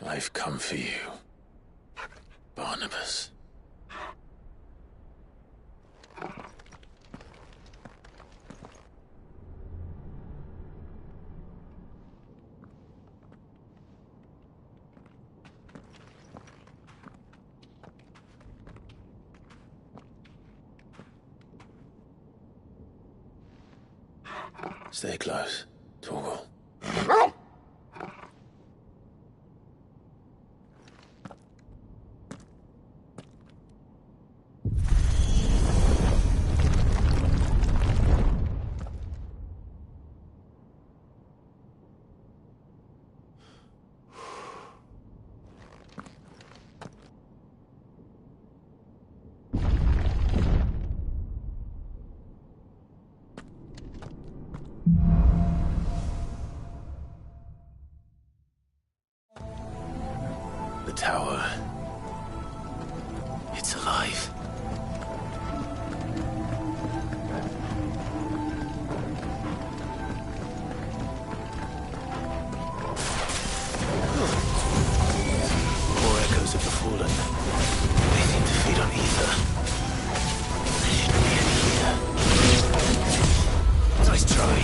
I've come for you, Barnabas. Stay close, Torgal. The tower. It's alive. More echoes of the fallen. They seem to feed on ether. There shouldn't be any here. Nice try.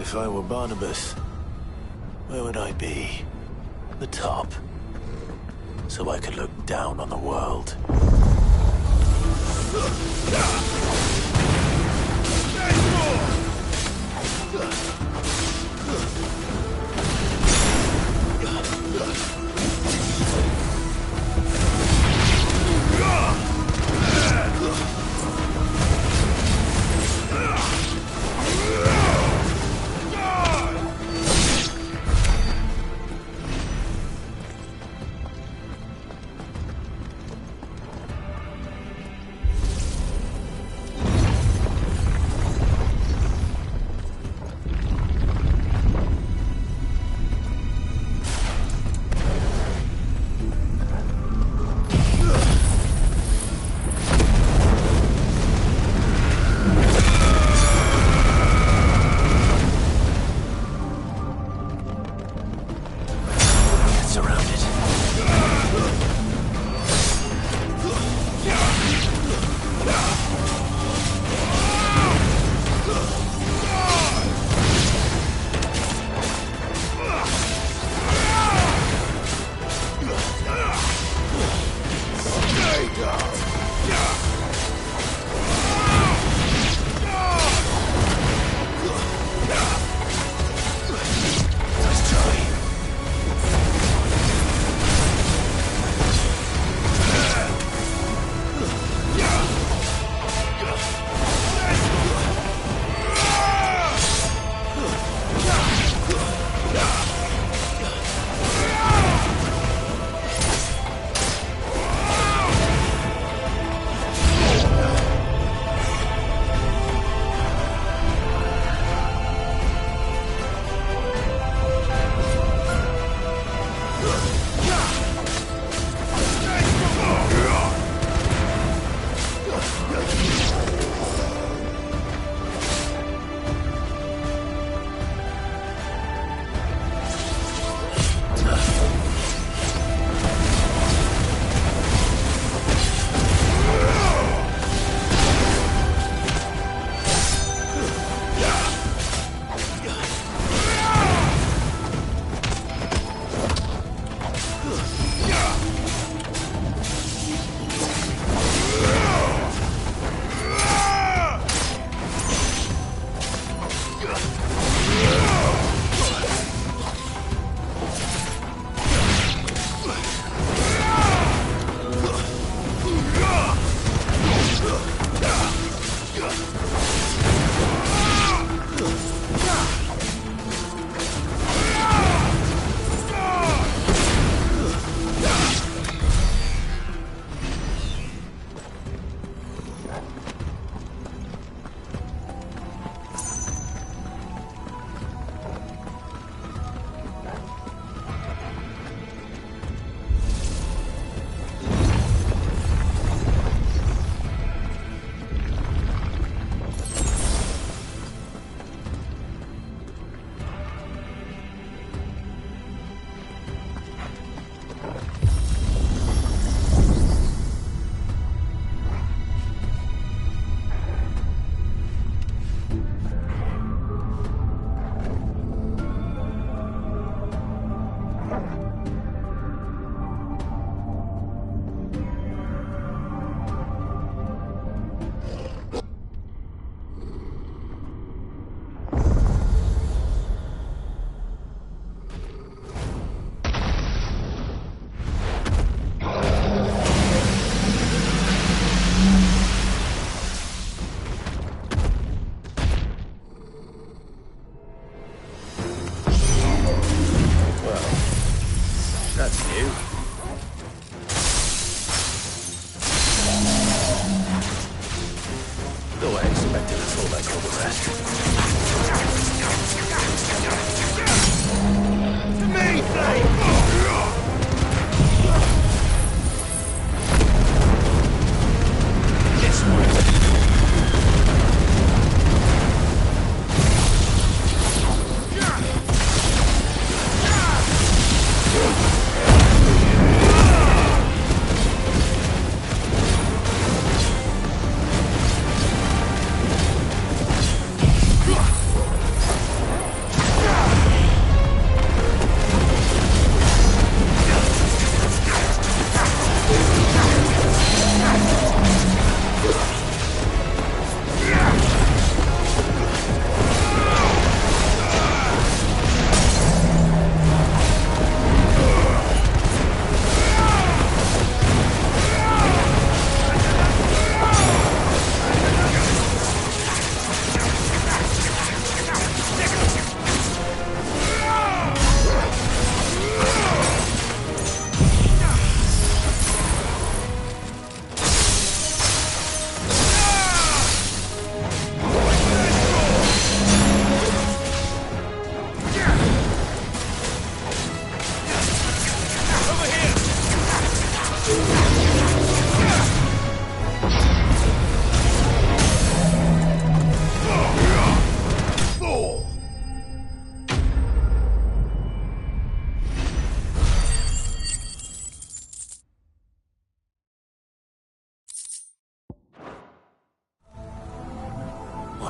If I were Barnabas, where would I be? The top. So I could look down on the world.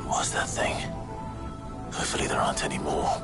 What was that thing? Hopefully there aren't any more.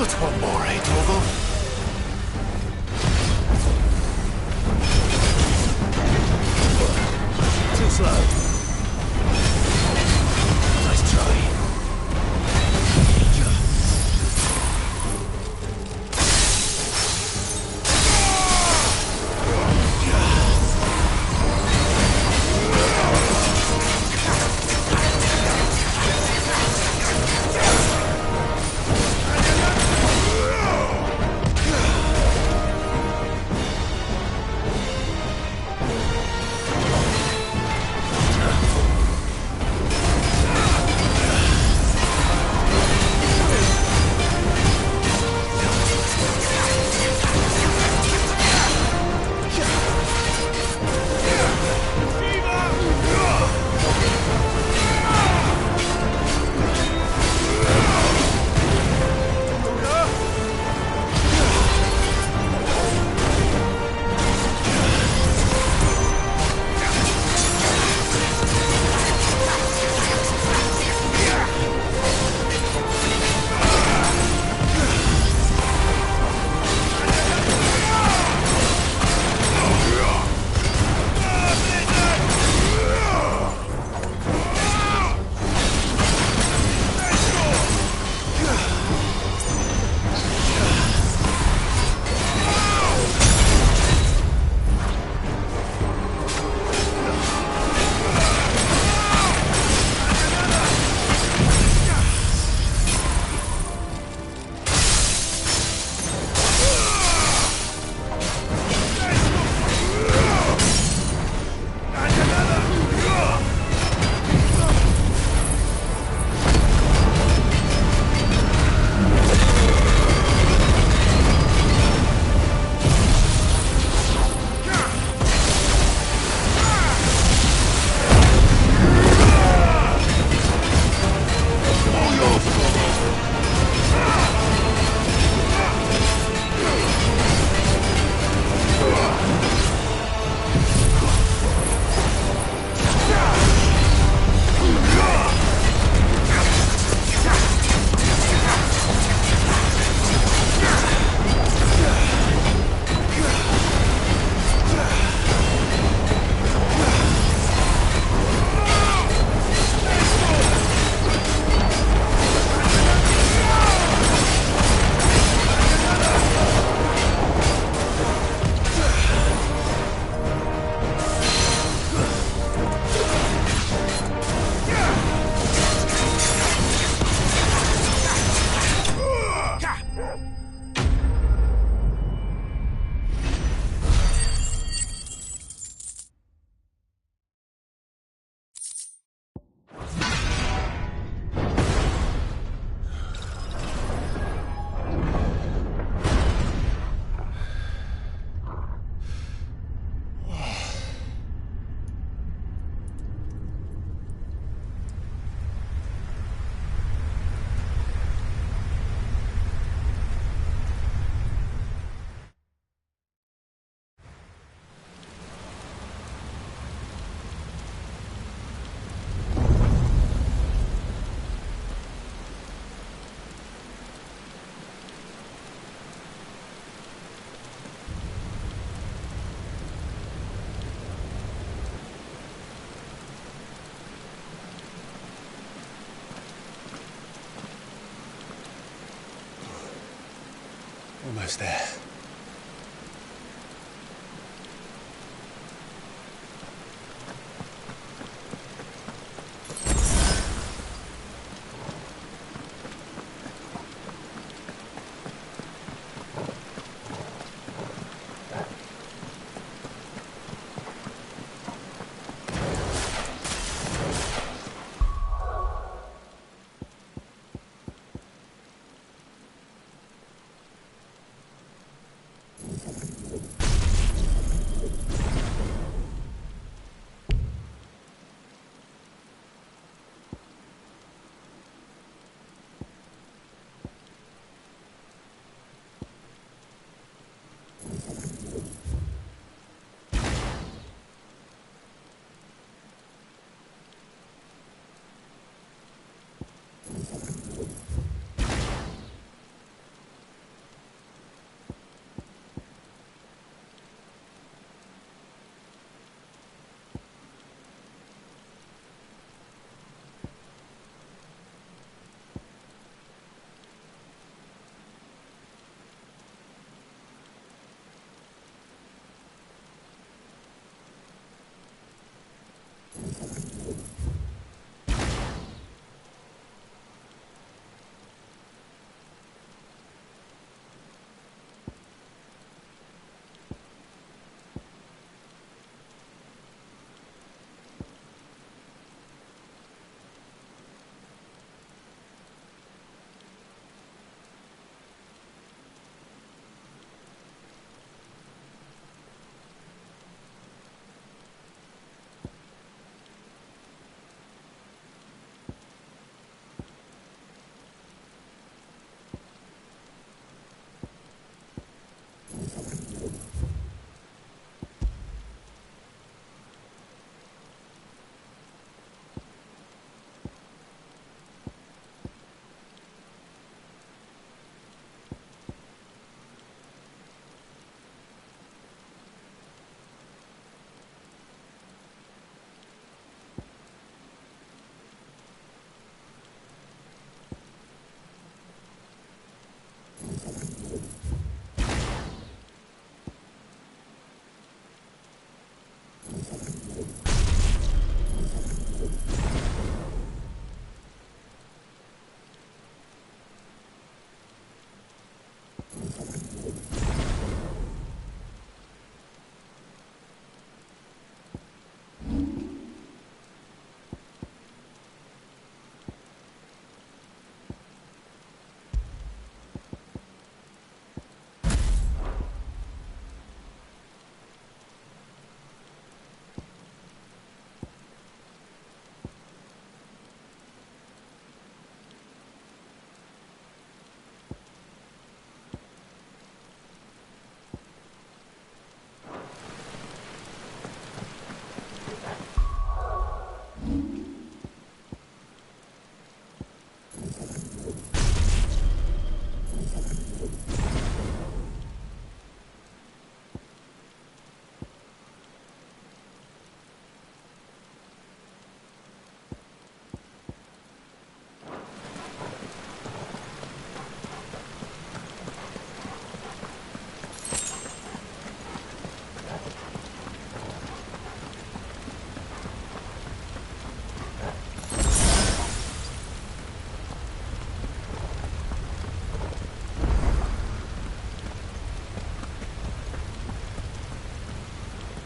What's one more, eh, Torgal? Too slow. Nice try. Almost there.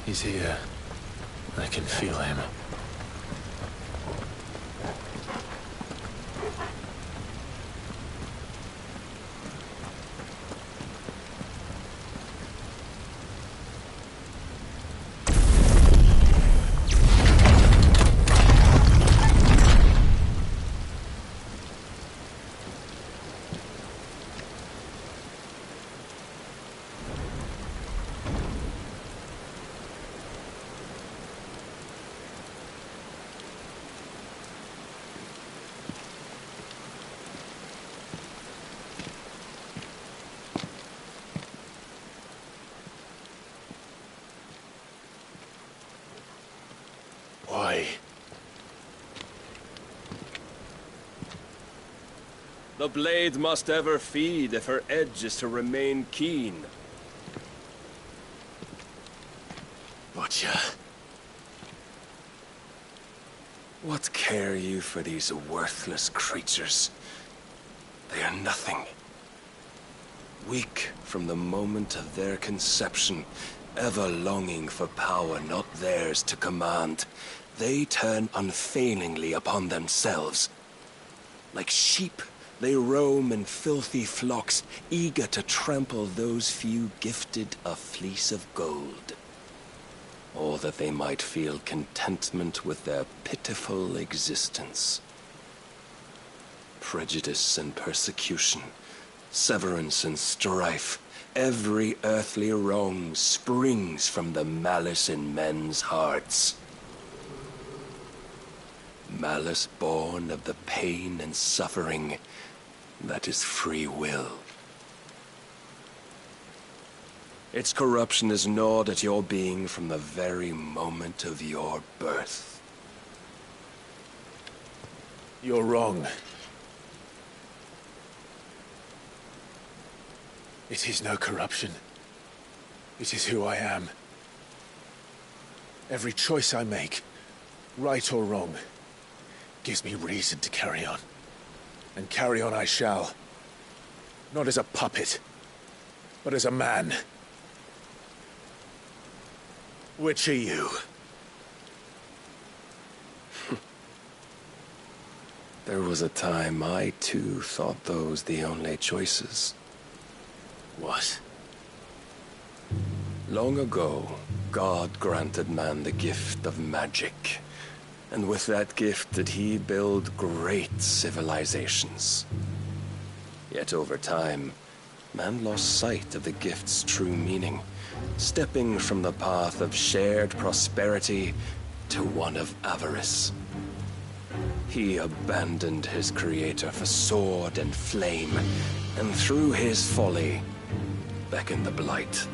He's here. I can feel him. Why? The blade must ever feed if her edge is to remain keen. Butcher. What care you for these worthless creatures? They are nothing. Weak from the moment of their conception, ever longing for power not theirs to command, they turn unfailingly upon themselves. Like sheep, they roam in filthy flocks, eager to trample those few gifted a fleece of gold. Or that they might feel contentment with their pitiful existence. Prejudice and persecution, severance and strife, every earthly wrong springs from the malice in men's hearts. Malice born of the pain and suffering that is free will. Its corruption is gnawed at your being from the very moment of your birth. You're wrong. It is no corruption. It is who I am. Every choice I make, right or wrong, gives me reason to carry on. And carry on I shall. Not as a puppet, but as a man. Which are you? There was a time I too thought those the only choices. What? Long ago, God granted man the gift of magic. And with that gift did he build great civilizations. Yet over time, man lost sight of the gift's true meaning, stepping from the path of shared prosperity to one of avarice. He abandoned his creator for sword and flame, and through his folly, beckoned the blight.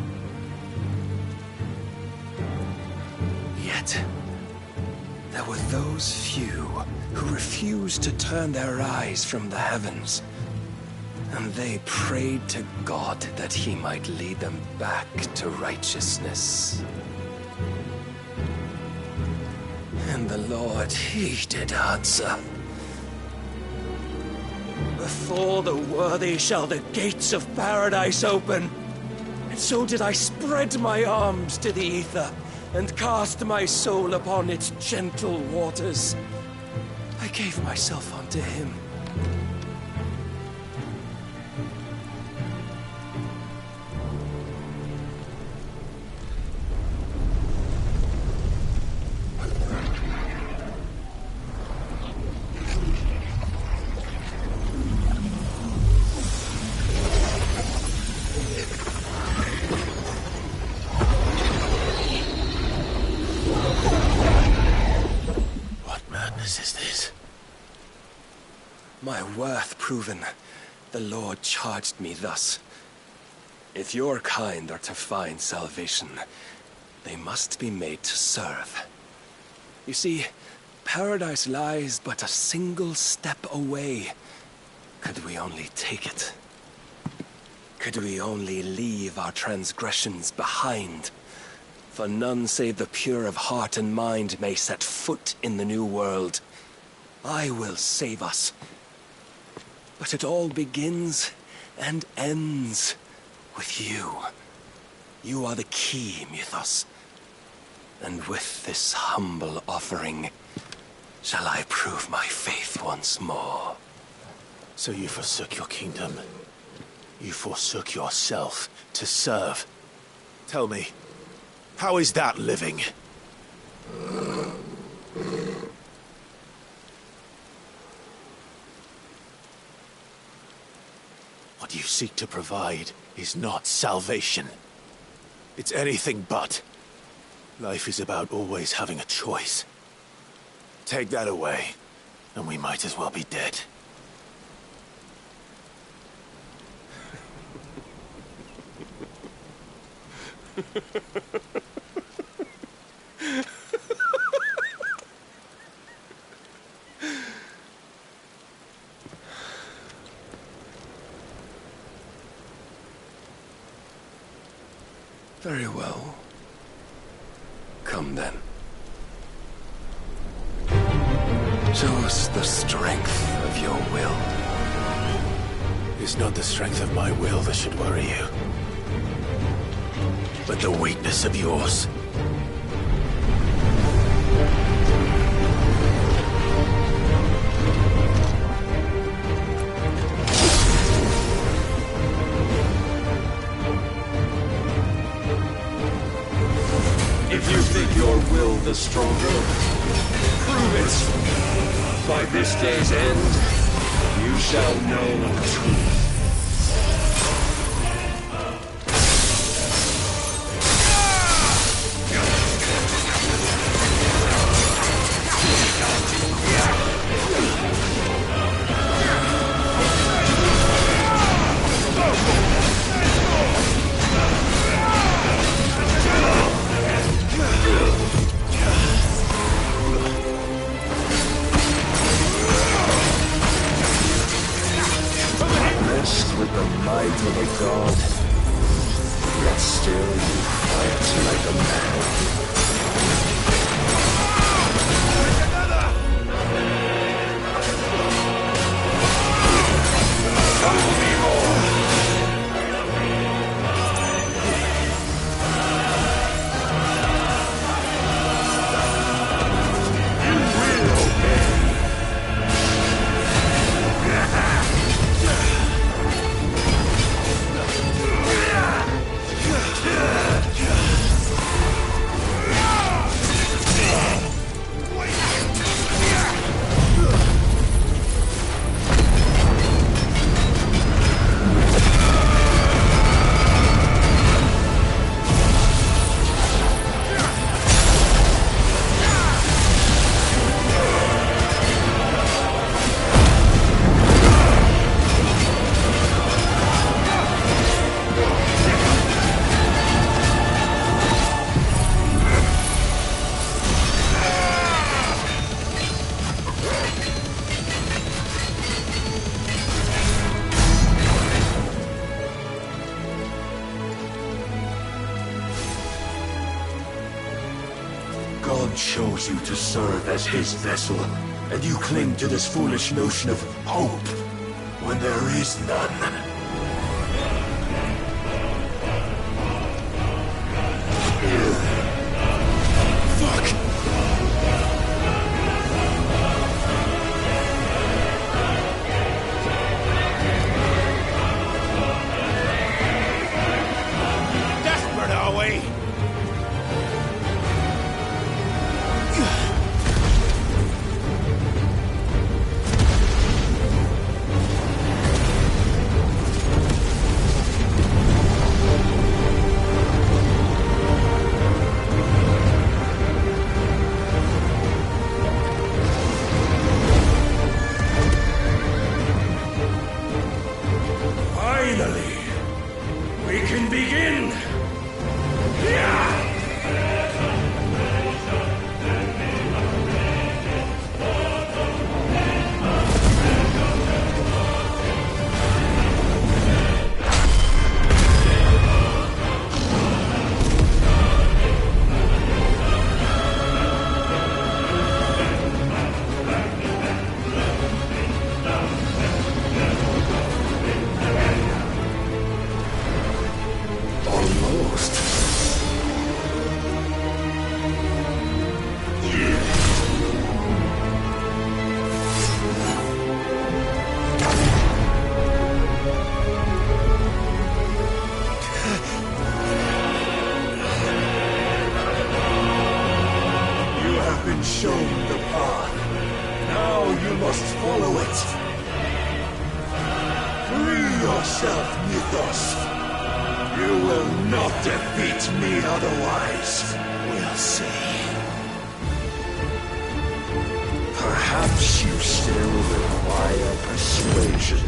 Yet, there were those few who refused to turn their eyes from the heavens, and they prayed to God that he might lead them back to righteousness. And the Lord, he did answer. Before the worthy shall the gates of paradise open. And so did I spread my arms to the ether, and cast my soul upon its gentle waters. I gave myself unto him. My worth proven, the Lord charged me thus. If your kind are to find salvation, they must be made to serve. You see, paradise lies but a single step away. Could we only take it? Could we only leave our transgressions behind? For none save the pure of heart and mind may set foot in the new world. I will save us. But it all begins and ends with you. You are the key, Mythos. And with this humble offering, shall I prove my faith once more. So you forsook your kingdom. You forsook yourself to serve. Tell me, how is that living? What you seek to provide is not salvation. It's anything but. Life is about always having a choice. Take that away, and we might as well be dead. Very well. Come then. Show us the strength of your will. It's not the strength of my will that should worry you, but the weakness of yours. If you think your will the stronger, prove it. By this day's end, you shall know truth. With the might of a god, yet still you fight like a man. God chose you to serve as his vessel, and you cling to this foolish notion of hope when there is none. Desperate, are we? it! Free yourself, Mythos! You will not defeat me otherwise! We'll see. Perhaps you still require persuasion.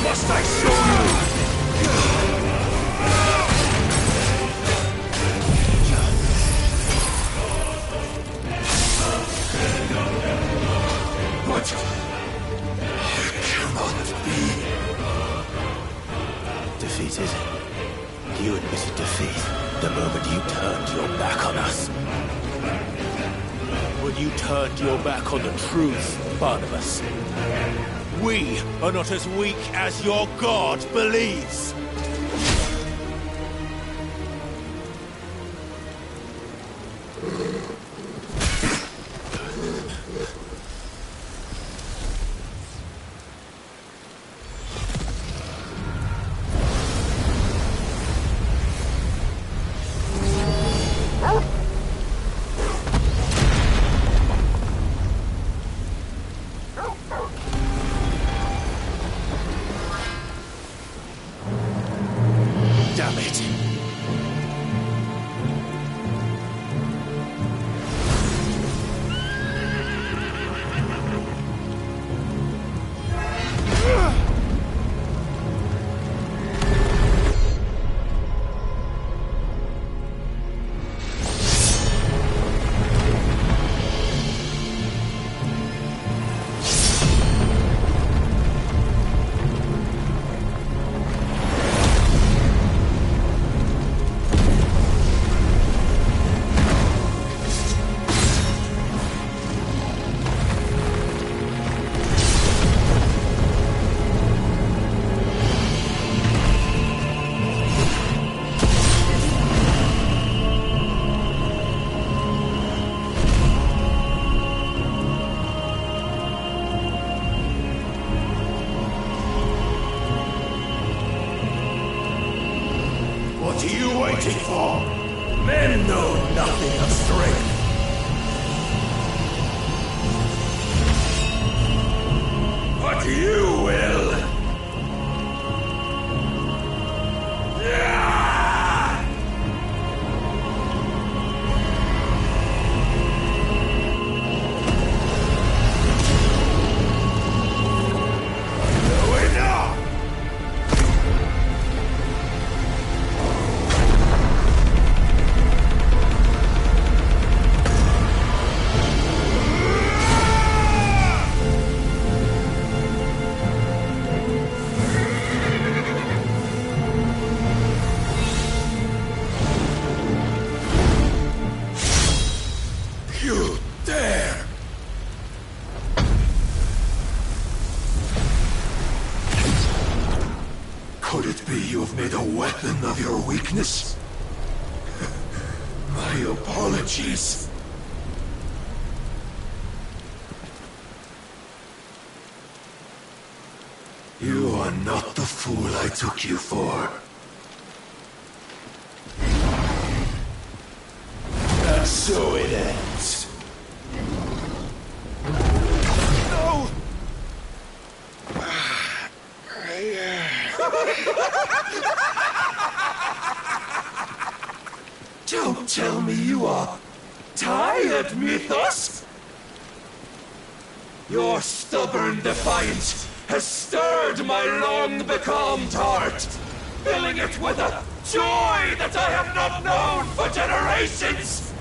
Must I show you? What? It cannot be. Defeated. You admitted defeat the moment you turned your back on us. When you turned your back on the truth, Barnabas. We are not as weak as your God believes. Damn it. What are you waiting for? Men know nothing of strength. But you will. Could it be you have made a weapon of your weakness? My apologies. You are not the fool I took you for. And so it ends. No! Don't tell me you are tired, Mythos! Your stubborn defiance has stirred my long-becalmed heart, filling it with a joy that I have not known for generations!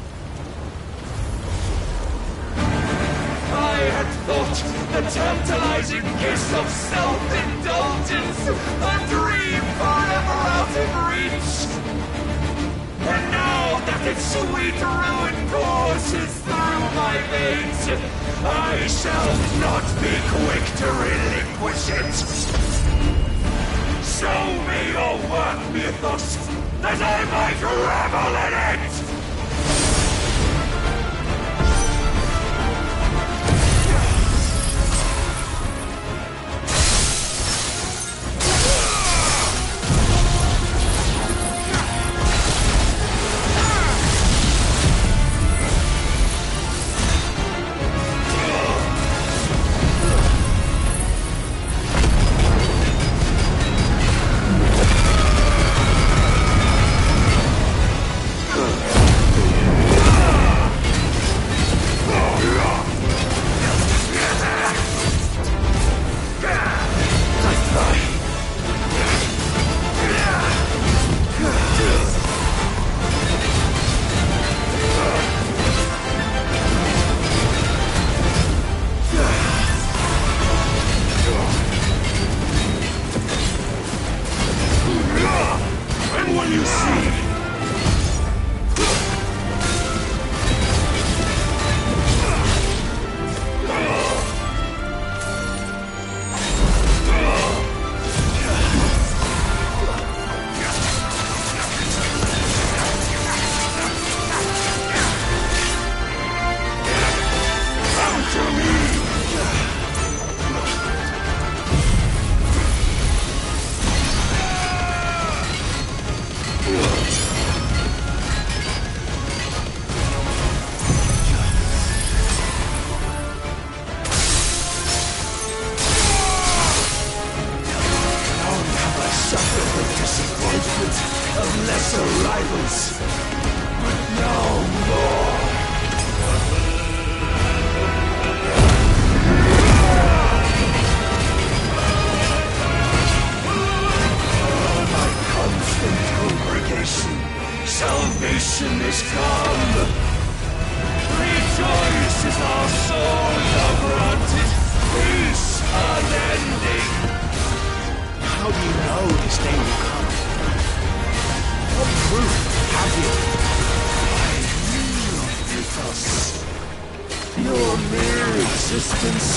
I had thought the tantalizing kiss of self-indulgence a dream forever out of reach! And now that its sweet ruin courses through my veins, I shall not be quick to relinquish it! Show me your work, Mythos, that I might revel in it! Of lesser rivals, but no more. My constant congregation, salvation is come. Rejoice as our souls are granted peace unending. How do you know this day will come? What proof have you? Mythos. Your mere existence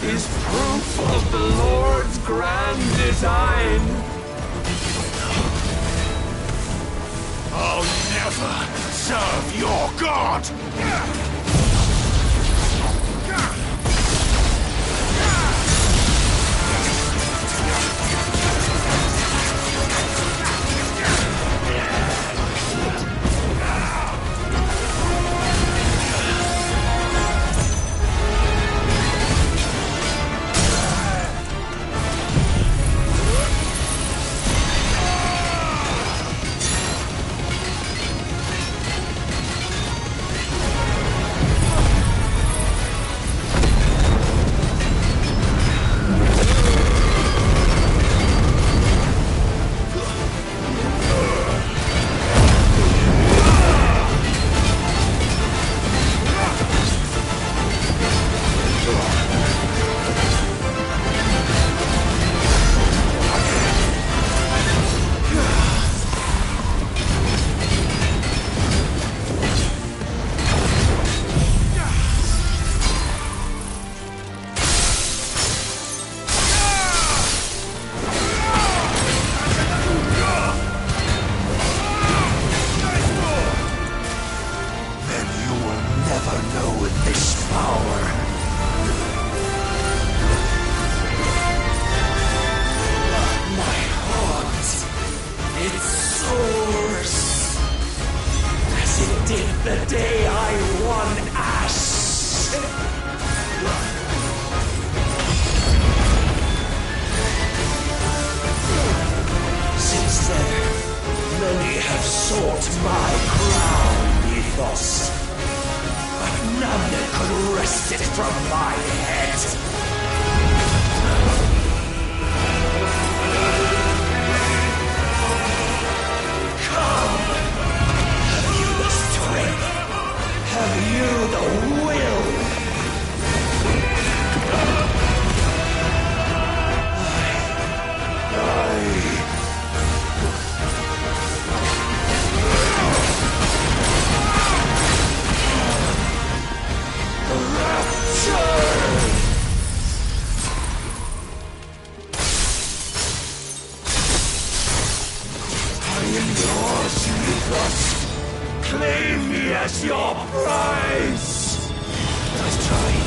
is proof of the Lord's grand design. I'll never serve your god! have sought my crown, Ethos, but none could wrest it from my head. Come! Have you the strength? Have you the will? Claim me as your prize! Nice try.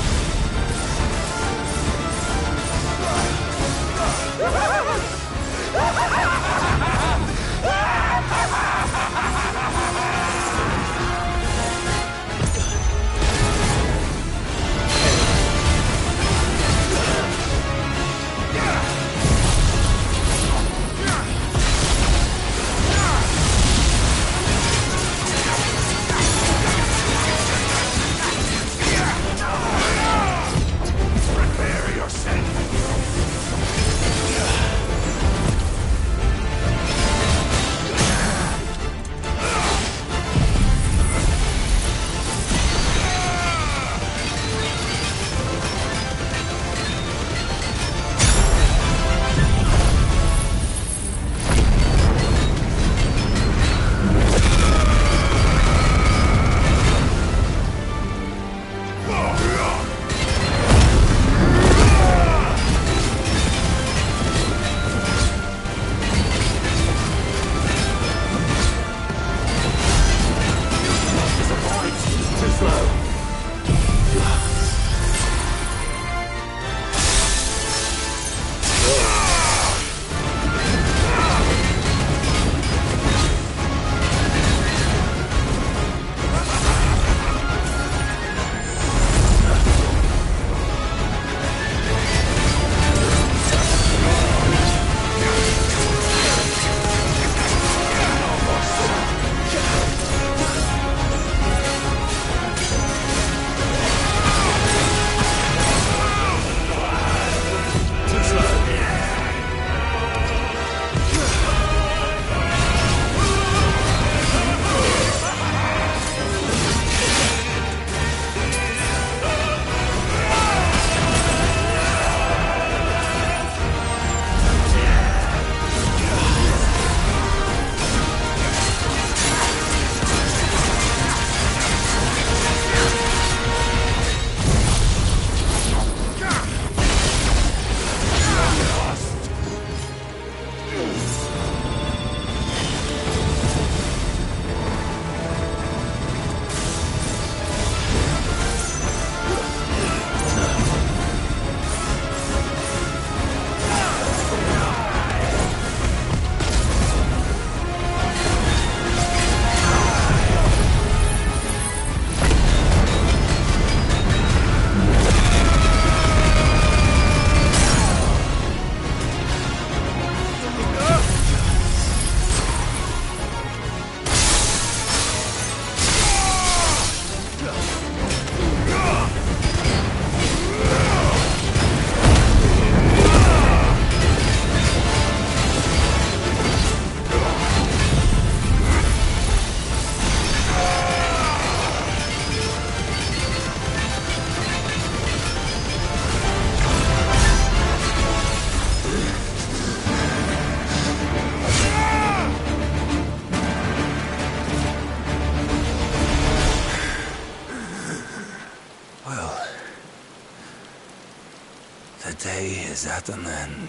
Is at an end.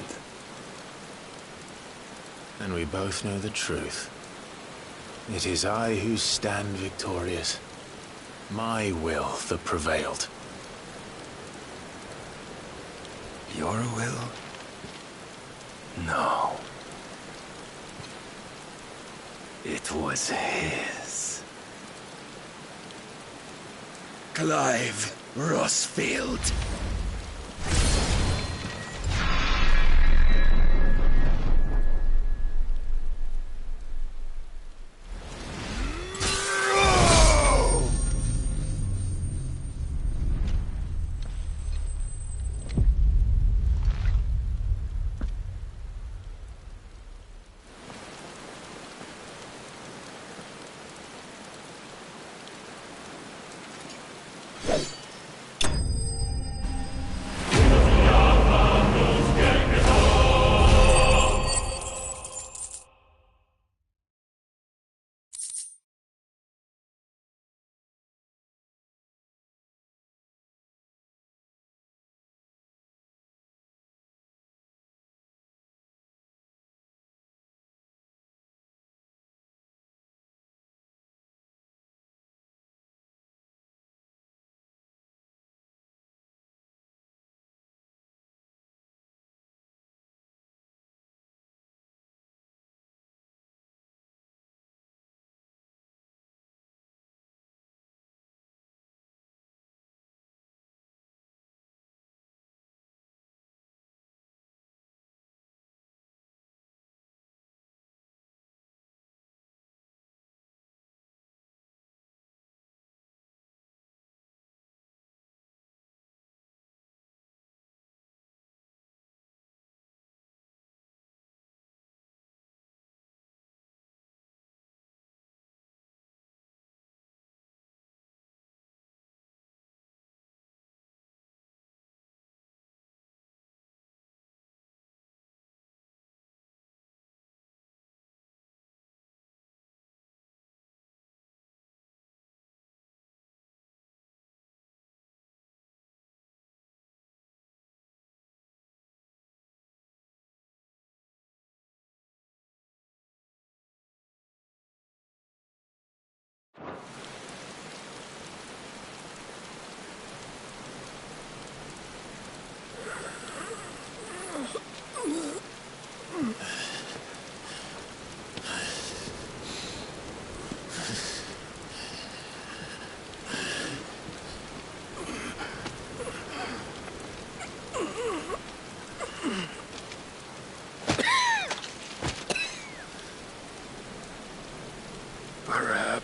And we both know the truth. It is I who stand victorious. My will that prevailed. Your will? No. It was his. Clive Rossfield.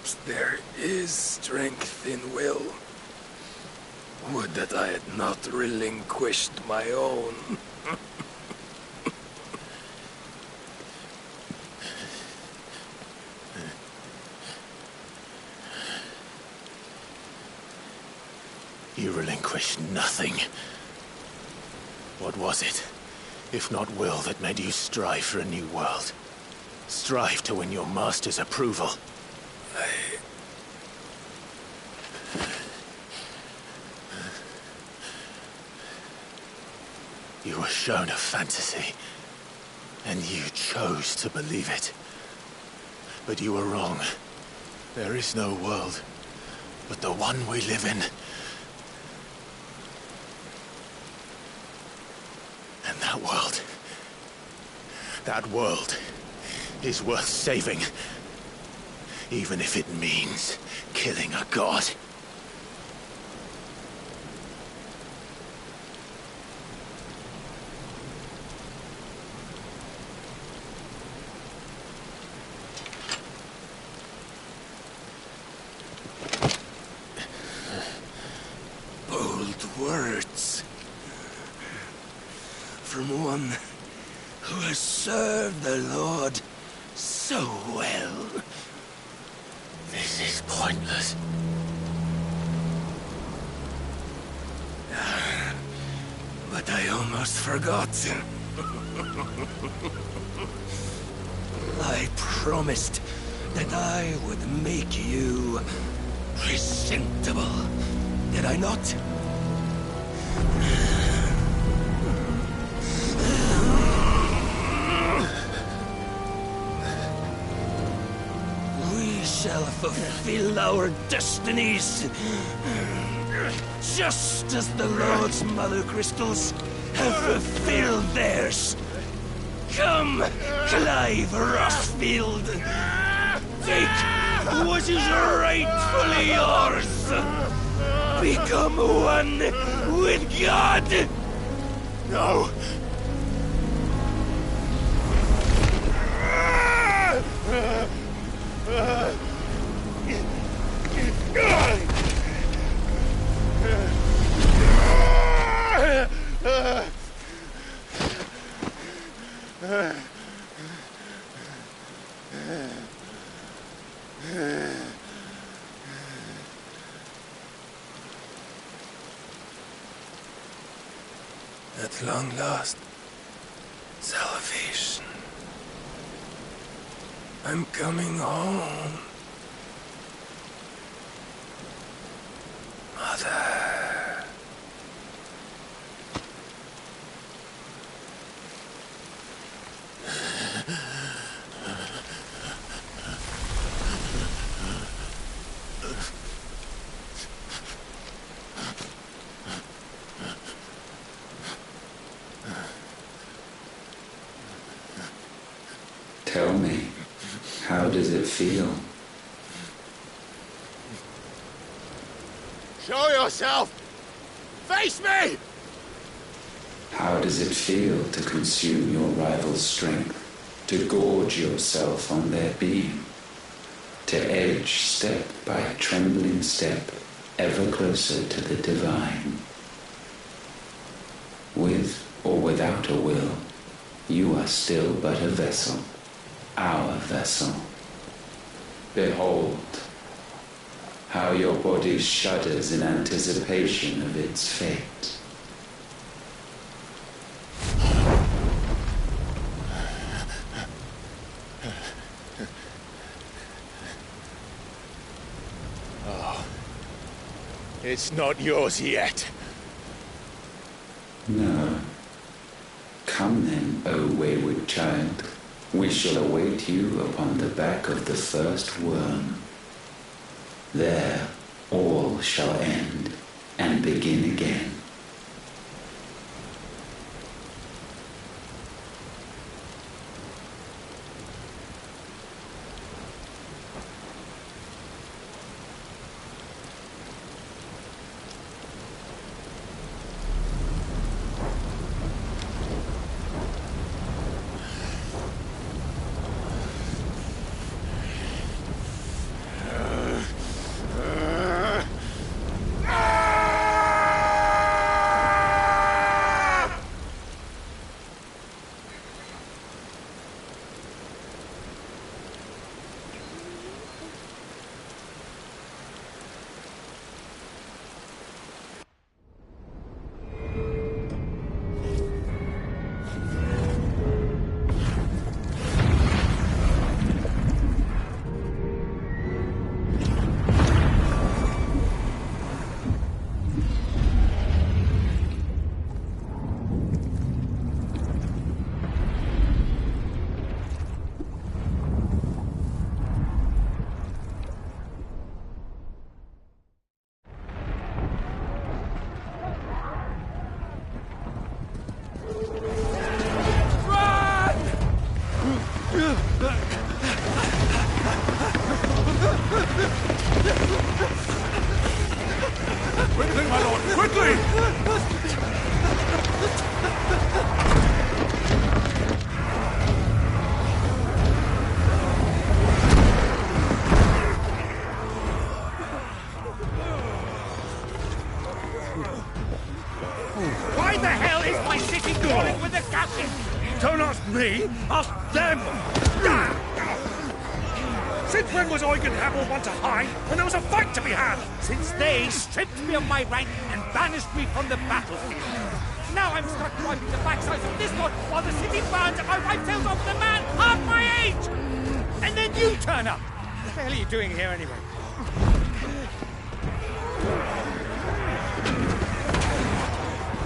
Perhaps there is strength in will. Would that I had not relinquished my own. You relinquished nothing. What was it, if not will, that made you strive for a new world? Strive to win your master's approval? You were shown a fantasy, and you chose to believe it. But you were wrong. There is no world, but the one we live in. And that world is worth saving, even if it means killing a god. Bold words. From one who has served the Lord so well. This is pointless. But I almost forgot. I promised that I would make you presentable. Did I not? We shall fulfill our destinies, just as the Lord's Mother Crystals have fulfilled theirs. Come, Clive Rossfield. Take what is rightfully yours. Become one with God. No! At long last, salvation. I'm coming home. Mother. Tell me, how does it feel? Show yourself! Face me! How does it feel to consume your rival's strength, to gorge yourself on their beam, to edge step by trembling step ever closer to the divine? With or without a will, you are still but a vessel, our vessel. Behold, how your body shudders in anticipation of its fate. It's not yours yet. No. Come then, O wayward child. We shall await you upon the back of the first worm. There all shall end and begin again. Quickly, my lord, quickly! Why the hell is my city crawling with the captain? Don't ask me, ask them! Since when was Eugen Hamel one to hide when there was a fight to be had? Since they stripped me of my rank and banished me from the battlefield. Now I'm stuck wiping the backsides of this lot while the city burns and my wife tells off the man half my age! And then you turn up! What the hell are you doing here anyway?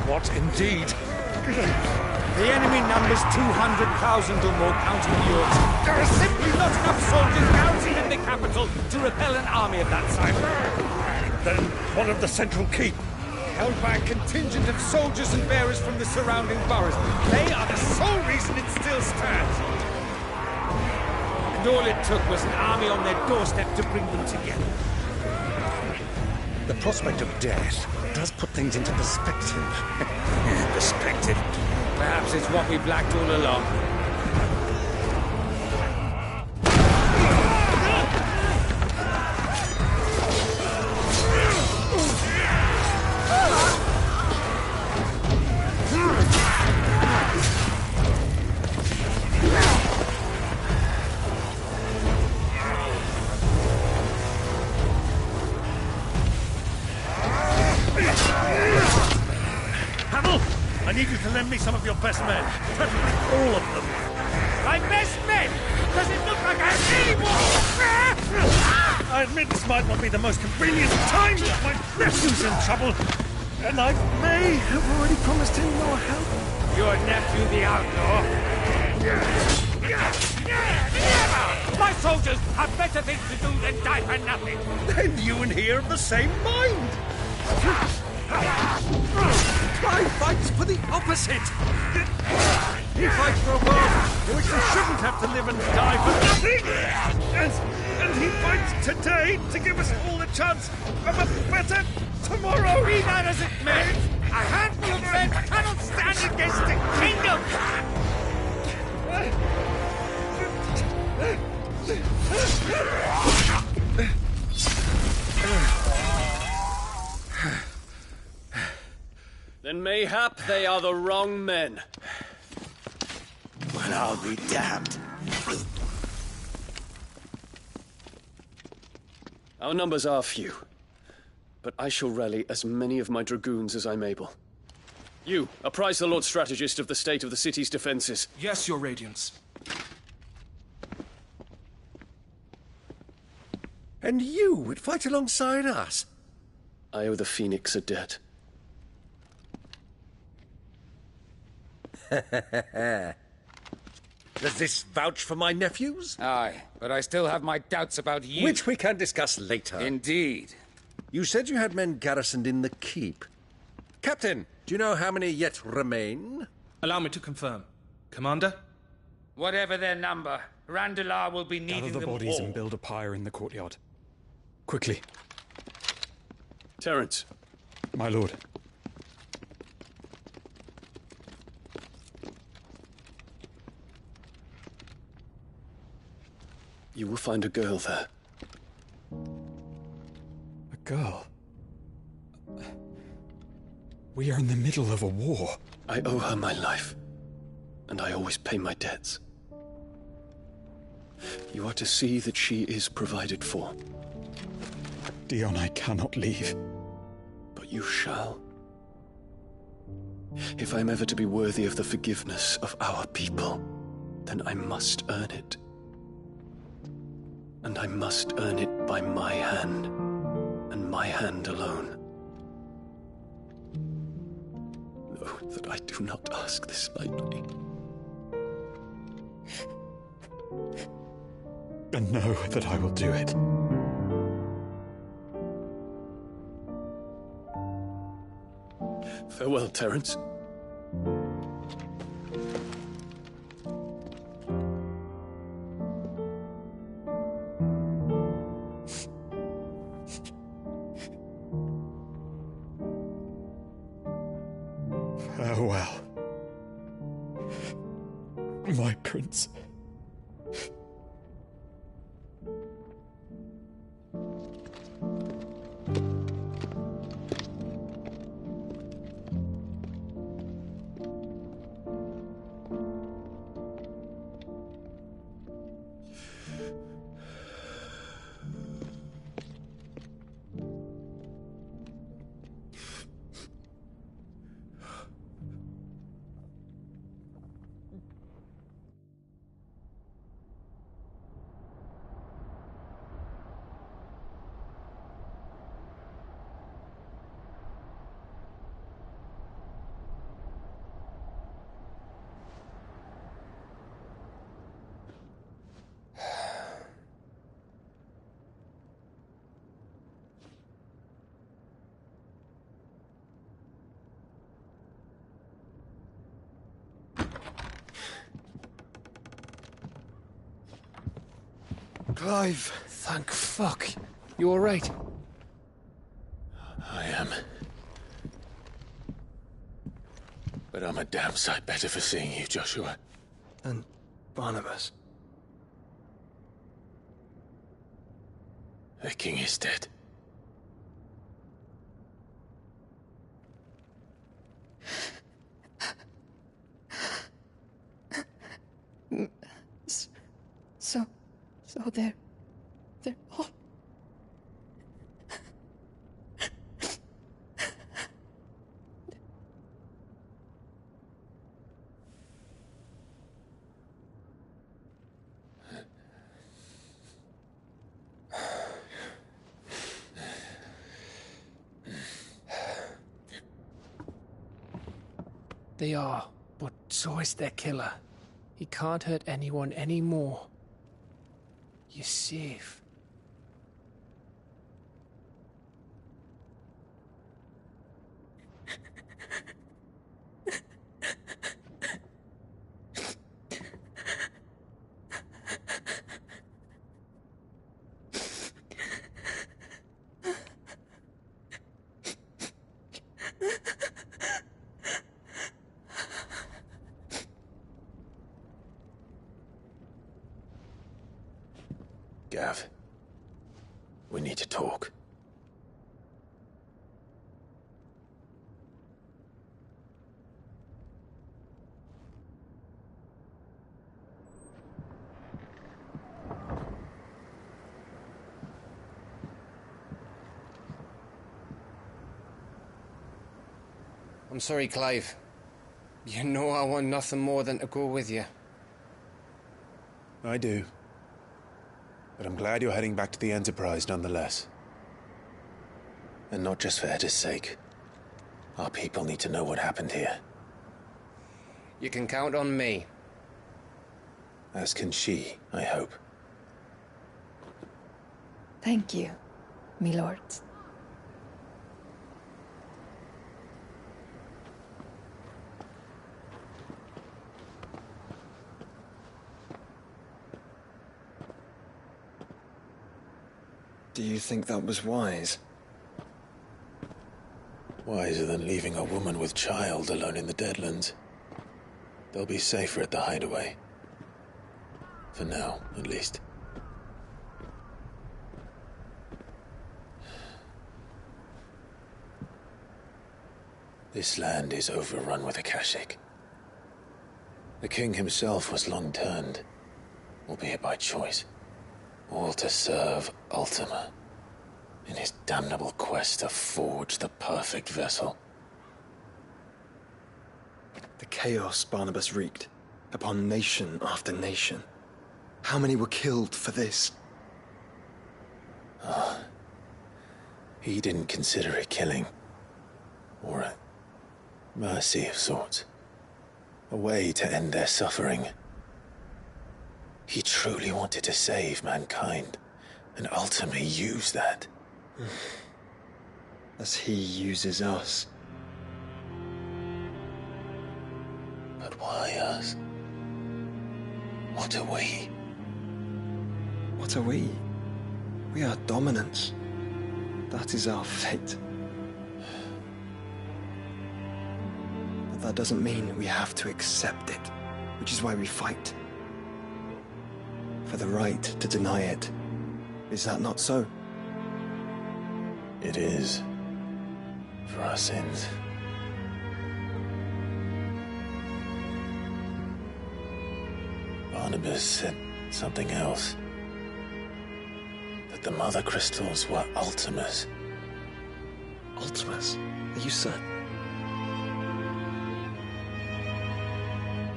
What indeed? The enemy numbers 200,000 or more, counting yours. There are simply not enough soldiers garrisoned in the capital to repel an army of that size. Then what of the central keep? Held by a contingent of soldiers and bearers from the surrounding boroughs. They are the sole reason it still stands. And all it took was an army on their doorstep to bring them together. The prospect of death does put things into perspective. Perspective. Perhaps it's what we've lacked all along. I need you to lend me some of your best men. Preferably all of them. My best men! Does it look like I have any more? I admit this might not be the most convenient time, but my nephew's in trouble. And I may have already promised him your help. Your nephew, the outlaw? Never! My soldiers have better things to do than die for nothing. Then you and he are of the same mind. I fights for the opposite. He fights for a world in which we shouldn't have to live and die for nothing. And he fights today to give us all the chance of a better tomorrow. Be that as it may, a handful of men cannot stand against a kingdom. Then mayhap they are the wrong men. Well, I'll be damned. Our numbers are few, but I shall rally as many of my dragoons as I'm able. You, apprise the Lord Strategist of the state of the city's defenses. Yes, Your Radiance. And you would fight alongside us? I owe the Phoenix a debt. Does this vouch for my nephews? Aye, but I still have my doubts about you. Which we can discuss later. Indeed. You said you had men garrisoned in the keep. Captain, do you know how many yet remain? Allow me to confirm. Commander? Whatever their number, Randalar will be needing Gather the them bodies all. and build a pyre in the courtyard. Quickly. Terence, My lord. you will find a girl there. A girl. We are in the middle of a war. I owe her my life, and I always pay my debts. You are to see that she is provided for. Dion, I cannot leave. But you shall. If I'm ever to be worthy of the forgiveness of our people, then I must earn it. And I must earn it by my hand, and my hand alone. Know that I do not ask this lightly. And know that I will do it. Farewell, Terence. fragrance. Clive! Thank fuck. You alright? I am. But I'm a damn sight better for seeing you, Joshua. And Barnabas. The king is dead. So they're all... They are, but so is their killer. He can't hurt anyone anymore. You're safe. Gav, we need to talk. I'm sorry, Clive. You know I want nothing more than to go with you. I do. But I'm glad you're heading back to the Enterprise nonetheless. And not just for Edda's sake. Our people need to know what happened here. You can count on me. As can she, I hope. Thank you, me lords. Do you think that was wise? Wiser than leaving a woman with child alone in the Deadlands. They'll be safer at the hideaway. For now, at least. This land is overrun with Akashic. The king himself was long turned, albeit by choice, all to serve Ultima, in his damnable quest to forge the perfect vessel. The chaos Barnabas wreaked upon nation after nation. How many were killed for this? He didn't consider it killing. Or a mercy of sorts. A way to end their suffering. He truly wanted to save mankind, and ultimately use that. As he uses us. But why us? What are we? What are we? We are dominance. That is our fate. But that doesn't mean we have to accept it, which is why we fight. for the right to deny it. Is that not so? It is. For our sins. Barnabas said something else. That the Mother Crystals were Ultimas. Ultimas? Are you certain?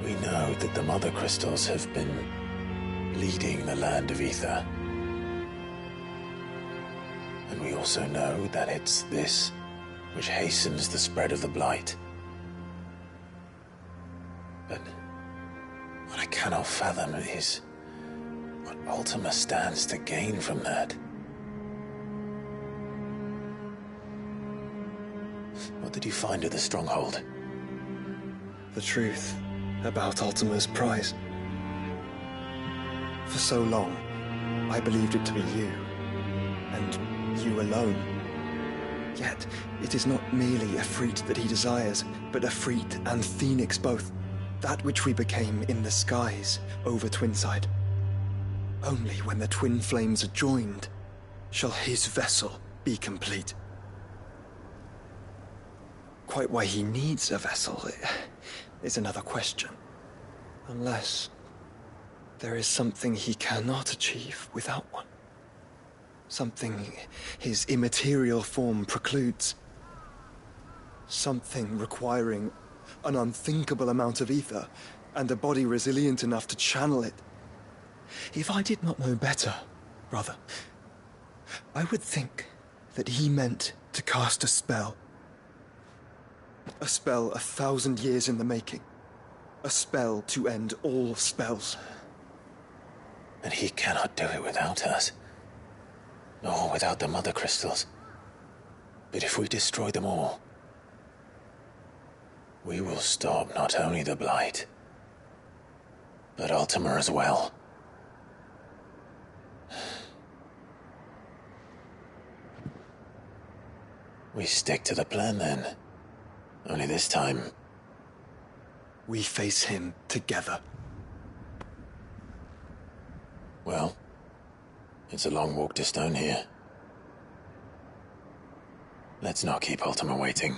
We know that the Mother Crystals have been leading the land of Ether. And we also know that it's this which hastens the spread of the Blight. But what I cannot fathom is what Ultima stands to gain from that. What did you find at the Stronghold? The truth about Ultima's prize. For so long, I believed it to be you, and you alone. Yet, it is not merely a freat that he desires, but a freat and phoenix both. That which we became in the skies over Twinside. Only when the twin flames are joined shall his vessel be complete. Quite why he needs a vessel is another question. Unless there is something he cannot achieve without one. Something his immaterial form precludes. Something requiring an unthinkable amount of ether and a body resilient enough to channel it. If I did not know better, brother, I would think that he meant to cast a spell. A spell 1,000 years in the making. A spell to end all spells. And he cannot do it without us. Nor without the Mother Crystals. But if we destroy them all, we will stop not only the Blight, but Ultima as well. We stick to the plan then. Only this time, we face him together. Well, it's a long walk to Stone here. Let's not keep Ultima waiting.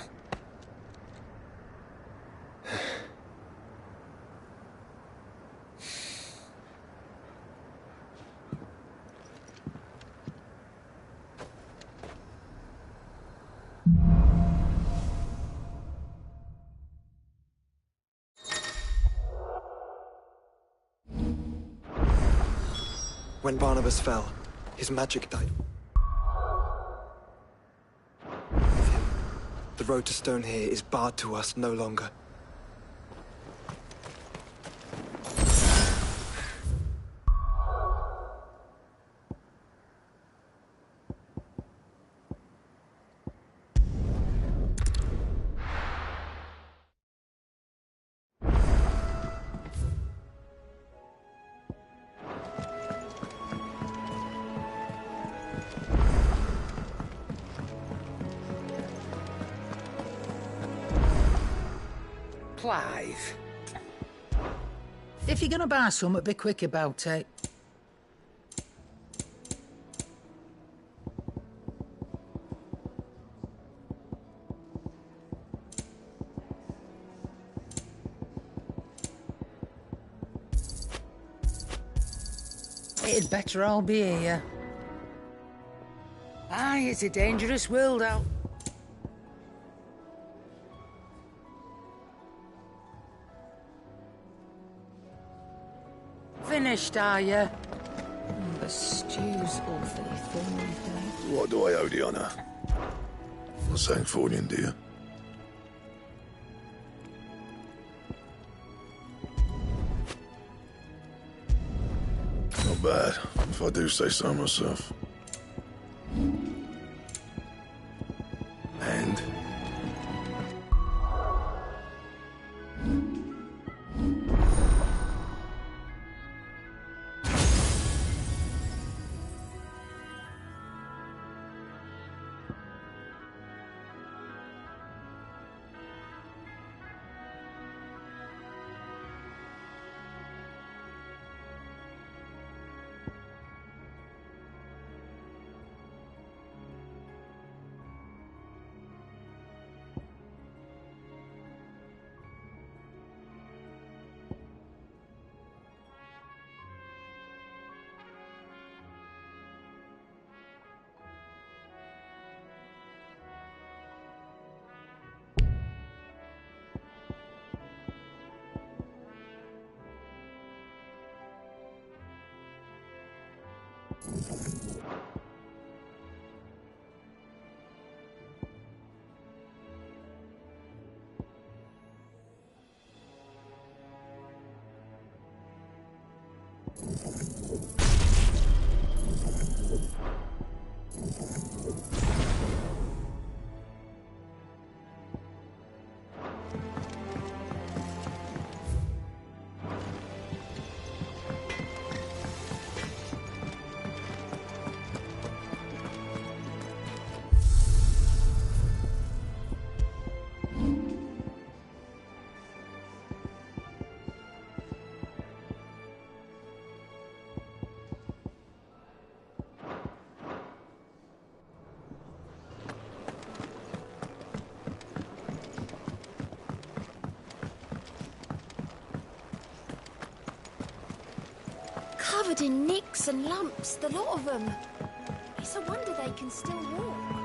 When Barnabas fell, his magic died. With him, the road to Stone here is barred to us no longer. Clive. If you're gonna buy something, be quick about it. It'd better all be here. Aye, it's a dangerous world out. Finished, are you? The stew's awfully thin these days. What do I owe the honour? The Sangfordian, dear. Not bad, if I do say so myself. And? Covered in nicks and lumps, the lot of them. It's a wonder they can still walk.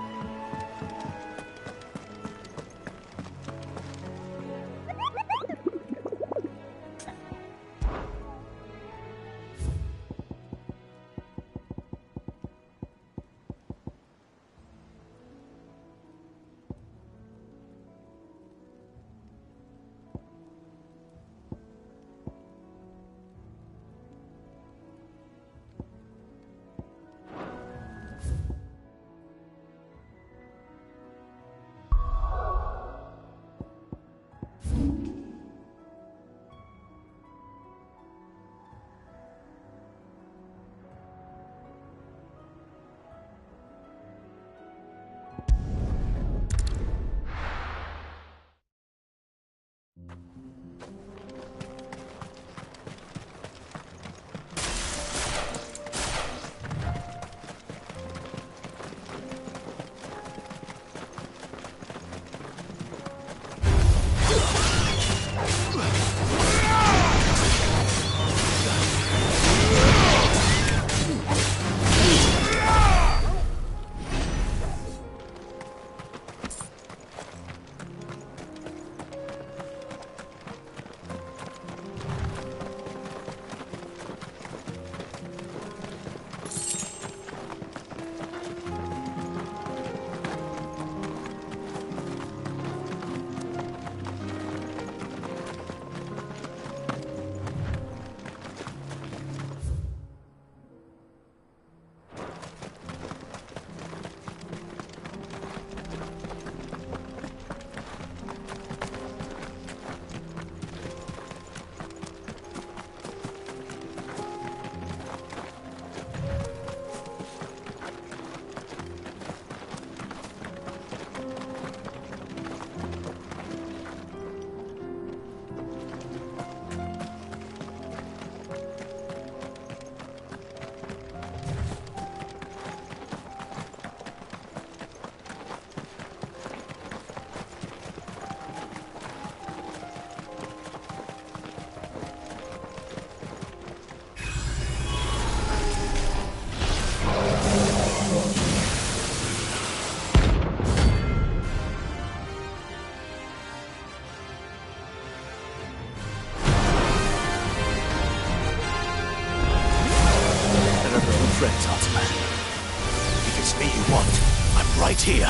If it's me you want, I'm right here.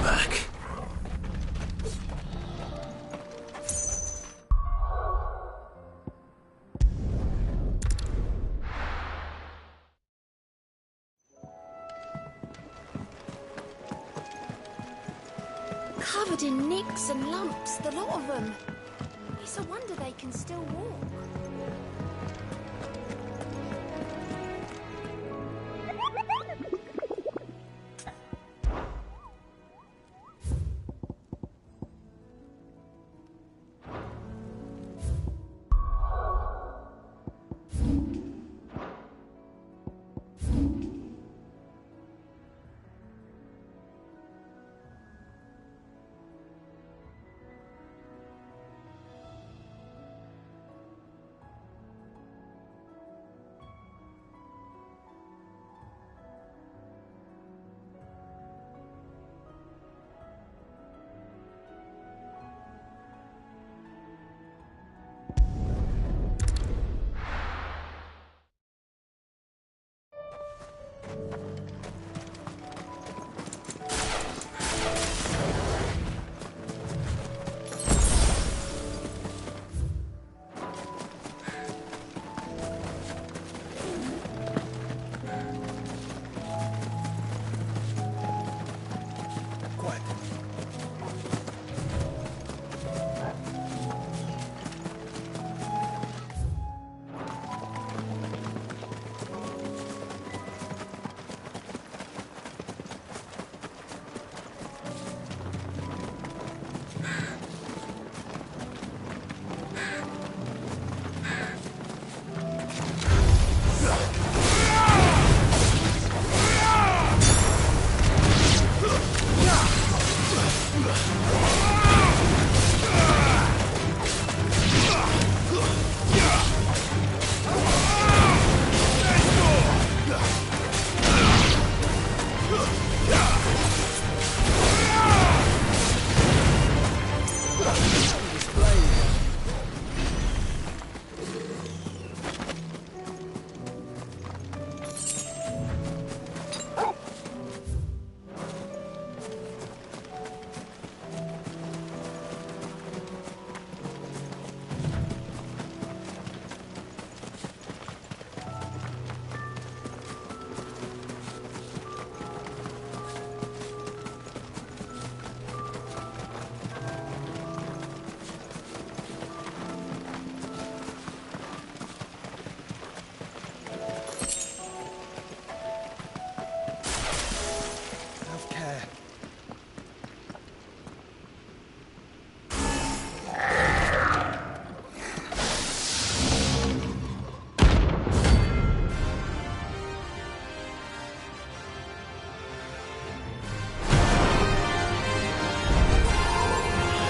back. Covered in nicks and lumps, the lot of them. It's a wonder they can still walk.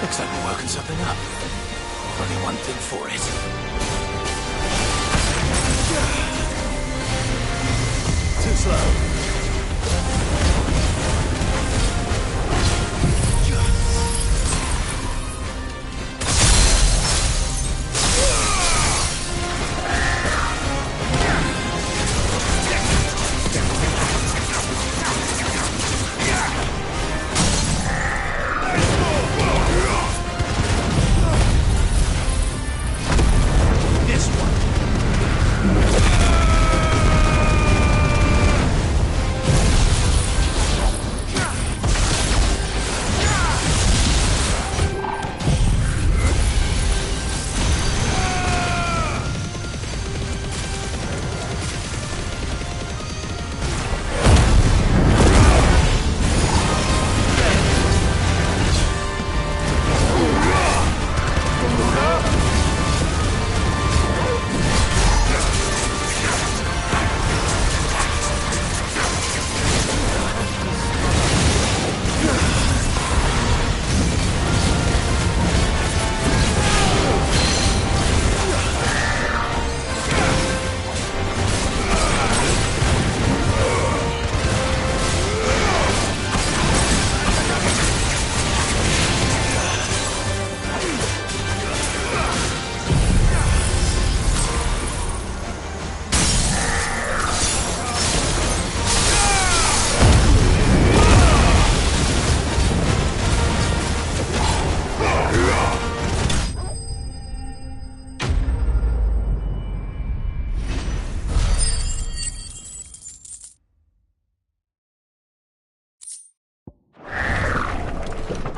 Looks like we're working something up. Only one thing for it. Too slow.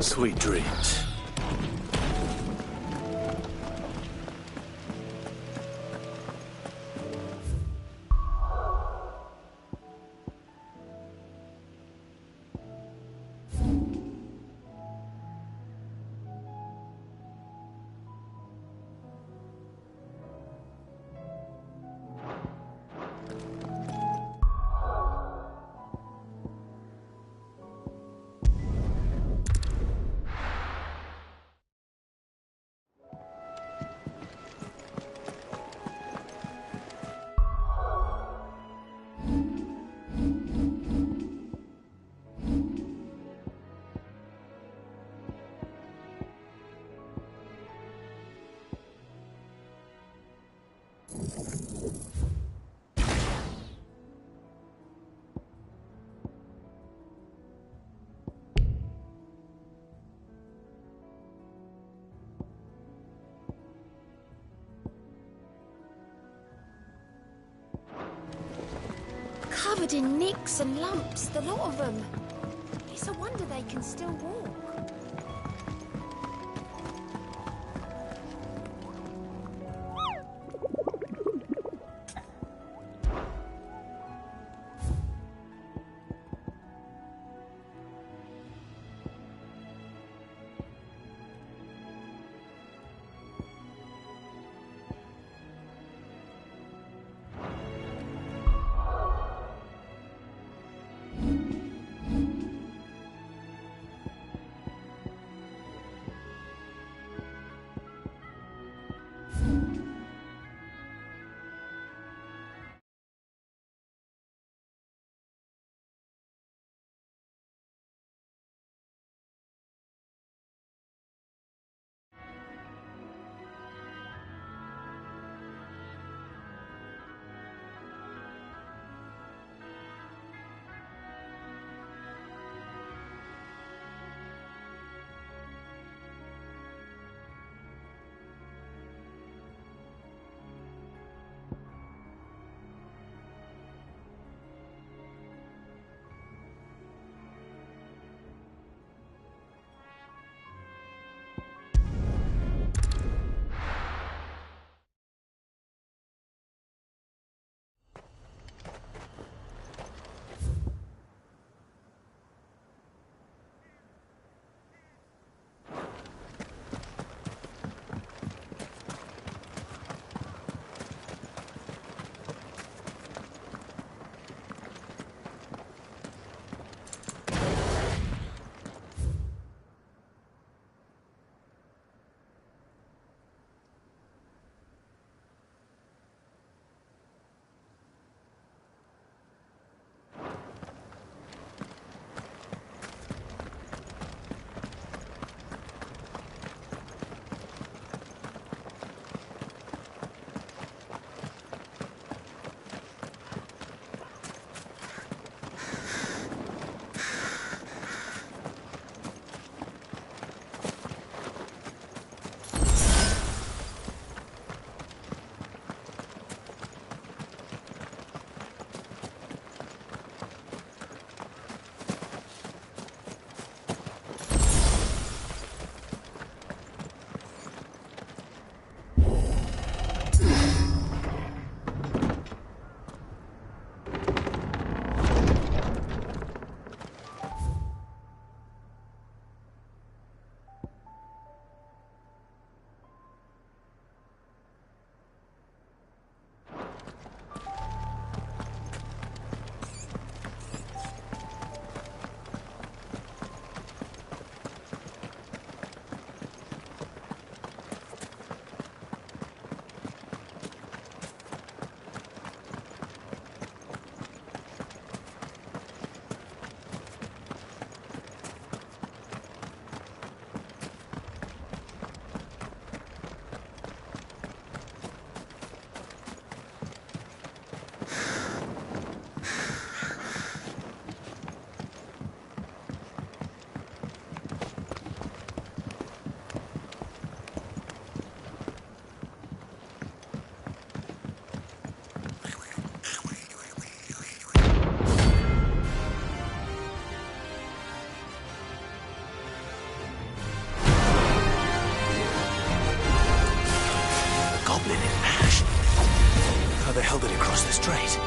Sweet dreams. Covered in nicks and lumps, the lot of them. It's a wonder they can still walk. hell did it cross the strait?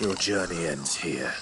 Your journey ends here.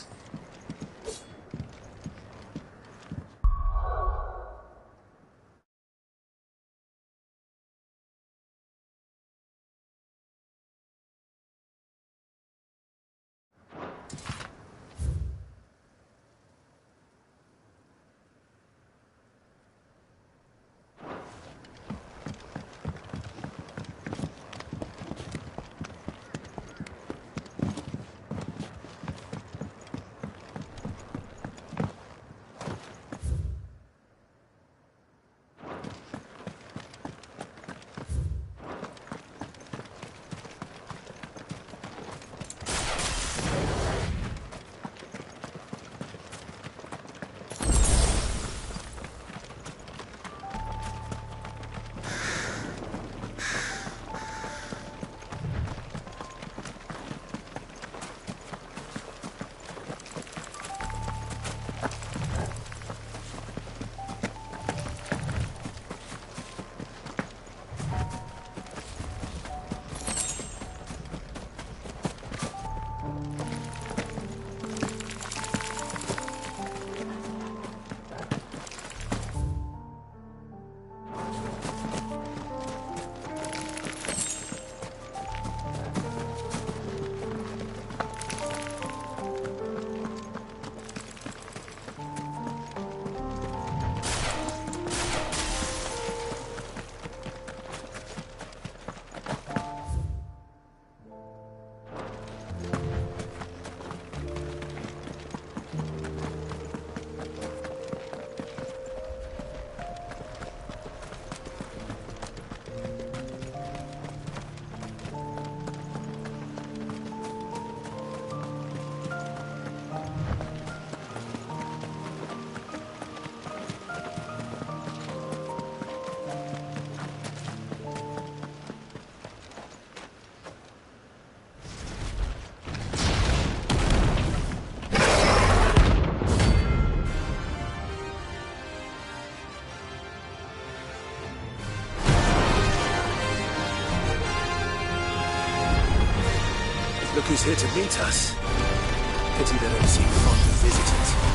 He's here to meet us. Pity they don't seem fond of visitors.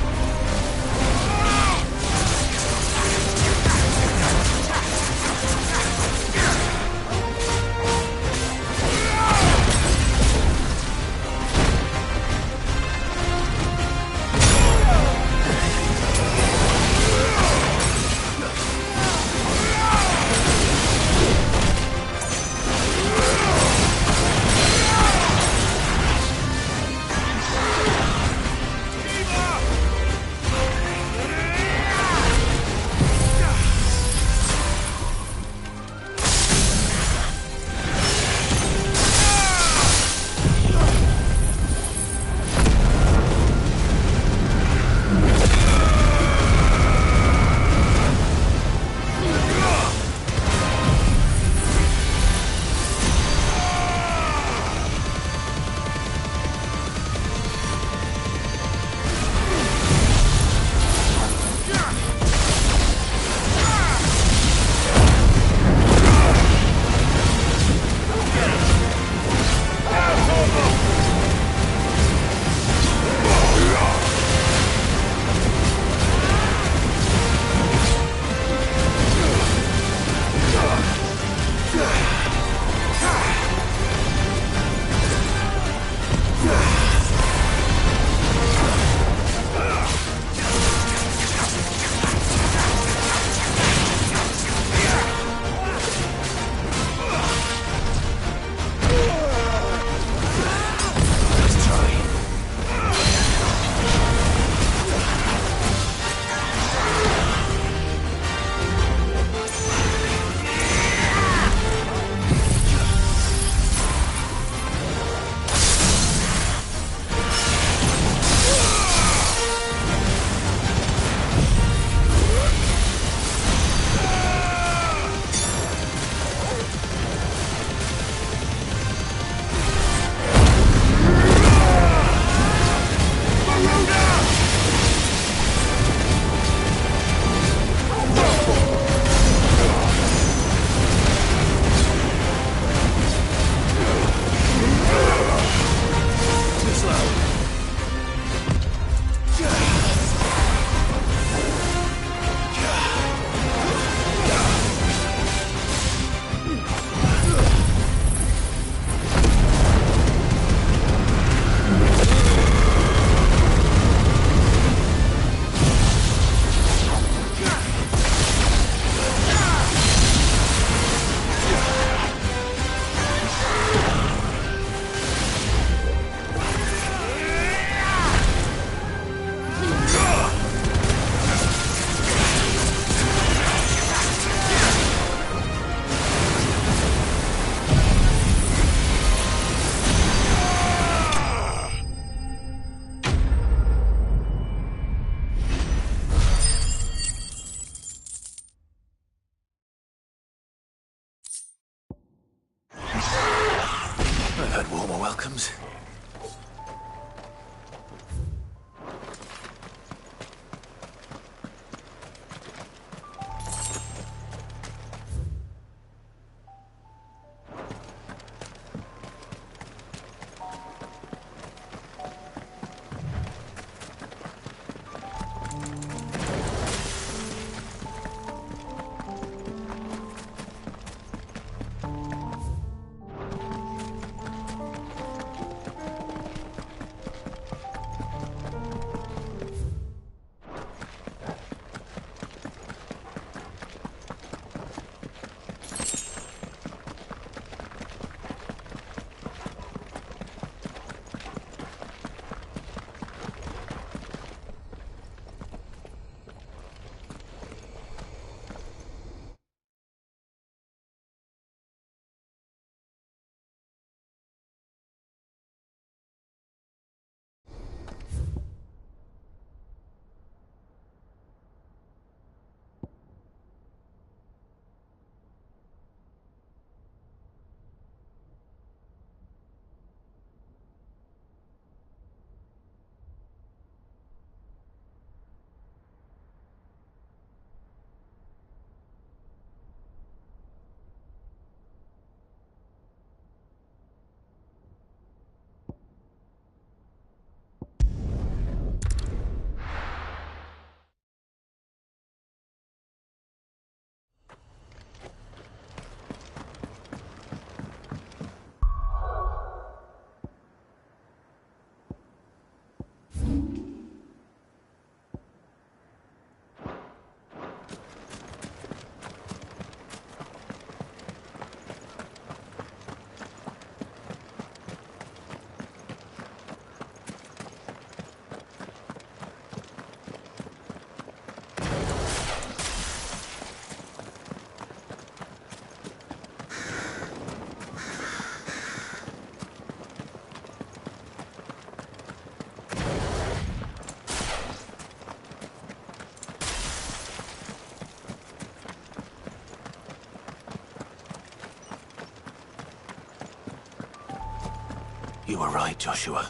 You were right, Joshua.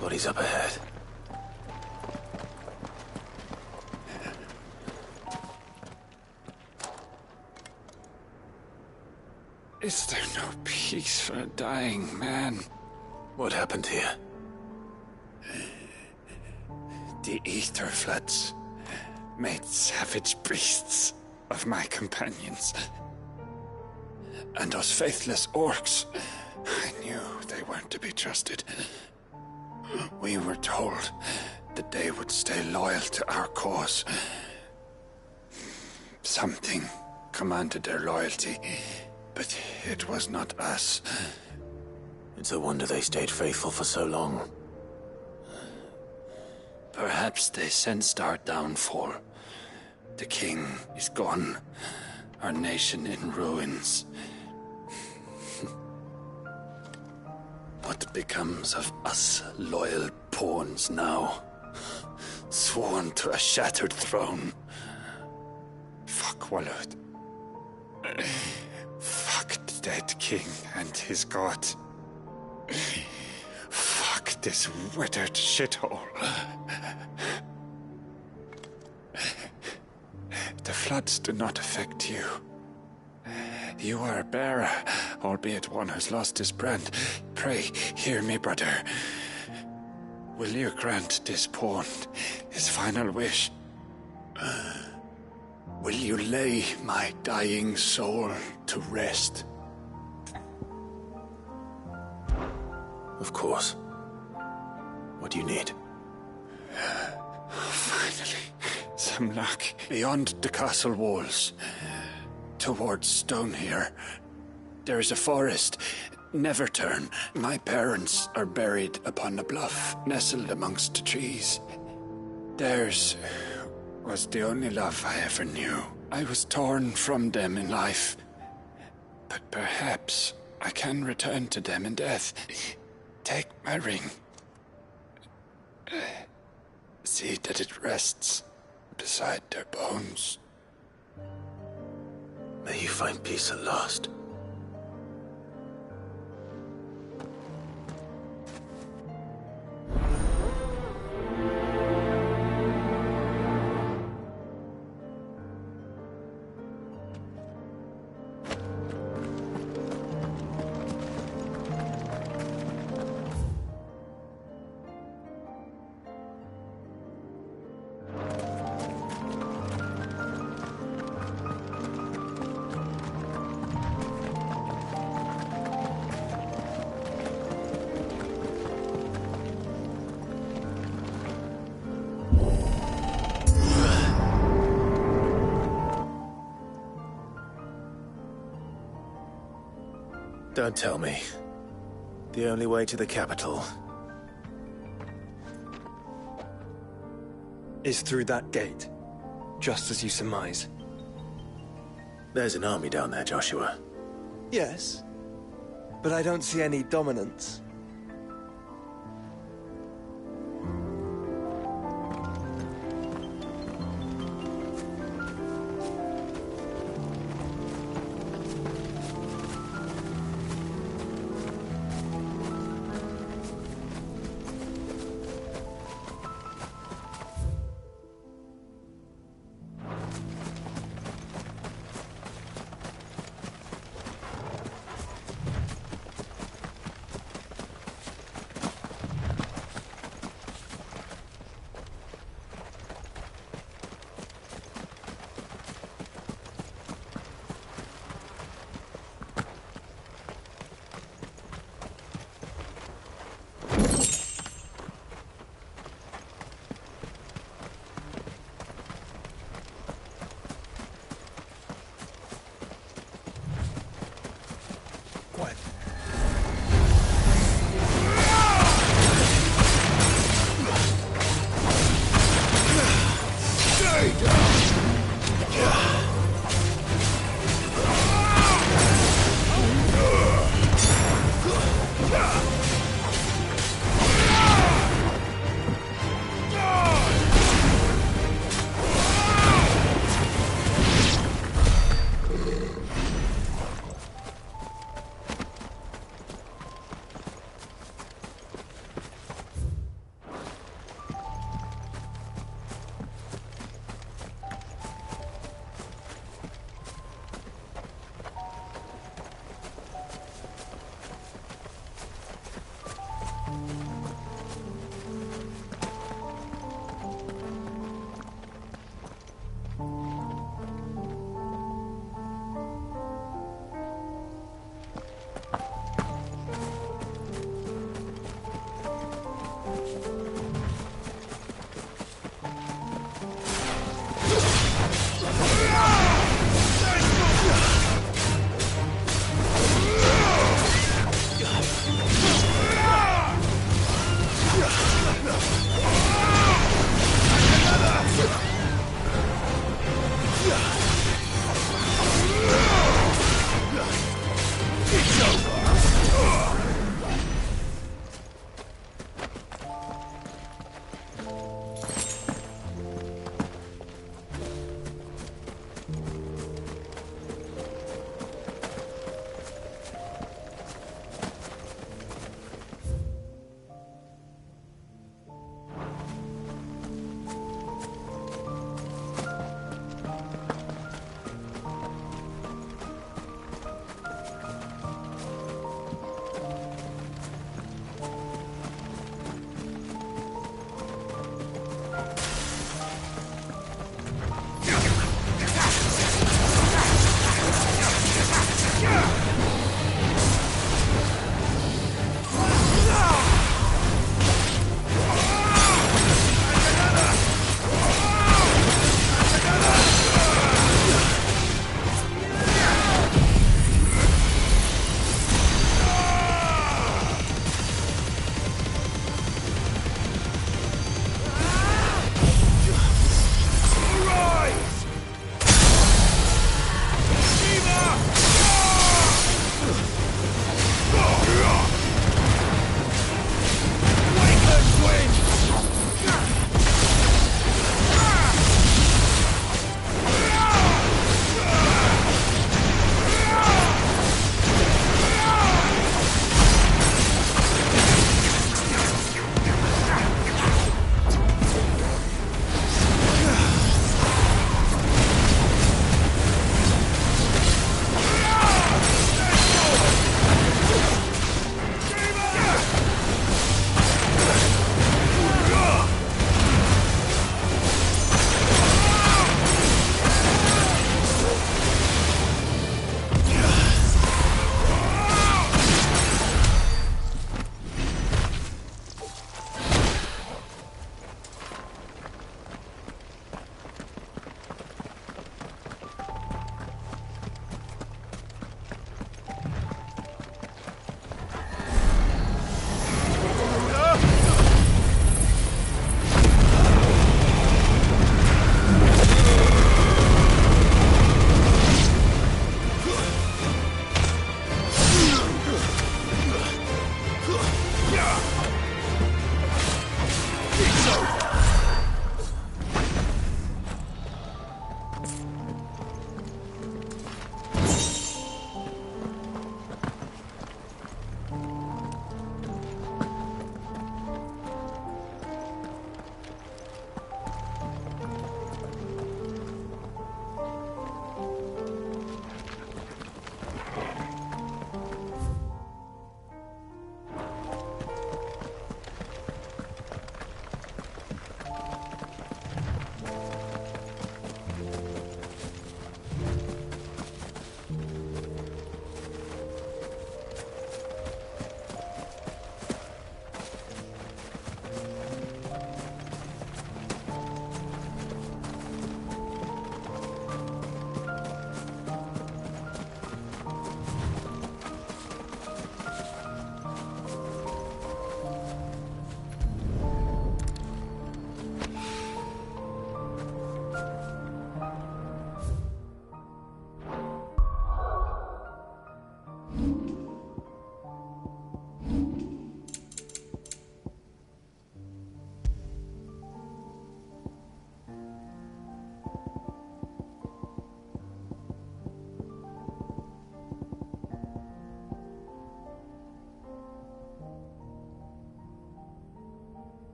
Bodies up ahead. Is there no peace for a dying man? What happened here? The ether floods made savage beasts of my companions. And those faithless orcs, I knew they weren't to be trusted. We were told that they would stay loyal to our cause. Something commanded their loyalty, but it was not us. It's a wonder they stayed faithful for so long. Perhaps they sensed our downfall. The king is gone, our nation in ruins. What becomes of us loyal pawns now? Sworn to a shattered throne. Fuck Walud. Fuck the dead king and his god. Fuck this withered shithole. The floods do not affect you. You are a bearer, albeit one who's lost his brand. Pray, hear me, brother. Will you grant this pawn his final wish? Will you lay my dying soul to rest? Of course. What do you need? Finally, some luck. Beyond the castle walls, towards Stone here, there is a forest. Never turn. My parents are buried upon a bluff, nestled amongst the trees. Theirs was the only love I ever knew. I was torn from them in life, but perhaps I can return to them in death. Take my ring. See that it rests beside their bones. May you find peace at last. Don't tell me. The only way to the capital is through that gate, just as you surmise. There's an army down there, Joshua. Yes, but I don't see any dominance.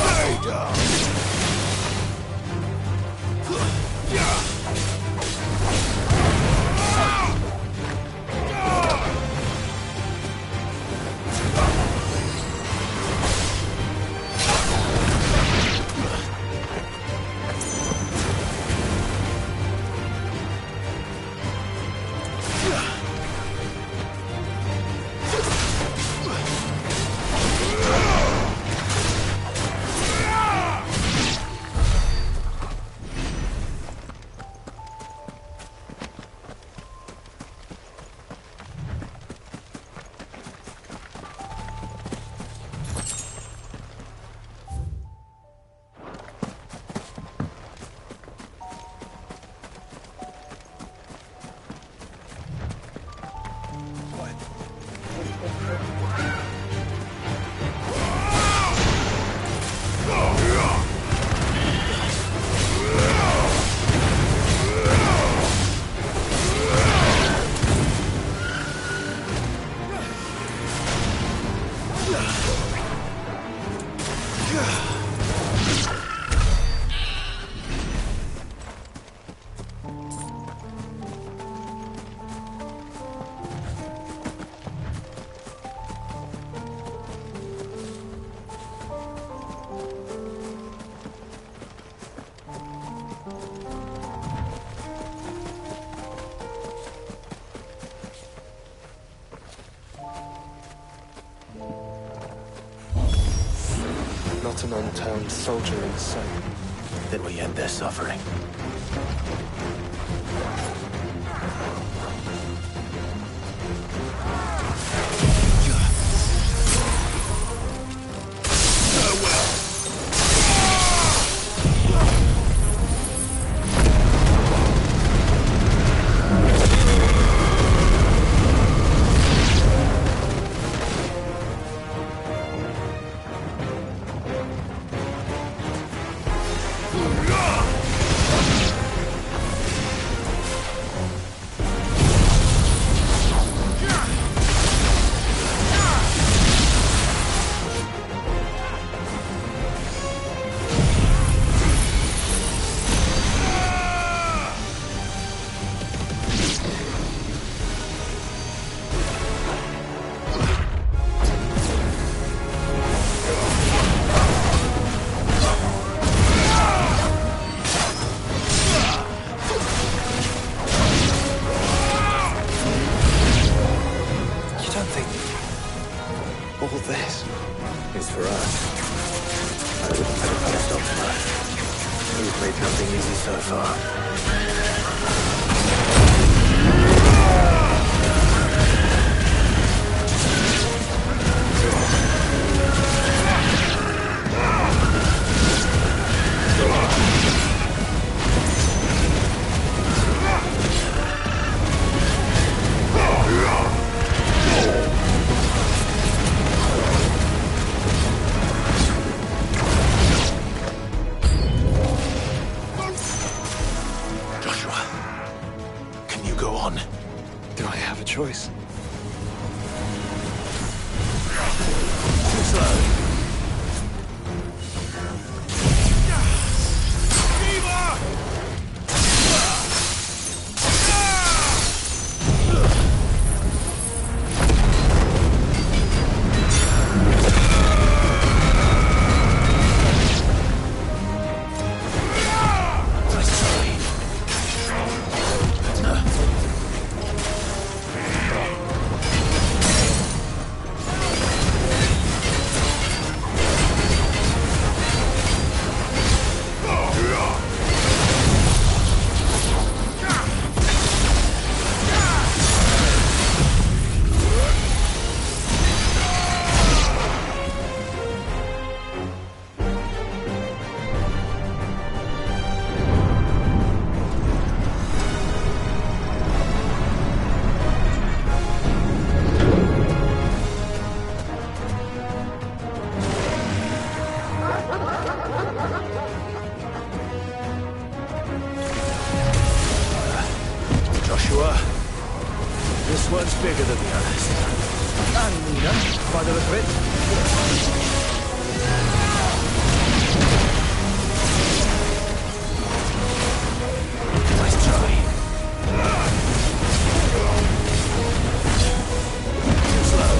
Stay down! an unturned soldier in sight. Then we end their suffering. Choice. Too slow. This one's bigger than the others. And meaner, by the look of it. Nice try. Too slow.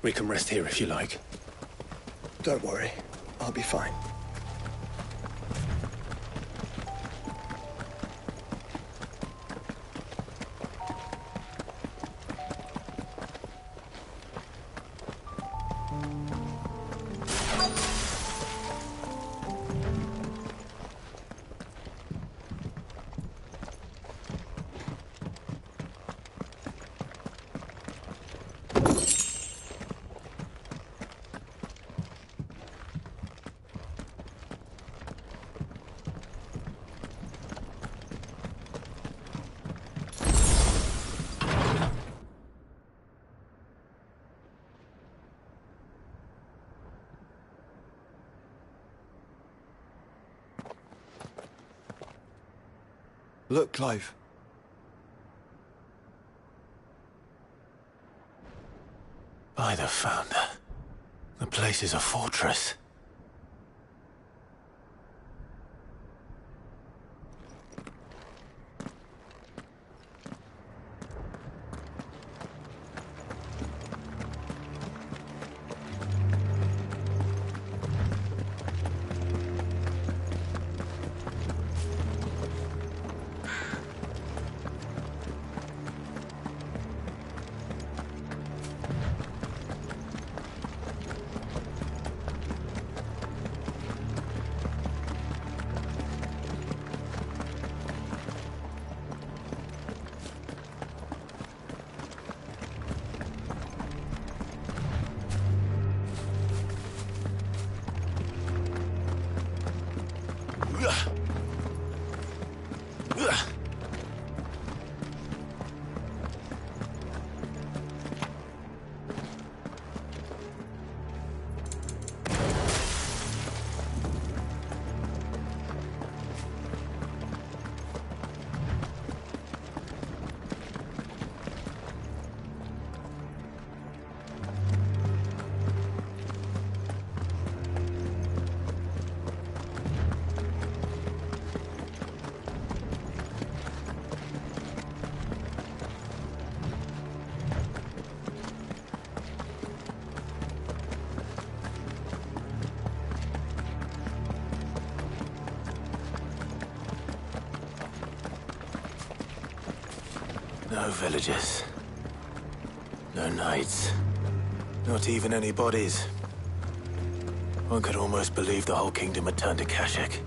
We can rest here if you like. Don't worry. I'll be fine. Look, Clive. By the Founder. The place is a fortress. No villagers. No knights. Not even any bodies. One could almost believe the whole kingdom had turned to Kashyyyk.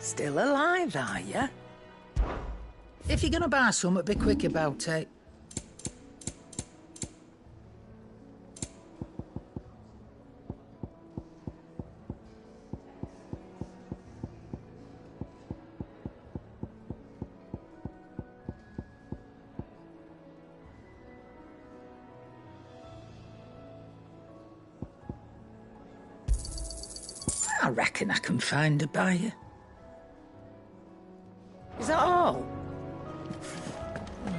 Still alive, are you? If you're gonna buy something, be quick about it. I reckon I can find a buyer. Is that all?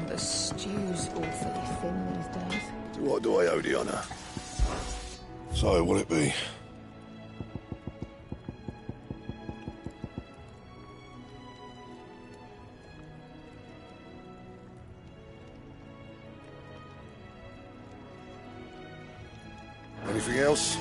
The stew's awfully thin these days. To what do I owe the honour? So, will it be? Anything else?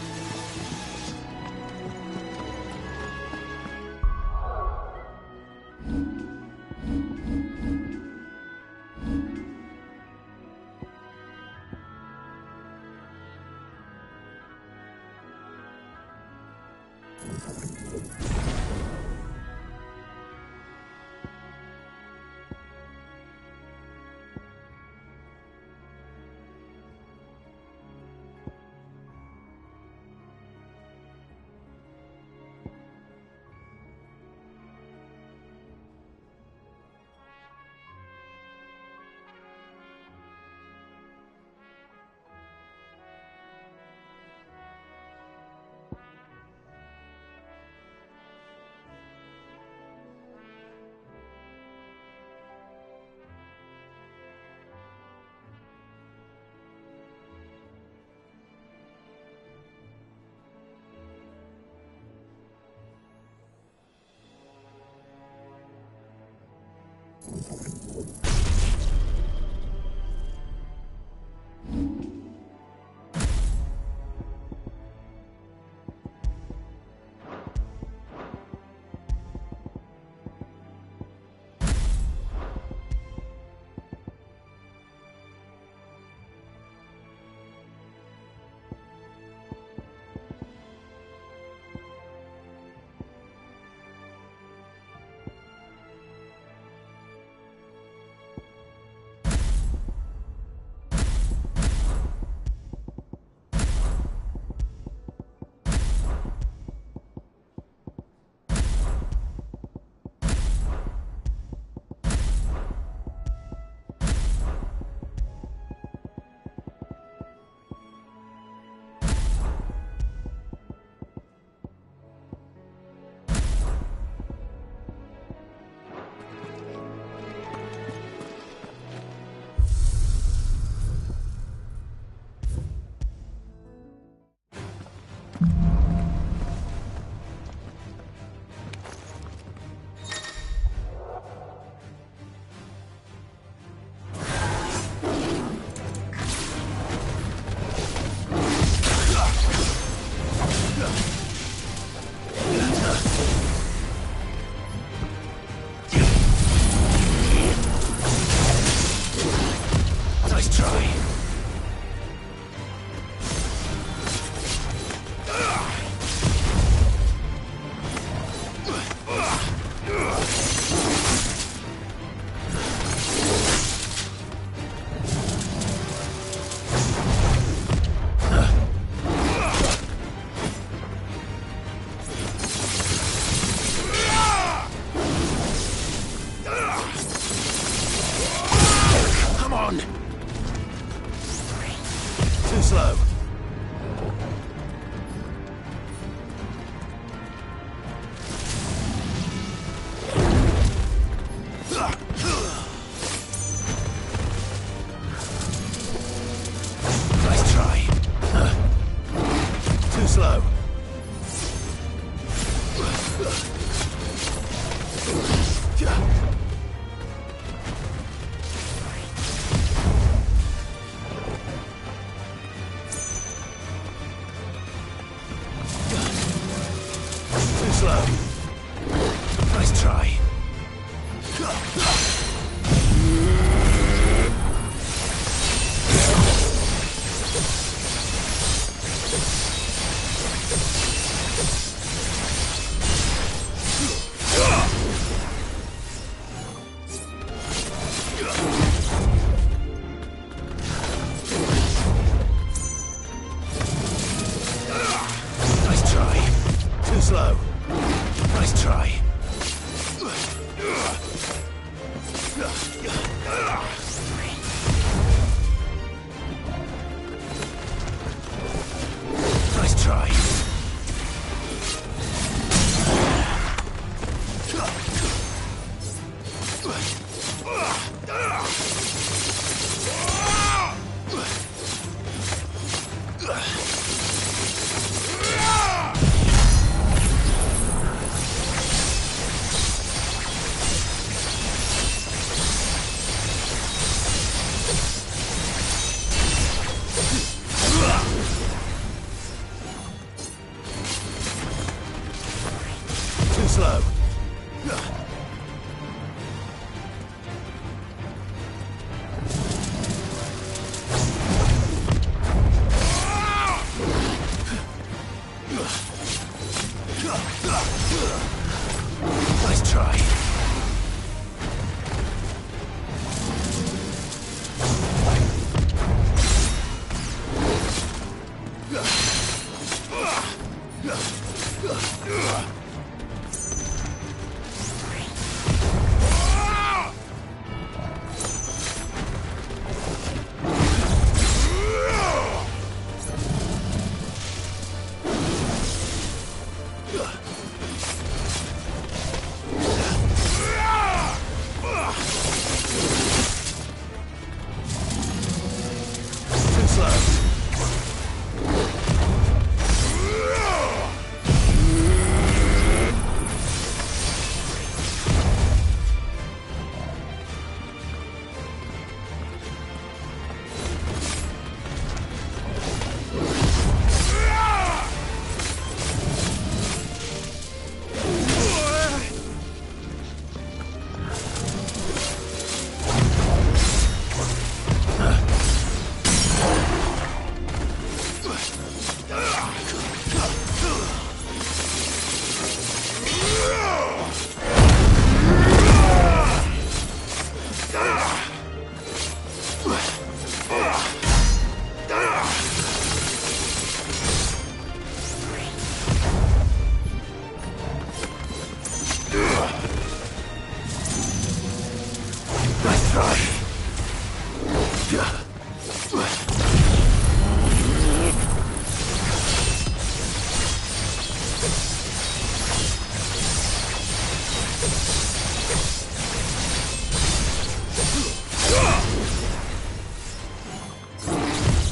try.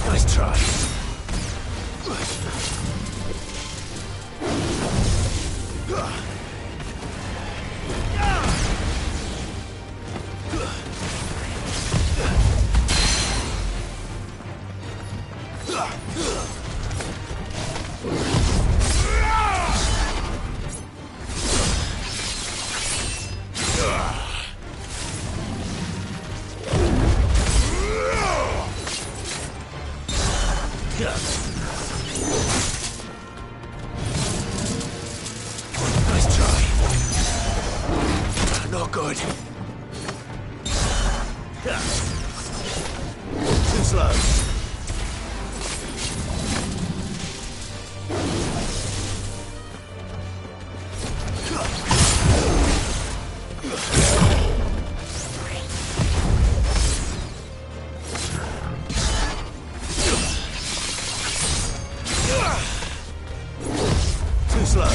Nice try. Nice try. Not good. Too slow. Too slow.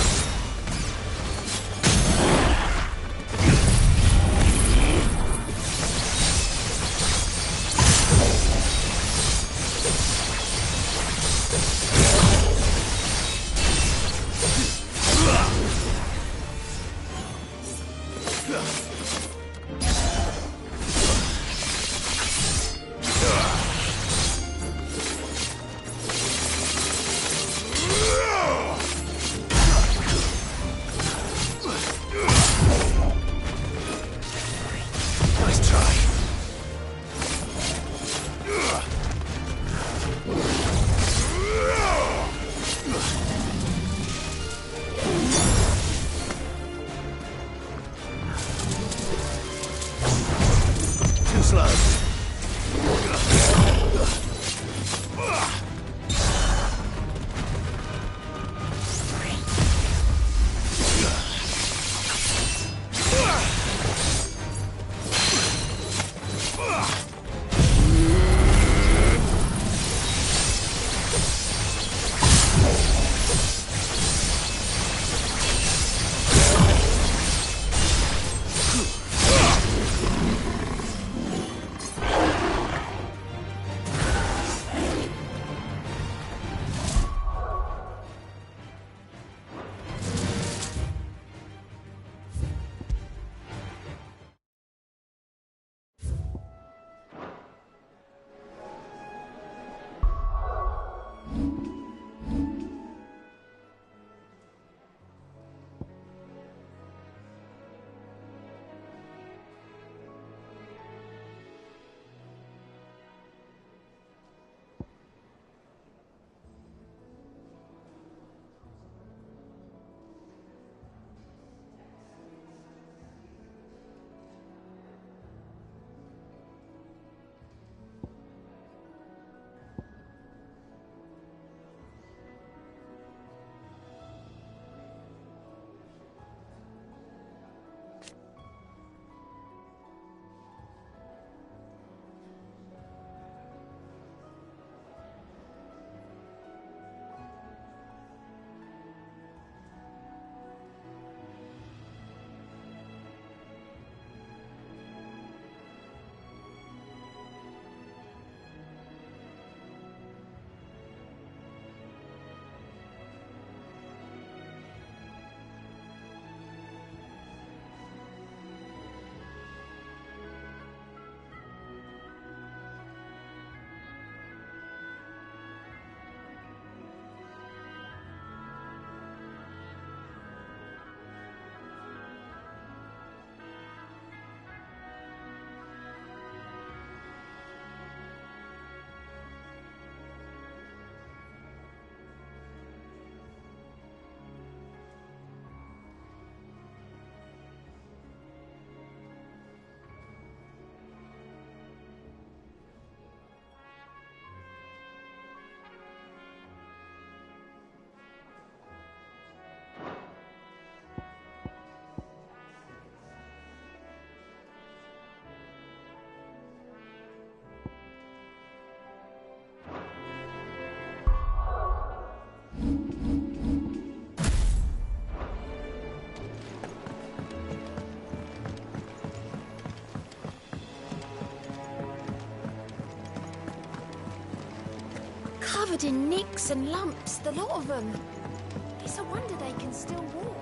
Nice try. Too slow. Covered in nicks and lumps, the lot of them. It's a wonder they can still walk.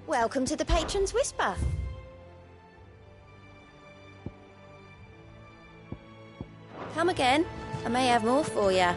Welcome to the Patron's Whisper. Come again. I may have more for you.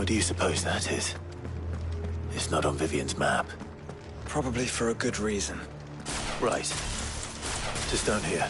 What do you suppose that is? It's not on Vivian's map. Probably for a good reason. Right. Just down here.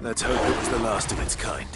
Let's hope it was the last of its kind.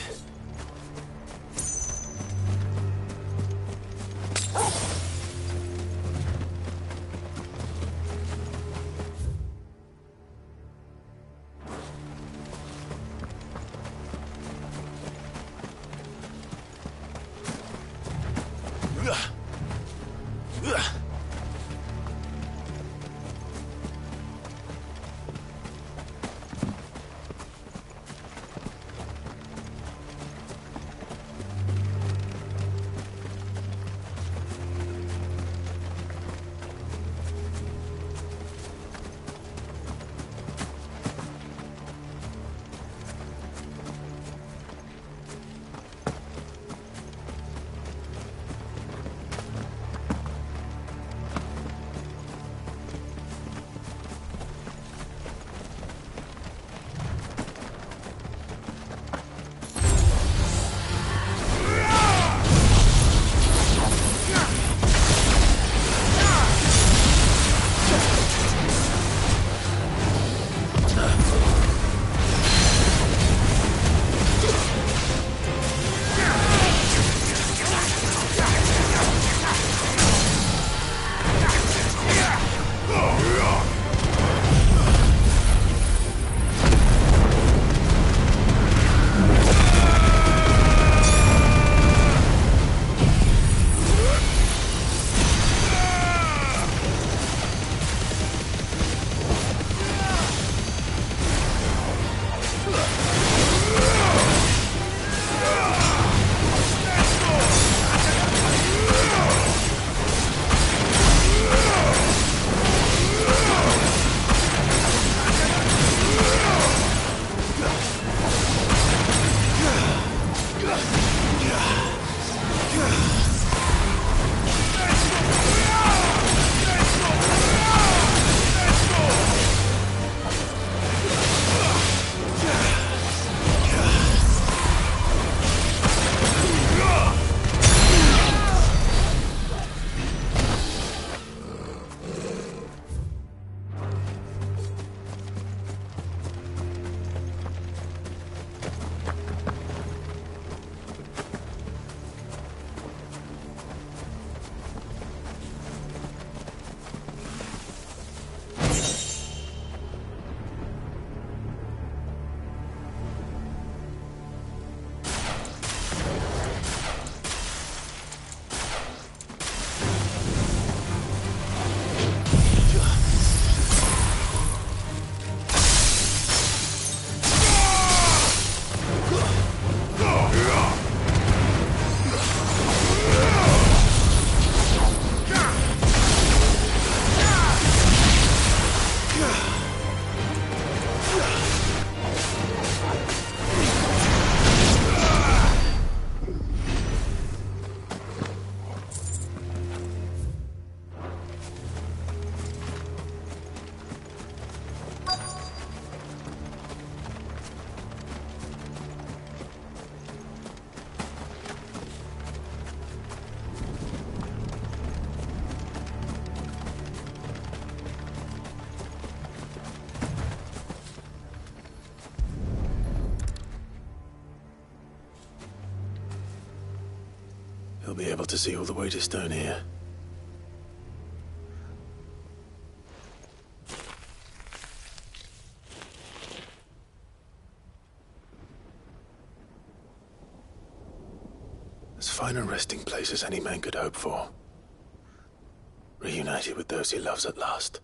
He'll be able to see all the way to Stone here. As fine a resting place as any man could hope for. Reunited with those he loves at last.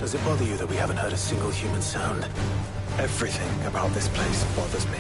Does it bother you that we haven't heard a single human sound? Everything about this place bothers me.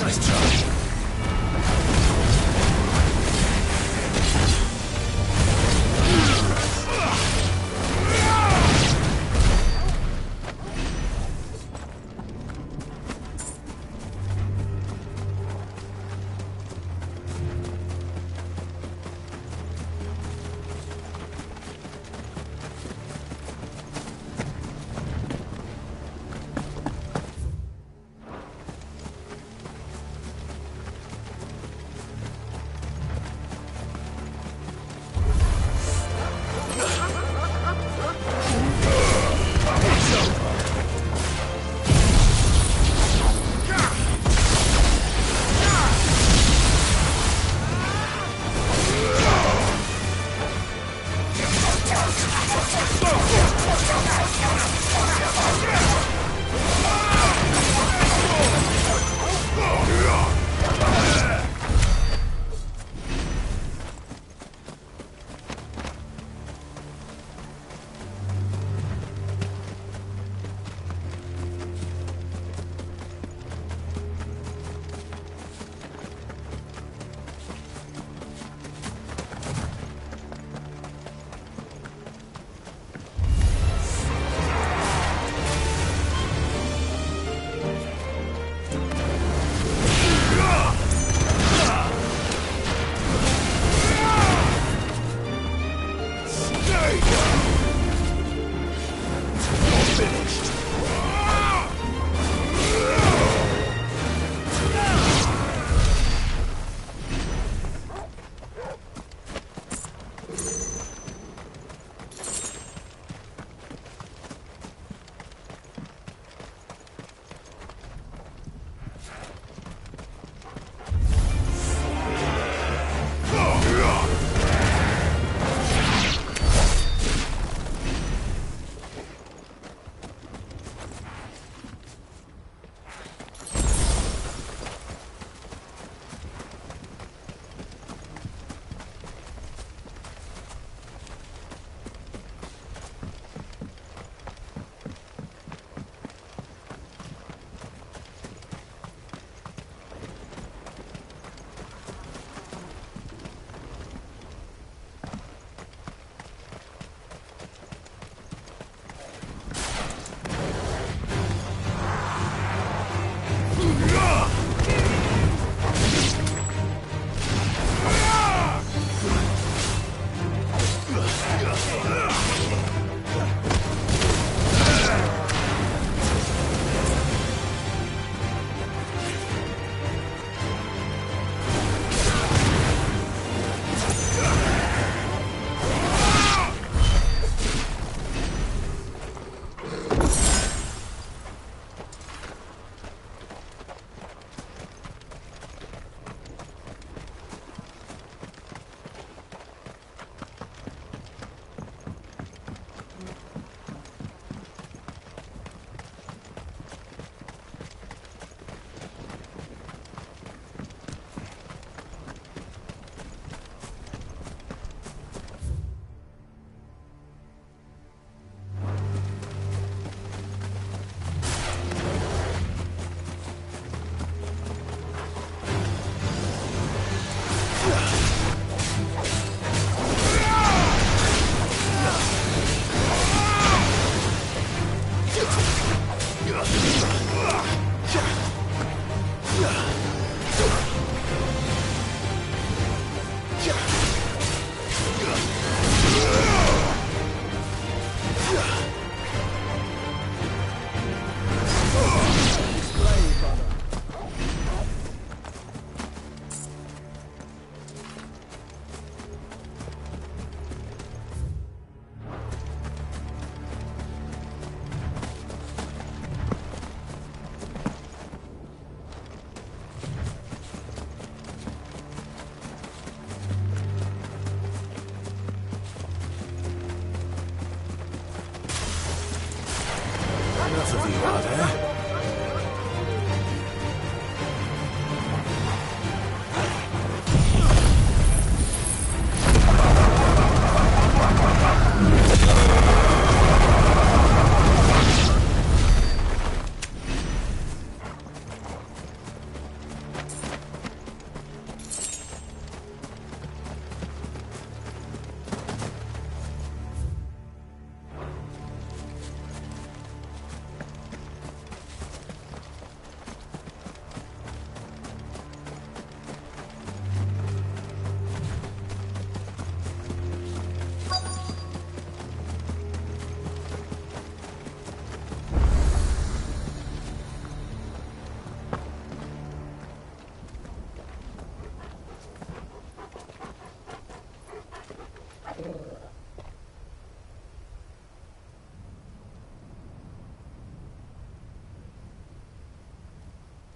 Nice try.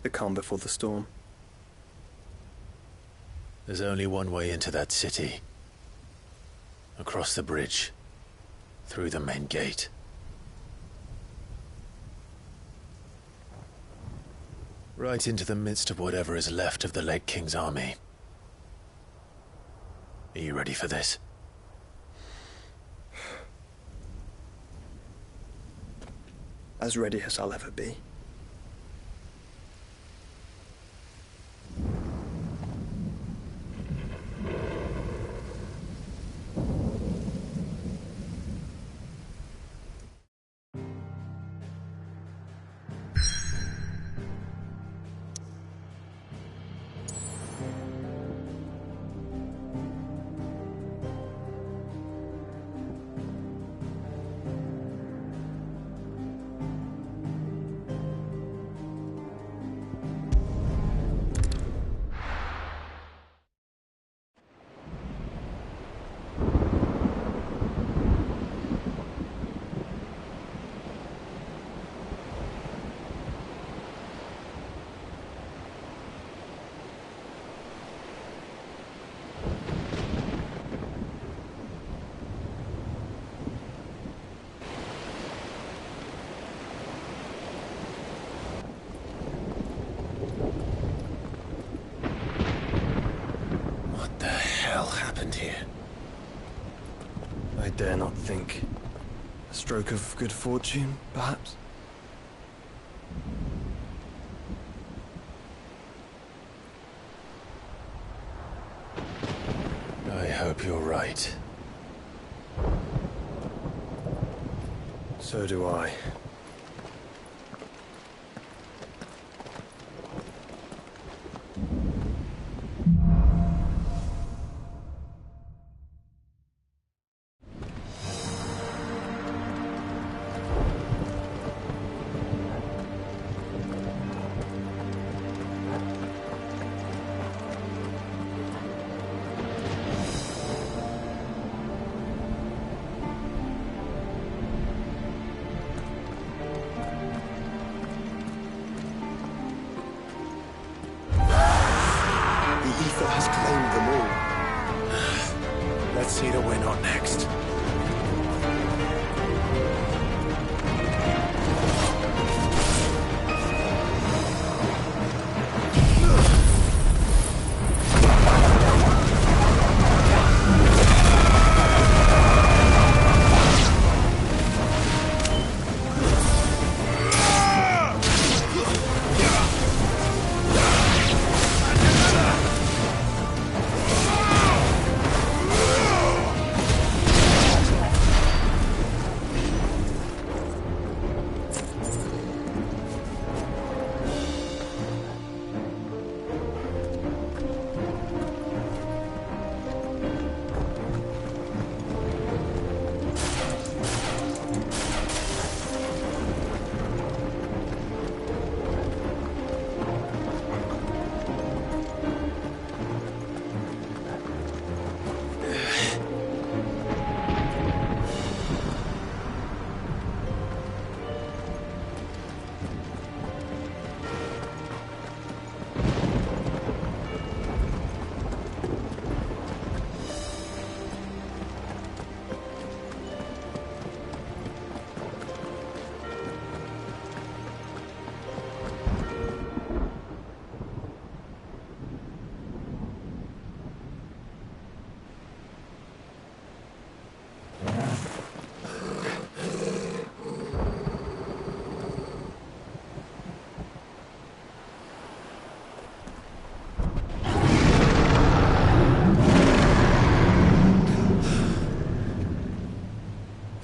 The calm before the storm. There's only one way into that city. Across the bridge. Through the main gate. Right into the midst of whatever is left of the late King's army. Are you ready for this? As ready as I'll ever be. I dare not think. A stroke of good fortune, perhaps? I hope you're right. So do I. Has claimed them all. Let's see that we're not next.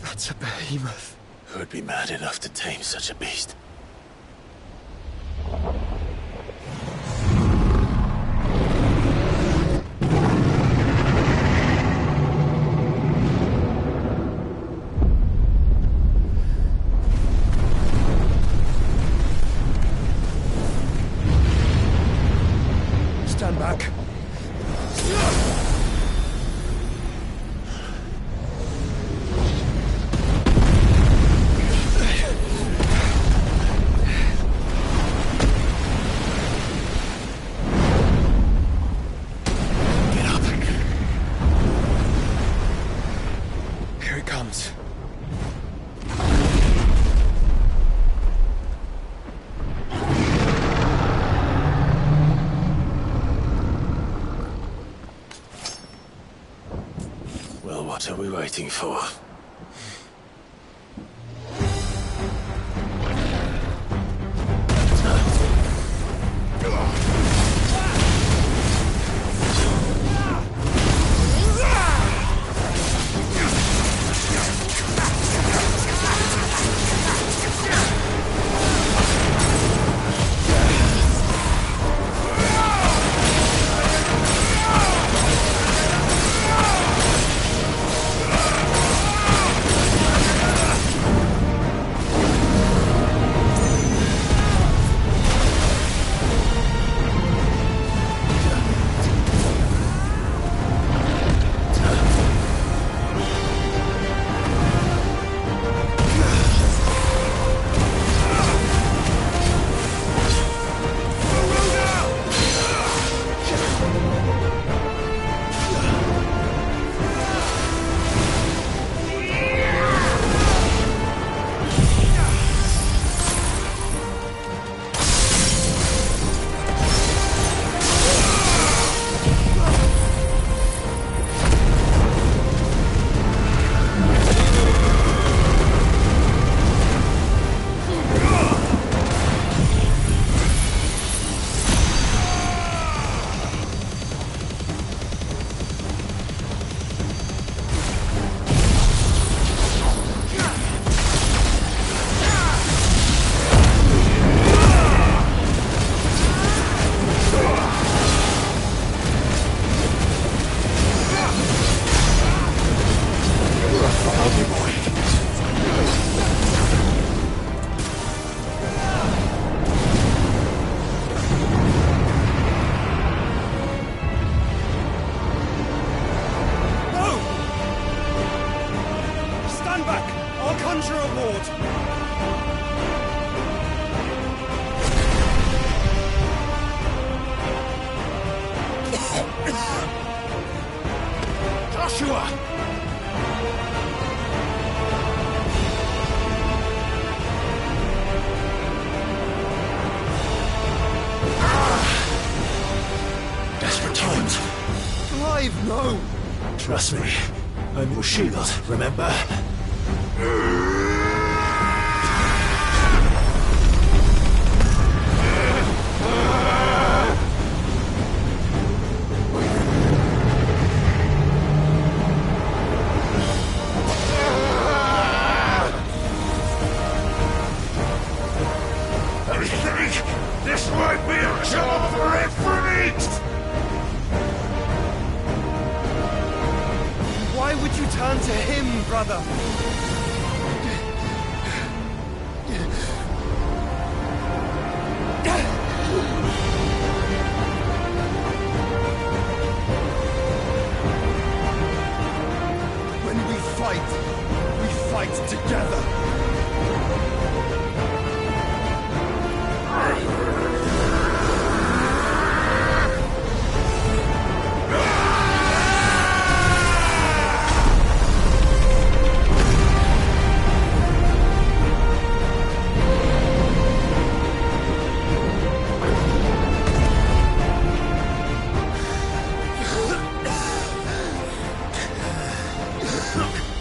That's a behemoth. Who'd be mad enough to tame such a beast? Stand back. What are we waiting for? No! Trust me, I'm your shield, remember? I think this might be a job for Ifrit! Why would you turn to him, brother? When we fight together.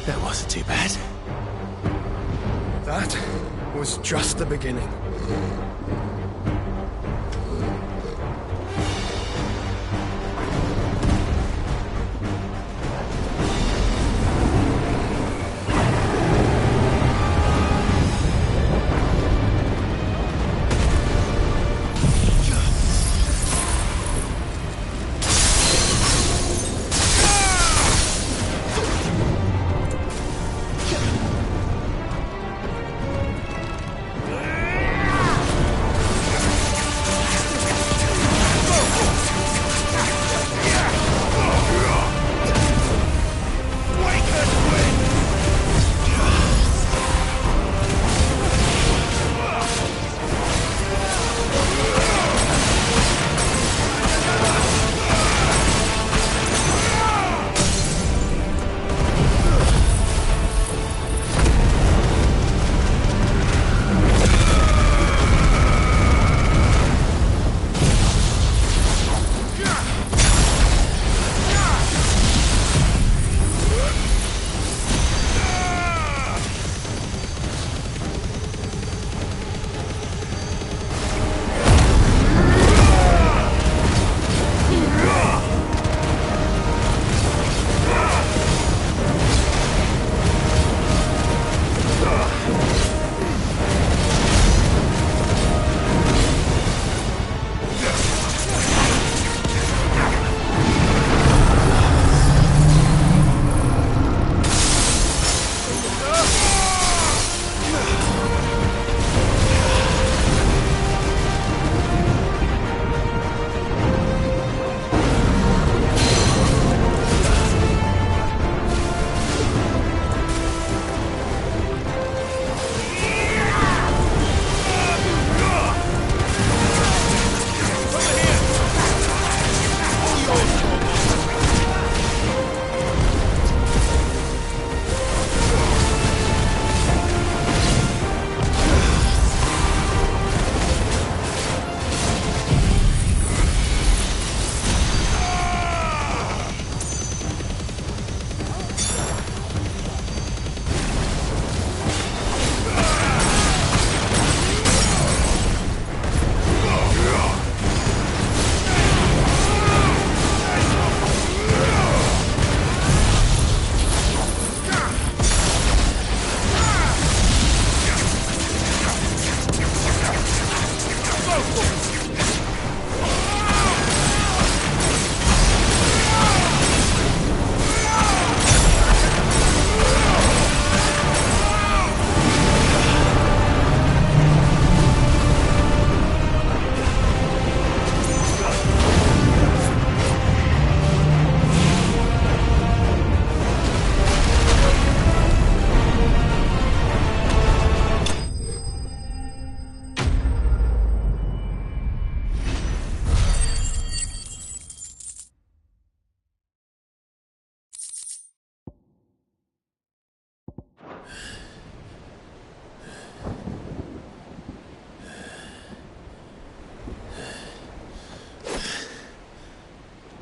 That wasn't too bad. That was just the beginning.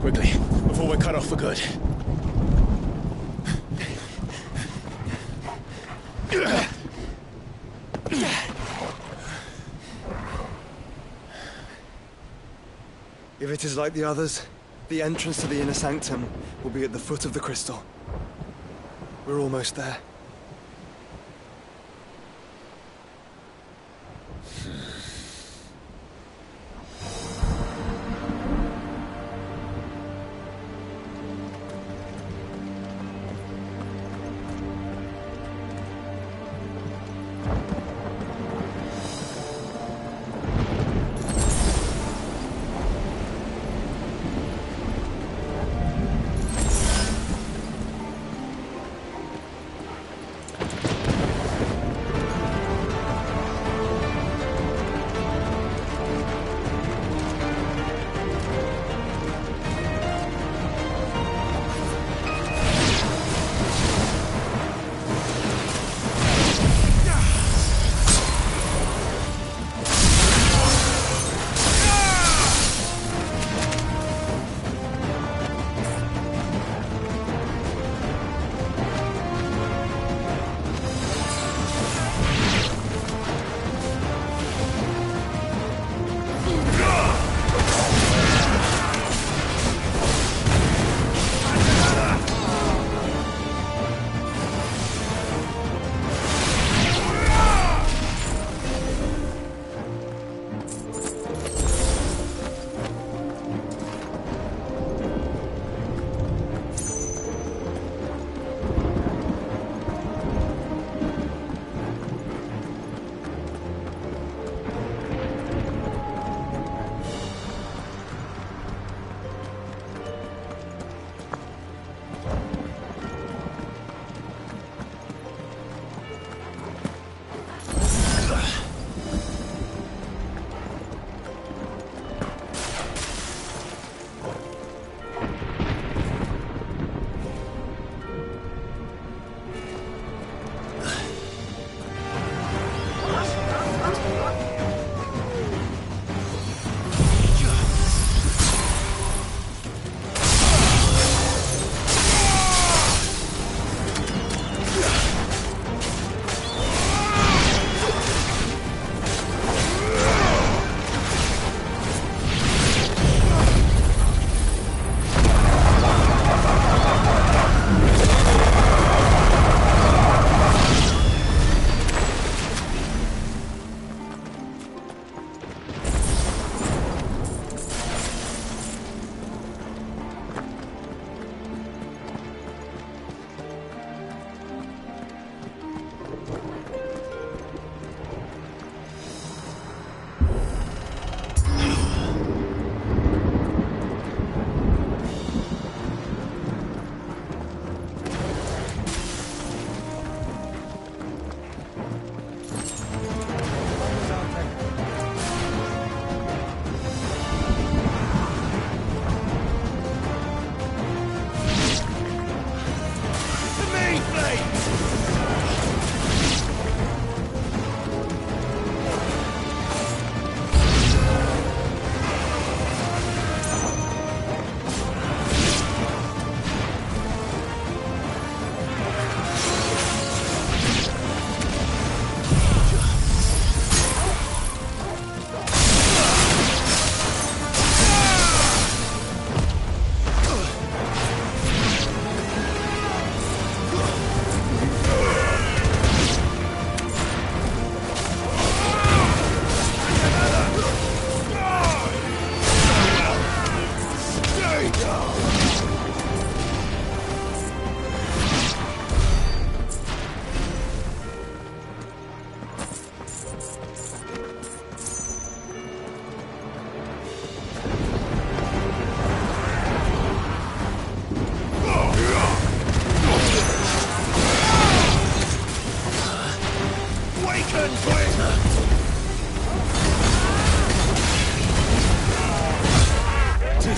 Quickly, before we're cut off for good. If it is like the others, the entrance to the inner sanctum will be at the foot of the crystal. We're almost there.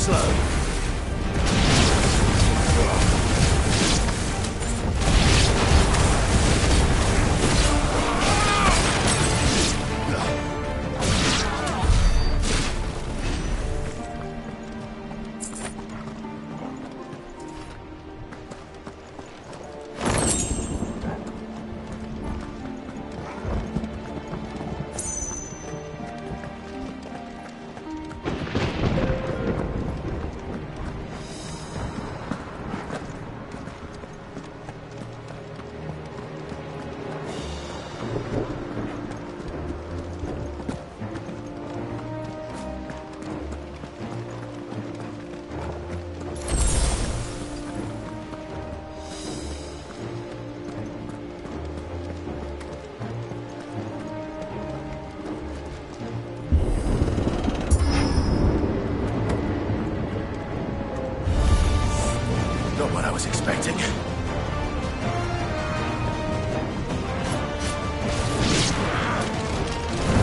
slow. Not what I was expecting.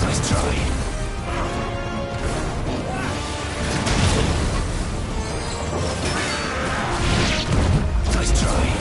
Nice try. Nice try.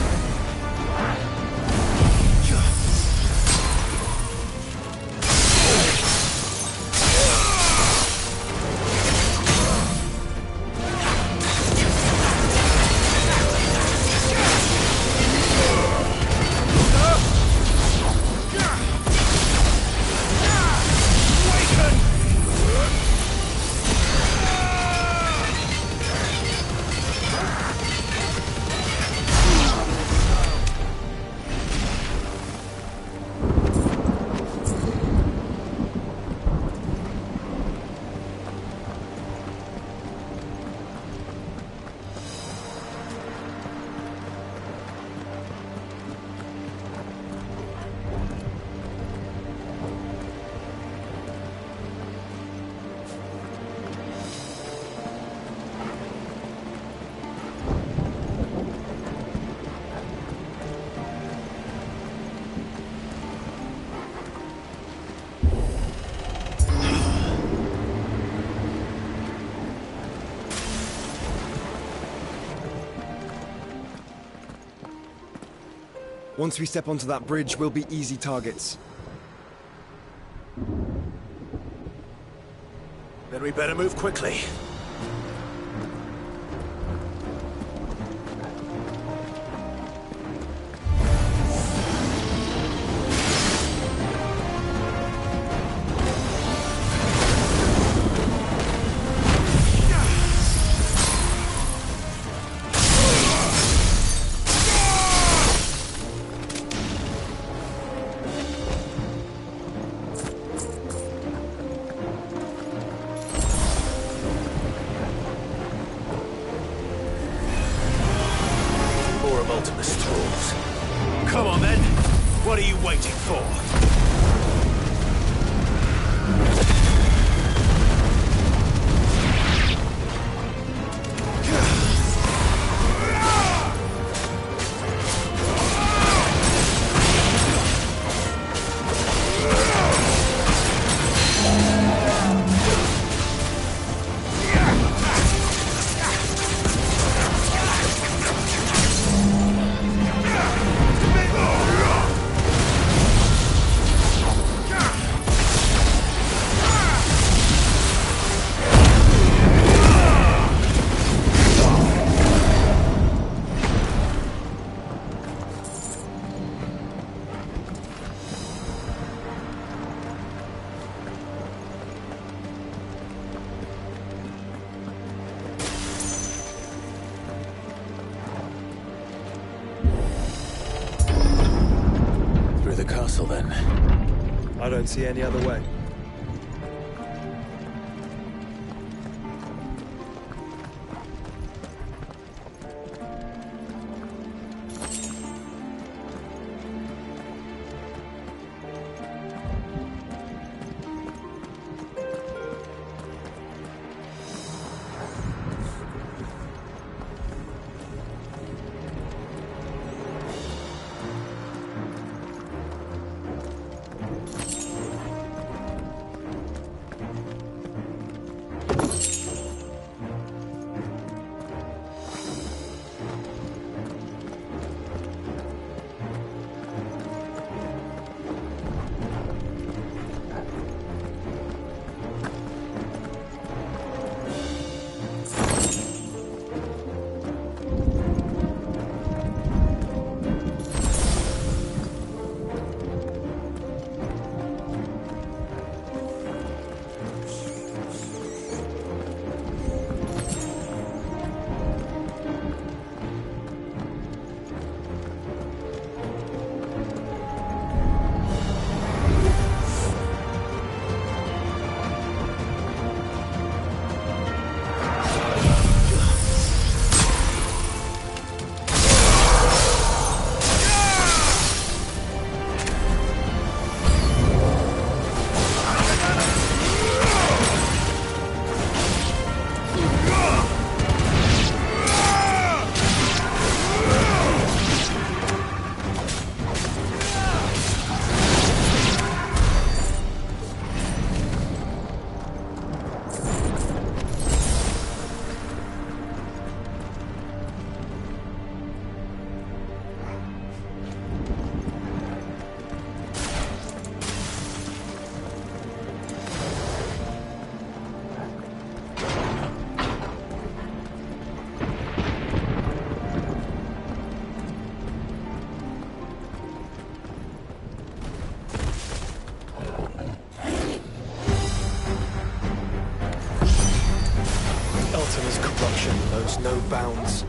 Once we step onto that bridge, we'll be easy targets. Then we better move quickly. Ultimus tools. Come on then. What are you waiting for? Then I don't see any other way. Eltena's corruption knows no bounds.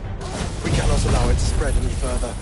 We cannot allow it to spread any further.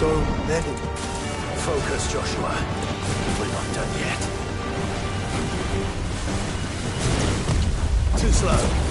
So many. Focus, Joshua. We're not done yet. Too slow.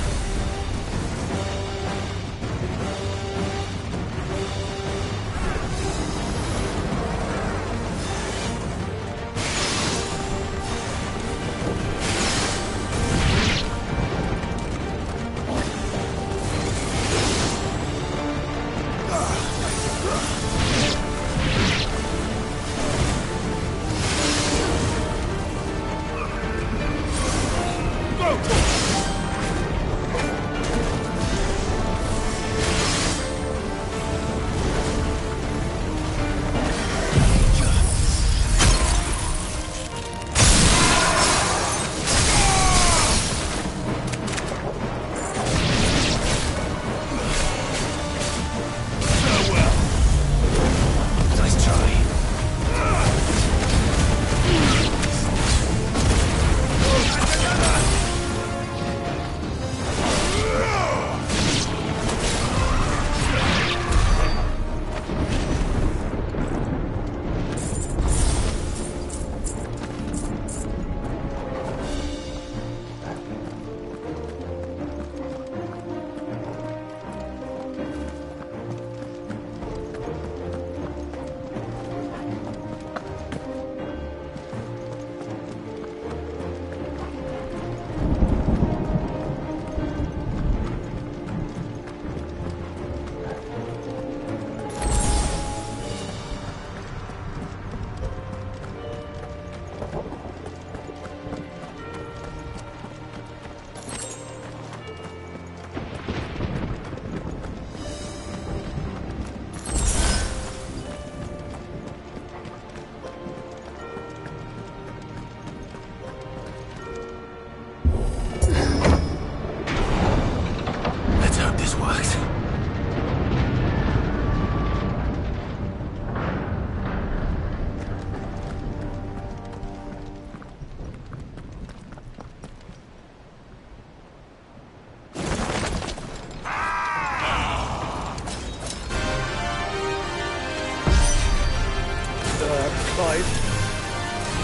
Clive?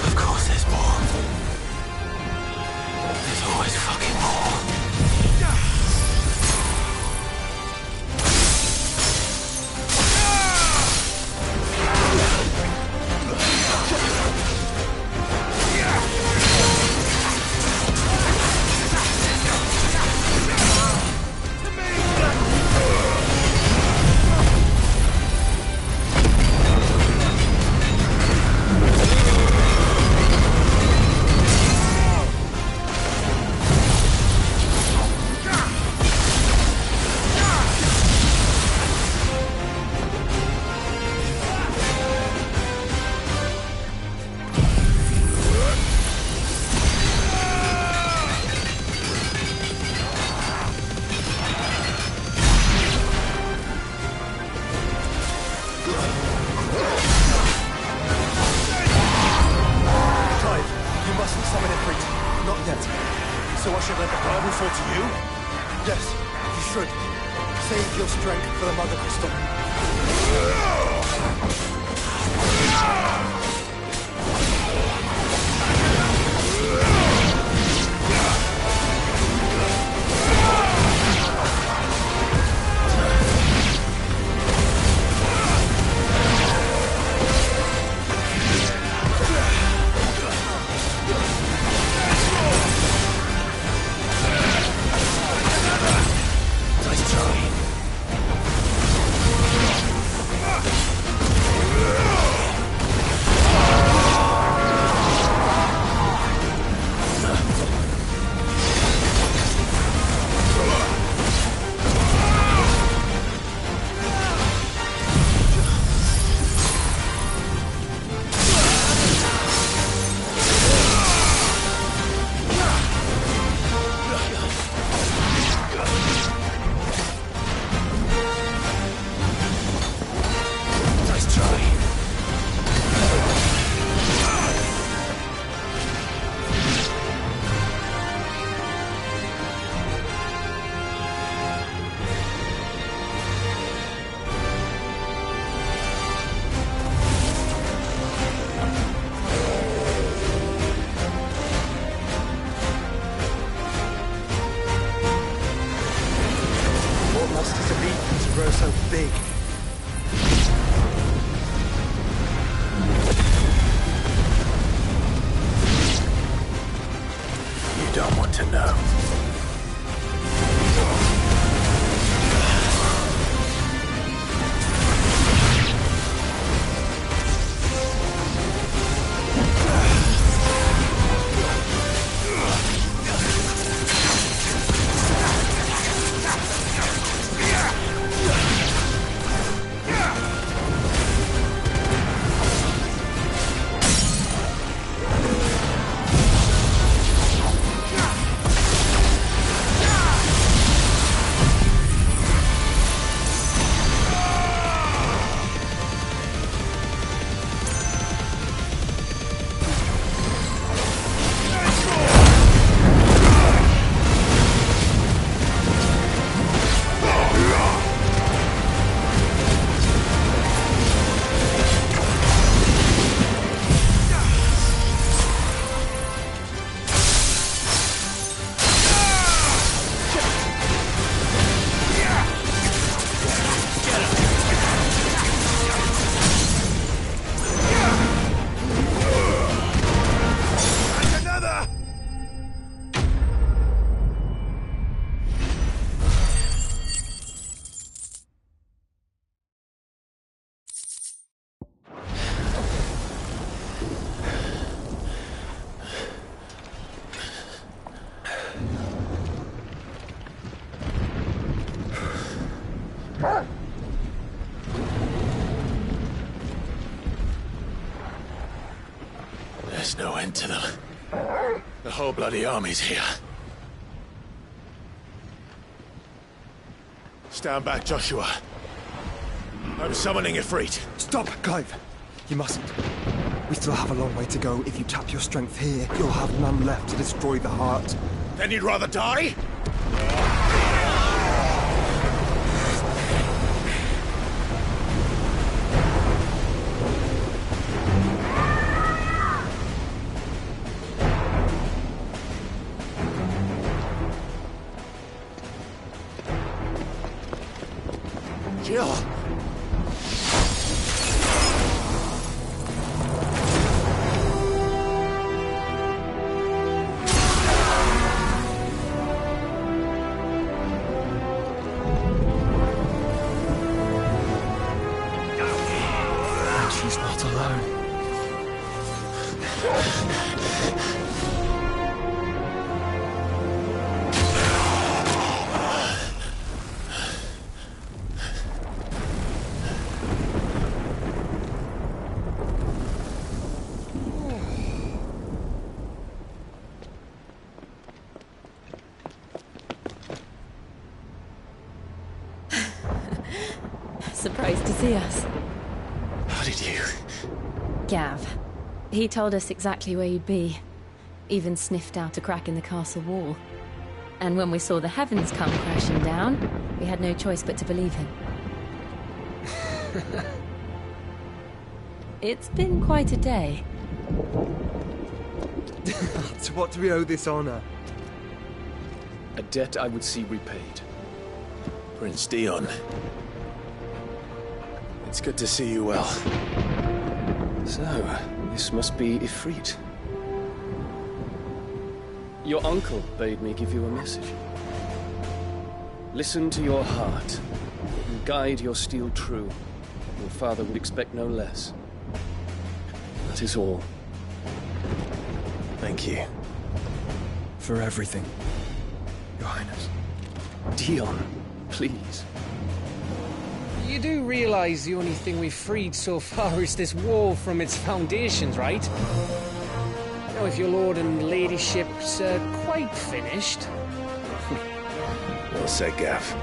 Of course there's more. There's always fucking more. There's no end to them. The whole bloody army's here. Stand back, Joshua. I'm summoning Ifrit. Stop, Clive! You mustn't. We still have a long way to go. If you tap your strength here, you'll have none left to destroy the heart. Then you'd rather die? skill. And she's not alone. Surprised to see us. How did you? Gav. He told us exactly where you'd be. Even sniffed out a crack in the castle wall. And when we saw the heavens come crashing down, we had no choice but to believe him. It's been quite a day. To what do we owe this honor? A debt I would see repaid. Prince Dion. It's good to see you well. So, this must be Ifrit. Your uncle bade me give you a message. Listen to your heart, and guide your steel true. Your father would expect no less. That is all. Thank you. For everything, Your Highness. Dion, please. You do realize the only thing we've freed so far is this wall from its foundations, right? Now, if your lord and ladyship's quite finished... Well said, Gav.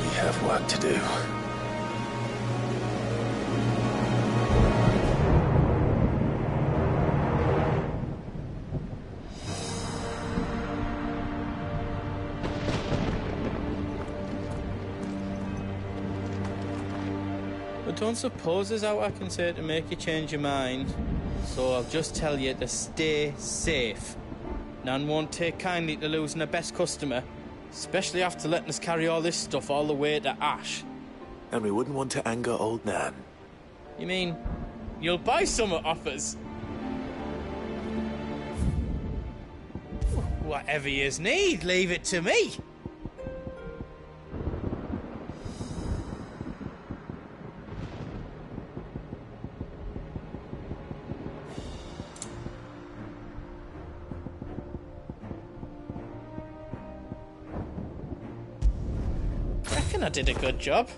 We have work to do. Don't suppose there's out I can say to make you change your mind. So I'll just tell you to stay safe. Nan won't take kindly to losing her best customer, especially after letting us carry all this stuff all the way to Ash. And we wouldn't want to anger old Nan. You mean, you'll buy some off us? Whatever yous need, leave it to me. I did a good job.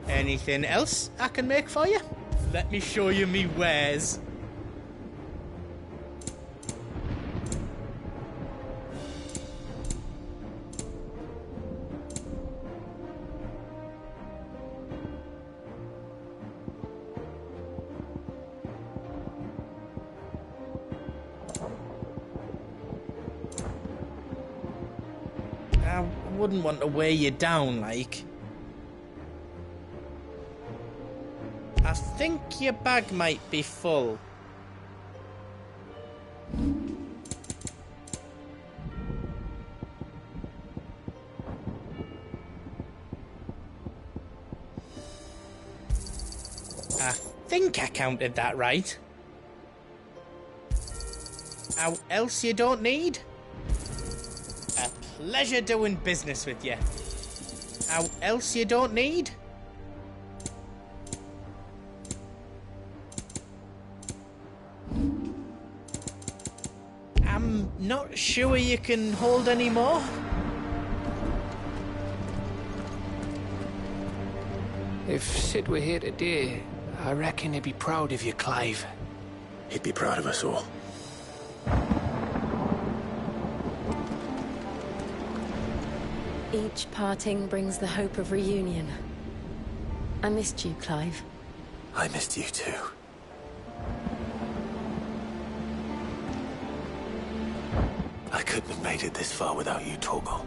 Anything else I can make for you? Let me show you me wares. I wouldn't want to weigh you down, like. I think your bag might be full. I think I counted that right. How else you don't need? A pleasure doing business with you. How else you don't need? I'm not sure you can hold any more. If Sid were here today, I reckon he'd be proud of you, Clive. He'd be proud of us all. Each parting brings the hope of reunion. I missed you, Clive. I missed you too. I couldn't have made it this far without you, Torgal.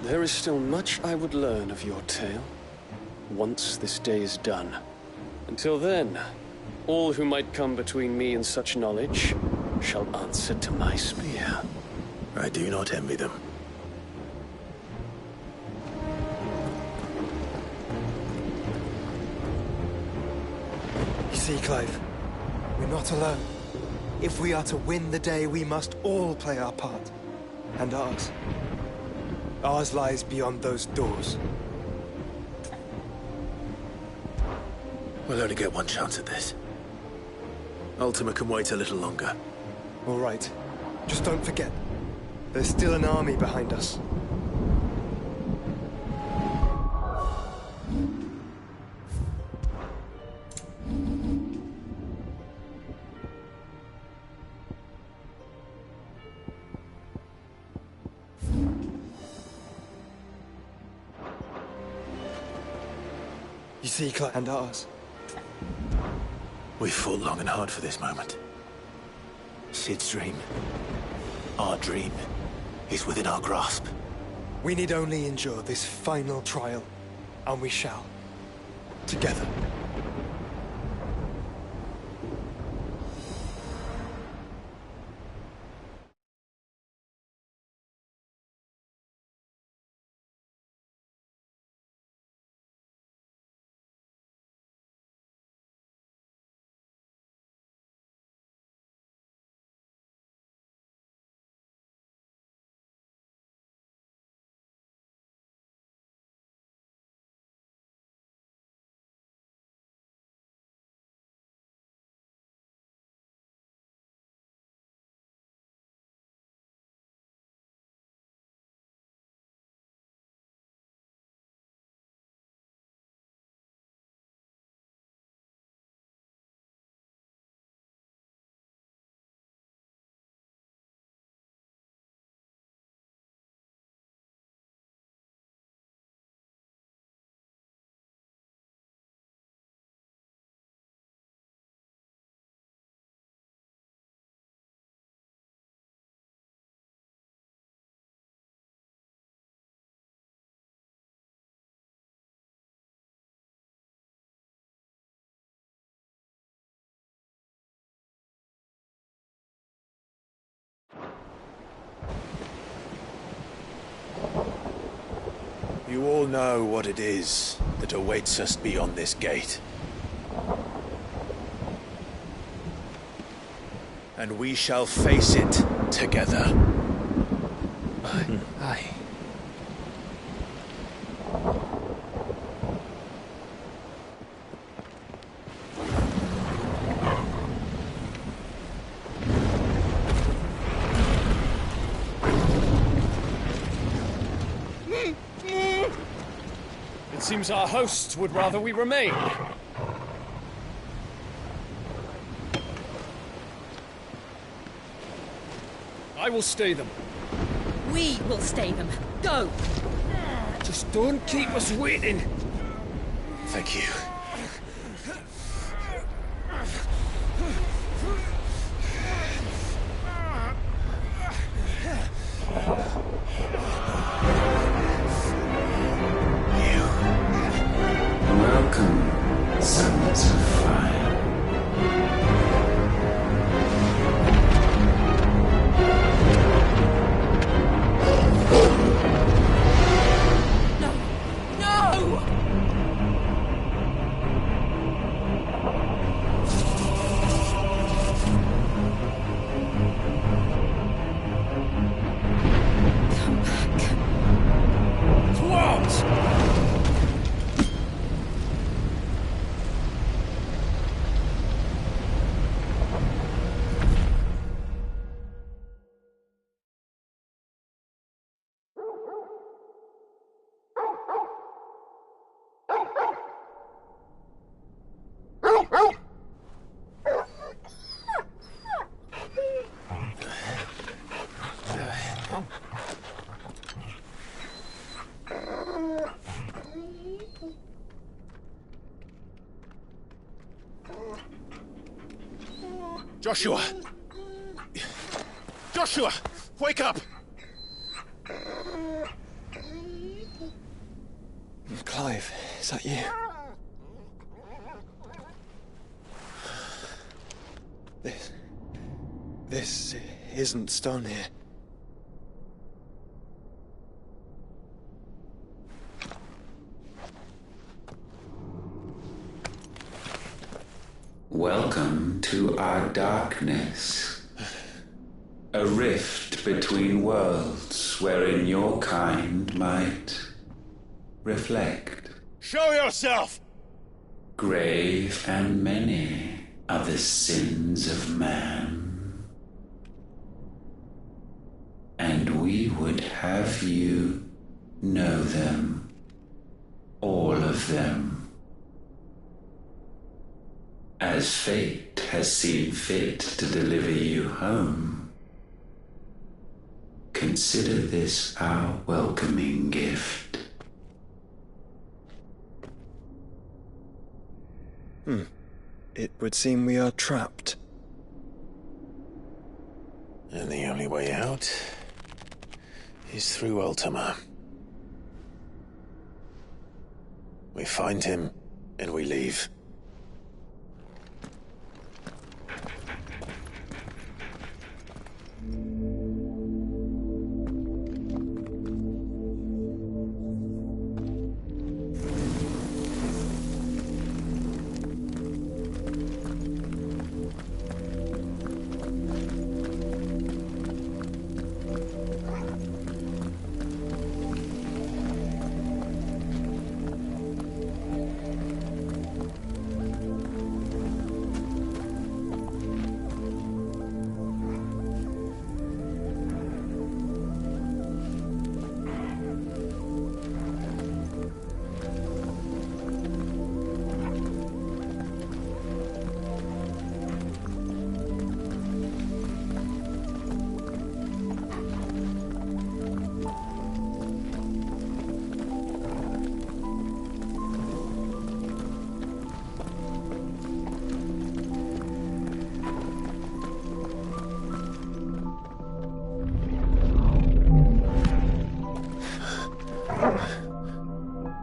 There There is still much I would learn of your tale, once this day is done. Until then, all who might come between me and such knowledge shall answer to my spear. I do not envy them. You see, Clive, we're not alone. If we are to win the day, we must all play our part. And ours. Ours lies beyond those doors. We'll only get one chance at this. Ultima can wait a little longer. All right. Just don't forget, there's still an army behind us. You see, Clive, and ours. We fought long and hard for this moment. Sid's dream, our dream, is within our grasp. We need only endure this final trial, and we shall. Together. You all know what it is that awaits us beyond this gate. And we shall face it together. Aye. It seems our hosts would rather we remain. I will stay them. We will stay them. Go! Just don't keep us waiting. Thank you. Welcome, sons of fire. Joshua! Joshua! Wake up! Is that you? This isn't stone here. Welcome to our darkness. A rift between worlds wherein your kind might reflect. Show yourself! Grave and many are the sins of man. And we would have you know them. All of them. As fate has seen fit to deliver you home, consider this our welcoming gift. It would seem we are trapped. And the only way out is through Ultima. We find him and we leave.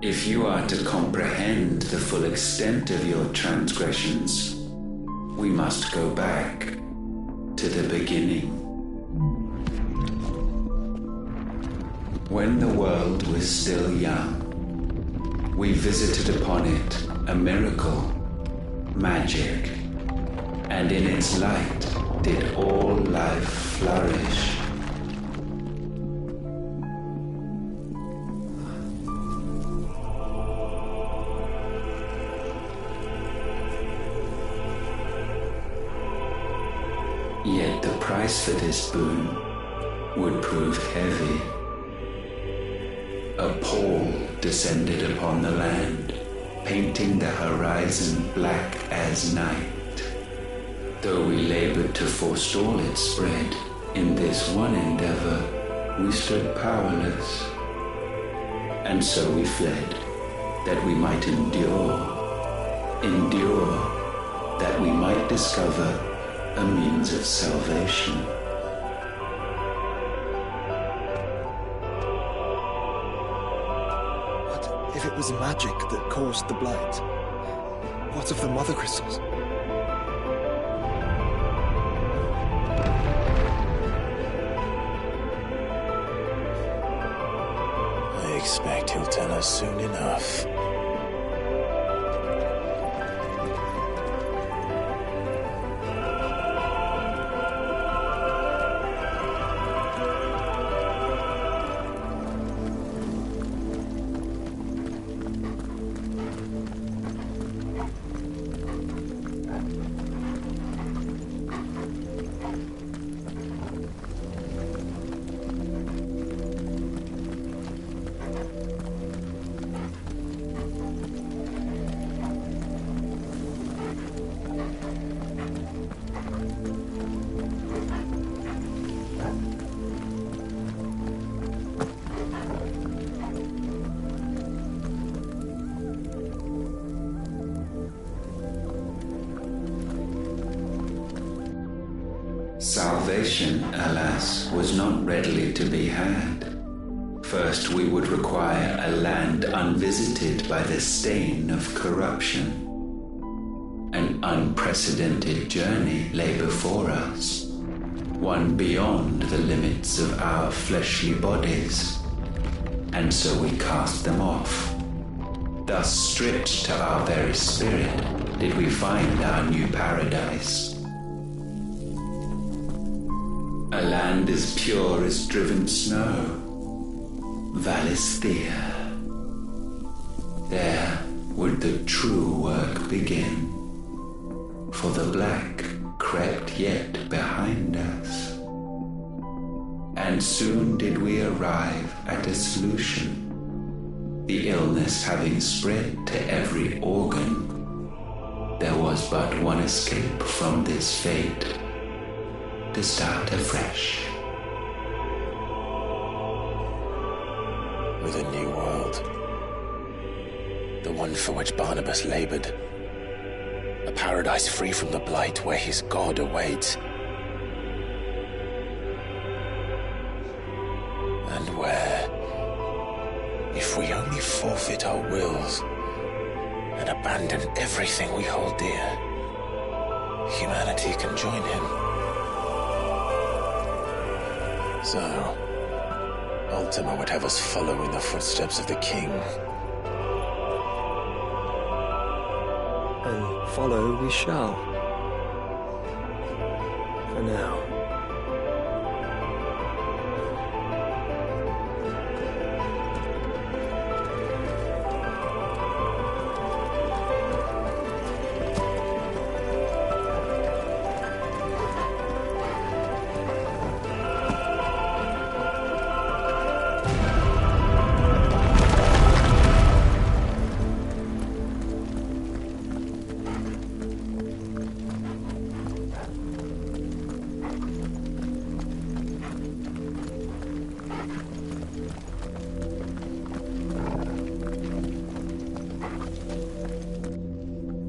If you are to comprehend the full extent of your transgressions, we must go back to the beginning. When the world was still young, we visited upon it a miracle, magic, and in its light did all life flourish. Yet the price for this boon would prove heavy. A pall descended upon the land, painting the horizon black as night. Though we labored to forestall its spread, in this one endeavor we stood powerless. And so we fled, that we might endure, that we might discover a means of salvation. What if it was magic that caused the blight? What of the mother crystals? I expect he'll tell us soon enough. Salvation, alas, was not readily to be had. First we would require a land land unvisited by the stain of corruption. An unprecedented journey lay before us, one beyond the limits of our fleshly bodies, and so we cast them off. Thus stripped to our very spirit did we find our new paradise. A land as pure as driven snow, Valisthea. There would the true work begin, for the black crept yet behind us. And soon did we arrive at a solution, the illness having spread to every organ. There was but one escape from this fate, to start afresh. With a new world. The one for which Barnabas labored. A paradise free from the blight where his God awaits. And where, if we only forfeit our wills and abandon everything we hold dear, humanity can join him. So, Ultima would have us follow in the footsteps of the king. And follow we shall. For now.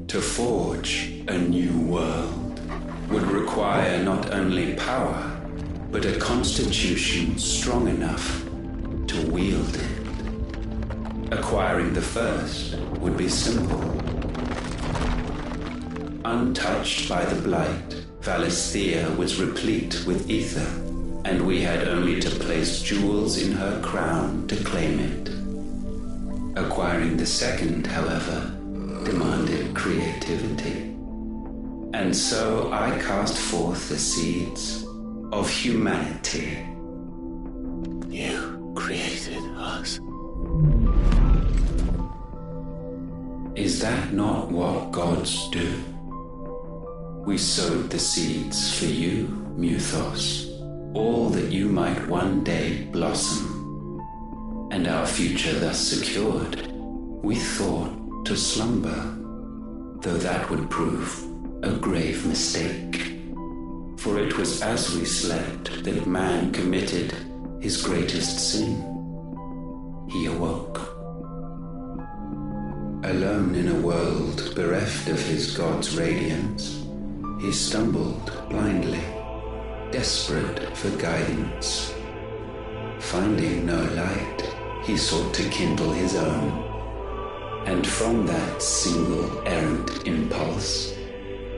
To forge a new world would require not only power, but a constitution strong enough to wield it. Acquiring the first would be simple. Untouched by the blight, Valisthea was replete with ether, and we had only to place jewels in her crown to claim it. Acquiring the second, however, demanded creativity. And so I cast forth the seeds of humanity. You created us. Is that not what gods do? We sowed the seeds for you, Muthos, all that you might one day blossom. And our future thus secured, we thought to slumber, though that would prove a grave mistake. For it was as we slept that man committed his greatest sin. He awoke. Alone in a world bereft of his God's radiance, he stumbled blindly, desperate for guidance. Finding no light, he sought to kindle his own. And from that single errant impulse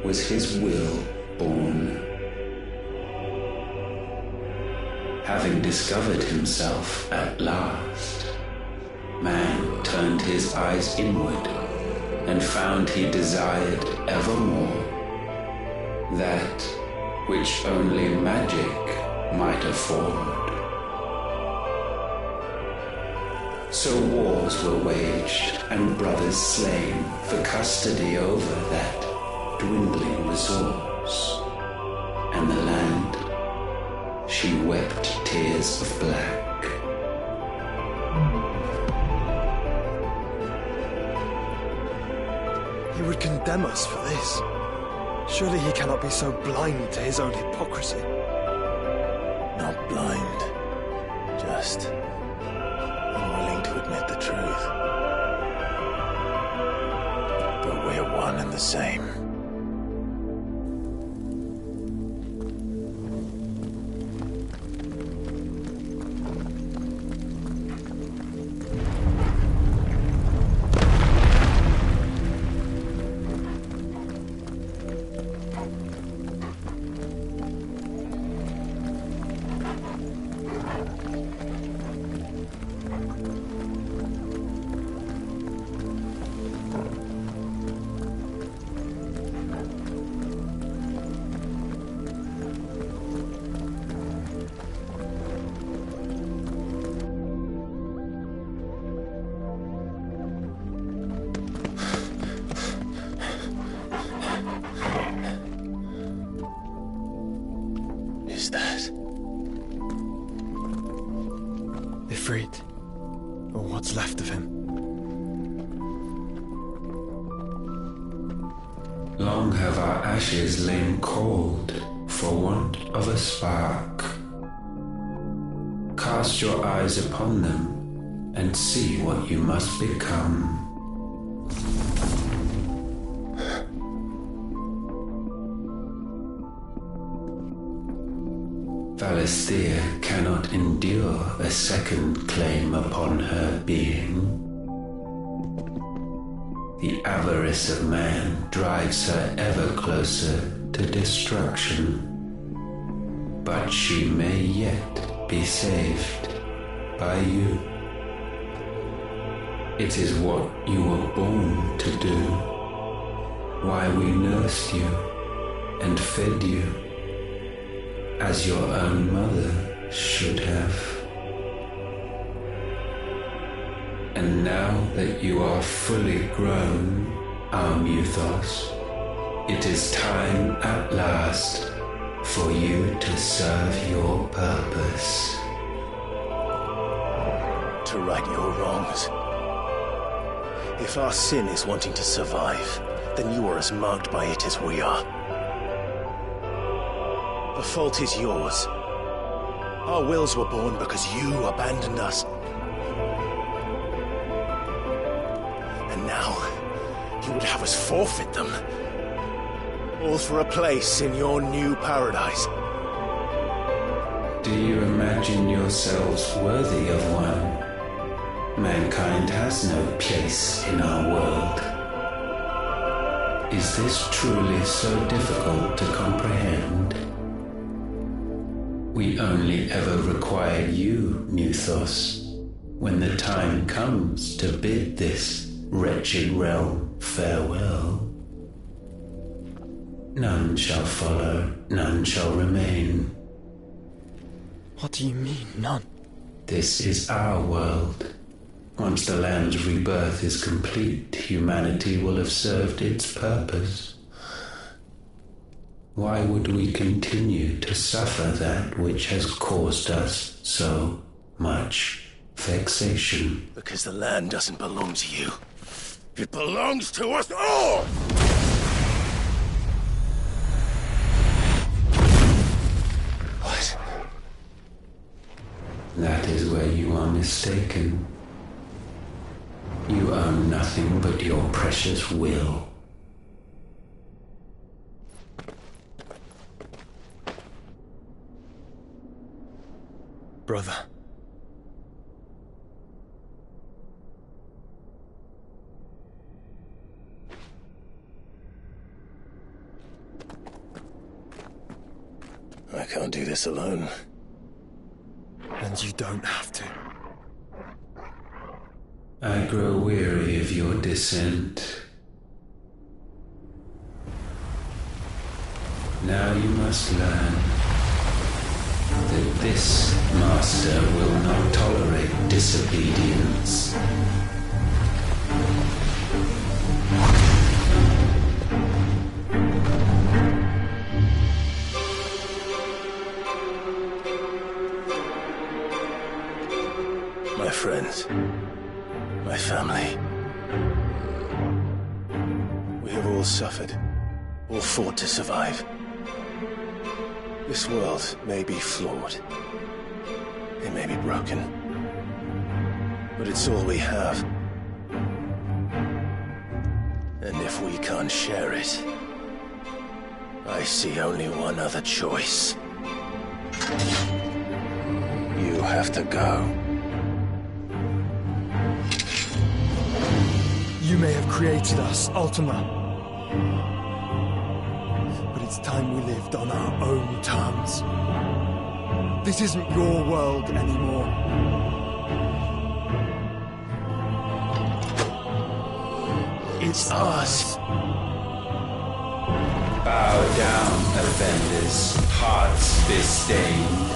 was his will born. Having discovered himself at last, man turned his eyes inward and found he desired evermore that which only magic might afford. So wars were waged and brothers slain for custody over that dwindling resource. And the land, she wept tears of black. He would condemn us for this. Surely he cannot be so blind to his own hypocrisy. Not blind, just unwilling to admit the truth. But we're one and the same. Siegfried, or what's left of him. Long have our ashes lain cold for want of a spark. Cast your eyes upon them and see what you must become. Valisthea cannot endure a second claim upon her being. The avarice of man drives her ever closer to destruction. But she may yet be saved by you. It is what you were born to do, why we nursed you and fed you, as your own mother should have. And now that you are fully grown, our Muthos, it is time at last for you to serve your purpose. To right your wrongs. If our sin is wanting to survive, then you are as marked by it as we are. The fault is yours. Our wills were born because you abandoned us. And now, you would have us forfeit them. All for a place in your new paradise. Do you imagine yourselves worthy of one? Mankind has no place in our world. Is this truly so difficult to comprehend? We only ever require you, Muthos, when the time comes to bid this wretched realm farewell. None shall follow, none shall remain. What do you mean, none? This is our world. Once the land's rebirth is complete, humanity will have served its purpose. Why would we continue to suffer that which has caused us so much vexation? Because the land doesn't belong to you. It belongs to us all! What? That is where you are mistaken. You own nothing but your precious will. Brother. I can't do this alone. And you don't have to. I grow weary of your dissent. Now you must learn that this master will not tolerate disobedience. My friends, my family, we have all suffered, all fought to survive. This world may be flawed, it may be broken, but it's all we have. And if we can't share it, I see only one other choice. You have to go. You may have created us, Ultima. But it's time we lived on our own terms. This isn't your world anymore. It's ours. Bow down, offenders, hearts disdained.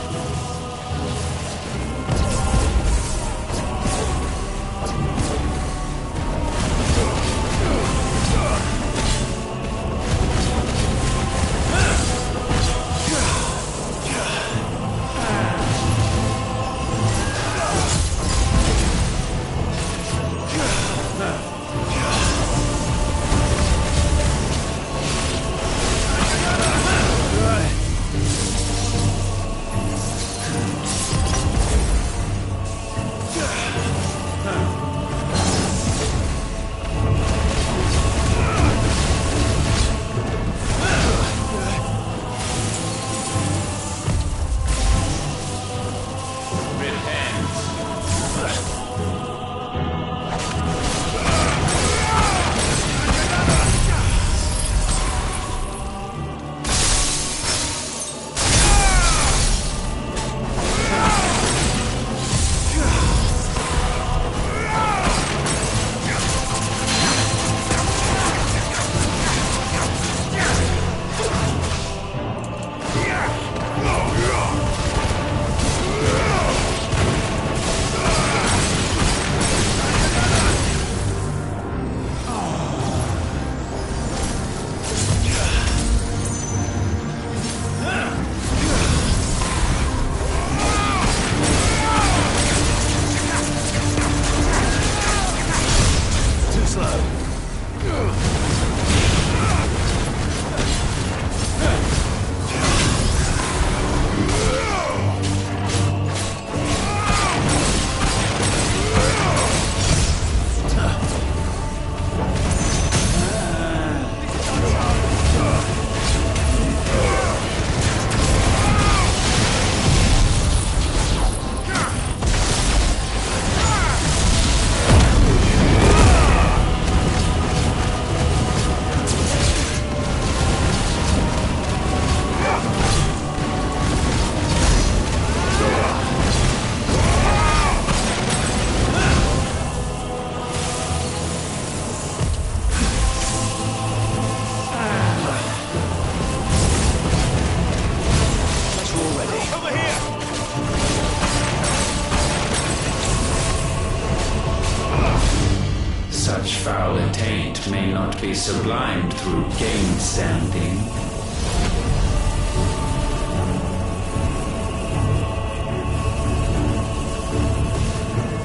such foul attaint may not be sublimed through gainstanding.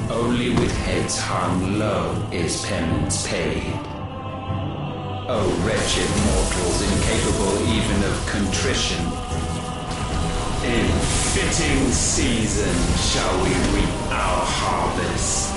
Only with heads hung low is penance paid. O wretched mortals, incapable even of contrition, in fitting season shall we reap our harvest.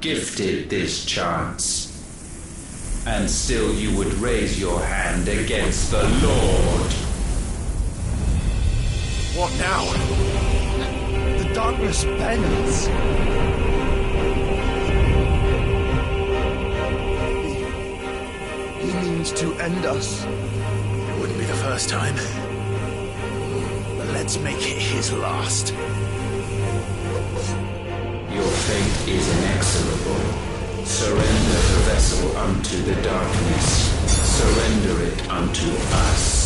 Gifted this chance, and still you would raise your hand against the Lord. What now? The darkness bends. He means to end us. It wouldn't be the first time. But let's make it his last. Your fate is inexorable. Surrender the vessel unto the darkness. Surrender it unto us.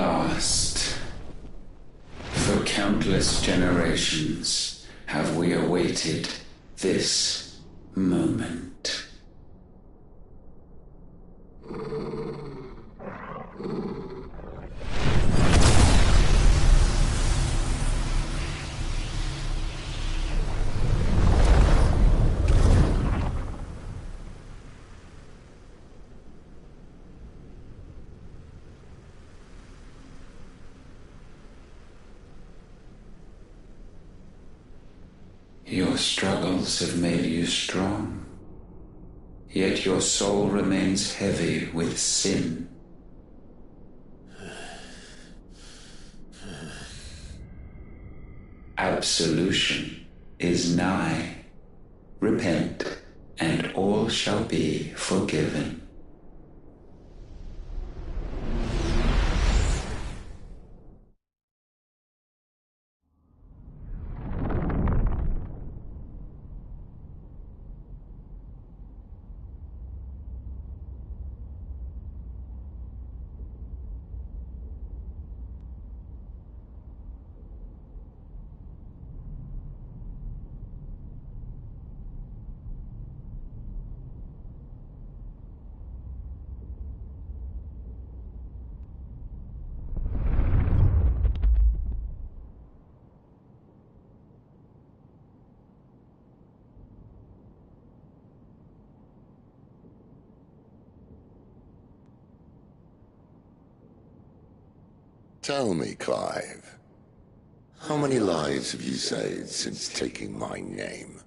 last. For countless generations have we awaited this moment. Your struggles have made you strong, yet your soul remains heavy with sin. Absolution is nigh. Repent, and all shall be forgiven. Tell me, Clive, how many lives have you saved since taking my name?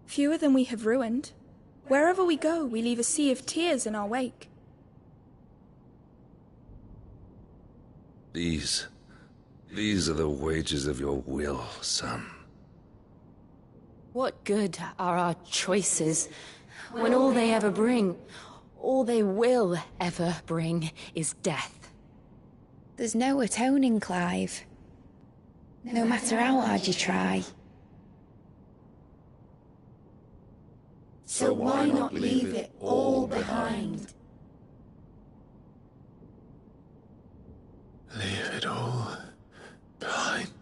Fewer than we have ruined. Wherever we go, we leave a sea of tears in our wake. These are the wages of your will, son. What good are our choices when all they ever bring, all they will ever bring, is death? There's no atoning, Clive. No matter how hard you try. So why not leave it all behind? Leave it all behind.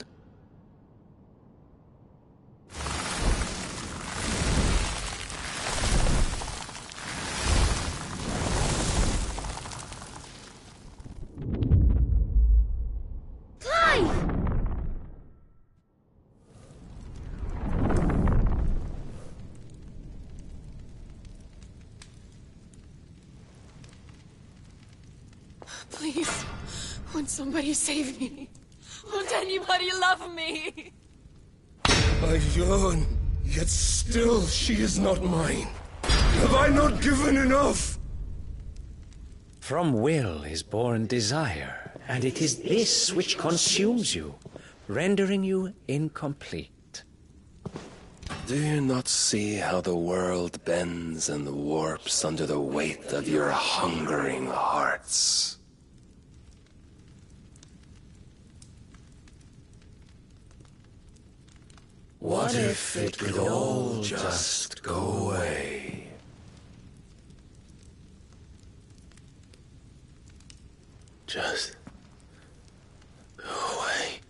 Please, won't somebody save me? Won't anybody love me? I yearn, yet still she is not mine. Have I not given enough? From will is born desire, and it is this which consumes you, rendering you incomplete. Do you not see how the world bends and warps under the weight of your hungering hearts? What if it could all just go away? Just go away.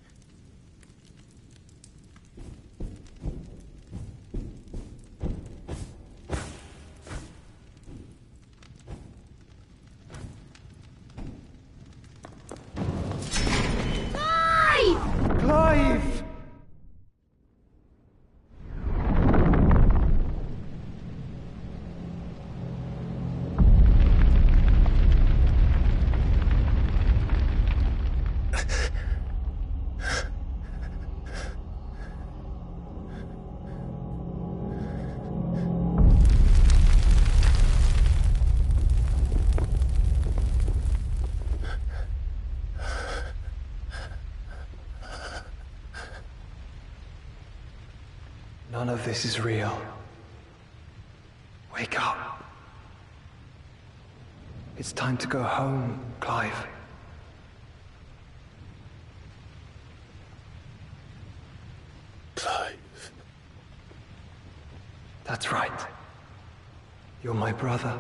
Clive! None of this is real. Wake up. It's time to go home, Clive. Clive. That's right. You're my brother,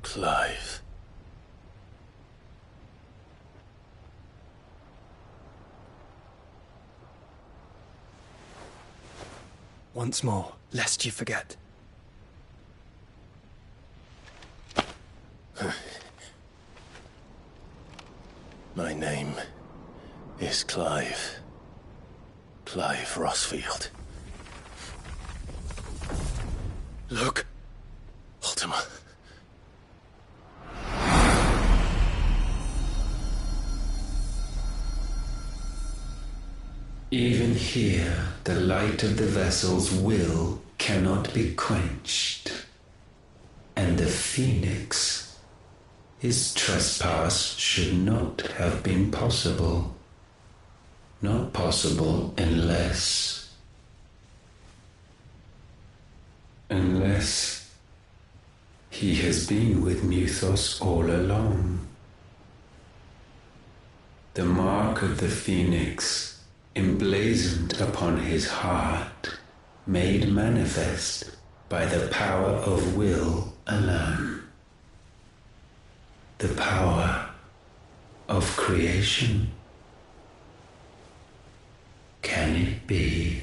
Clive. Once more, lest you forget. My name is Clive. Clive Rossfield. Look. Ultima. Even here, the light of the vessel's will cannot be quenched. And the Phoenix, his trespass should not have been possible. Not possible unless he has been with Muthos all along. The mark of the Phoenix, emblazoned upon his heart, made manifest by the power of will alone. The power of creation. Can it be?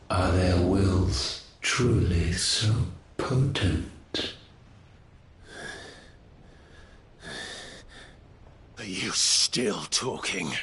Are their wills truly so potent? Are you still talking?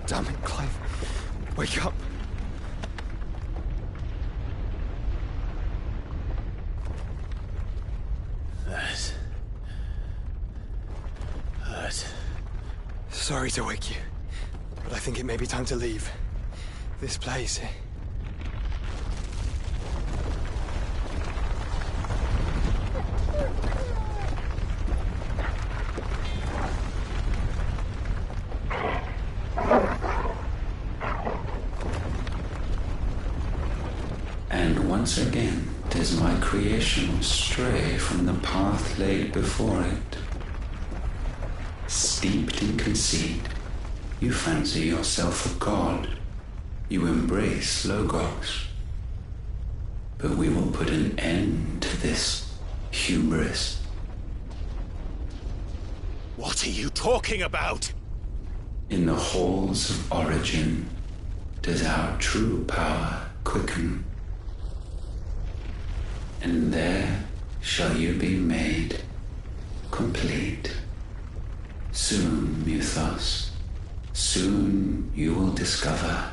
Damn it, Clive. Wake up. That hurt. Sorry to wake you, but I think it may be time to leave. This place. And once again does my creation stray from the path laid before it. Steeped in conceit, you fancy yourself a god. You embrace Logos. But we will put an end to this hubris. What are you talking about? In the halls of origin does our true power quicken. And there shall you be made complete. Soon, Muthos, soon you will discover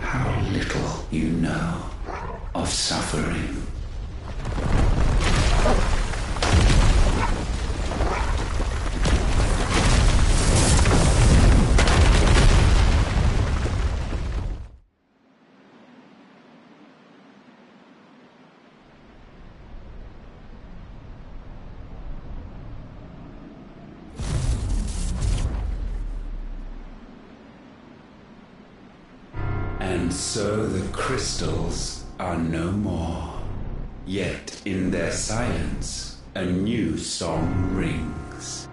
how little you know of suffering. And so the crystals are no more. Yet in their silence, a new song rings.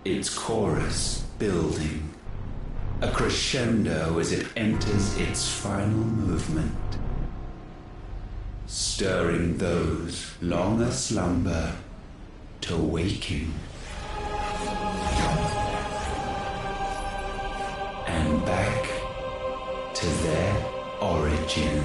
Its chorus building, a crescendo as it enters its final movement, stirring those long aslumber to waking and back to their origin.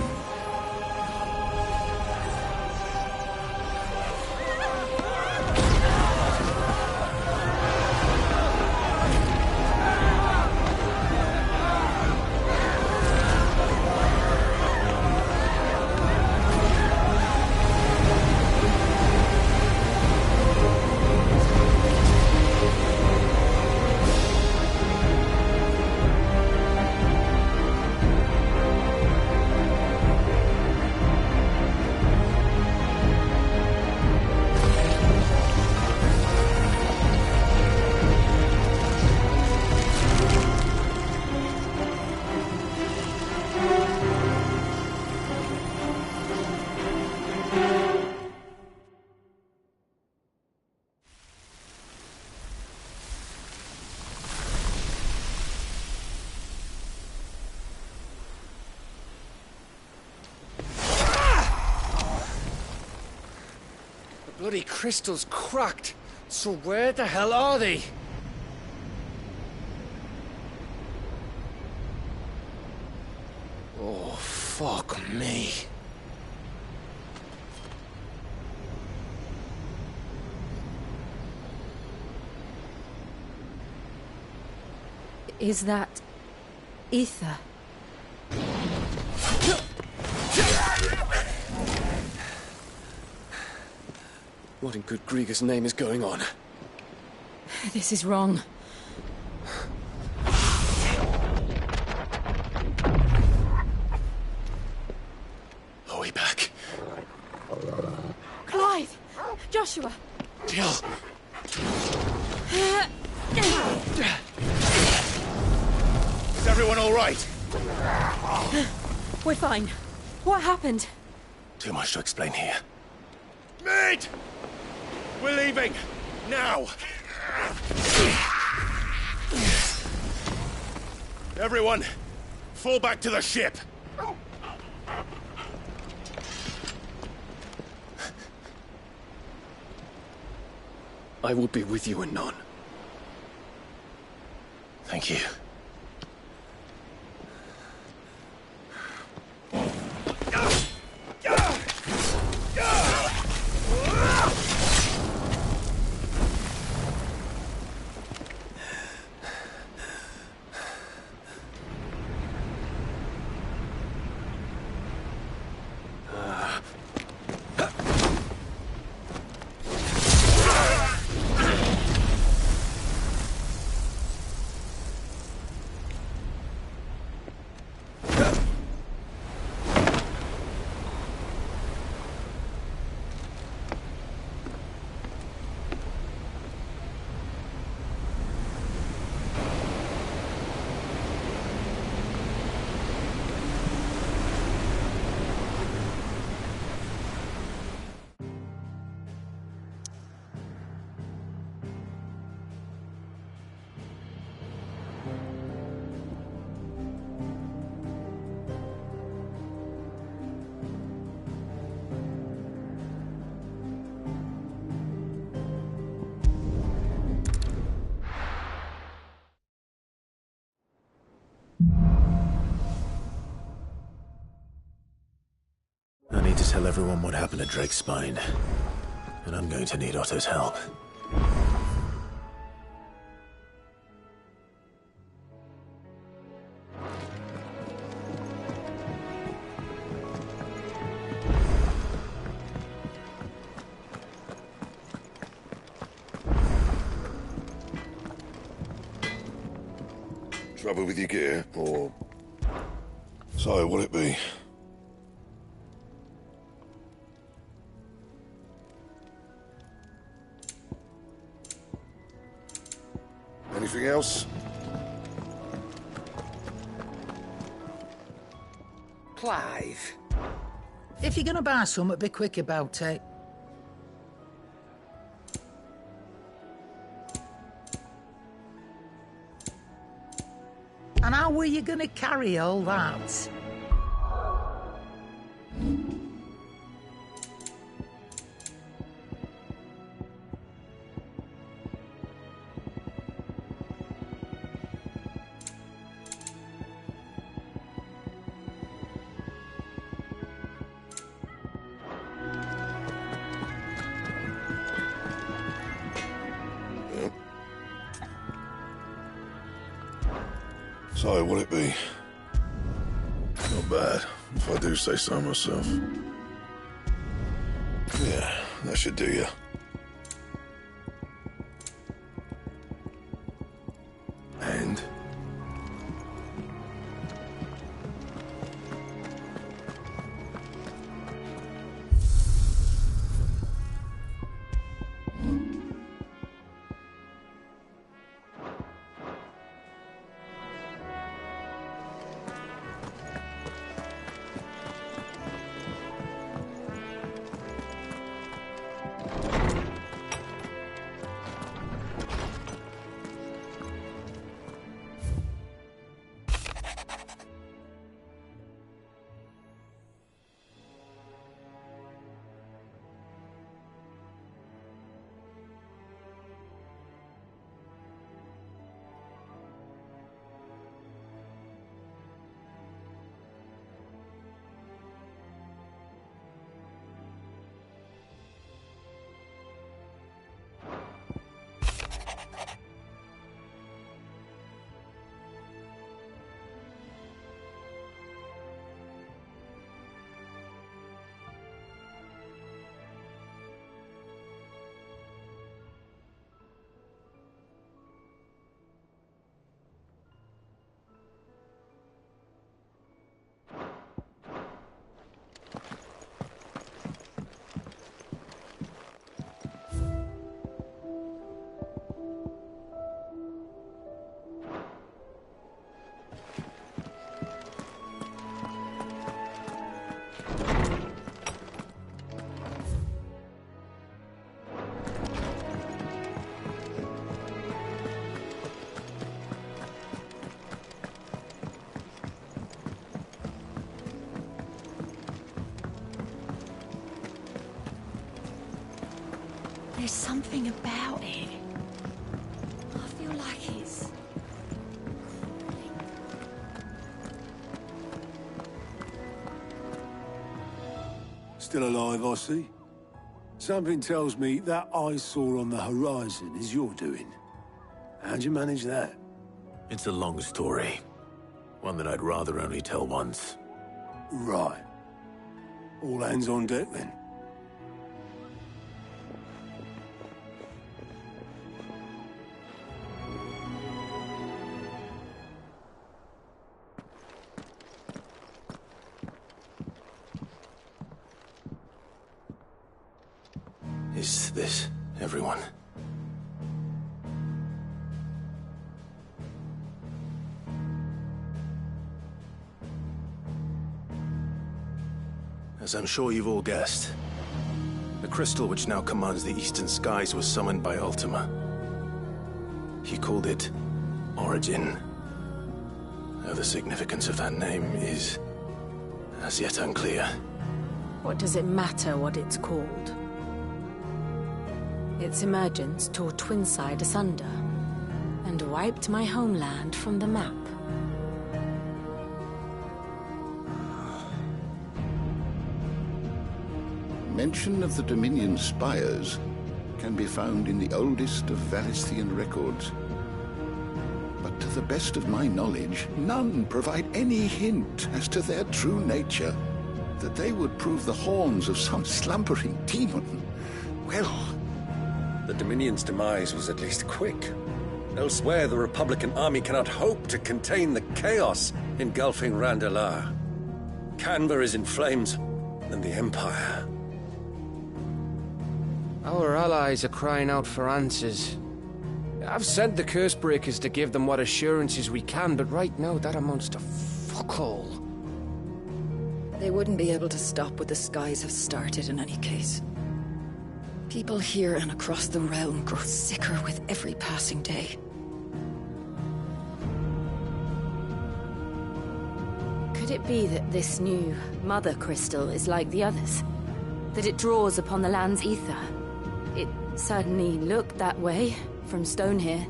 Bloody crystal's cracked. So where the hell are they? Oh, fuck me. Is that ether? What in good Grieger's name is going on? This is wrong. Are we back? Clive! Joshua! Jill! Is everyone all right? We're fine. What happened? Too much to explain here. Mate! We're leaving! Now! Everyone, fall back to the ship! I will be with you anon. Thank you. I need to tell everyone what happened at Drake's Spine, and I'm going to need Otto's help. Trouble with your gear, or... So, what'll it be? Anything else? Clive, If you're gonna buy something, be quick about it. And how were you gonna carry all that? So, what'll it be? Not bad, if I do say so myself. Yeah, that should do you. And? There's something about it. I feel like it's... Still alive, I see. Something tells me that eyesore on the horizon is your doing. How'd you manage that? It's a long story. One that I'd rather only tell once. Right. All hands on deck, then. Is this everyone? As I'm sure you've all guessed, the crystal which now commands the eastern skies was summoned by Ultima. He called it Origin. Though the significance of that name is as yet unclear. What does it matter what it's called? Its emergence tore Twinside asunder and wiped my homeland from the map. Mention of the Dominion spires can be found in the oldest of Variscian records. But to the best of my knowledge, none provide any hint as to their true nature. That they would prove the horns of some slumbering demon. Well... The Dominion's demise was at least quick. Elsewhere, the Republican army cannot hope to contain the chaos engulfing Randalar. Canberra is in flames, and the Empire... Our allies are crying out for answers. I've sent the Cursebreakers to give them what assurances we can, but right now that amounts to fuck all. They wouldn't be able to stop what the skies have started in any case. People here and across the realm grow sicker with every passing day. Could it be that this new Mother Crystal is like the others? That it draws upon the land's ether? It certainly looked that way from stone here.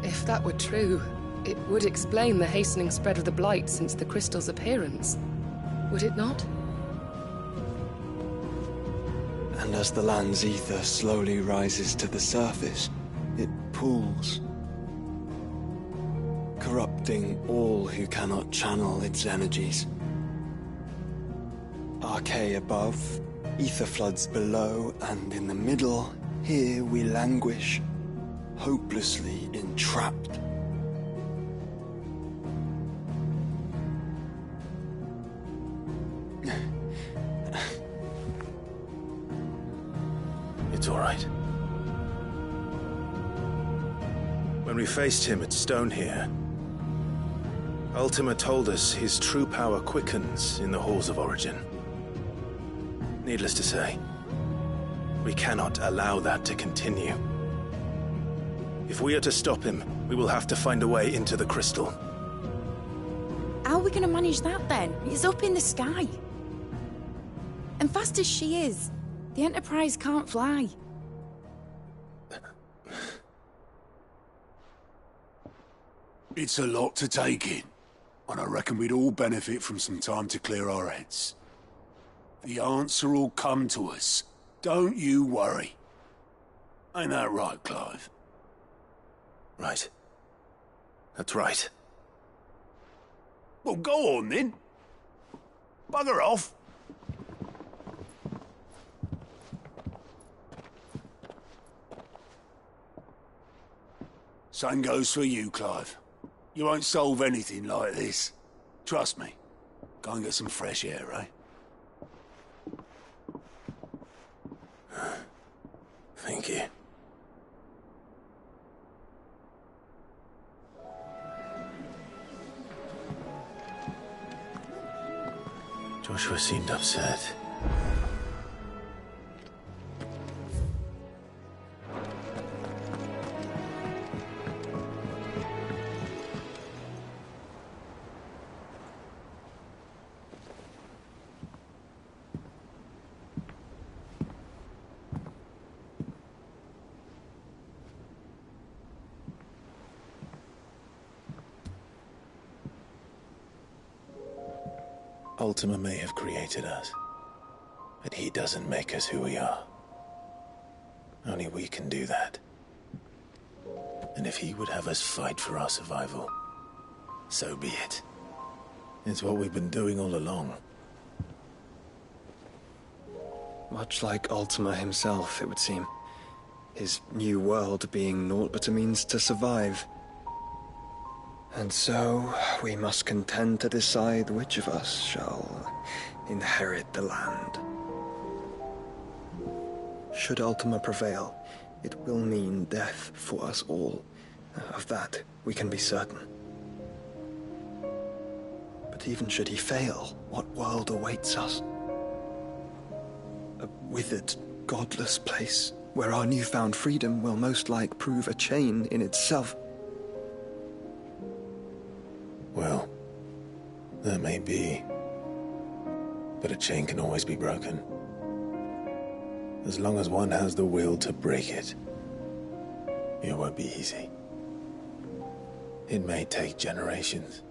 If that were true, it would explain the hastening spread of the Blight since the crystal's appearance. Would it not? And as the land's ether slowly rises to the surface, it pools, corrupting all who cannot channel its energies. Archay above, ether floods below, and in the middle, here we languish, hopelessly entrapped. It's all right. When we faced him at Stone here, Ultima told us his true power quickens in the Halls of Origin. Needless to say, we cannot allow that to continue. If we are to stop him, we will have to find a way into the crystal. How are we going to manage that then? It's up in the sky. And fast as she is, the Enterprise can't fly. It's a lot to take in, and I reckon we'd all benefit from some time to clear our heads. The answer will come to us. Don't you worry. Ain't that right, Clive? Right. That's right. Well, go on then. Bugger off. Same goes for you, Clive. You won't solve anything like this. Trust me. Go and get some fresh air, eh? Thank you. Joshua seemed upset. Ultima may have created us, but he doesn't make us who we are. Only we can do that. And if he would have us fight for our survival, so be it. It's what we've been doing all along. Much like Ultima himself, it would seem. His new world being naught but a means to survive. And so, we must contend to decide which of us shall inherit the land. Should Ultima prevail, it will mean death for us all. Of that, we can be certain. But even should he fail, what world awaits us? A withered, godless place, where our newfound freedom will most like prove a chain in itself. Well, that may be. But a chain can always be broken. As long as one has the will to break it. It won't be easy. It may take generations.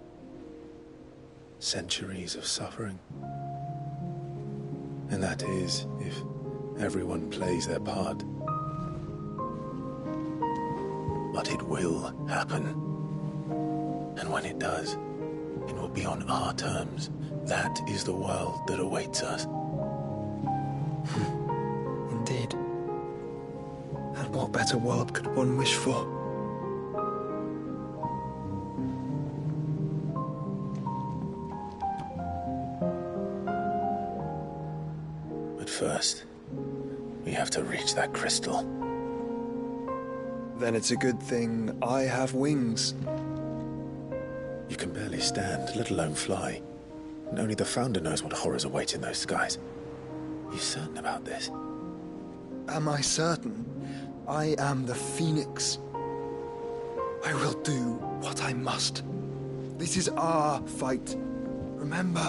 Centuries of suffering. And that is, if everyone plays their part. But it will happen. And when it does, it will be on our terms. That is the world that awaits us. Indeed. And what better world could one wish for? But first, we have to reach that crystal. Then it's a good thing I have wings. You can barely stand, let alone fly. And only the Founder knows what horrors await in those skies. You certain about this? Am I certain? I am the Phoenix. I will do what I must. This is our fight. Remember?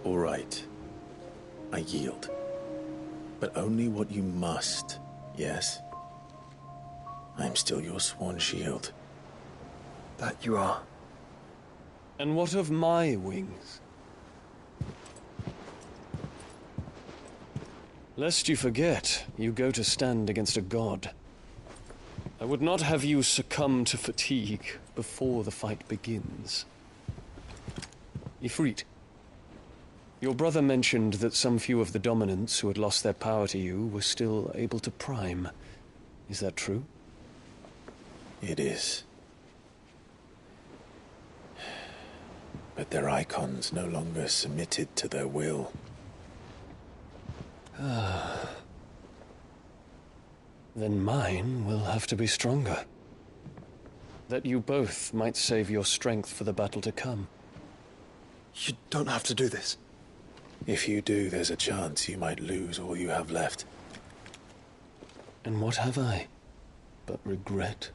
All right. I yield. But only what you must, yes? I am still your sworn shield. That you are. And what of my wings? Lest you forget, you go to stand against a god. I would not have you succumb to fatigue before the fight begins. Ifrit, your brother mentioned that some few of the dominants who had lost their power to you were still able to prime. Is that true? It is. But their icons no longer submitted to their will. Then mine will have to be stronger. That you both might save your strength for the battle to come. You don't have to do this. If you do, there's a chance you might lose all you have left. And what have I but regret?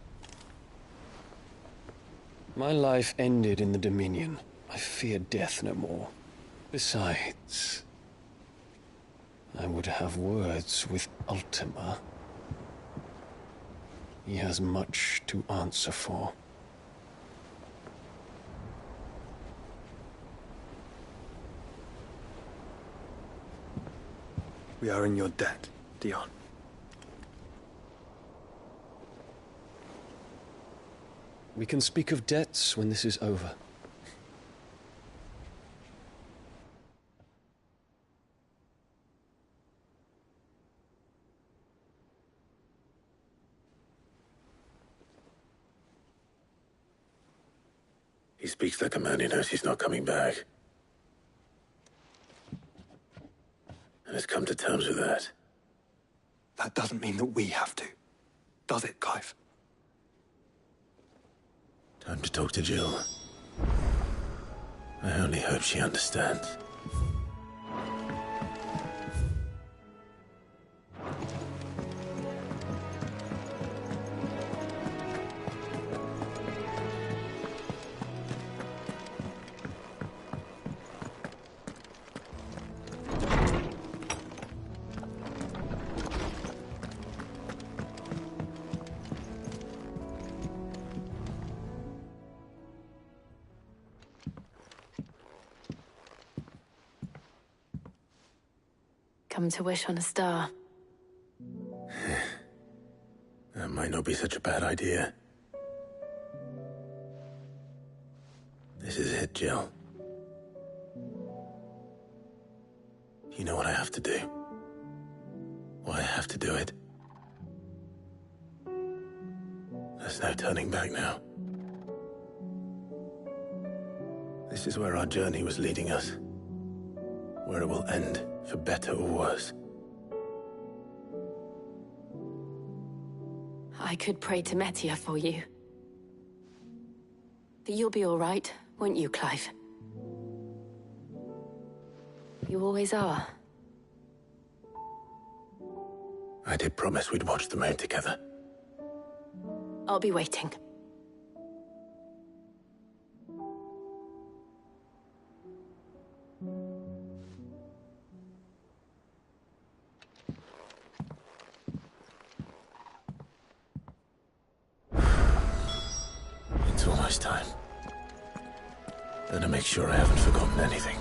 My life ended in the Dominion. I fear death no more. Besides, I would have words with Ultima. He has much to answer for. We are in your debt, Dion. We can speak of debts when this is over. He speaks like a man who knows he's not coming back. And has come to terms with that. That doesn't mean that we have to, does it, Clive? Time to talk to Jill. I only hope she understands. Come to wish on a star. That might not be such a bad idea. This is it, Jill. You know what I have to do. Why I have to do it. There's no turning back now. This is where our journey was leading us. Where it will end, for better or worse. I could pray to Metia for you. But you'll be all right, won't you, Clive? You always are. I did promise we'd watch the moon together. I'll be waiting. It's almost time. Better make sure I haven't forgotten anything.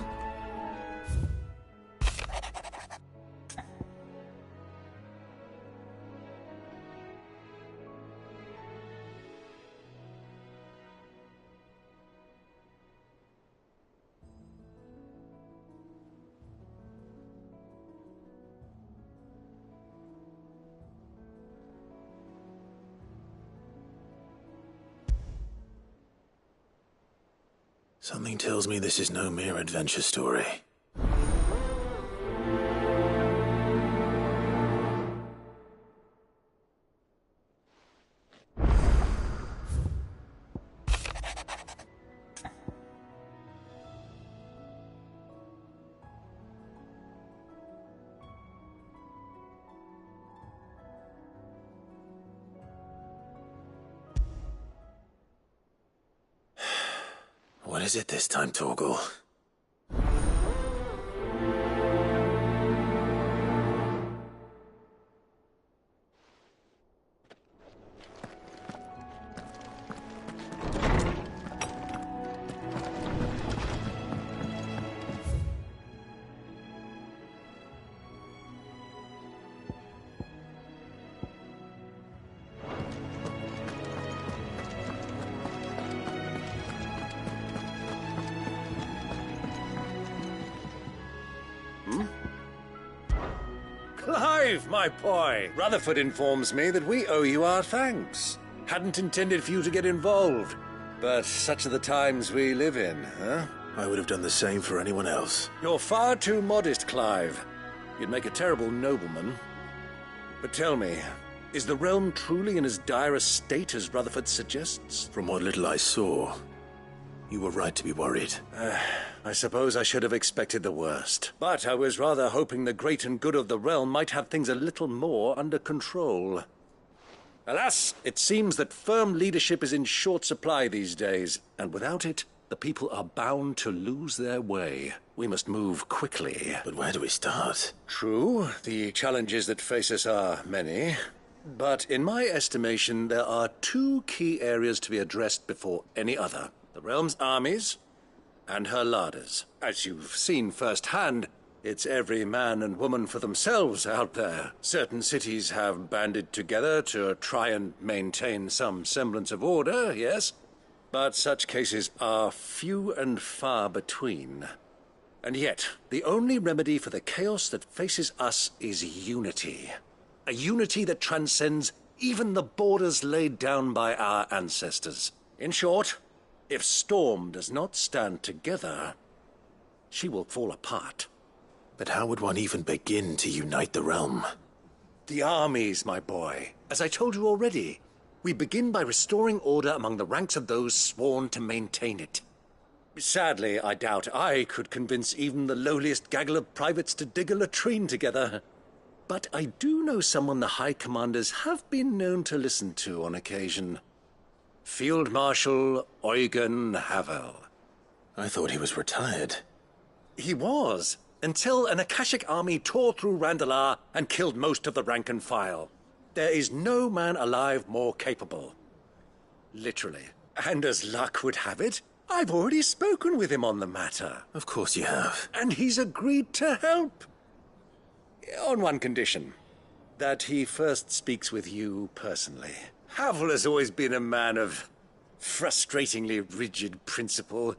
Something tells me this is no mere adventure story. is it this time, Torgal? Clive, my boy! Rutherford informs me that we owe you our thanks. Hadn't intended for you to get involved, but such are the times we live in, huh? I would have done the same for anyone else. You're far too modest, Clive. You'd make a terrible nobleman. But tell me, is the realm truly in as dire a state as Rutherford suggests? From what little I saw, you were right to be worried. I suppose I should have expected the worst. But I was rather hoping the great and good of the realm might have things a little more under control. Alas, it seems that firm leadership is in short supply these days, and without it, the people are bound to lose their way. We must move quickly. But where do we start? True, the challenges that face us are many. But in my estimation, there are two key areas to be addressed before any other. The realm's armies and her larders. As you've seen firsthand, it's every man and woman for themselves out there. Certain cities have banded together to try and maintain some semblance of order, yes? But such cases are few and far between. And yet, the only remedy for the chaos that faces us is unity. A unity that transcends even the borders laid down by our ancestors. In short, if Storm does not stand together, she will fall apart. But how would one even begin to unite the realm? The armies, my boy. As I told you already, we begin by restoring order among the ranks of those sworn to maintain it. Sadly, I doubt I could convince even the lowliest gaggle of privates to dig a latrine together. But I do know someone the High Commanders have been known to listen to on occasion. Field Marshal Eugen Havel. I thought he was retired. He was, until an Akashic army tore through Randalar and killed most of the rank and file. There is no man alive more capable. Literally. And as luck would have it, I've already spoken with him on the matter. Of course you have. And he's agreed to help. On one condition. That he first speaks with you personally. Havel has always been a man of frustratingly rigid principle,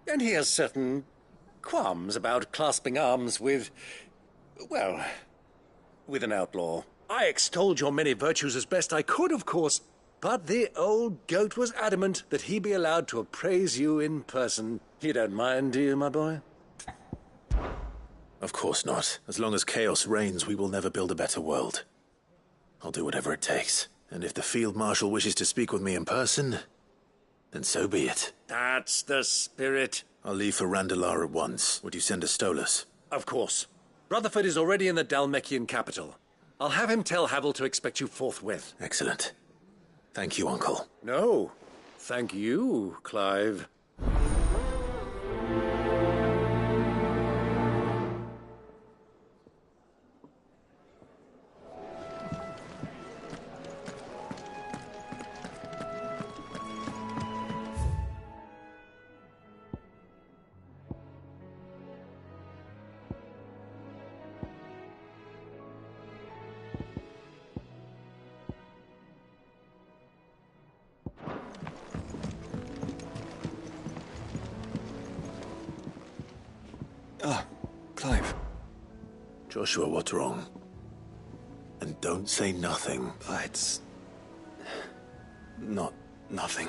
and he has certain qualms about clasping arms with, well, with an outlaw. I extolled your many virtues as best I could, of course, but the old goat was adamant that he be allowed to appraise you in person. You don't mind, do you, my boy? Of course not. As long as chaos reigns, we will never build a better world. I'll do whatever it takes. And if the Field Marshal wishes to speak with me in person, then so be it. That's the spirit. I'll leave for Randalar at once. Would you send a Stolas? Of course. Rutherford is already in the Dalmekian capital. I'll have him tell Havel to expect you forthwith. Excellent. Thank you, Uncle. No. Thank you, Clive. Clive. Joshua, what's wrong? And don't say nothing. It's not nothing.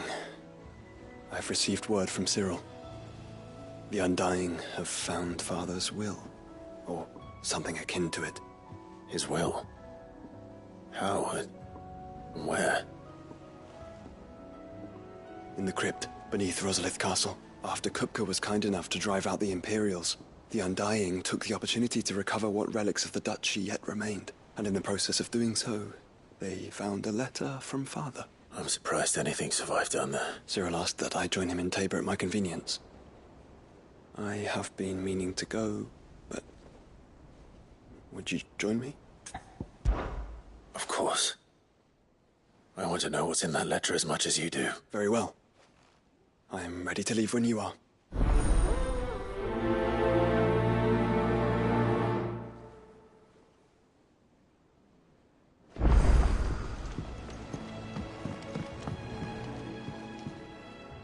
I've received word from Cyril. The Undying have found Father's will, or something akin to it. His will? How and where? In the crypt beneath Rosalith Castle. After Kupka was kind enough to drive out the Imperials, the Undying took the opportunity to recover what relics of the Duchy yet remained. And in the process of doing so, they found a letter from Father. I'm surprised anything survived down there. Cyril asked that I join him in Tabor at my convenience. I have been meaning to go, but... would you join me? Of course. I want to know what's in that letter as much as you do. Very well. I am ready to leave when you are.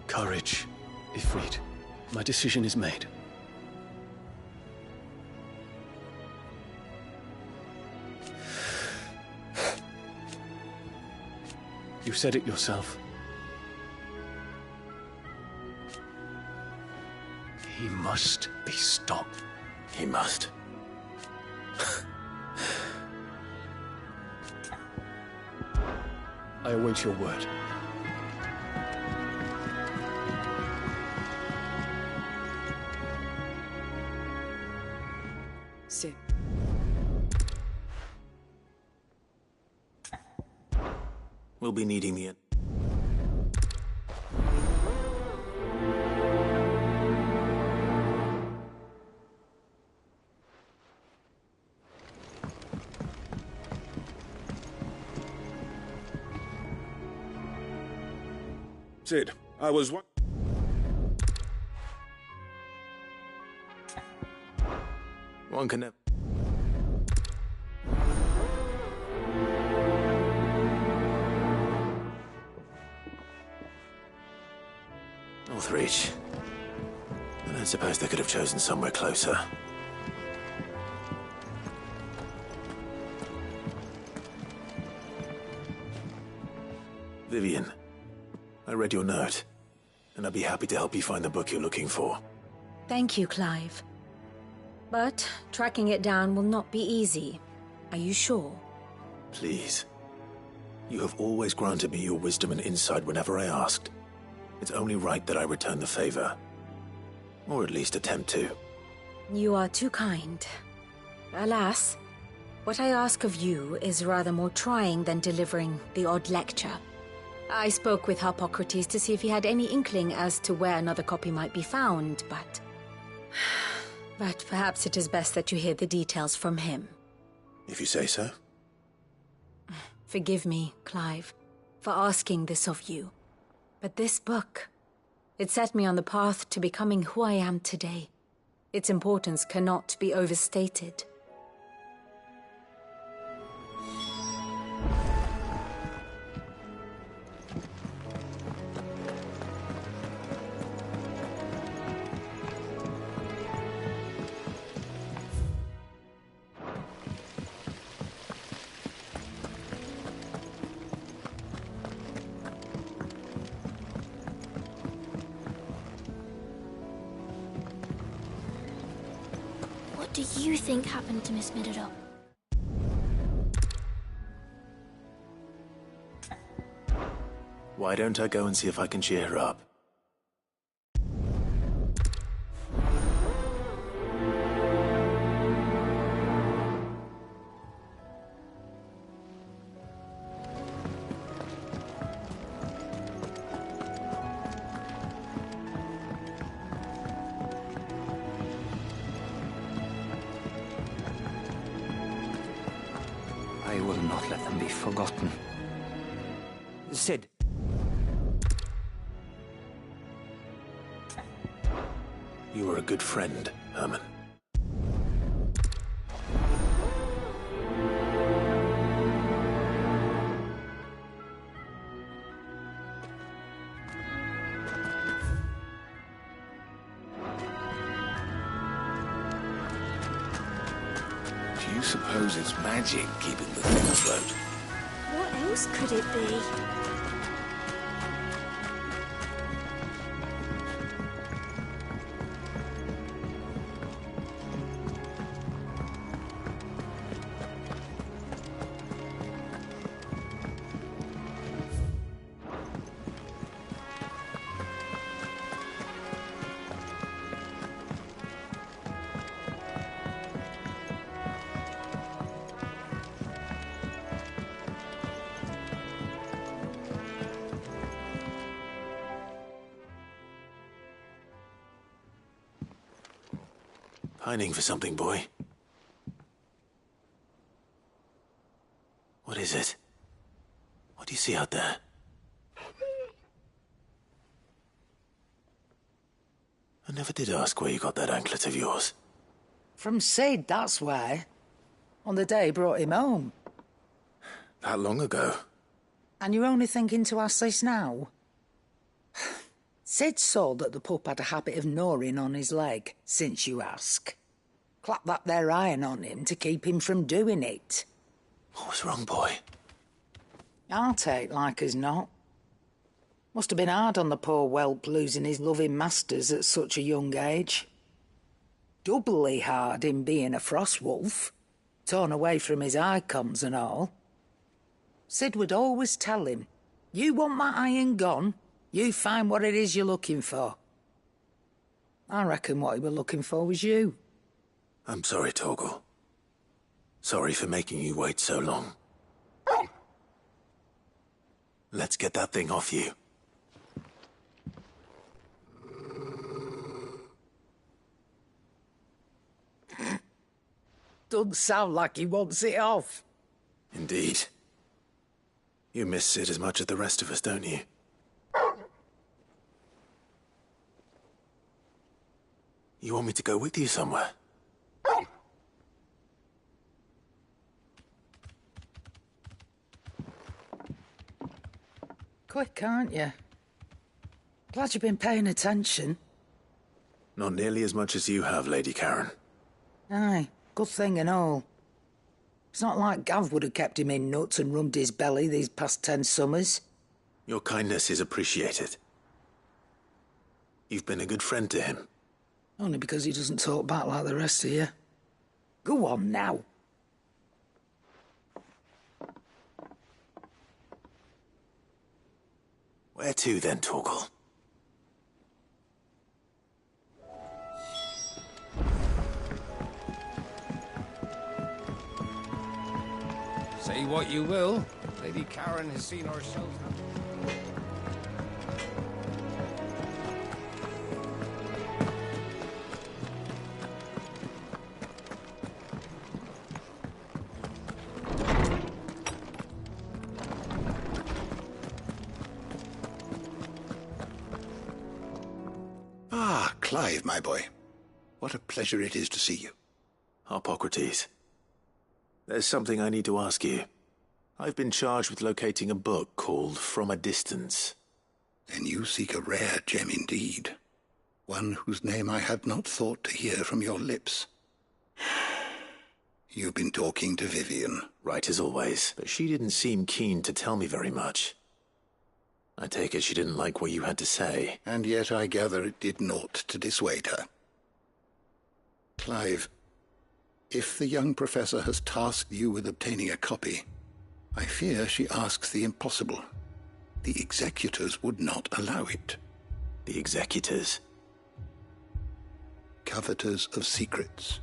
Courage, Ifrit. My decision is made. You said it yourself. He must be stopped. He must. I await your word. Sit. We'll be needing the... Sid, I was... One can never... Northreach. I don't suppose they could have chosen somewhere closer. Vivian, I read your note, and I'd be happy to help you find the book you're looking for. Thank you, Clive. But tracking it down will not be easy. Are you sure? Please. You have always granted me your wisdom and insight whenever I asked. It's only right that I return the favor. Or at least attempt to. You are too kind. Alas, what I ask of you is rather more trying than delivering the odd lecture. I spoke with Harpocrates to see if he had any inkling as to where another copy might be found, but perhaps it is best that you hear the details from him. If you say so. Forgive me, Clive, for asking this of you. But this book, it set me on the path to becoming who I am today. Its importance cannot be overstated. What do you think happened to Miss Midadop? Why don't I go and see if I can cheer her up? I will not let them be forgotten. Sid. You were a good friend, Herman. Do you suppose it's magic keeping the thing afloat? What else could it be? Pining for something, boy? What is it? What do you see out there? I never did ask where you got that anklet of yours. From Sid, that's why. On the day he brought him home. That long ago? And you're only thinking to ask this now? Sid saw that the pup had a habit of gnawing on his leg, since you ask. Clap that there iron on him to keep him from doing it. What was wrong, boy? I'll take like as not. Must have been hard on the poor whelp losing his loving masters at such a young age. Doubly hard in being a frost wolf, torn away from his icons and all. Sid would always tell him, you want my iron gone, you find what it is you're looking for. I reckon what he was looking for was you. I'm sorry, Torgal. Sorry for making you wait so long. Let's get that thing off you. Doesn't sound like he wants it off. Indeed. You miss Sid as much as the rest of us, don't you? You want me to go with you somewhere? Quick, aren't you? Glad you've been paying attention. Not nearly as much as you have, Lady Karen. Aye, good thing and all. It's not like Gav would have kept him in nuts and rubbed his belly these past 10 summers. Your kindness is appreciated. You've been a good friend to him. Only because he doesn't talk back like the rest of you. Go on now. Where to then, Torgal? Say what you will, Lady Karen has seen herself. Ah, Clive, my boy. What a pleasure it is to see you. Hippocrates. There's something I need to ask you. I've been charged with locating a book called From a Distance. Then you seek a rare gem indeed. One whose name I had not thought to hear from your lips. You've been talking to Vivian. Right as always, but she didn't seem keen to tell me very much. I take it she didn't like what you had to say. And yet I gather it did naught to dissuade her. Clive, if the young professor has tasked you with obtaining a copy, I fear she asks the impossible. The executors would not allow it. The executors? Coveters of Secrets.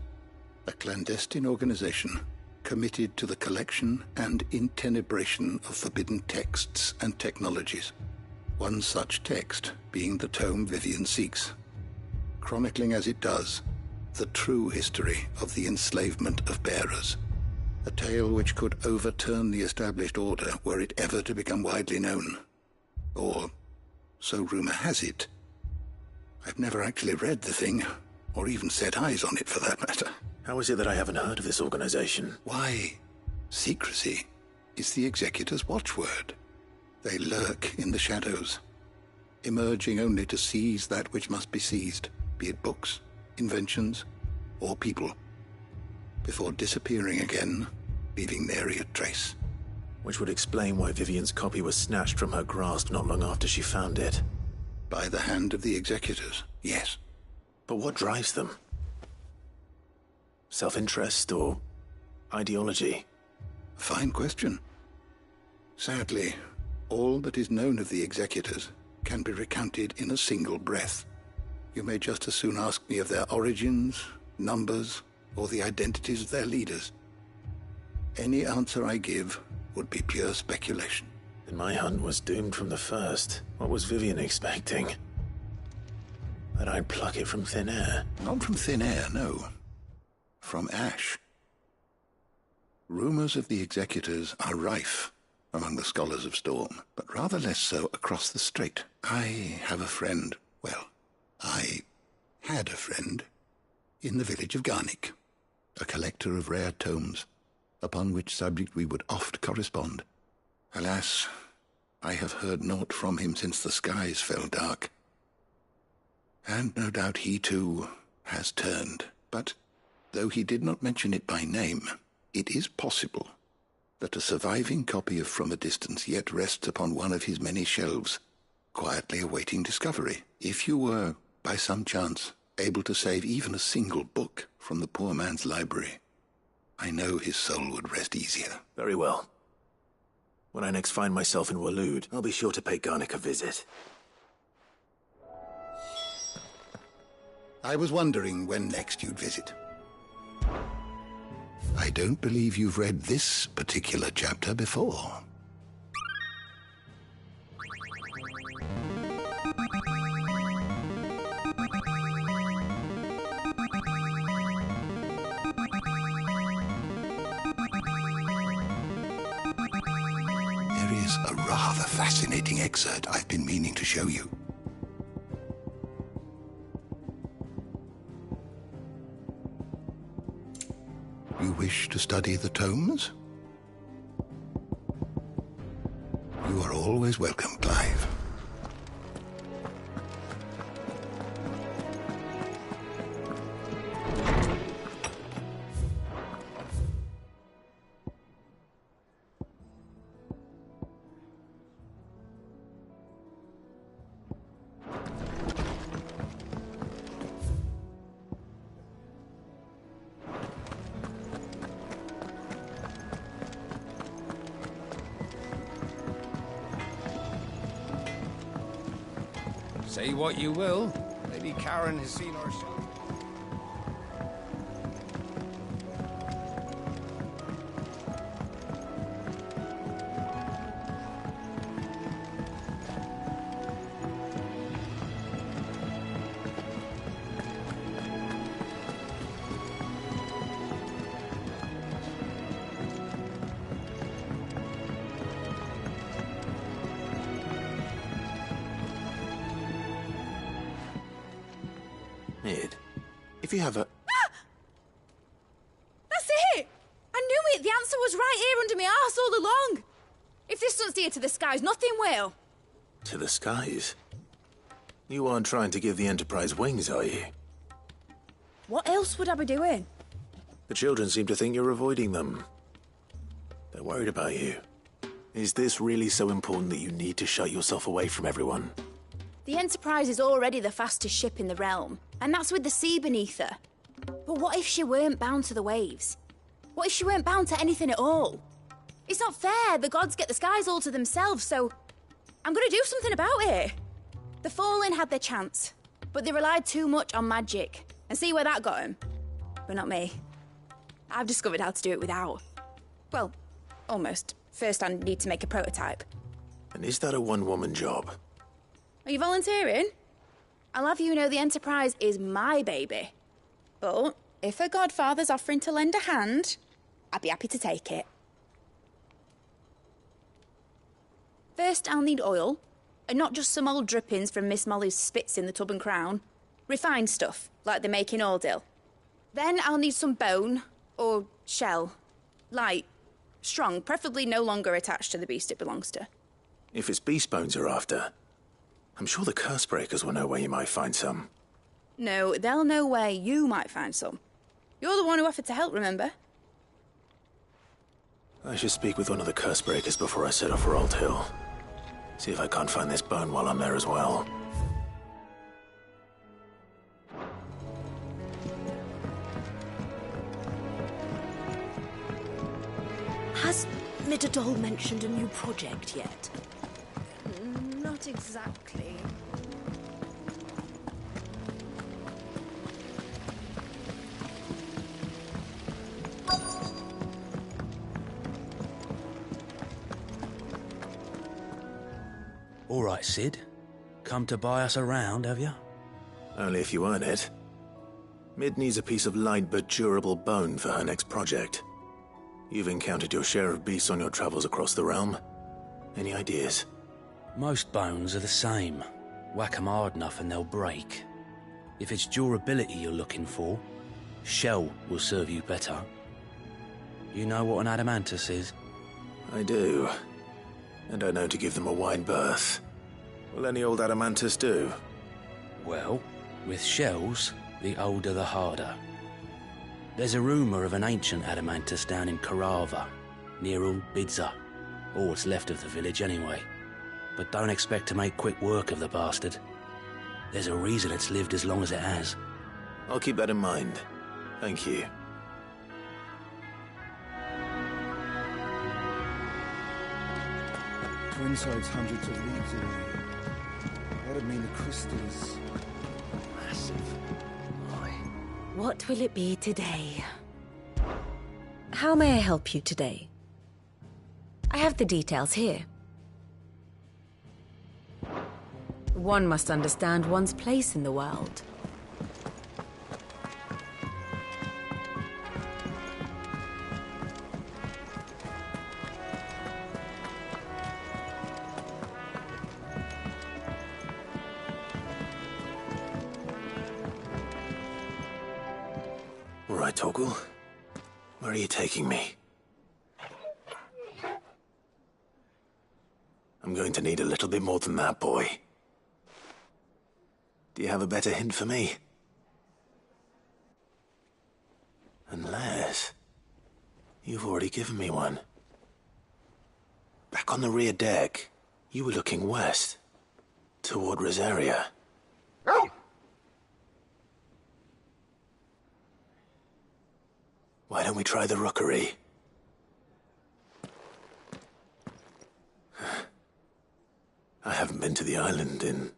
A clandestine organization committed to the collection and intenebration of forbidden texts and technologies. One such text being the tome Vivian seeks, chronicling as it does the true history of the enslavement of bearers. A tale which could overturn the established order were it ever to become widely known. Or, so rumor has it. I've never actually read the thing, or even set eyes on it for that matter. How is it that I haven't heard of this organization? Why, secrecy is the executor's watchword. They lurk in the shadows, emerging only to seize that which must be seized, be it books, inventions, or people, before disappearing again, leaving nary a trace. Which would explain why Vivian's copy was snatched from her grasp not long after she found it. By the hand of the executors, yes. But what drives them? Self-interest or ideology? A fine question. Sadly, all that is known of the executors can be recounted in a single breath. You may just as soon ask me of their origins, numbers, or the identities of their leaders. Any answer I give would be pure speculation. Then my hunt was doomed from the first. What was Vivian expecting? That I'd pluck it from thin air? Not from thin air, no. from ash. Rumors of the executors are rife among the scholars of Storm, but rather less so across the strait. I have a friend, well, I had a friend in the village of Garnick, a collector of rare tomes, upon which subject we would oft correspond. Alas, I have heard naught from him since the skies fell dark. And no doubt he, too, has turned. But, though he did not mention it by name, it is possible that a surviving copy of From a Distance yet rests upon one of his many shelves, quietly awaiting discovery. If you were, by some chance, able to save even a single book from the poor man's library, I know his soul would rest easier. Very well. When I next find myself in Waloed, I'll be sure to pay Garnick a visit. I was wondering when next you'd visit. I don't believe you've read this particular chapter before. There is a rather fascinating excerpt I've been meaning to show you. You wish to study the tomes? You are always welcome, Clive. Say what you will, Lady Karen has seen our show. If you have a... That's it! I knew it! The answer was right here under my arse all along! If this doesn't steer to the skies, nothing will! To the skies? You aren't trying to give the Enterprise wings, are you? What else would I be doing? The children seem to think you're avoiding them. They're worried about you. Is this really so important that you need to shut yourself away from everyone? The Enterprise is already the fastest ship in the realm, and that's with the sea beneath her. But what if she weren't bound to the waves? What if she weren't bound to anything at all? It's not fair. The gods get the skies all to themselves, so I'm gonna do something about it. The Fallen had their chance, but they relied too much on magic. And see where that got them? But not me. I've discovered how to do it without. Well, almost. First I need to make a prototype. And is that a one-woman job? Are you volunteering? I'll have you know the Enterprise is my baby. But if her godfather's offering to lend a hand, I'd be happy to take it. First, I'll need oil, and not just some old drippings from Miss Molly's spits in the Tub and Crown. Refined stuff, like they make in Ordil. Then I'll need some bone, or shell. Light, strong, preferably no longer attached to the beast it belongs to. If it's beast bones you're after, I'm sure the Cursebreakers will know where you might find some. No, they'll know where you might find some. You're the one who offered to help, remember? I should speak with one of the Cursebreakers before I set off for Old Hill. See if I can't find this bone while I'm there as well. Has Midadol mentioned a new project yet? Not exactly. All right, Sid. Come to buy us around, have you? Only if you earn it. Mid needs a piece of light but durable bone for her next project. You've encountered your share of beasts on your travels across the realm. Any ideas? Most bones are the same. Whack 'em hard enough and they'll break. If it's durability you're looking for, shell will serve you better. You know what an adamantus is? I do. And I know to give them a wide berth. Will any old adamantus do? Well, with shells, the older the harder. There's a rumour of an ancient adamantus down in Karava, near Bidza, or what's left of the village anyway. But don't expect to make quick work of the bastard. There's a reason it's lived as long as it has. I'll keep that in mind. Thank you. Twin sides hundreds of leagues away. That'd mean the crystals... massive. What will it be today? How may I help you today? I have the details here. One must understand one's place in the world. All right, Torgal. Where are you taking me? I'm going to need a little bit more than that, boy. Do you have a better hint for me? Unless... you've already given me one. Back on the rear deck, you were looking west, toward Rosaria. Why don't we try the rookery? I haven't been to the island in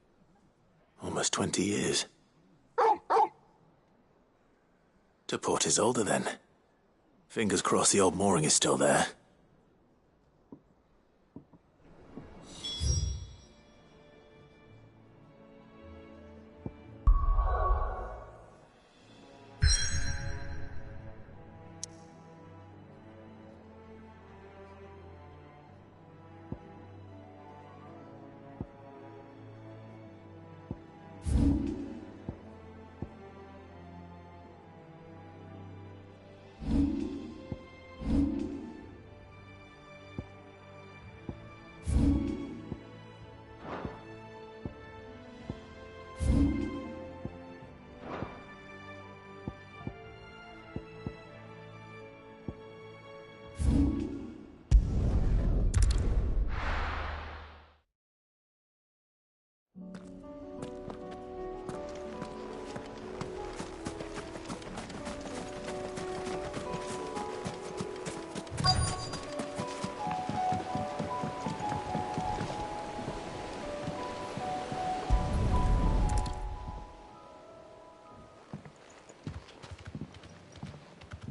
almost 20 years. To Port Isolde, then. Fingers crossed the old mooring is still there.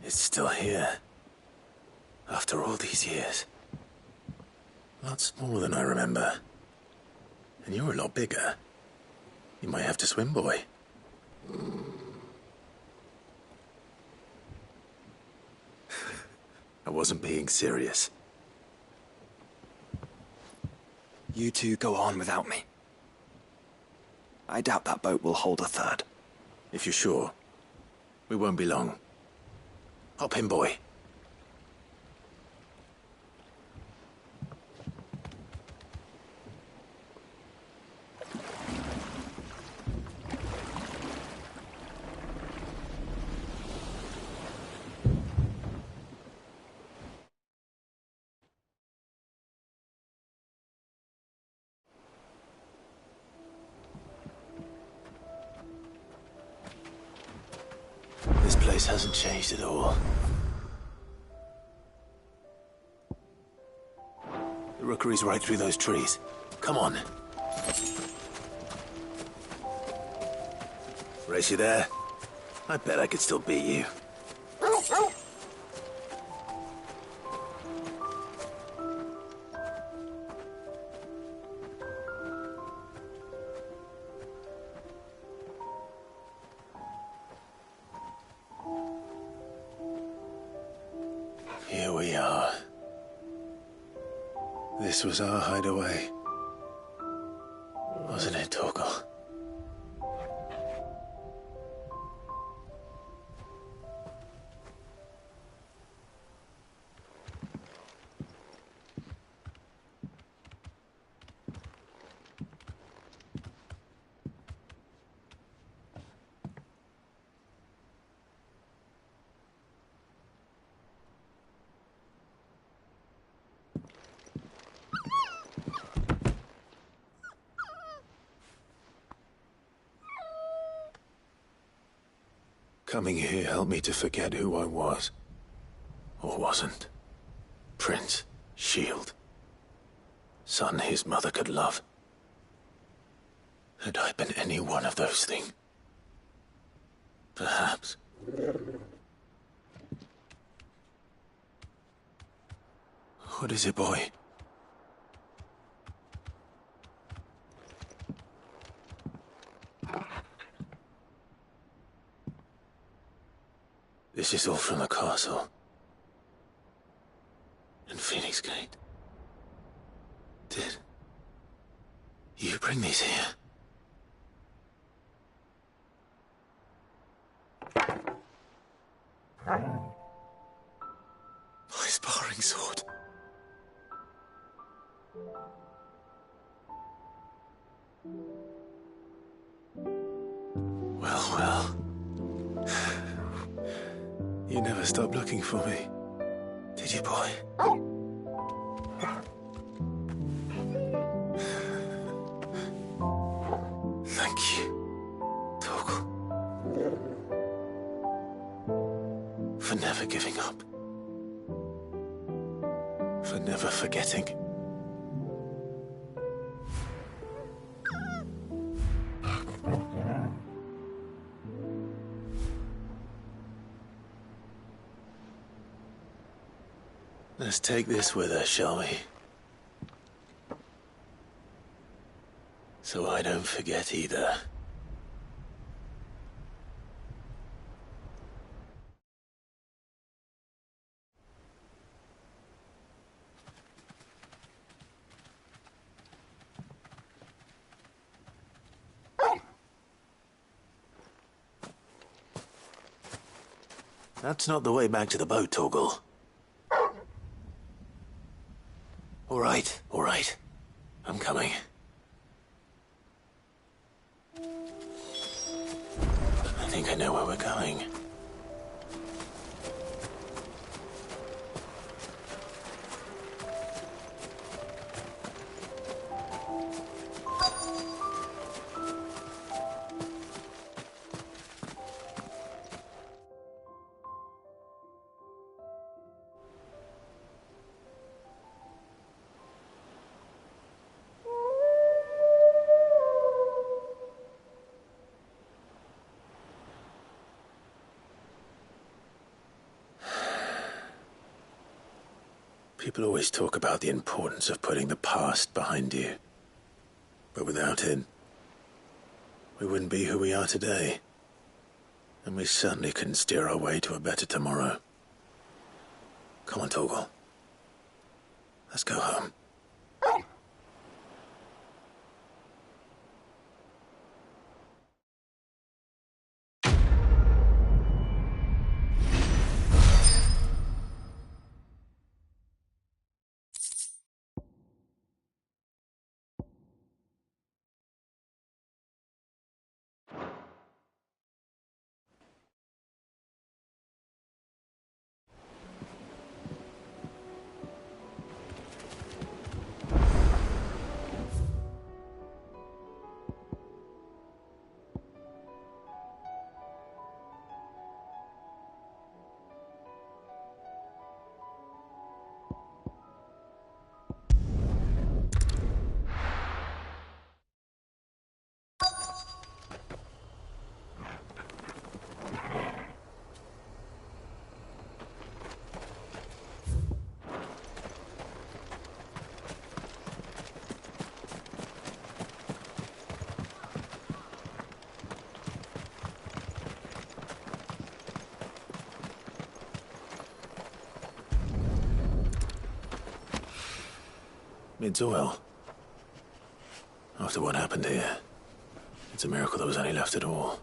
It's still here. After all these years. A lot smaller than I remember. And you're a lot bigger. You might have to swim, boy. I wasn't being serious. You two go on without me. I doubt that boat will hold a third. If you're sure, we won't be long. Hop in, boy. This place hasn't changed at all. The rookery's right through those trees. Come on. Race you there? I bet I could still beat you. This was our hideaway. Wasn't it, Torgal? Coming here helped me to forget who I was. Or wasn't. Prince, shield. Son his mother could love. Had I been any one of those things? Perhaps. What is it, boy? This is all from the castle. And Phoenix Gate. Did you bring these here? My sparring sword. Well, well. You never stopped looking for me, did you, boy? Thank you, Torgal. For never giving up. For never forgetting. Let's take this with us, shall we? So I don't forget either. That's not the way back to the boat, Torgal. All right. I'm coming. I think I know where we're going. People always talk about the importance of putting the past behind you. But without it, we wouldn't be who we are today. And we certainly couldn't steer our way to a better tomorrow. Come on, Torgal. Let's go home. Mid's oil. After what happened here, it's a miracle there was any left at all.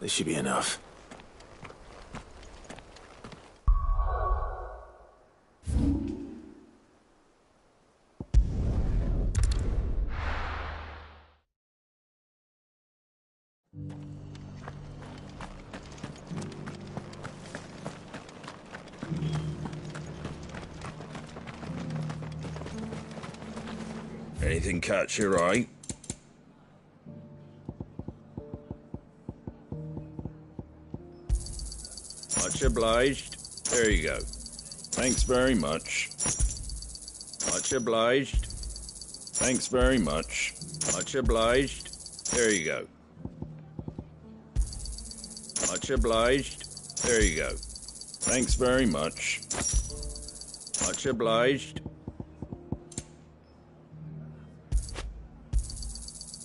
This should be enough. Anything catch your eye? Much obliged. There you go. Thanks very much. Much obliged. Thanks very much. Much obliged. There you go. Much obliged. There you go. Thanks very much. Much obliged.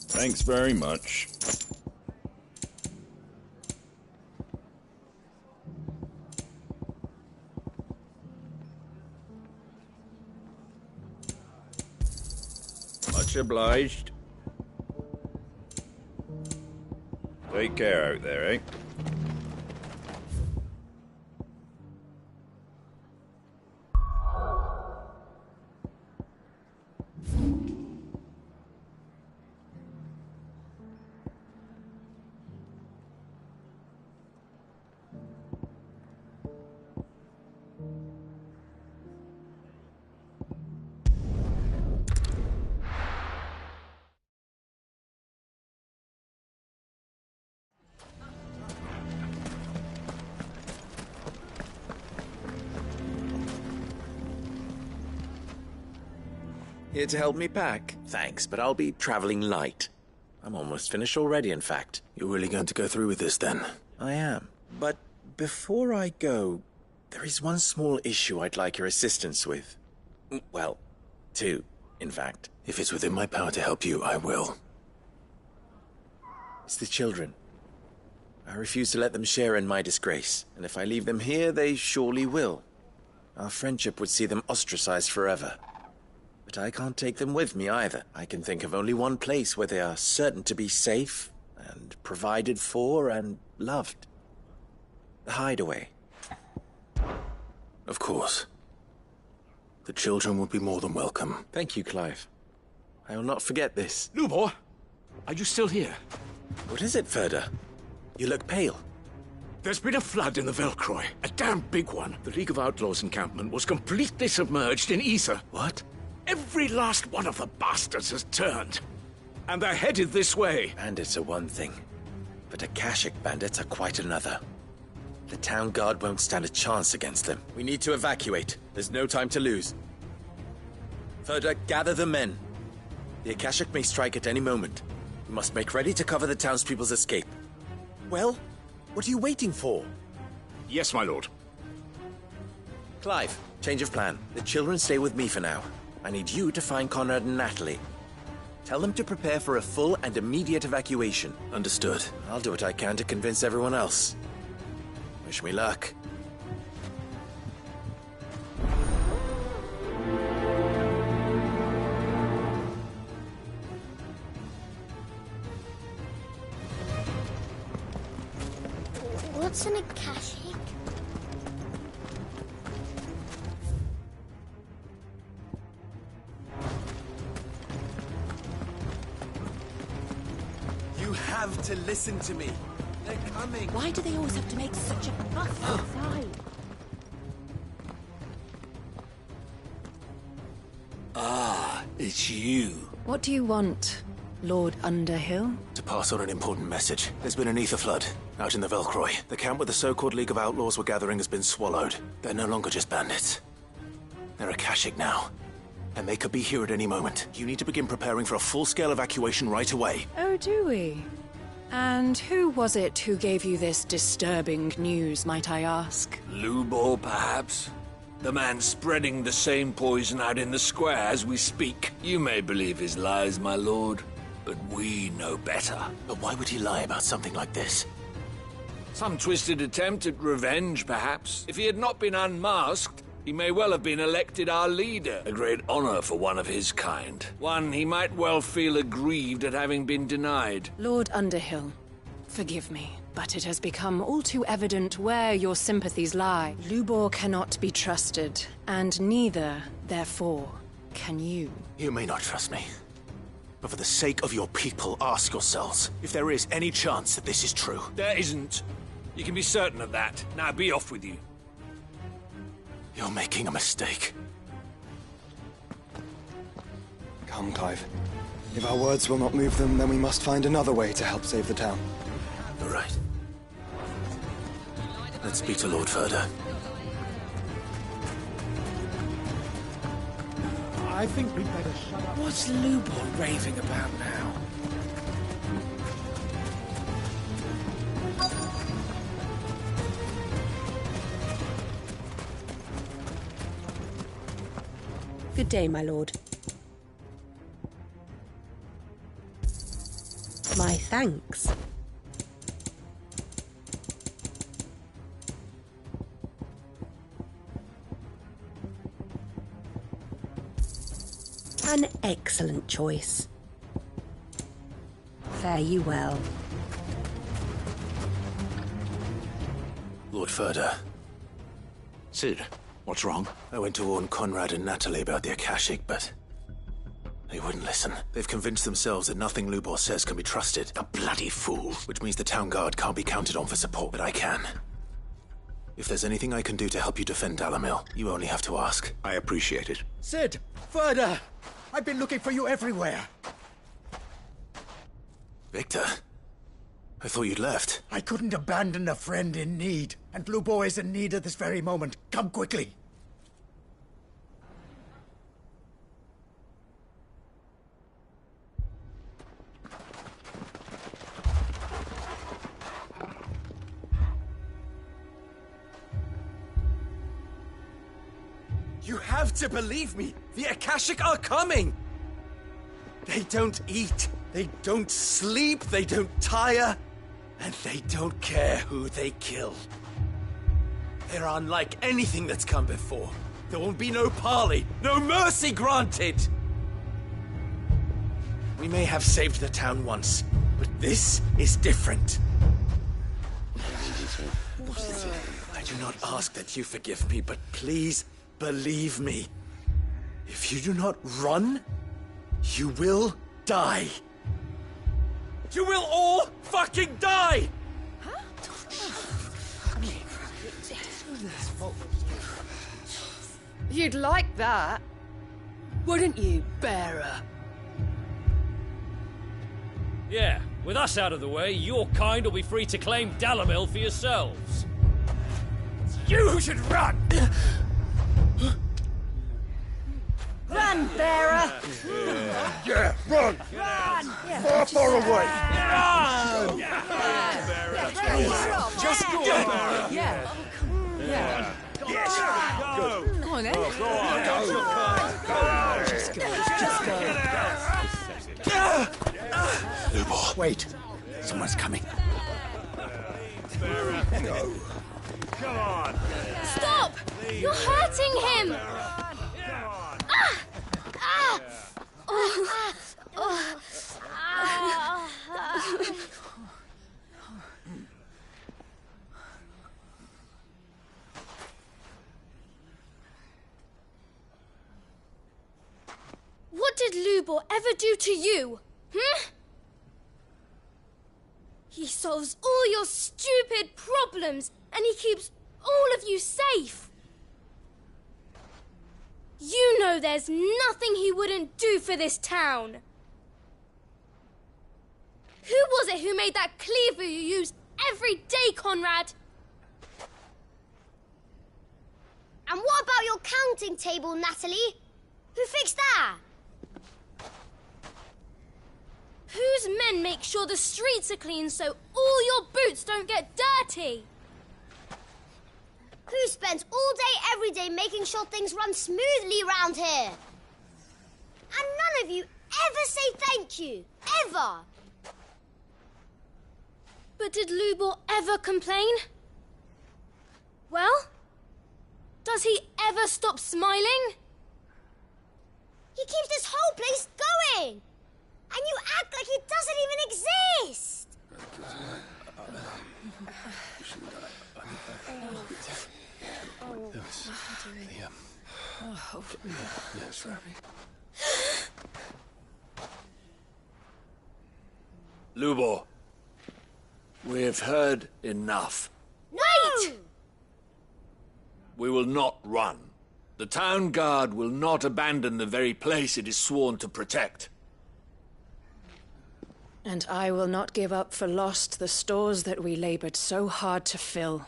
Thanks very much. Much obliged. Take care out there, eh? Here to help me pack? Thanks, but I'll be traveling light. I'm almost finished already, in fact. You're really going to go through with this, then? I am. But before I go, there is one small issue I'd like your assistance with. Well, two, in fact. If it's within my power to help you, I will. It's the children. I refuse to let them share in my disgrace, and if I leave them here, they surely will. Our friendship would see them ostracized forever. But I can't take them with me either. I can think of only one place where they are certain to be safe and provided for and loved. The Hideaway. Of course. The children would be more than welcome. Thank you, Clive. I will not forget this. Lubor, are you still here? What is it, Ferda? You look pale. There's been a flood in the Velcroy. A damn big one. The League of Outlaws encampment was completely submerged in ether. What? Every last one of the bastards has turned. And they're headed this way. Bandits are one thing, but Akashic bandits are quite another. The town guard won't stand a chance against them. We need to evacuate. There's no time to lose. Ferda, gather the men. The Akashic may strike at any moment. We must make ready to cover the townspeople's escape. Well, what are you waiting for? Yes, my lord. Clive, change of plan. The children stay with me for now. I need you to find Conrad and Natalie. Tell them to prepare for a full and immediate evacuation. Understood. I'll do what I can to convince everyone else. Wish me luck. What What's an Akashic? You have to listen to me. They're coming. Why do they always have to make such a fuss outside? Ah, it's you. What do you want, Lord Underhill? To pass on an important message. There's been an ether flood out in the Velcroy. The camp where the so-called League of Outlaws were gathering has been swallowed. They're no longer just bandits. They're Akashic now. And they could be here at any moment. You need to begin preparing for a full-scale evacuation right away. Oh, do we? And who was it who gave you this disturbing news, might I ask? Lubor, perhaps? The man spreading the same poison out in the square as we speak. You may believe his lies, my lord, but we know better. But why would he lie about something like this? Some twisted attempt at revenge, perhaps. If he had not been unmasked, he may well have been elected our leader. A great honor for one of his kind. One he might well feel aggrieved at having been denied. Lord Underhill, forgive me, but it has become all too evident where your sympathies lie. Lubor cannot be trusted, and neither, therefore, can you. You may not trust me. But for the sake of your people, ask yourselves if there is any chance that this is true. There isn't. You can be certain of that. Now be off with you. You're making a mistake. Come, Clive. If our words will not move them, then we must find another way to help save the town. You're right. Let's speak to Lord Ferda. I think we'd better shut up. What's Lubor raving about now? Good day, my lord. My thanks. An excellent choice. Fare you well. Lord Ferda. Sid, what's wrong? I went to warn Conrad and Natalie about the Akashic, but they wouldn't listen. They've convinced themselves that nothing Lubor says can be trusted. A bloody fool. Which means the town guard can't be counted on for support, but I can. If there's anything I can do to help you defend Dalamil, you only have to ask. I appreciate it. Sid! Ferda! I've been looking for you everywhere. Victor? I thought you'd left. I couldn't abandon a friend in need, and Lubor is in need at this very moment. Come quickly. You have to believe me! The Akashic are coming! They don't eat, they don't sleep, they don't tire, and they don't care who they kill. They're unlike anything that's come before. There won't be no parley, no mercy granted! We may have saved the town once, but this is different. I do not ask that you forgive me, but please believe me. If you do not run, you will die. You will all fucking die! You'd like that, wouldn't you, bearer? Yeah, with us out of the way, your kind will be free to claim Dalamil for yourselves. It's you who should run! Run, bearer! Yeah, run! Run! Far away! Run! Just go, bearer! Yeah. Yeah. Yes! Go! Come on, then. Go on! Go! Just go. Lubor. Wait. Someone's coming. No. Come on! Stop! You're hurting him! Ah! Ah! Oh. Oh. Ah. did Lubor ever do to you? He solves all your stupid problems, and he keeps all of you safe. You know there's nothing he wouldn't do for this town. Who was it who made that cleaver you use every day, Conrad? And what about your counting table, Natalie? Who fixed that? Whose men make sure the streets are clean so all your boots don't get dirty? Who spends all day, every day making sure things run smoothly round here? And none of you ever say thank you. Ever. But did Lubor ever complain? Well, does he ever stop smiling? He keeps this whole place going. And you act like he doesn't even exist. Lubor, we have heard enough. Wait! We will not run. The town guard will not abandon the very place it is sworn to protect. And I will not give up for lost the stores that we labored so hard to fill.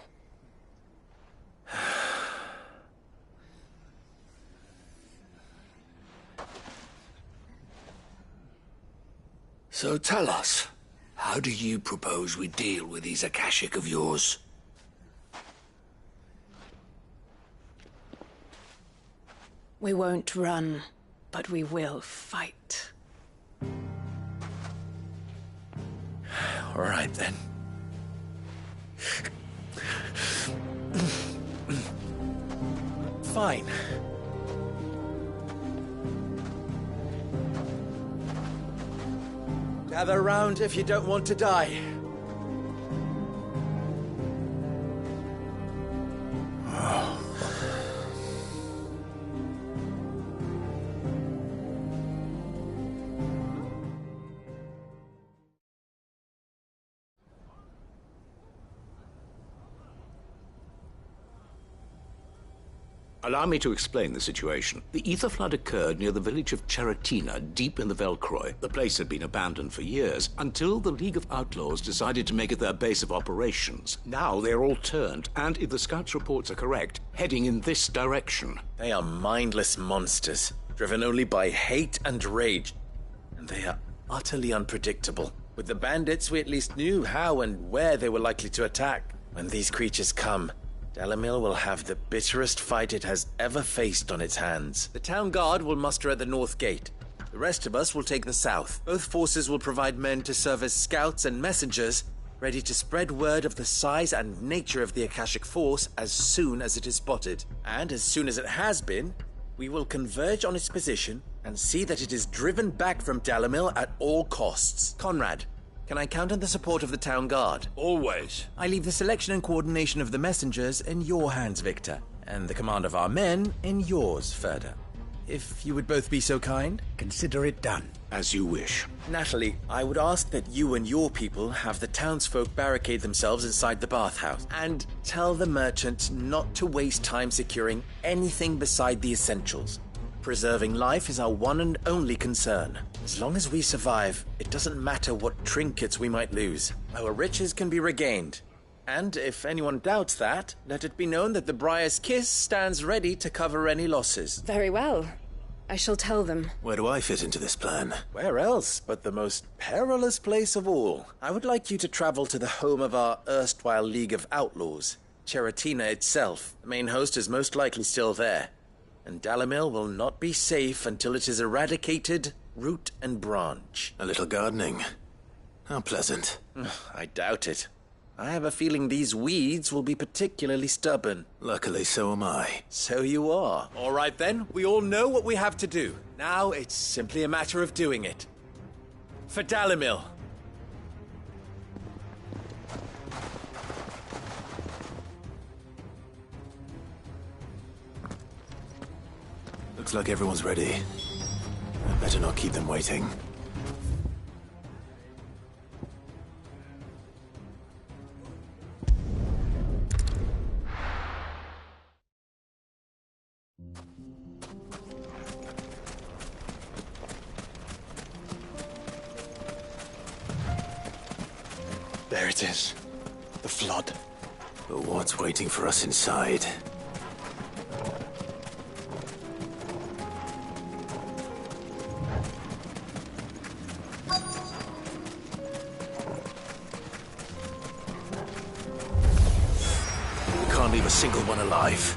So tell us, how do you propose we deal with these Akashic of yours? We won't run, but we will fight. All right, then. Fine. Gather round if you don't want to die. Allow me to explain the situation. The ether flood occurred near the village of Charatina, deep in the Velcroy. The place had been abandoned for years, until the League of Outlaws decided to make it their base of operations. Now they're all turned, and if the scouts' reports are correct, heading in this direction. They are mindless monsters, driven only by hate and rage. And they are utterly unpredictable. With the bandits, we at least knew how and where they were likely to attack. When these creatures come, Dalamil will have the bitterest fight it has ever faced on its hands. The town guard will muster at the north gate. The rest of us will take the south. Both forces will provide men to serve as scouts and messengers, ready to spread word of the size and nature of the Akashic force as soon as it is spotted. And as soon as it has been, we will converge on its position and see that it is driven back from Dalamil at all costs. Conrad, can I count on the support of the town guard? Always. I leave the selection and coordination of the messengers in your hands, Victor, and the command of our men in yours, Ferda. If you would both be so kind. Consider it done. As you wish. Natalie, I would ask that you and your people have the townsfolk barricade themselves inside the bathhouse, and tell the merchant not to waste time securing anything beside the essentials. Preserving life is our one and only concern. As long as we survive, it doesn't matter what trinkets we might lose. Our riches can be regained. And if anyone doubts that, let it be known that the Briar's Kiss stands ready to cover any losses. Very well. I shall tell them. Where do I fit into this plan? Where else but the most perilous place of all? I would like you to travel to the home of our erstwhile League of Outlaws, Charatina itself. The main host is most likely still there. And Dalamil will not be safe until it is eradicated, root and branch. A little gardening. How pleasant. I doubt it. I have a feeling these weeds will be particularly stubborn. Luckily, so am I. So you are. All right then, we all know what we have to do. Now it's simply a matter of doing it. For Dalamil. Looks like everyone's ready. I better not keep them waiting. There it is. The flood. But what's waiting for us inside? We can't leave a single one alive.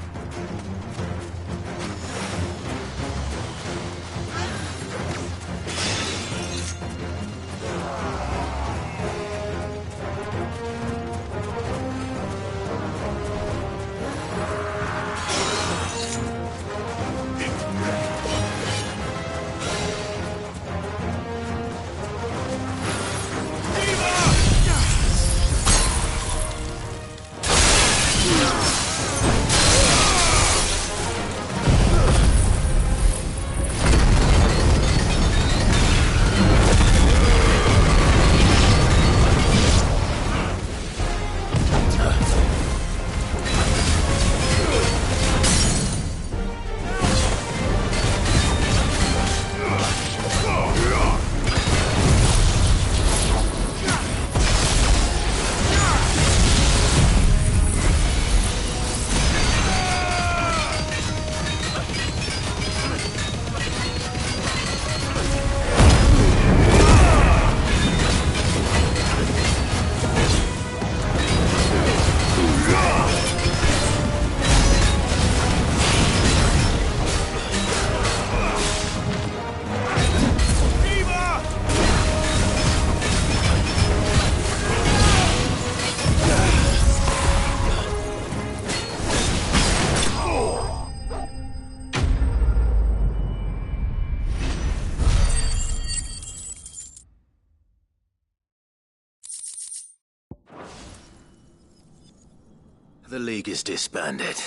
The League is disbanded.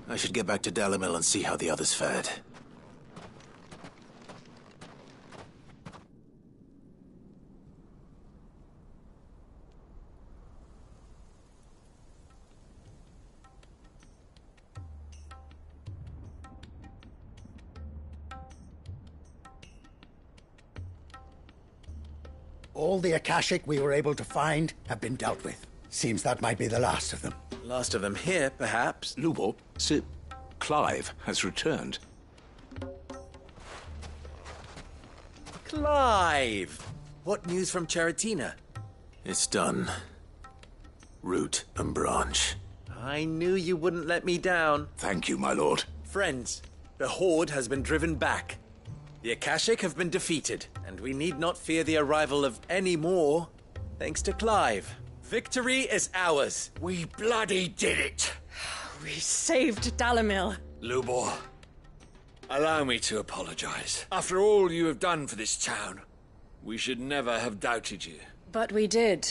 I should get back to Dalimil and see how the others fared. All the Akashic we were able to find have been dealt with. Seems that might be the last of them. Last of them here, perhaps. Lubor, Sir Clive has returned. Clive! What news from Charatina? It's done. Root and branch. I knew you wouldn't let me down. Thank you, my lord. Friends, the Horde has been driven back. The Akashic have been defeated, and we need not fear the arrival of any more, thanks to Clive. Victory is ours. We bloody did it. We saved Dalimil. Lubor, allow me to apologize. After all you have done for this town, we should never have doubted you. But we did.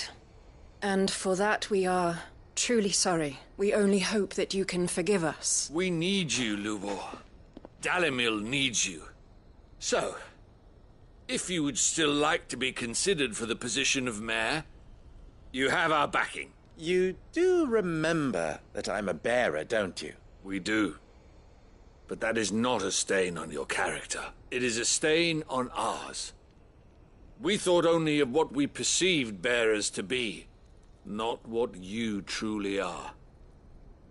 And for that we are truly sorry. We only hope that you can forgive us. We need you, Lubor. Dalimil needs you. So, if you would still like to be considered for the position of mayor, you have our backing. You do remember that I'm a bearer, don't you? We do. But that is not a stain on your character. It is a stain on ours. We thought only of what we perceived bearers to be, not what you truly are.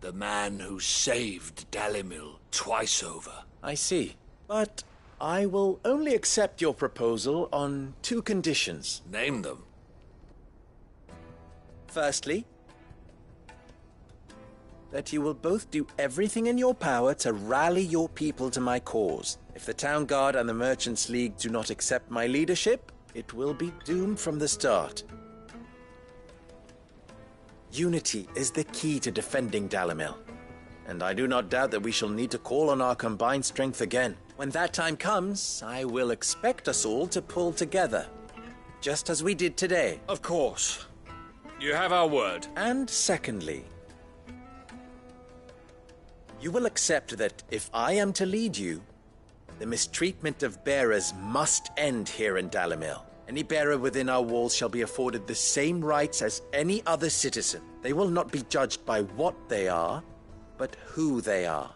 The man who saved Dalimil twice over. I see. But I will only accept your proposal on 2 conditions. Name them. Firstly, that you will both do everything in your power to rally your people to my cause. If the Town Guard and the Merchants League do not accept my leadership, it will be doomed from the start. Unity is the key to defending Dalimil, and I do not doubt that we shall need to call on our combined strength again. When that time comes, I will expect us all to pull together, just as we did today. Of course. You have our word. And secondly, you will accept that if I am to lead you, The mistreatment of bearers must end here in Dalimil. Any bearer within our walls shall be afforded the same rights as any other citizen. They will not be judged by what they are, but who they are.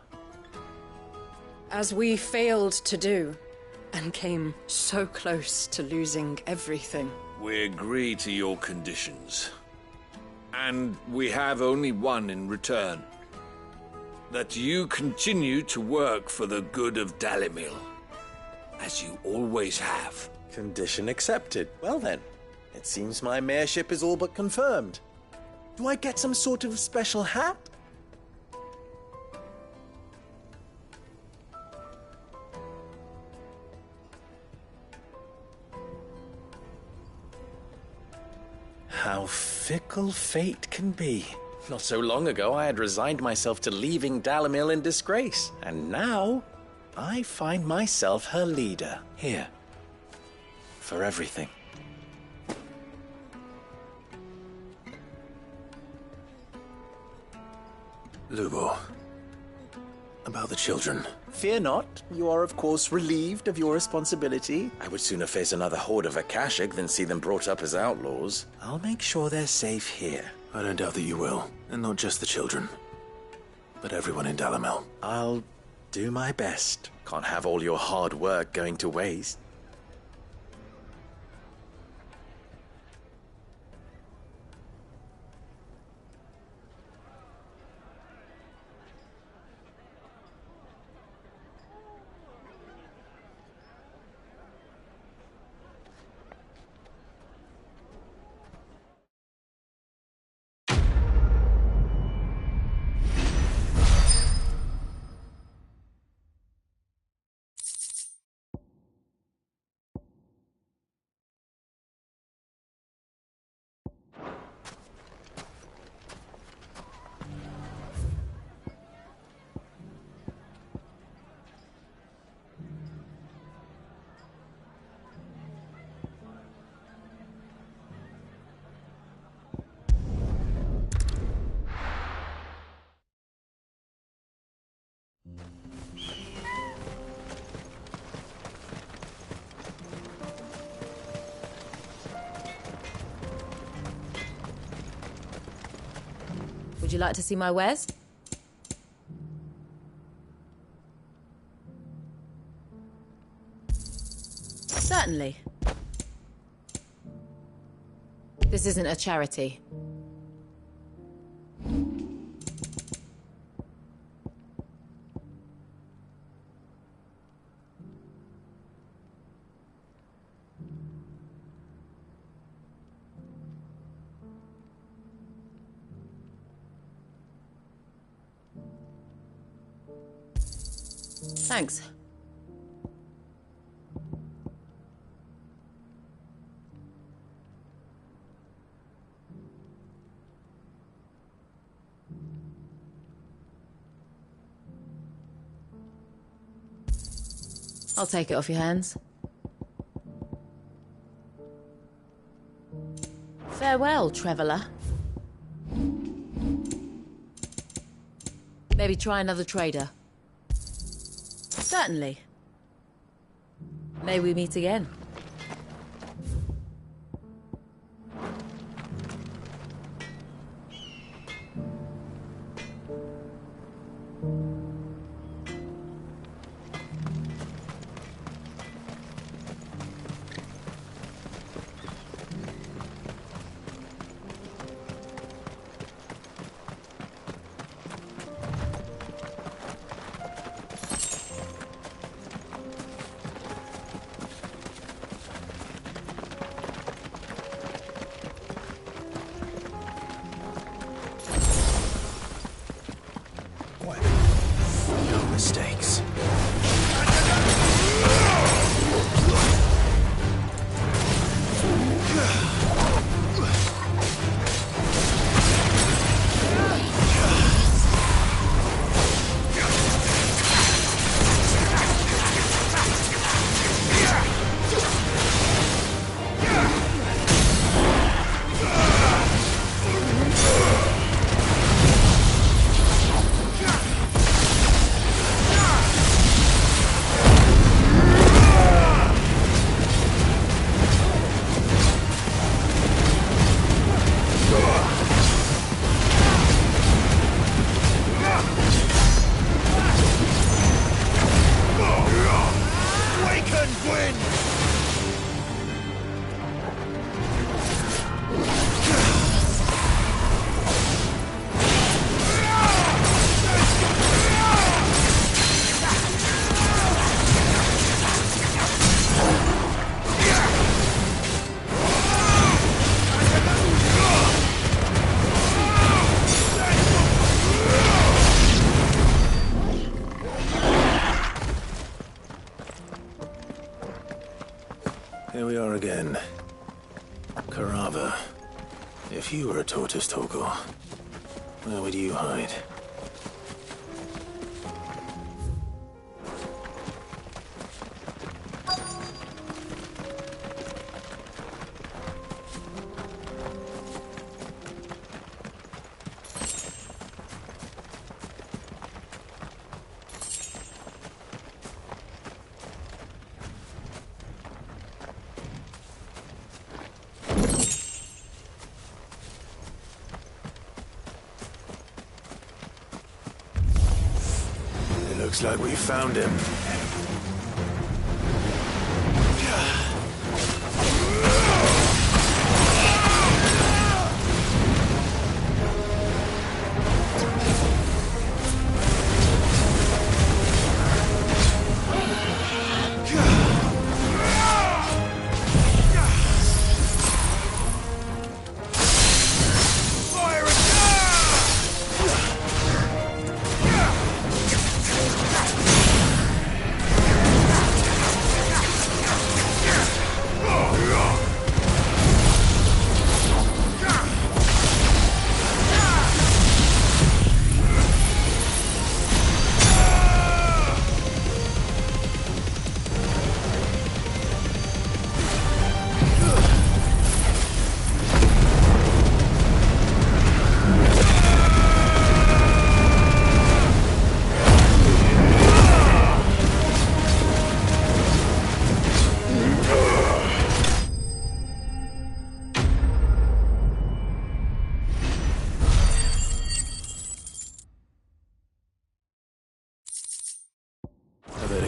As we failed to do, and came so close to losing everything. We agree to your conditions. And we have only one in return. That you continue to work for the good of Dalimil, as you always have. Condition accepted. Well then, it seems my mayorship is all but confirmed. Do I get some sort of special hat? How fickle fate can be. Not so long ago, I had resigned myself to leaving Dalimil in disgrace, and now I find myself her leader here. For everything. Lubor, about the children. Fear not. You are, of course, relieved of your responsibility. I would sooner face another horde of Akashic than see them brought up as outlaws. I'll make sure they're safe here. I don't doubt that you will. And not just the children, but everyone in Dalimil. I'll do my best. Can't have all your hard work going to waste. Would you like to see my wares? Certainly. This isn't a charity. Thanks. I'll take it off your hands. Farewell, traveler. Maybe try another trader. Certainly. May we meet again. Here we are again. Carava. If you were a tortoise, Torgor, where would you hide? Looks like we found him.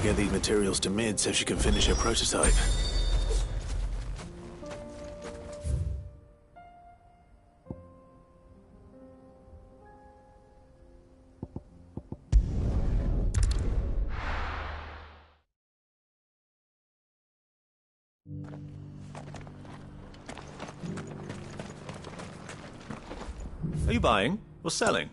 Get these materials to Mid so she can finish her prototype. Are you buying or selling?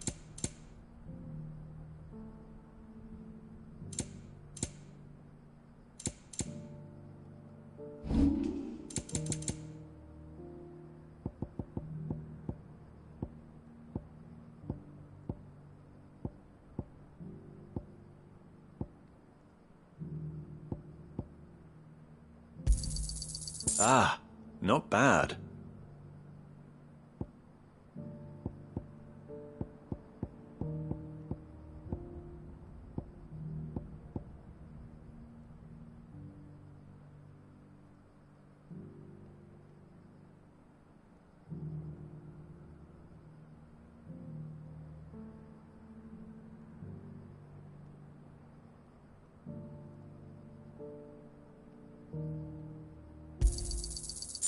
Ah, not bad.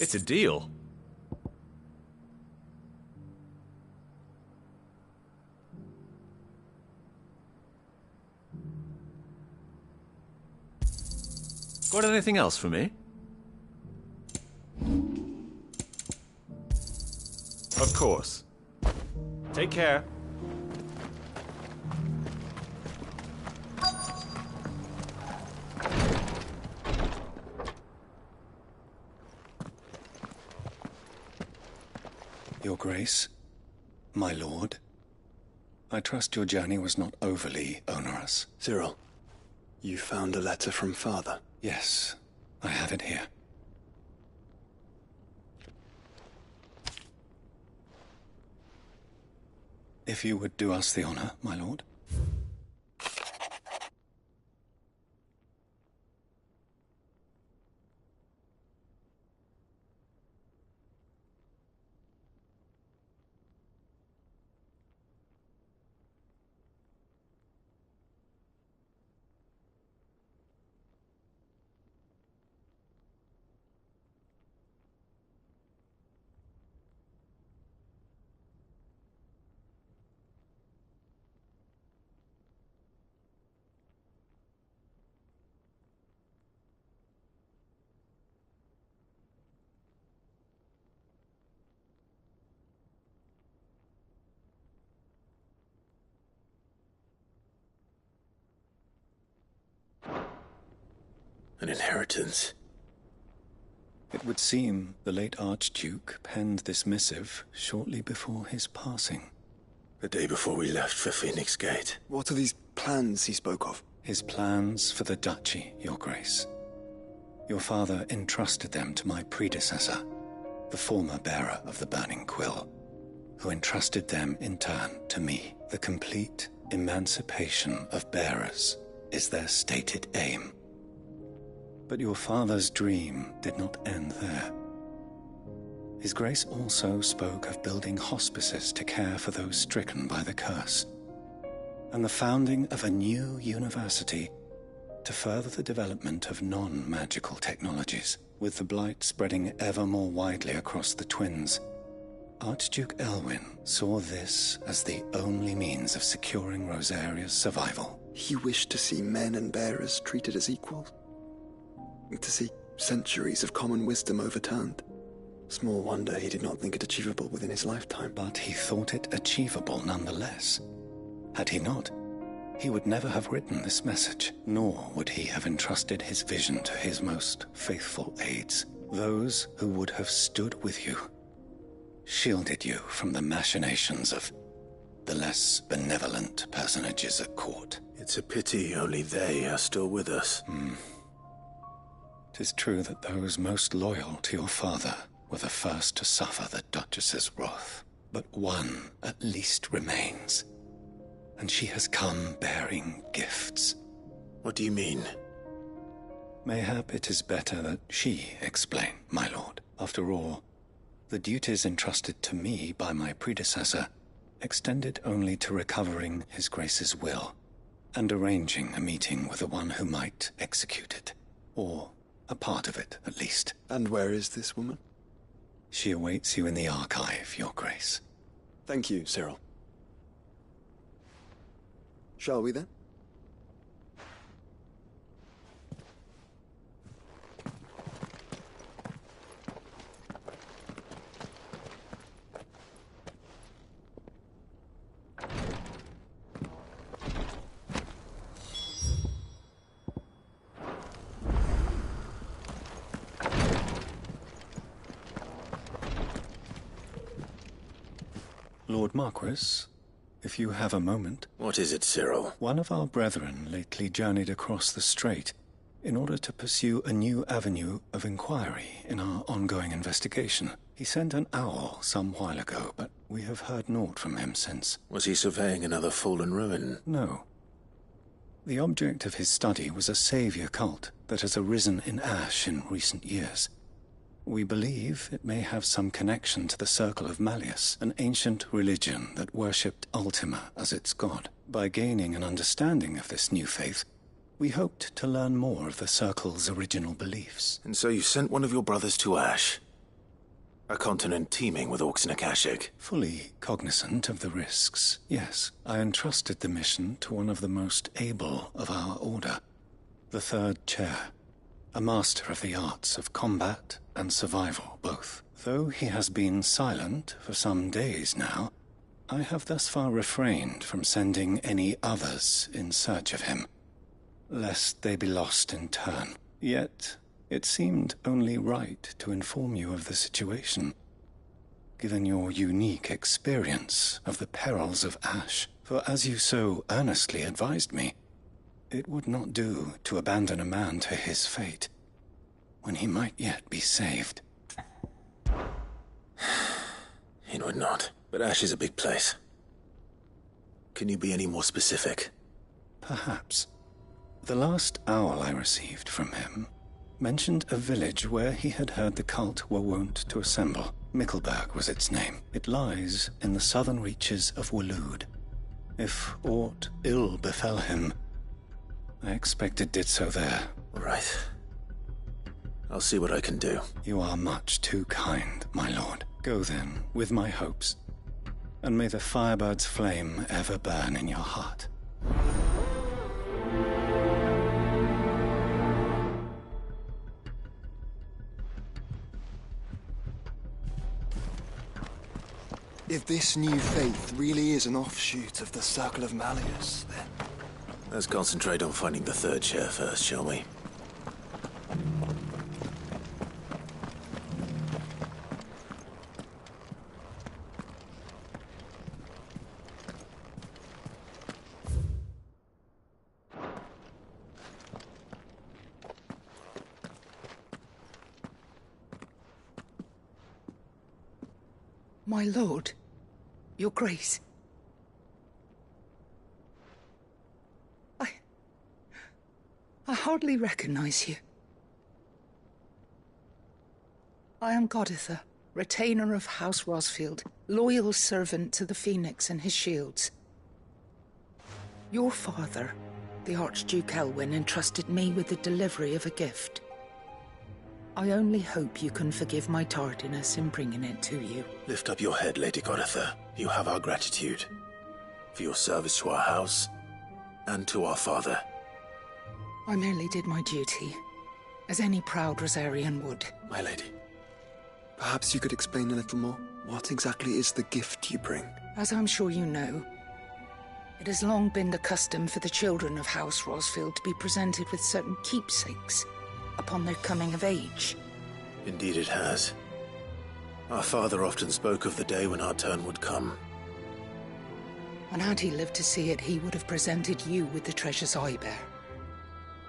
It's a deal. Got anything else for me? Of course. Take care. Your Grace, my lord, I trust your journey was not overly onerous. Cyril, you found a letter from Father? Yes, I have it here. If you would do us the honor, my lord. An inheritance. It would seem the late Archduke penned this missive shortly before his passing. The day before we left for Phoenix Gate. What are these plans he spoke of? His plans for the duchy, Your Grace. Your father entrusted them to my predecessor, the former bearer of the Burning Quill, who entrusted them in turn to me. The complete emancipation of bearers is their stated aim. But your father's dream did not end there. His Grace also spoke of building hospices to care for those stricken by the curse, and the founding of a new university to further the development of non-magical technologies. With the blight spreading ever more widely across the twins, Archduke Elwyn saw this as the only means of securing Rosaria's survival. He wished to see men and bearers treated as equals. To see centuries of common wisdom overturned. Small wonder he did not think it achievable within his lifetime. But he thought it achievable nonetheless. Had he not, he would never have written this message, nor would he have entrusted his vision to his most faithful aides, those who would have stood with you, shielded you from the machinations of the less benevolent personages at court. It's a pity only they are still with us. 'Tis true that those most loyal to your father were the first to suffer the Duchess's wrath. But one at least remains, and she has come bearing gifts. What do you mean? Mayhap it is better that she explain, my lord. After all, the duties entrusted to me by my predecessor extended only to recovering His Grace's will and arranging a meeting with the one who might execute it, or a part of it, at least. And where is this woman? She awaits you in the archive, Your Grace. Thank you, Cyril. Shall we then? Lord Marquis, if you have a moment. What is it, Cyril? One of our brethren lately journeyed across the strait in order to pursue a new avenue of inquiry in our ongoing investigation. He sent an owl some while ago, but we have heard naught from him since. Was he surveying another fallen ruin? No. The object of his study was a savior cult that has arisen in Ash in recent years. We believe it may have some connection to the Circle of Malleus, an ancient religion that worshipped Ultima as its god. By gaining an understanding of this new faith, we hoped to learn more of the Circle's original beliefs. And so you sent one of your brothers to Ash? A continent teeming with orcs and Akashic? Fully cognizant of the risks, yes. I entrusted the mission to one of the most able of our order, the Third Chair, a master of the arts of combat and survival both. Though he has been silent for some days now, I have thus far refrained from sending any others in search of him, lest they be lost in turn. Yet, it seemed only right to inform you of the situation, given your unique experience of the perils of Ash. For as you so earnestly advised me, it would not do to abandon a man to his fate, when he might yet be saved. It would not. But Ash is a big place. Can you be any more specific? Perhaps. The last owl I received from him mentioned a village where he had heard the cult were wont to assemble. Mickleburg was its name. It lies in the southern reaches of Waloed. If aught ill befell him, I expect it did so there. Right. I'll see what I can do. You are much too kind, my lord. Go then, with my hopes, and may the firebird's flame ever burn in your heart. If this new faith really is an offshoot of the Circle of Malleus, then... Let's concentrate on finding the Third Chair first, shall we? My lord, your grace. I hardly recognize you. I am Goditha, retainer of House Rosfield, loyal servant to the Phoenix and his shields. Your father, the Archduke Elwyn, entrusted me with the delivery of a gift. I only hope you can forgive my tardiness in bringing it to you. Lift up your head, Lady Goditha. You have our gratitude for your service to our house and to our father. I merely did my duty, as any proud Rosarian would. My lady, perhaps you could explain a little more? What exactly is the gift you bring? As I'm sure you know, it has long been the custom for the children of House Rosfield to be presented with certain keepsakes upon their coming of age. Indeed it has. Our father often spoke of the day when our turn would come. And had he lived to see it, he would have presented you with the treasures I bear.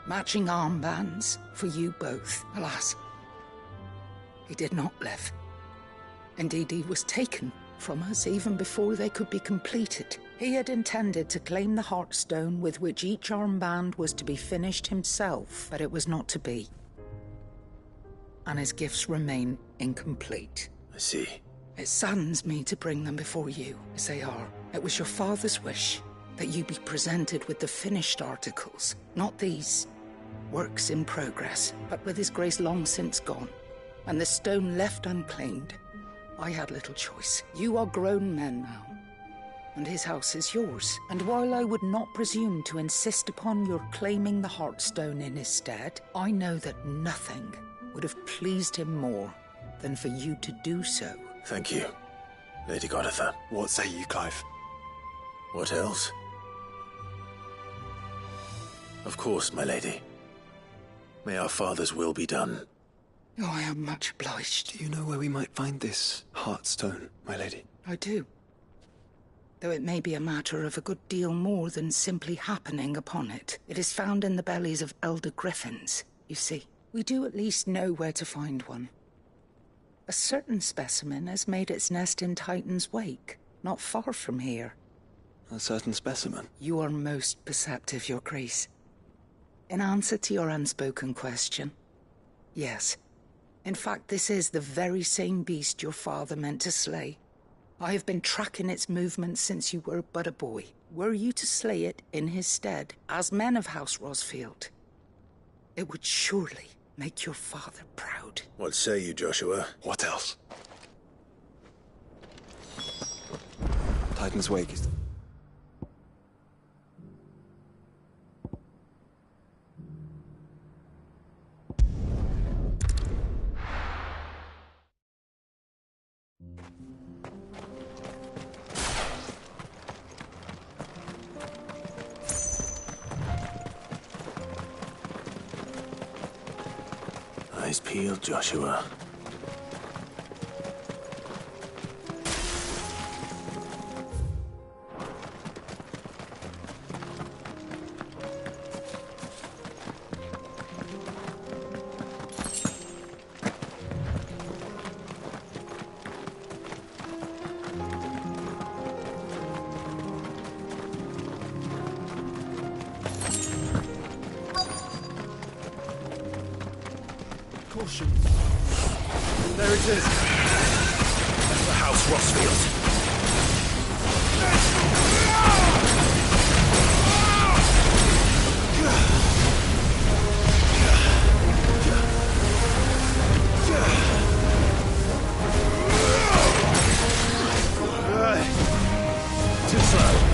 Matching armbands for you both. Alas, he did not live. Indeed, he was taken from us even before they could be completed. He had intended to claim the Heartstone with which each armband was to be finished himself, but it was not to be. And his gifts remain incomplete. I see. It saddens me to bring them before you, as they are. It was your father's wish that you be presented with the finished articles, not these works in progress, but with his grace long since gone, and the stone left unclaimed. I had little choice. You are grown men now, and his house is yours. And while I would not presume to insist upon your claiming the Heartstone in his stead, I know that nothing would have pleased him more than for you to do so. Thank you, Lady Goditha. What say you, Clive? What else? Of course, my lady. May our father's will be done. Oh, I am much obliged. Do you know where we might find this Heartstone, my lady? I do. Though it may be a matter of a good deal more than simply happening upon it. It is found in the bellies of elder griffins, you see. We do at least know where to find one. A certain specimen has made its nest in Titan's Wake, not far from here. A certain specimen? You are most perceptive, Your Grace. In answer to your unspoken question, yes. In fact, this is the very same beast your father meant to slay. I have been tracking its movements since you were but a boy. Were you to slay it in his stead, as men of House Rosfield, it would surely make your father proud. What say you, Joshua? What else? Titan's Wake is... Eyes peeled, Joshua. Caution. There it is. That's the House Rosfield. Too slow.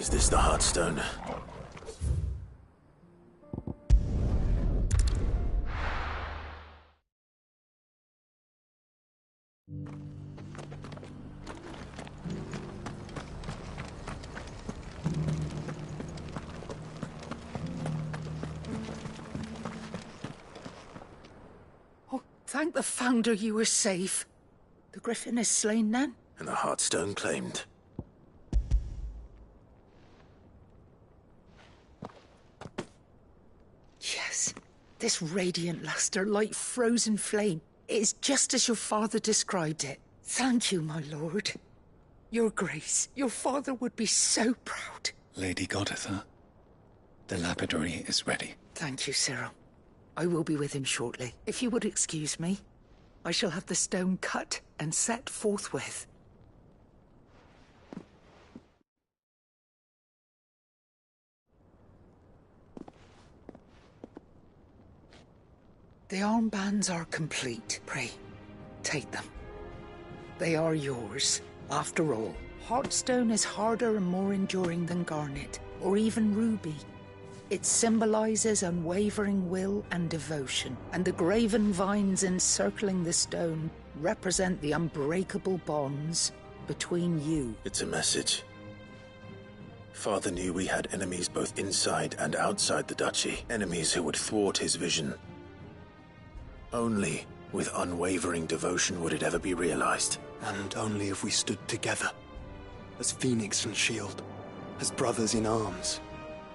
Is this the Heartstone? Thank the Founder you were safe. The Griffin is slain then? And the Heartstone claimed. Yes. This radiant luster, like frozen flame, it is just as your father described it. Thank you, my lord. Your Grace, your father would be so proud. Lady Goditha, the lapidary is ready. Thank you, Cyril. I will be with him shortly. If you would excuse me, I shall have the stone cut and set forthwith. The armbands are complete. Pray, take them. They are yours. After all, Heartstone is harder and more enduring than garnet, or even ruby. It symbolizes unwavering will and devotion, and the graven vines encircling the stone represent the unbreakable bonds between you. It's a message. Father knew we had enemies both inside and outside the duchy. Enemies who would thwart his vision. Only with unwavering devotion would it ever be realized. And only if we stood together, as Phoenix and Shield, as brothers in arms.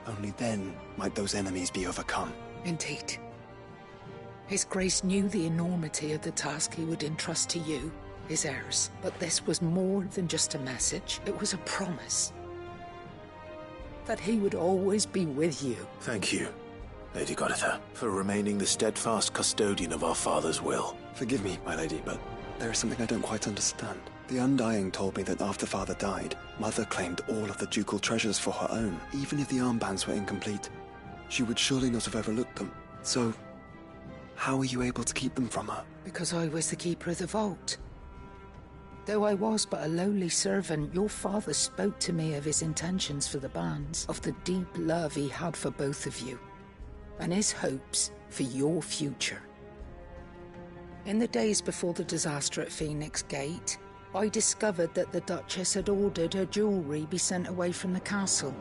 Only then might those enemies be overcome. Indeed. His Grace knew the enormity of the task he would entrust to you, his heirs. But this was more than just a message. It was a promise. That he would always be with you. Thank you, Lady Goditha, for remaining the steadfast custodian of our father's will. Forgive me, my lady, but there is something I don't quite understand. The Undying told me that after Father died, Mother claimed all of the ducal treasures for her own. Even if the armbands were incomplete, she would surely not have overlooked them. So, how were you able to keep them from her? Because I was the keeper of the vault. Though I was but a lowly servant, your father spoke to me of his intentions for the bands, of the deep love he had for both of you, and his hopes for your future. In the days before the disaster at Phoenix Gate, I discovered that the Duchess had ordered her jewelry be sent away from the castle.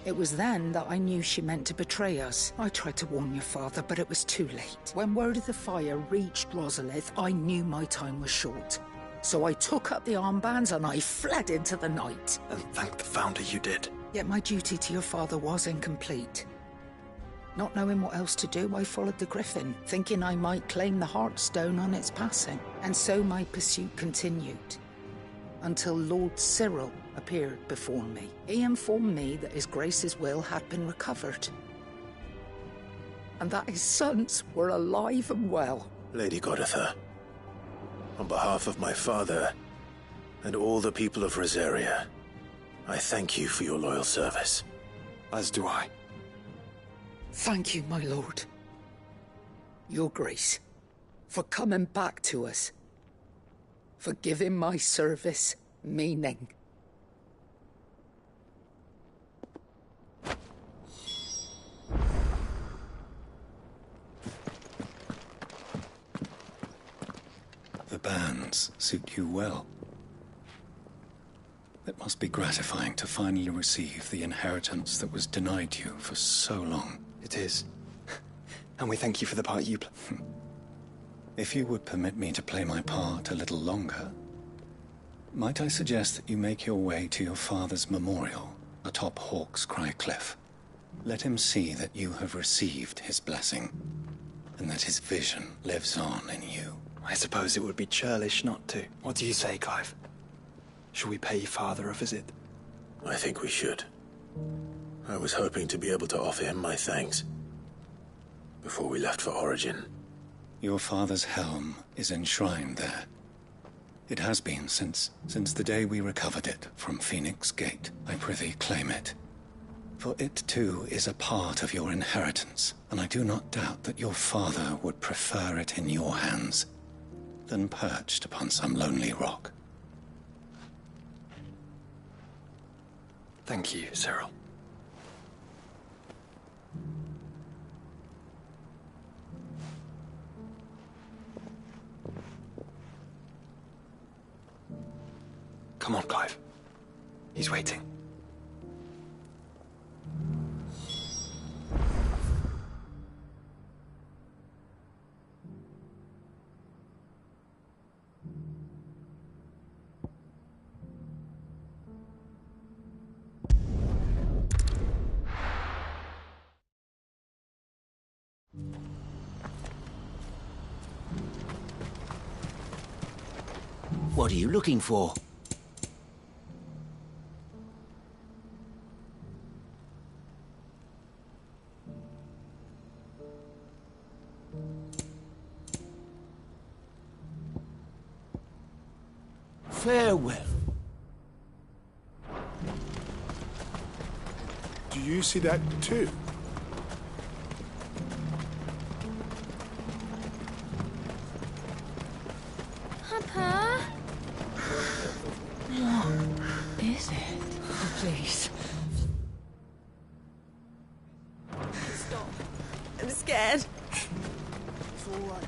It was then that I knew she meant to betray us. I tried to warn your father, but it was too late. When word of the fire reached Rosalith, I knew my time was short. So I took up the armbands and I fled into the night. And thank the Founder you did. Yet my duty to your father was incomplete. Not knowing what else to do, I followed the Griffin, thinking I might claim the Heartstone on its passing. And so my pursuit continued, until Lord Cyril appeared before me. He informed me that his Grace's will had been recovered, and that his sons were alive and well. Lady Goditha, on behalf of my father and all the people of Rosaria, I thank you for your loyal service. As do I. Thank you, my lord. Your Grace, for coming back to us. For giving my service meaning. The bands suit you well. It must be gratifying to finally receive the inheritance that was denied you for so long. It is. And we thank you for the part you play. If you would permit me to play my part a little longer, might I suggest that you make your way to your father's memorial atop Hawk's Cry Cliff? Let him see that you have received his blessing, and that his vision lives on in you. I suppose it would be churlish not to. What do you say, Clive? Shall we pay Father a visit? I think we should. I was hoping to be able to offer him my thanks before we left for Origin. Your father's helm is enshrined there. It has been since the day we recovered it from Phoenix Gate. I prithee claim it. For it too is a part of your inheritance, and I do not doubt that your father would prefer it in your hands than perched upon some lonely rock. Thank you, Cyril. Come on, Clive. He's waiting. What are you looking for? Farewell. Do you see that too? Papa? What is it? Oh, please. Stop. I'm scared. It's all right.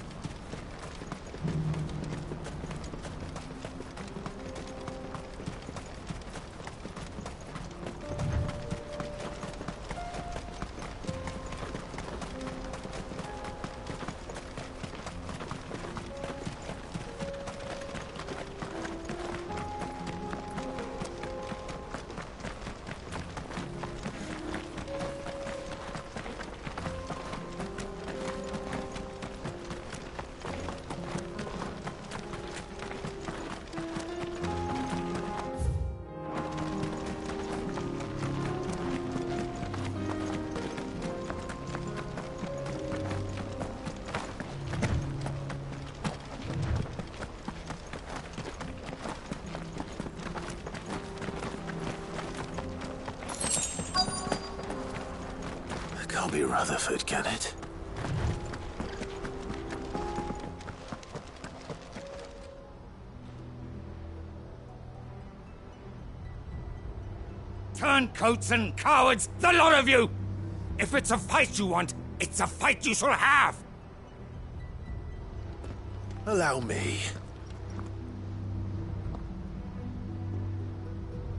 Can't be Rutherford, can it? Turncoats and cowards, the lot of you! If it's a fight you want, it's a fight you shall have! Allow me.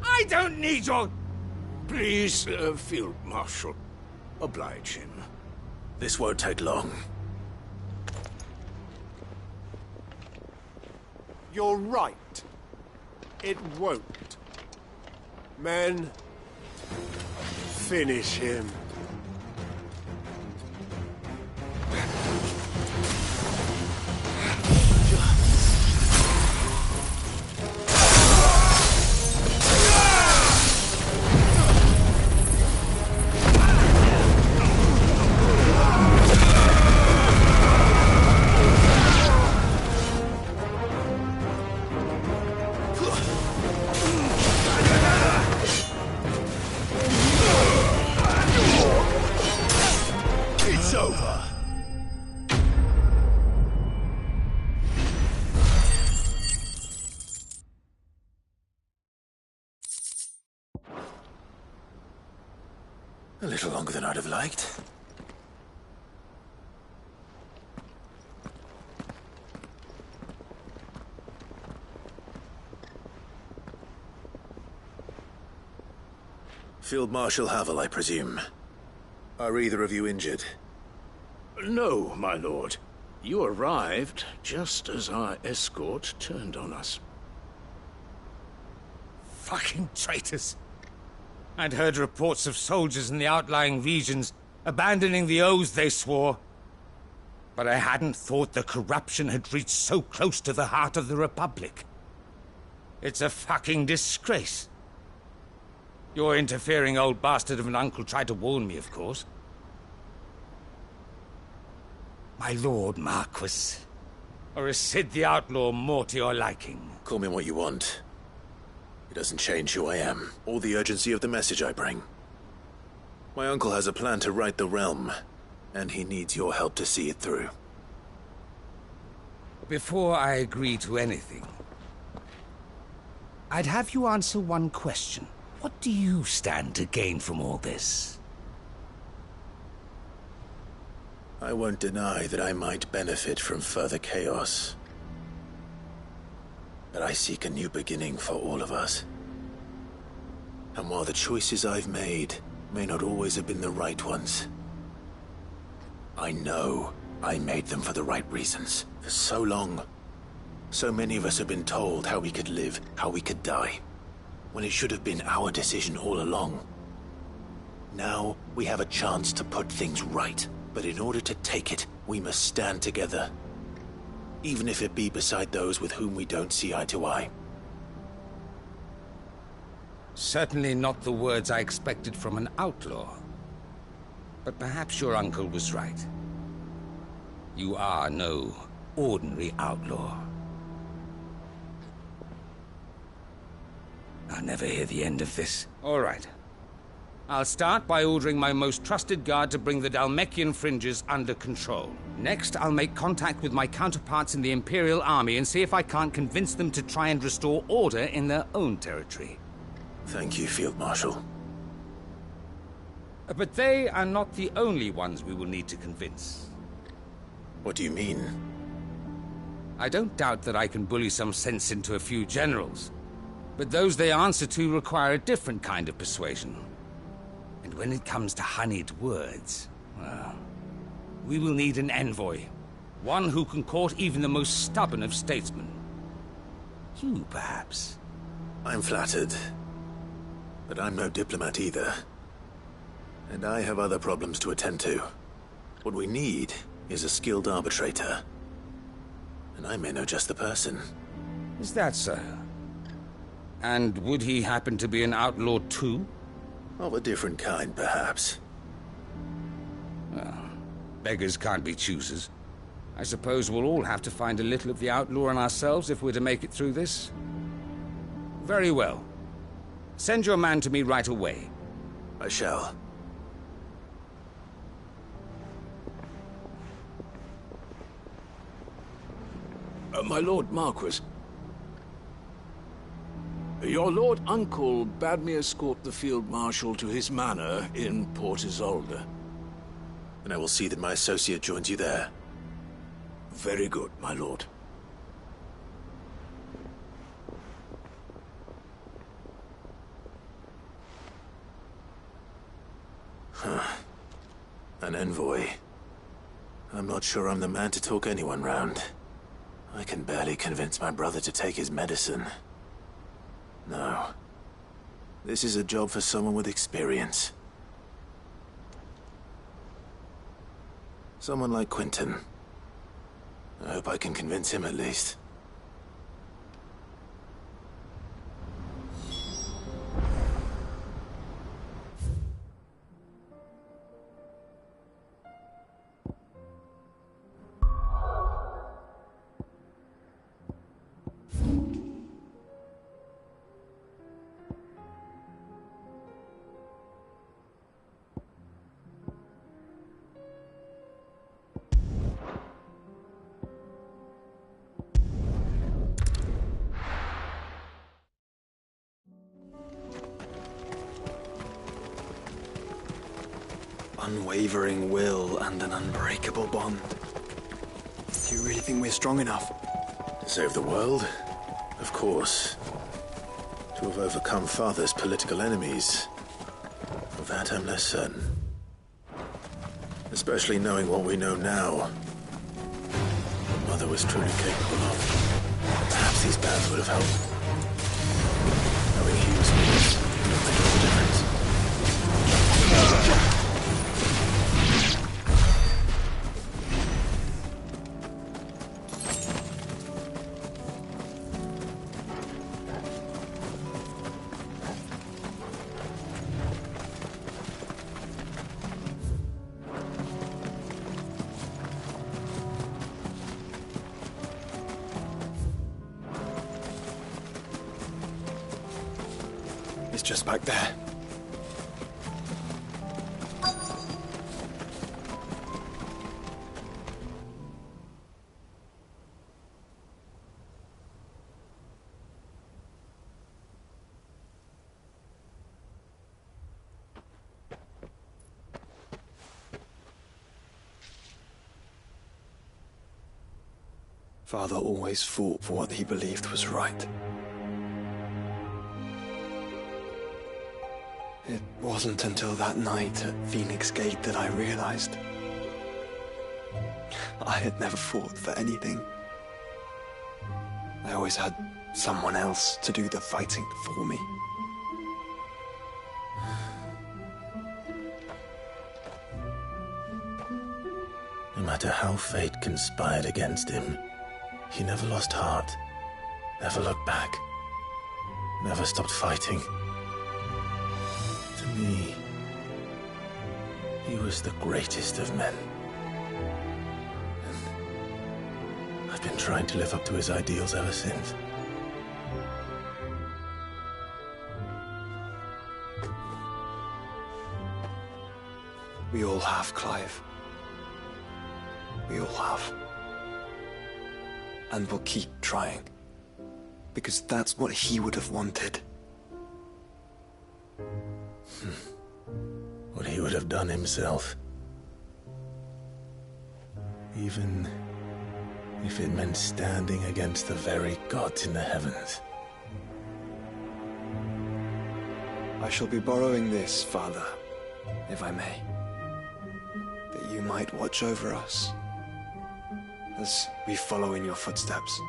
I don't need your... Please, Field Marshal, oblige him. This won't take long. You're right. It won't. Men, finish him. It's over. A little longer than I'd have liked. Field Marshal Havel, I presume. Are either of you injured? No, my lord. You arrived just as our escort turned on us. Fucking traitors. I'd heard reports of soldiers in the outlying regions abandoning the oaths they swore. But I hadn't thought the corruption had reached so close to the heart of the Republic. It's a fucking disgrace. Your interfering old bastard of an uncle tried to warn me, of course. My Lord Marquis. Or is Sid the Outlaw more to your liking? Call me what you want. It doesn't change who I am, or the urgency of the message I bring. My uncle has a plan to right the realm, and he needs your help to see it through. Before I agree to anything, I'd have you answer one question. What do you stand to gain from all this? I won't deny that I might benefit from further chaos. But I seek a new beginning for all of us. And while the choices I've made may not always have been the right ones, I know I made them for the right reasons. For so long, so many of us have been told how we could live, how we could die, when it should have been our decision all along. Now, we have a chance to put things right. But in order to take it, we must stand together. Even if it be beside those with whom we don't see eye to eye. Certainly not the words I expected from an outlaw. But perhaps your uncle was right. You are no ordinary outlaw. I'll never hear the end of this. All right. I'll start by ordering my most trusted guard to bring the Dhalmekian fringes under control. Next, I'll make contact with my counterparts in the Imperial Army and see if I can't convince them to try and restore order in their own territory. Thank you, Field Marshal. But they are not the only ones we will need to convince. What do you mean? I don't doubt that I can bully some sense into a few generals, but those they answer to require a different kind of persuasion. And when it comes to honeyed words, well, we will need an envoy. One who can court even the most stubborn of statesmen. You, perhaps? I'm flattered. But I'm no diplomat either. And I have other problems to attend to. What we need is a skilled arbitrator. And I may know just the person. Is that so? And would he happen to be an outlaw too? Of a different kind, perhaps. Well, beggars can't be choosers. I suppose we'll all have to find a little of the outlaw in ourselves if we're to make it through this. Very well. Send your man to me right away. I shall. My Lord Marquis. Your Lord Uncle bade me escort the Field Marshal to his manor in Port Isolde. And I will see that my associate joins you there. Very good, my lord. An envoy. I'm not sure I'm the man to talk anyone round. I can barely convince my brother to take his medicine. No. This is a job for someone with experience. Someone like Quentin. I hope I can convince him at least. Unwavering will and an unbreakable bond. Do you really think we're strong enough? To save the world? Of course. To have overcome Father's political enemies? Of that I'm less certain. Especially knowing what we know now. What Mother was truly capable of. Perhaps these bands would have helped. Knowing he was with us would have made all the difference. It's just back there. Father always fought for what he believed was right. It wasn't until that night at Phoenix Gate that I realized I had never fought for anything. I always had someone else to do the fighting for me. No matter how fate conspired against him, he never lost heart, never looked back, never stopped fighting. To me, he was the greatest of men. And I've been trying to live up to his ideals ever since. We all have, Clive. We all have. And we'll keep trying. Because that's what he would have wanted. What he would have done himself. Even if it meant standing against the very gods in the heavens. I shall be borrowing this, Father, if I may. That you might watch over us as we follow in your footsteps.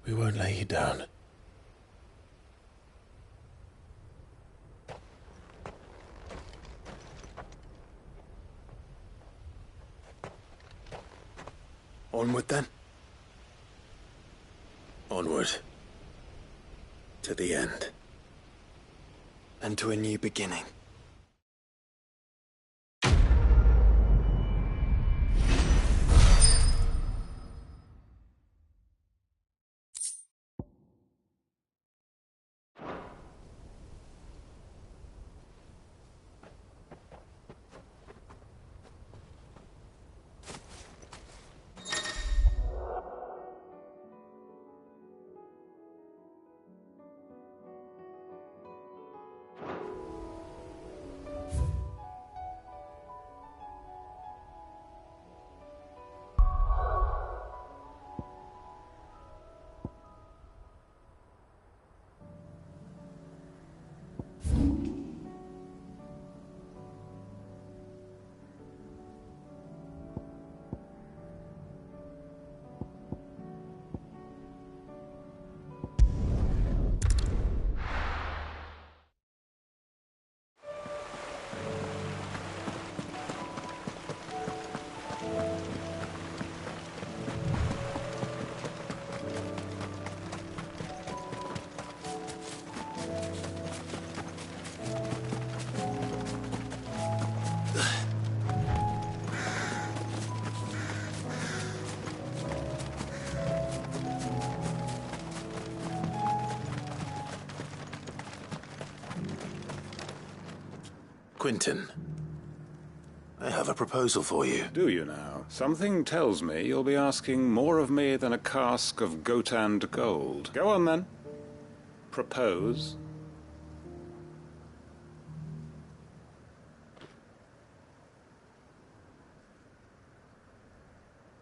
We won't lay you down. Onward, then? Onward. To the end. And to a new beginning. Quentin, I have a proposal for you. Do you now? Something tells me you'll be asking more of me than a cask of Gotand gold. Go on, then. Propose.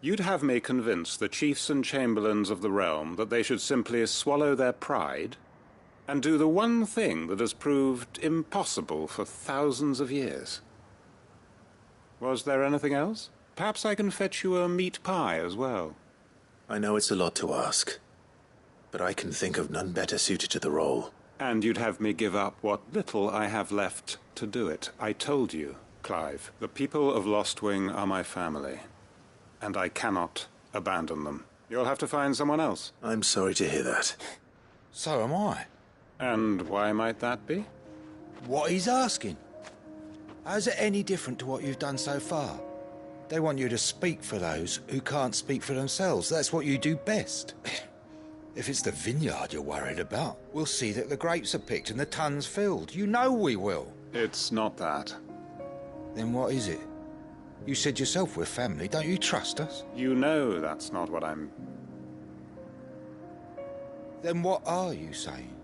You'd have me convince the chiefs and chamberlains of the realm that they should simply swallow their pride and do the one thing that has proved impossible for thousands of years. Was there anything else? Perhaps I can fetch you a meat pie as well. I know it's a lot to ask, but I can think of none better suited to the role. And you'd have me give up what little I have left to do it. I told you, Clive, the people of Lostwing are my family, and I cannot abandon them. You'll have to find someone else. I'm sorry to hear that. So am I. And why might that be? What he's asking. How's it any different to what you've done so far? They want you to speak for those who can't speak for themselves. That's what you do best. If it's the vineyard you're worried about, we'll see that the grapes are picked and the tons filled. You know we will. It's not that. Then what is it? You said yourself we're family. Don't you trust us? You know that's not what I'm... Then what are you saying?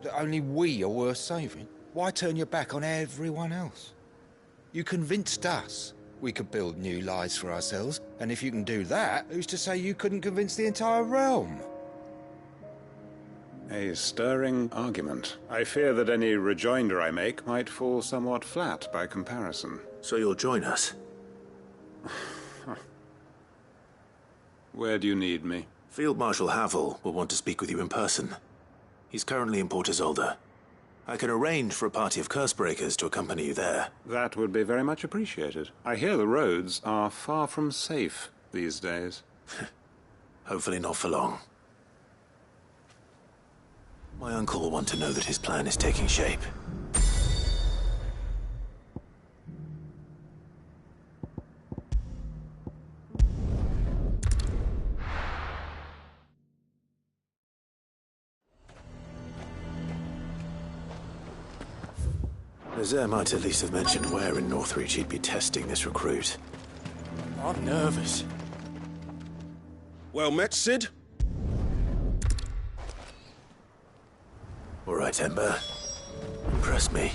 That only we are worth saving? Why turn your back on everyone else? You convinced us we could build new lives for ourselves, and if you can do that, who's to say you couldn't convince the entire realm? A stirring argument. I fear that any rejoinder I make might fall somewhat flat by comparison. So you'll join us? Where do you need me? Field Marshal Havel will want to speak with you in person. He's currently in Port Isolde. I can arrange for a party of Cursebreakers to accompany you there. That would be very much appreciated. I hear the roads are far from safe these days. Hopefully not for long. My uncle will want to know that his plan is taking shape. Nazaire might at least have mentioned where in Northreach he'd be testing this recruit. I'm nervous. Well met, Sid? All right, Ember. Impress me.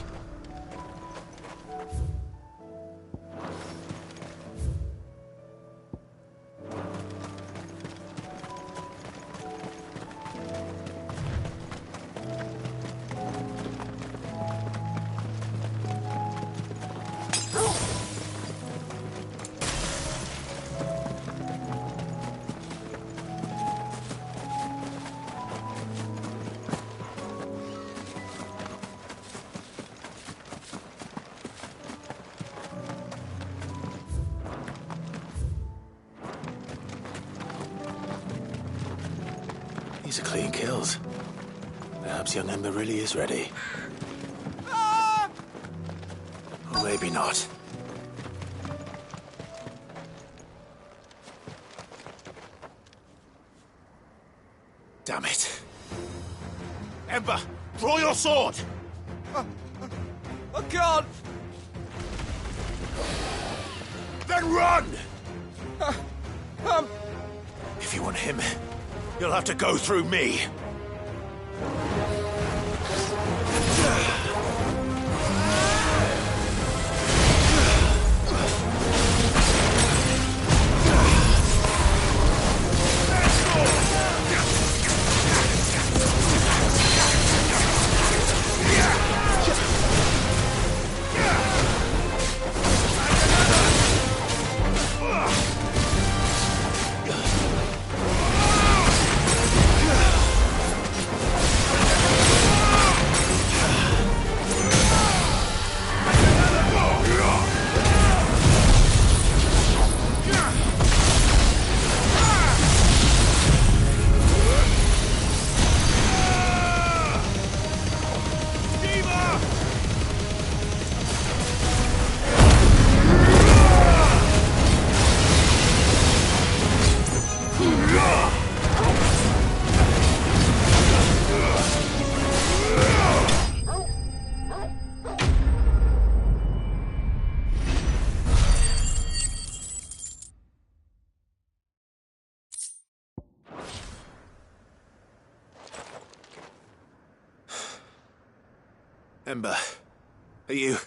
These are clean kills. Perhaps young Ember really is ready. Or maybe not. Damn it. Ember, draw your sword! I can't! Then run! If you want him, you'll have to go through me. Ember, are you...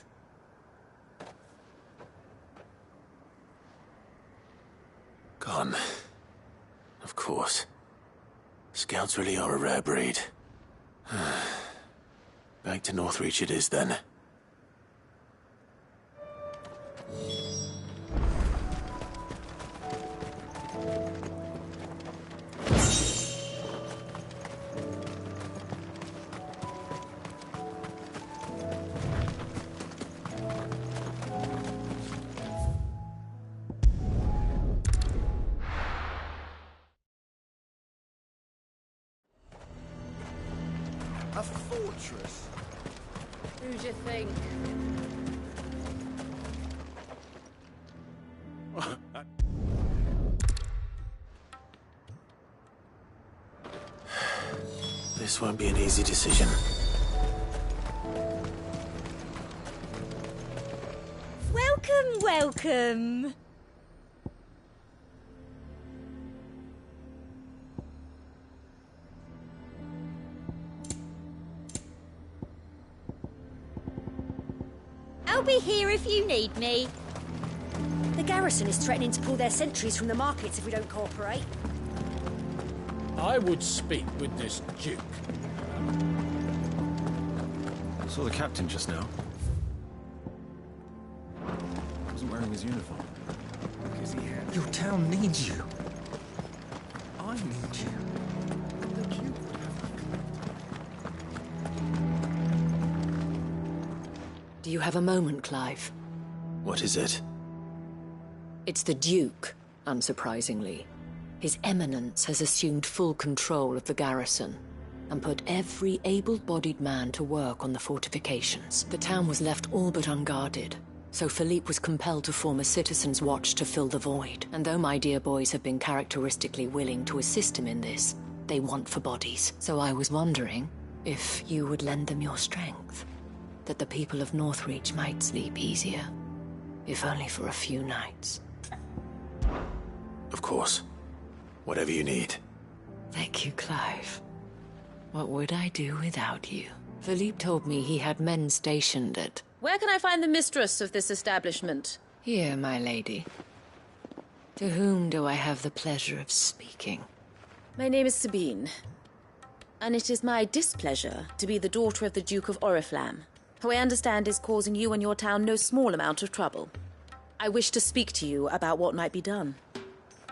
Gone. Of course. Scouts really are a rare breed. Back to Northreach it is, then. A fortress? Who'd you think? This won't be an easy decision. Welcome, welcome. I'll be here if you need me. The garrison is threatening to pull their sentries from the markets if we don't cooperate. I would speak with this duke. I saw the captain just now. He wasn't wearing his uniform. Your town needs you. I need you. Do you have a moment, Clive? What is it? It's the Duke, unsurprisingly. His Eminence has assumed full control of the garrison and put every able-bodied man to work on the fortifications. The town was left all but unguarded, so Philippe was compelled to form a citizen's watch to fill the void. And though my dear boys have been characteristically willing to assist him in this, they want for bodies. So I was wondering if you would lend them your strength, that the people of Northreach might sleep easier, if only for a few nights. Of course. Whatever you need. Thank you, Clive. What would I do without you? Philippe told me he had men stationed at... Where can I find the mistress of this establishment? Here, my lady. To whom do I have the pleasure of speaking? My name is Sabine, and it is my displeasure to be the daughter of the Duke of Oriflamme, who I understand is causing you and your town no small amount of trouble. I wish to speak to you about what might be done.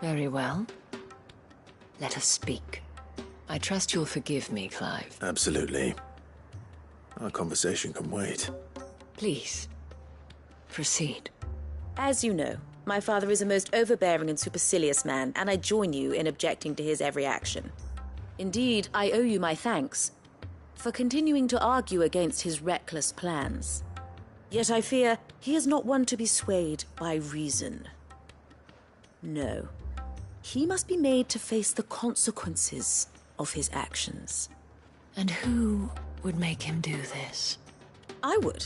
Very well. Let us speak. I trust you'll forgive me, Clive. Absolutely. Our conversation can wait. Please, proceed. As you know, my father is a most overbearing and supercilious man, and I join you in objecting to his every action. Indeed, I owe you my thanks for continuing to argue against his reckless plans. Yet I fear he is not one to be swayed by reason. No. He must be made to face the consequences of his actions. And who would make him do this? I would.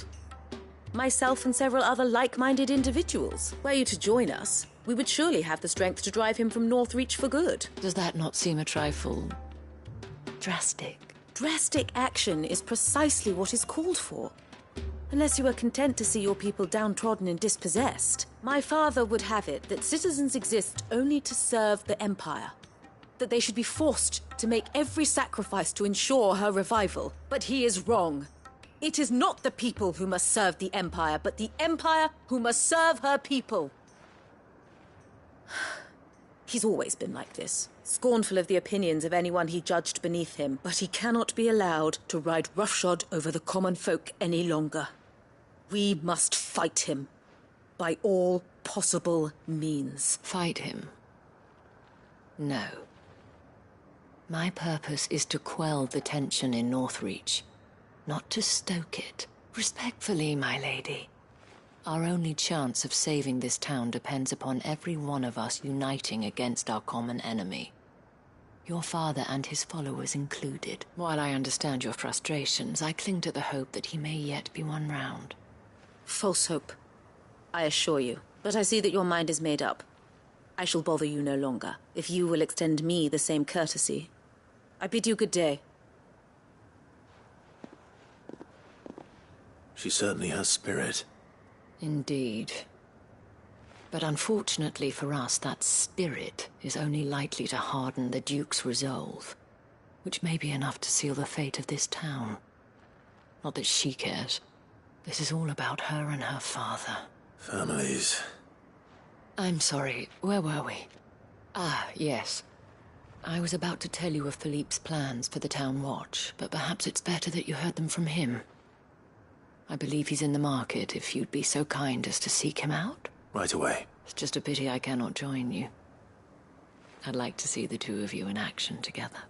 Myself and several other like-minded individuals. Were you to join us, we would surely have the strength to drive him from Northreach for good. Does that not seem a trifle... drastic? Drastic action is precisely what is called for. Unless you are content to see your people downtrodden and dispossessed. My father would have it that citizens exist only to serve the Empire. That they should be forced to make every sacrifice to ensure her revival. But he is wrong. It is not the people who must serve the Empire, but the Empire who must serve her people. He's always been like this, scornful of the opinions of anyone he judged beneath him, but he cannot be allowed to ride roughshod over the common folk any longer. We must fight him, by all possible means. Fight him? No. My purpose is to quell the tension in Northreach, not to stoke it. Respectfully, my lady. Our only chance of saving this town depends upon every one of us uniting against our common enemy. Your father and his followers included. While I understand your frustrations, I cling to the hope that he may yet be won round. False hope, I assure you. But I see that your mind is made up. I shall bother you no longer, if you will extend me the same courtesy. I bid you good day. She certainly has spirit. Indeed. But unfortunately for us, that spirit is only likely to harden the Duke's resolve, which may be enough to seal the fate of this town. Not that she cares. This is all about her and her father. Families. I'm sorry, where were we? Ah, yes. I was about to tell you of Philippe's plans for the town watch, but perhaps it's better that you heard them from him. I believe he's in the market, if you'd be so kind as to seek him out. Right away. It's just a pity I cannot join you. I'd like to see the two of you in action together.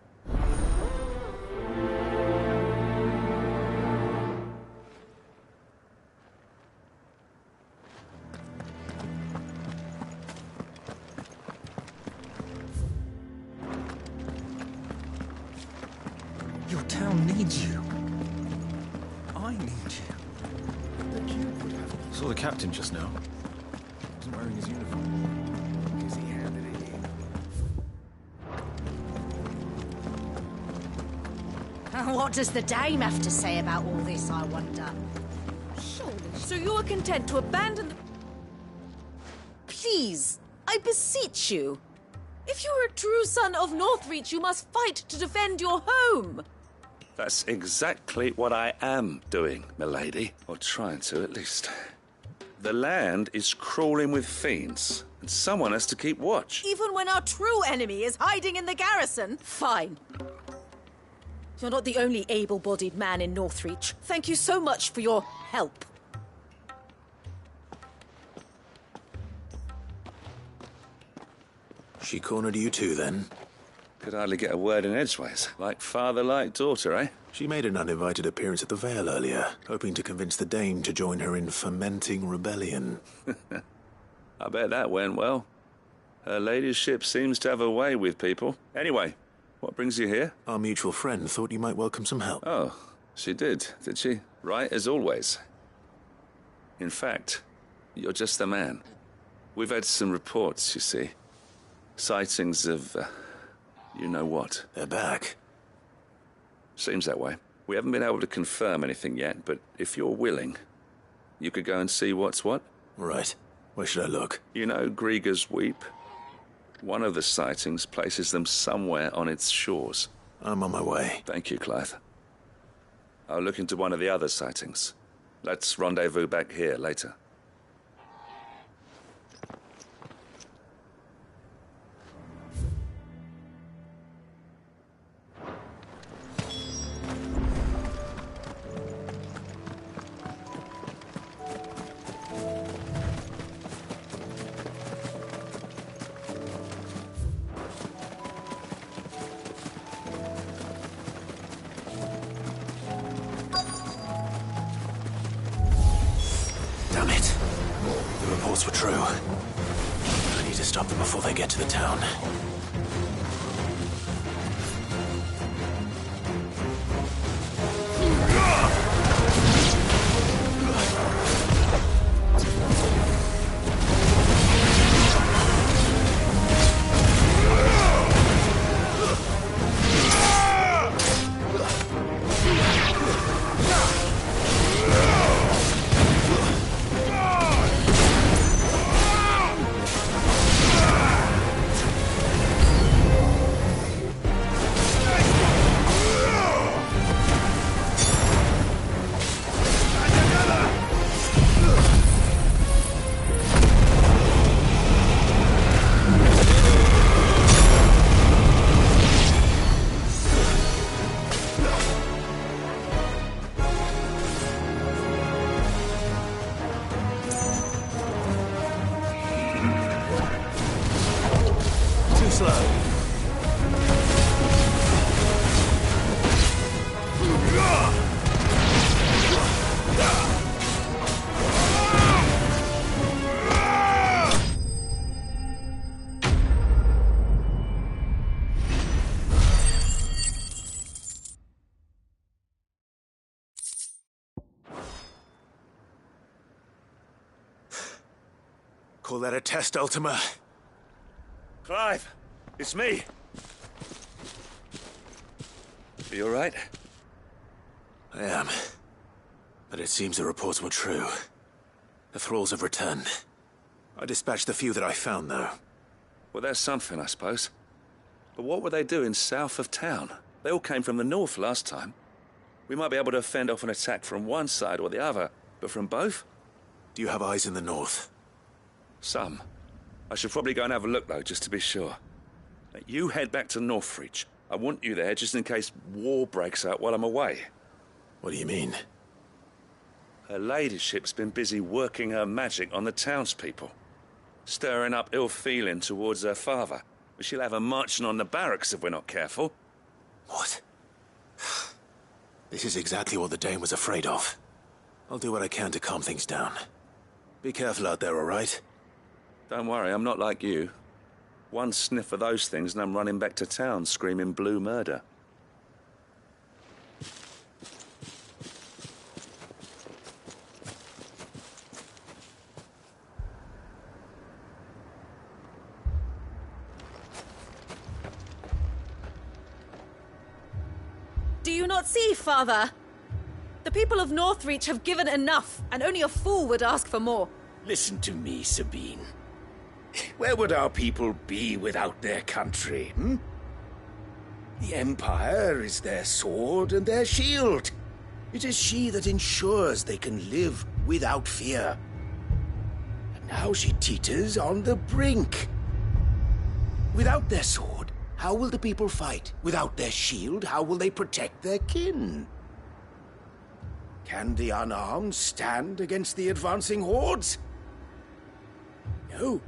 Your Your town needs you. I need you. The Duke would have... Saw the captain just now. Wasn't wearing his uniform. Because he handed it in. What does the dame have to say about all this, I wonder? So you are content to abandon the... Please, I beseech you. If you are a true son of Northreach, you must fight to defend your home. That's exactly what I am doing, milady. Or trying to, at least. The land is crawling with fiends, and someone has to keep watch. Even when our true enemy is hiding in the garrison? Fine. You're not the only able-bodied man in Northreach. Thank you so much for your help. She cornered you too, then? Could hardly get a word in edgeways. Like father, like daughter, eh? She made an uninvited appearance at the Vale earlier, hoping to convince the Dame to join her in fomenting rebellion. I bet that went well. Her ladyship seems to have a way with people. Anyway, what brings you here? Our mutual friend thought you might welcome some help. Oh, she did she? Right as always. In fact, you're just the man. We've had some reports, you see. Sightings of, you know what. They're back. Seems that way. We haven't been able to confirm anything yet, but if you're willing, you could go and see what's what. Right. Where should I look? You know Grieger's Weep? One of the sightings places them somewhere on its shores. I'm on my way. Thank you, Clive. I'll look into one of the other sightings. Let's rendezvous back here later. Were true. I need to stop them before they get to the town. Call that a test, Ultima? Clive, it's me. Are you all right? I am. But it seems the reports were true. The thralls have returned. I dispatched the few that I found, though. Well, that's something, I suppose. But what were they doing south of town? They all came from the north last time. We might be able to fend off an attack from one side or the other, but from both? Do you have eyes in the north? Some. I should probably go and have a look, though, just to be sure. Now, you head back to Northreach. I want you there just in case war breaks out while I'm away. What do you mean? Her ladyship's been busy working her magic on the townspeople. Stirring up ill feeling towards her father. But she'll have her marching on the barracks if we're not careful. What? This is exactly what the Dame was afraid of. I'll do what I can to calm things down. Be careful out there, all right? Don't worry, I'm not like you. One sniff of those things and I'm running back to town screaming blue murder. you not see, Father? The people of Northreach have given enough, and only a fool would ask for more. Listen to me, Sabine. Where would our people be without their country, hmm? The Empire is their sword and their shield. It is she that ensures they can live without fear. And now she teeters on the brink. Without their sword, how will the people fight? Without their shield, how will they protect their kin? Can the unarmed stand against the advancing hordes? No.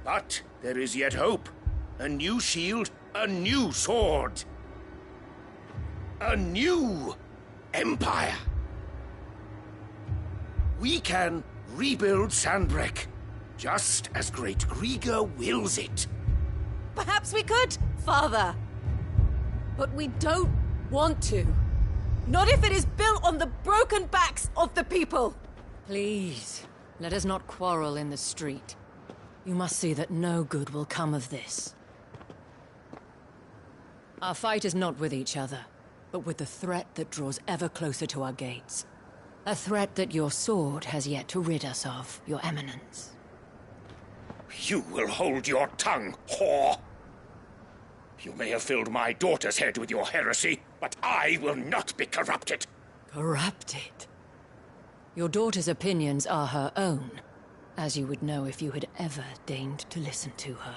But there is yet hope. A new shield, a new sword. A new empire. We can rebuild Sandbreck, just as Great Grieger wills it. Perhaps we could, Father. But we don't want to. Not if it is built on the broken backs of the people. Please, let us not quarrel in the street. You must see that no good will come of this. Our fight is not with each other, but with the threat that draws ever closer to our gates. A threat that your sword has yet to rid us of, Your Eminence. You will hold your tongue, whore! You may have filled my daughter's head with your heresy, but I will not be corrupted. Corrupted? Your daughter's opinions are her own, as you would know if you had ever deigned to listen to her.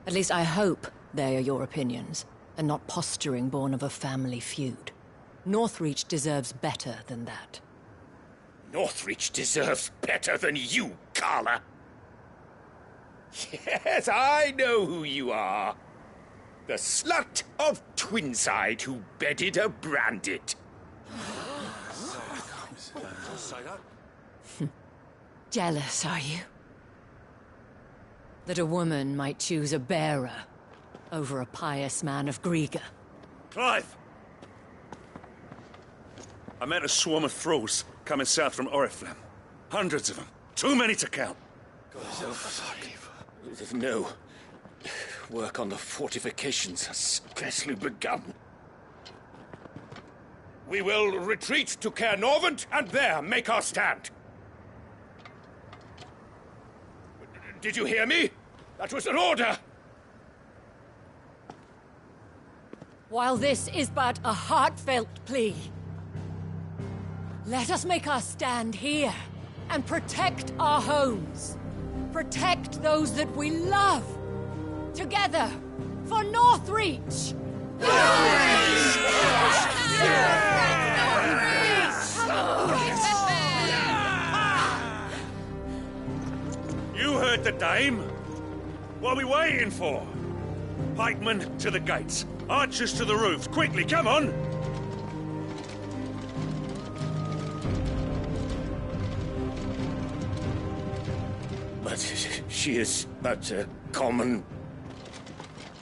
At least I hope they are your opinions, and not posturing born of a family feud. Northreach deserves better than that. Northreach deserves better than you, Carla. Yes, I know who you are. The slut of Twinside who bedded a Brandit. Jealous, are you? That a woman might choose a bearer over a pious man of Grieger. Clive! I met a swarm of thralls coming south from Oriflamme. Hundreds of them. Too many to count. No. Work on the fortifications has scarcely begun. We will retreat to Caer Norvent and there make our stand. Did you hear me? That was an order! While this is but a heartfelt plea, let us make our stand here and protect our homes. Protect those that we love. Together, for Northreach! You heard the dame. What are we waiting for? Pikemen to the gates. Archers to the roofs. Quickly, come on! But she is but a common...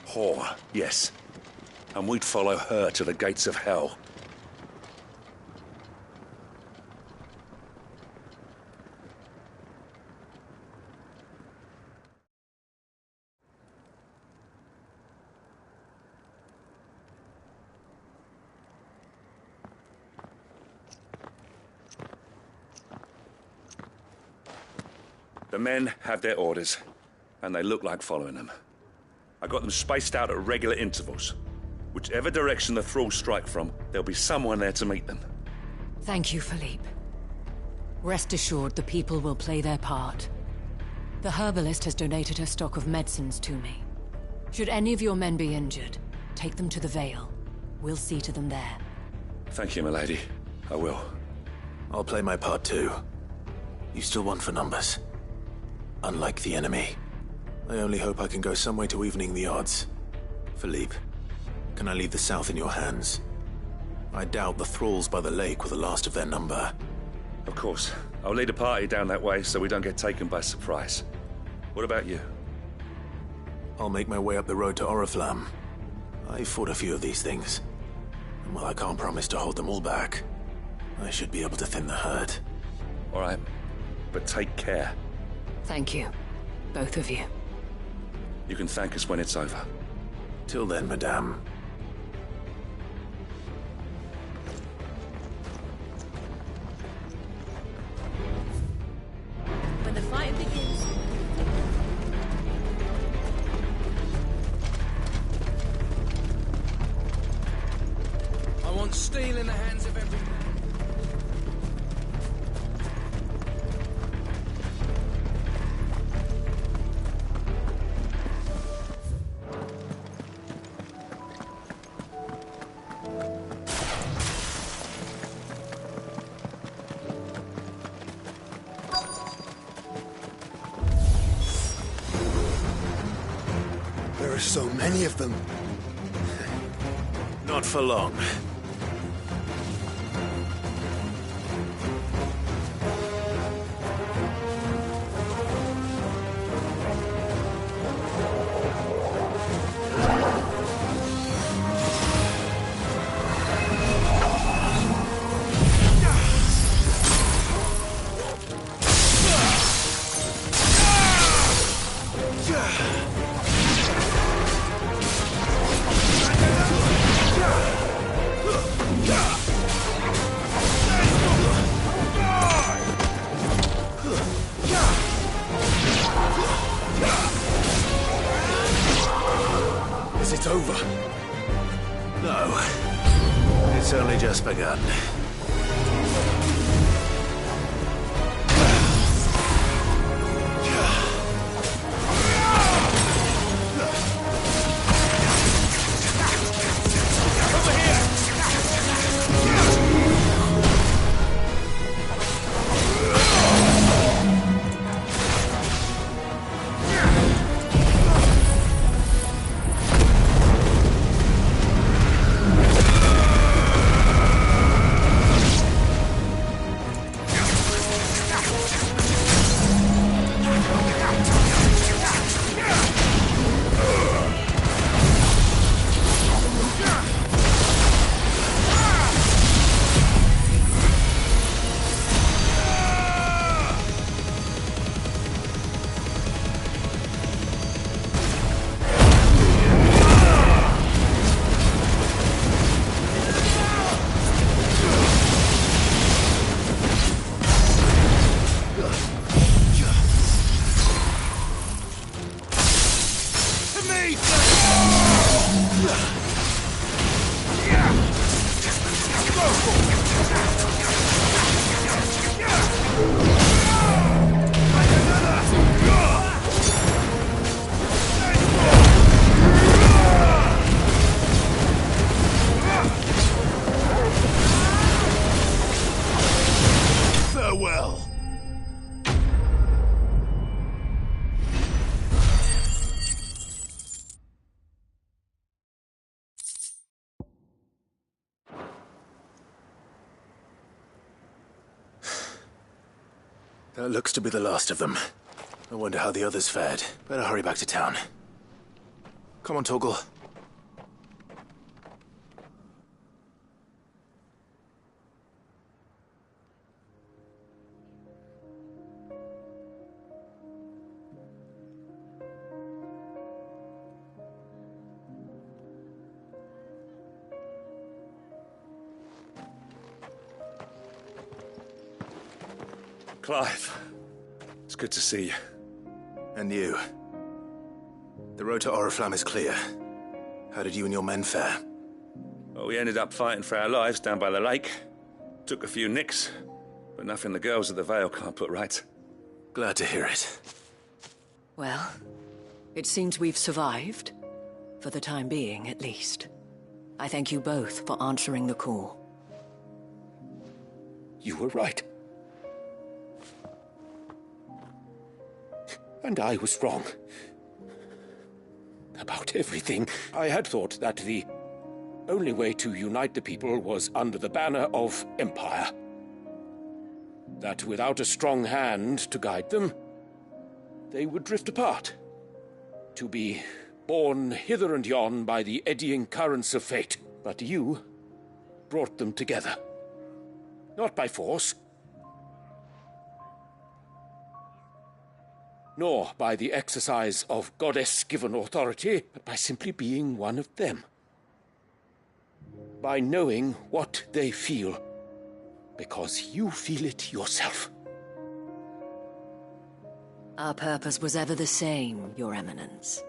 whore, yes. And we'd follow her to the gates of hell. The men have their orders, and they look like following them. I got them spaced out at regular intervals. Whichever direction the thralls strike from, there'll be someone there to meet them. Thank you, Philippe. Rest assured the people will play their part. The herbalist has donated her stock of medicines to me. Should any of your men be injured, take them to the Vale. We'll see to them there. Thank you, milady. I will. I'll play my part too. You still want for numbers. Unlike the enemy. I only hope I can go some way to evening the odds. Philippe, can I leave the south in your hands? I doubt the thralls by the lake were the last of their number. Of course. I'll lead a party down that way so we don't get taken by surprise. What about you? I'll make my way up the road to Oriflamme. I fought a few of these things. And while I can't promise to hold them all back, I should be able to thin the herd. All right. But take care. Thank you. Both of you. You can thank us when it's over. Till then, madame. want steel in the hands of every man. There are so many of them. Not for long. Is it over? No. It's only just begun. Farewell. That looks to be the last of them. I wonder how the others fared. Better hurry back to town. Come on, Torgal. Clive, it's good to see you. And you. The road to Oriflamme is clear. How did you and your men fare? Well, we ended up fighting for our lives down by the lake. Took a few nicks, but nothing the girls of the Vale can't put right. Glad to hear it. Well, it seems we've survived. For the time being, at least. I thank you both for answering the call. You were right. And I was wrong. About everything. I had thought that the only way to unite the people was under the banner of Empire. That without a strong hand to guide them, they would drift apart. To be borne hither and yon by the eddying currents of fate. But you brought them together. Not by force, nor by the exercise of goddess-given authority, but by simply being one of them. By knowing what they feel, because you feel it yourself. Our purpose was ever the same, Your Eminence.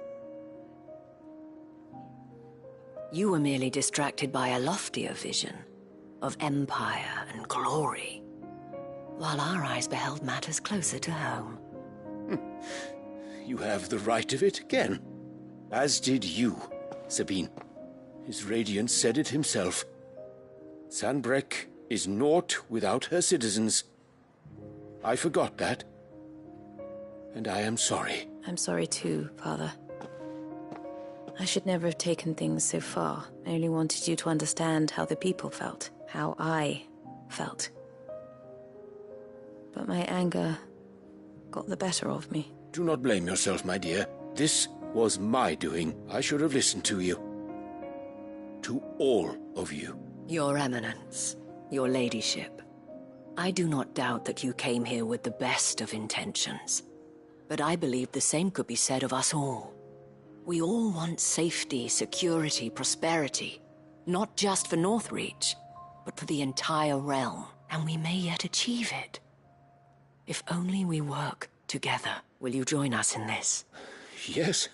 You were merely distracted by a loftier vision of empire and glory, while our eyes beheld matters closer to home. You have the right of it again. As did you, Sabine. His Radiance said it himself. Sanbreque is naught without her citizens. I forgot that. And I am sorry. I'm sorry too, Father. I should never have taken things so far. I only wanted you to understand how the people felt. How I felt. But my anger got the better of me. Do not blame yourself, my dear. This was my doing. I should have listened to you. To all of you. Your Eminence, your ladyship. I do not doubt that you came here with the best of intentions. But I believe the same could be said of us all. We all want safety, security, prosperity. Not just for Northreach, but for the entire realm. And we may yet achieve it. If only we work together. Will you join us in this? Yes.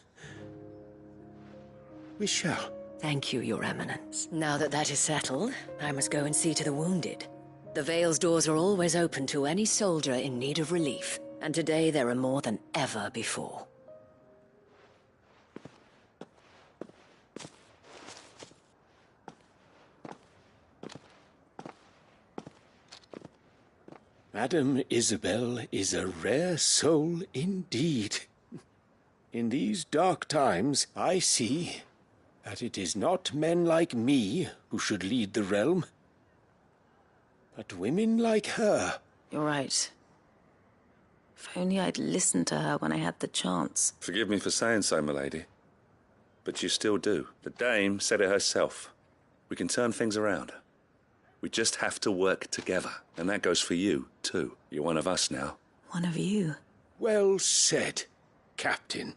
We shall. Thank you, Your Eminence. Now that that is settled, I must go and see to the wounded. The Vale's doors are always open to any soldier in need of relief, and today there are more than ever before. Madame Isabel is a rare soul indeed. In these dark times, I see that it is not men like me who should lead the realm, but women like her. You're right. If only I'd listened to her when I had the chance. Forgive me for saying so, milady, but you still do. The dame said it herself. We can turn things around. We just have to work together. And that goes for you, too. You're one of us now. One of you? Well said, Captain.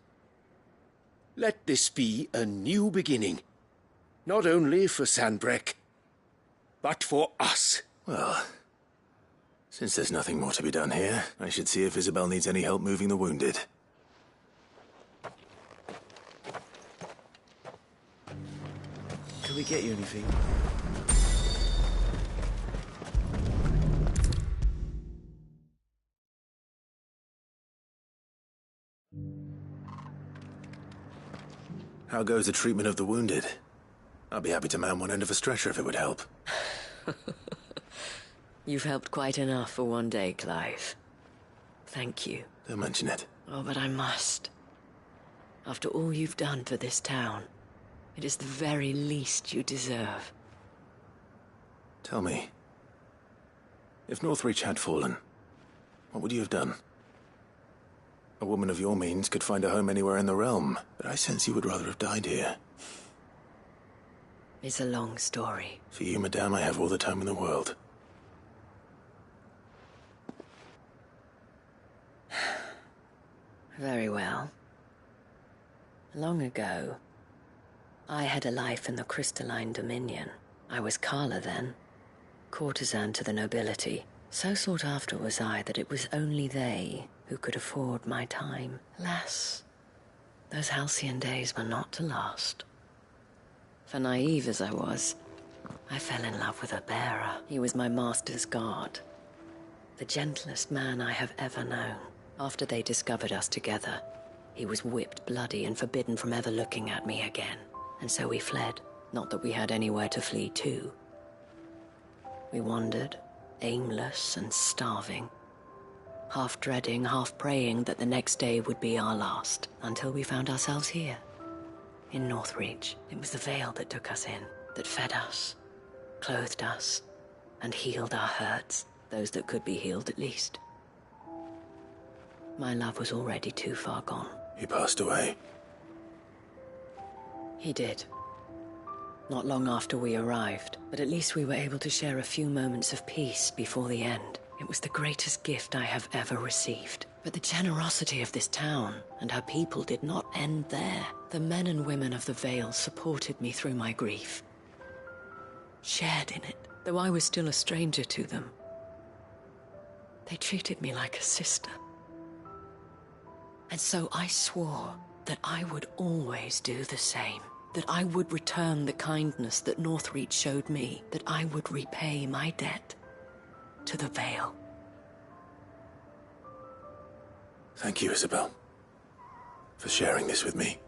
Let this be a new beginning. Not only for Sanbreque, but for us. Well, since there's nothing more to be done here, I should see if Isabel needs any help moving the wounded. Can we get you anything? How goes the treatment of the wounded? I'd be happy to man one end of a stretcher if it would help. You've helped quite enough for one day, Clive. Thank you. Don't mention it. Oh, but I must. After all you've done for this town, it is the very least you deserve. Tell me, if Northreach had fallen, what would you have done? A woman of your means could find a home anywhere in the realm, but I sense you would rather have died here. It's a long story. For you, madame, I have all the time in the world. Very well. Long ago, I had a life in the Crystalline Dominion. I was Carla then, courtesan to the nobility. So sought after was I that it was only they who could afford my time. Alas, those halcyon days were not to last. For naive as I was, I fell in love with a bearer. He was my master's guard, the gentlest man I have ever known. After they discovered us together, he was whipped bloody and forbidden from ever looking at me again. And so we fled. Not that we had anywhere to flee to. We wandered, aimless and starving, half dreading, half praying that the next day would be our last, until we found ourselves here, in Northreach. It was the Vale that took us in, that fed us, clothed us, and healed our hurts, those that could be healed at least. My love was already too far gone. He passed away. He did. Not long after we arrived, but at least we were able to share a few moments of peace before the end. It was the greatest gift I have ever received. But the generosity of this town and her people did not end there. The men and women of the Vale supported me through my grief, shared in it, though I was still a stranger to them. They treated me like a sister. And so I swore that I would always do the same. that I would return the kindness that Northreach showed me, that I would repay my debt to the Vale. Thank you, Isabel, for sharing this with me.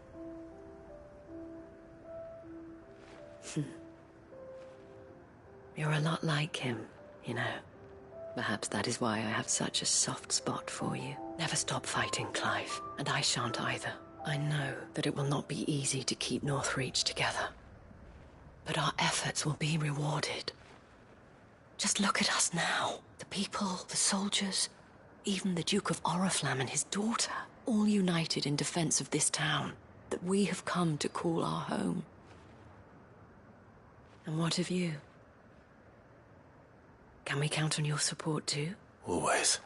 You're a lot like him, you know. Perhaps that is why I have such a soft spot for you. Never stop fighting, Clive, and I shan't either. I know that it will not be easy to keep Northreach together, but our efforts will be rewarded. Just look at us now. The people, the soldiers, even the Duke of Oriflamme and his daughter, all united in defense of this town that we have come to call our home. And what of you? Can we count on your support too? Always.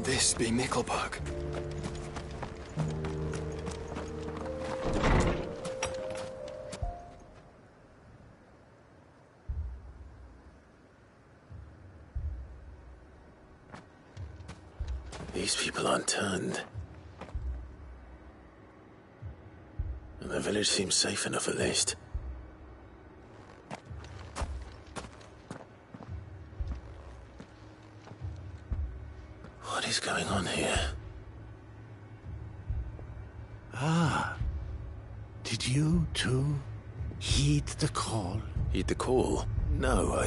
This be Nickelbug. These people aren't turned. And the village seems safe enough at least. What is going on here? Ah. Did you, too, heed the call? Heed the call? No,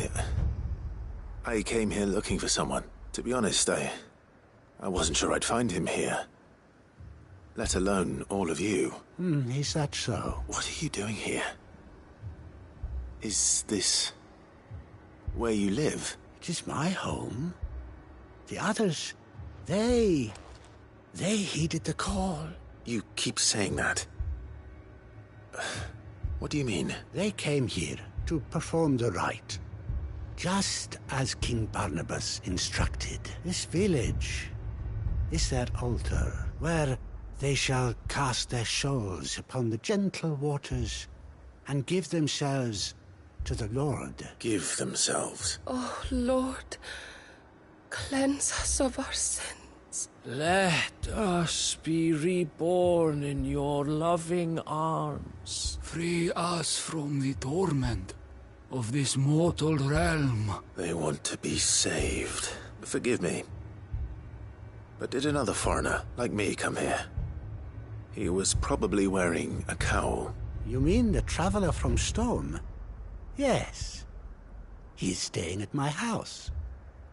I came here looking for someone. To be honest, I wasn't sure I'd find him here. Let alone all of you. Is that so? What are you doing here? Is this where you live? It is my home. The others, they heeded the call. You keep saying that. What do you mean? They came here to perform the rite, just as King Barnabas instructed. This village is their altar, where they shall cast their souls upon the gentle waters and give themselves to the Lord. Give themselves? Oh, Lord, cleanse us of our sins. Let us be reborn in your loving arms. Free us from the torment of this mortal realm. They want to be saved. Forgive me. But did another foreigner, like me, come here? He was probably wearing a cowl. You mean the traveler from Storm? Yes. He's staying at my house,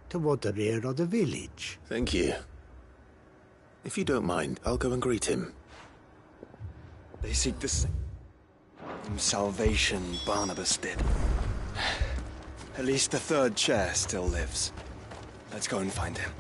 toward the rear of the village. Thank you. If you don't mind, I'll go and greet him. They seek the same salvation Barnabas did. At least the third chair still lives. Let's go and find him.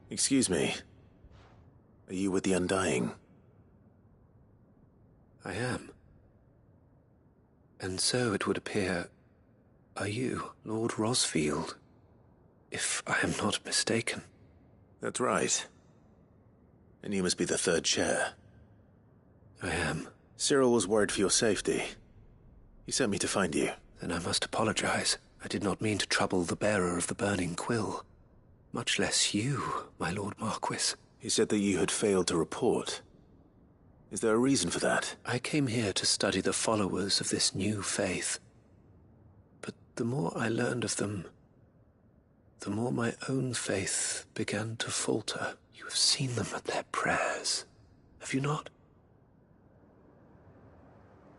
Excuse me. Are you with the Undying? I am. And so it would appear, are you, Lord Rosfield, if I am not mistaken? That's right. And you must be the third chair. I am. Cyril was worried for your safety. He sent me to find you. Then I must apologize. I did not mean to trouble the bearer of the burning quill. Much less you, my Lord Marquis. He said that you had failed to report. Is there a reason for that? I came here to study the followers of this new faith. But the more I learned of them, the more my own faith began to falter. You have seen them at their prayers, have you not?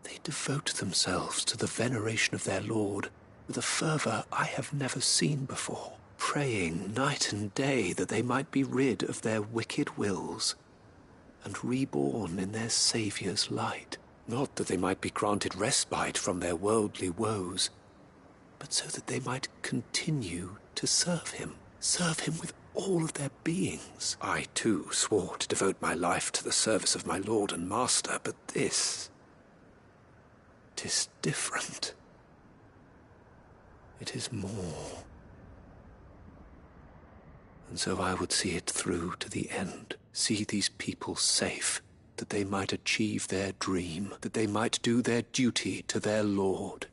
They devote themselves to the veneration of their Lord with a fervor I have never seen before, praying night and day that they might be rid of their wicked wills and reborn in their Saviour's light. Not that they might be granted respite from their worldly woes, but so that they might continue to serve him with all of their beings. I, too, swore to devote my life to the service of my Lord and Master, but this... 'tis different. It is more. And so I would see it through to the end, see these people safe, that they might achieve their dream, that they might do their duty to their Lord.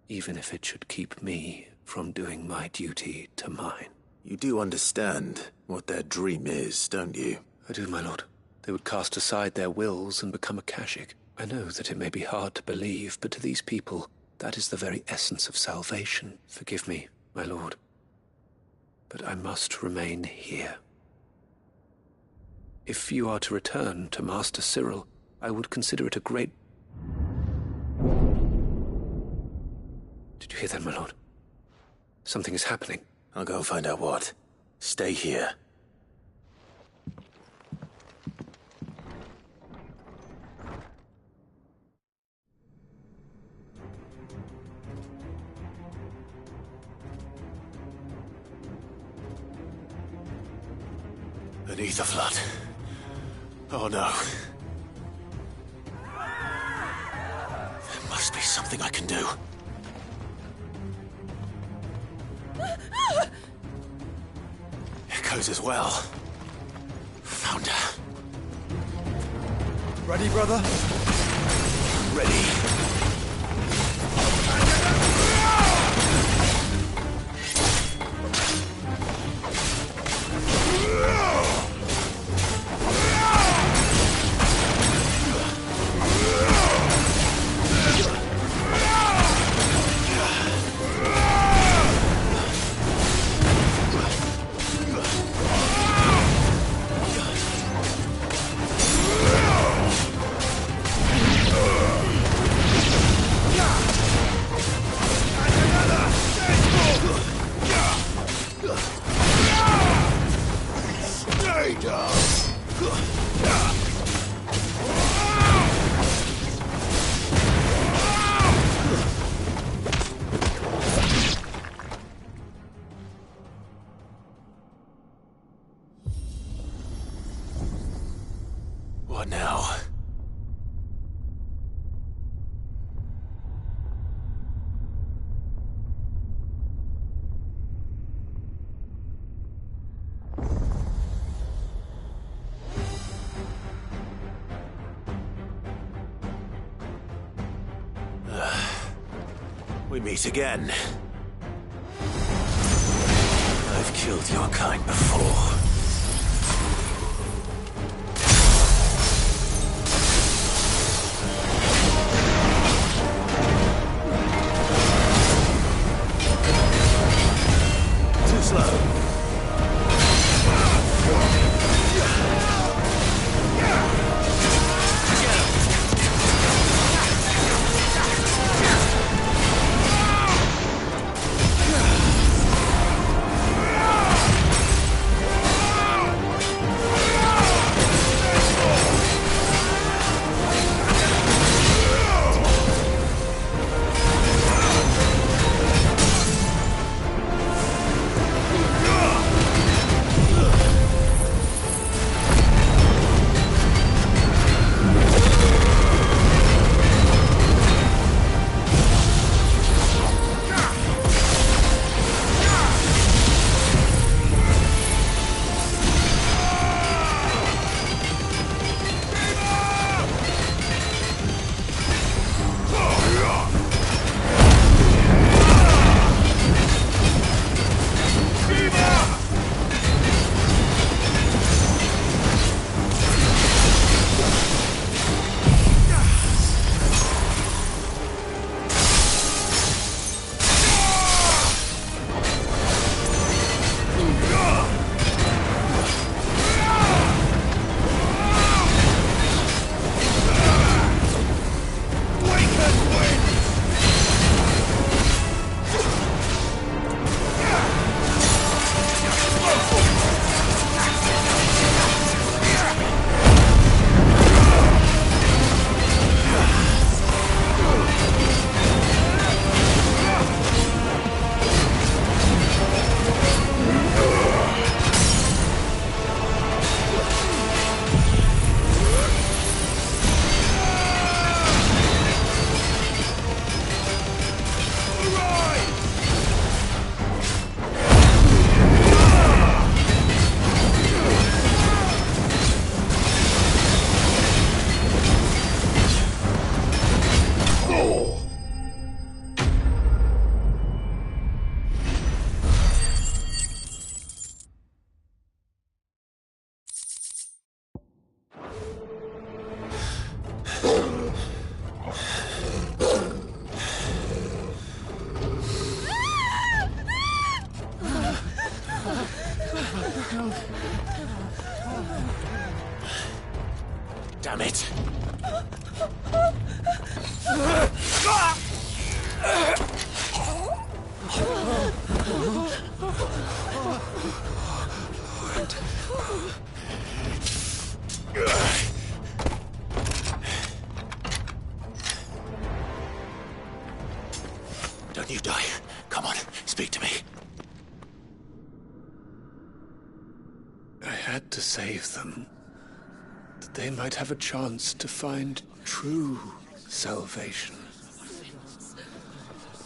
Even if it should keep me from doing my duty to mine. You do understand what their dream is, don't you? I do, my lord. They would cast aside their wills and become a Kashik. I know that it may be hard to believe, but to these people, that is the very essence of salvation. Forgive me, my lord, but I must remain here. If you are to return to Master Cyril, I would consider it a great... Did you hear that, my lord? Something is happening. I'll go and find out what. Stay here. Beneath the flood. Oh no. There must be something I can do. Echoes as well. Found her. Ready, brother? Ready. We meet again. I've killed your kind before. Too slow. Damn it! Don't you die. Come on, speak to me. I had to save them, that they might have a chance to find true salvation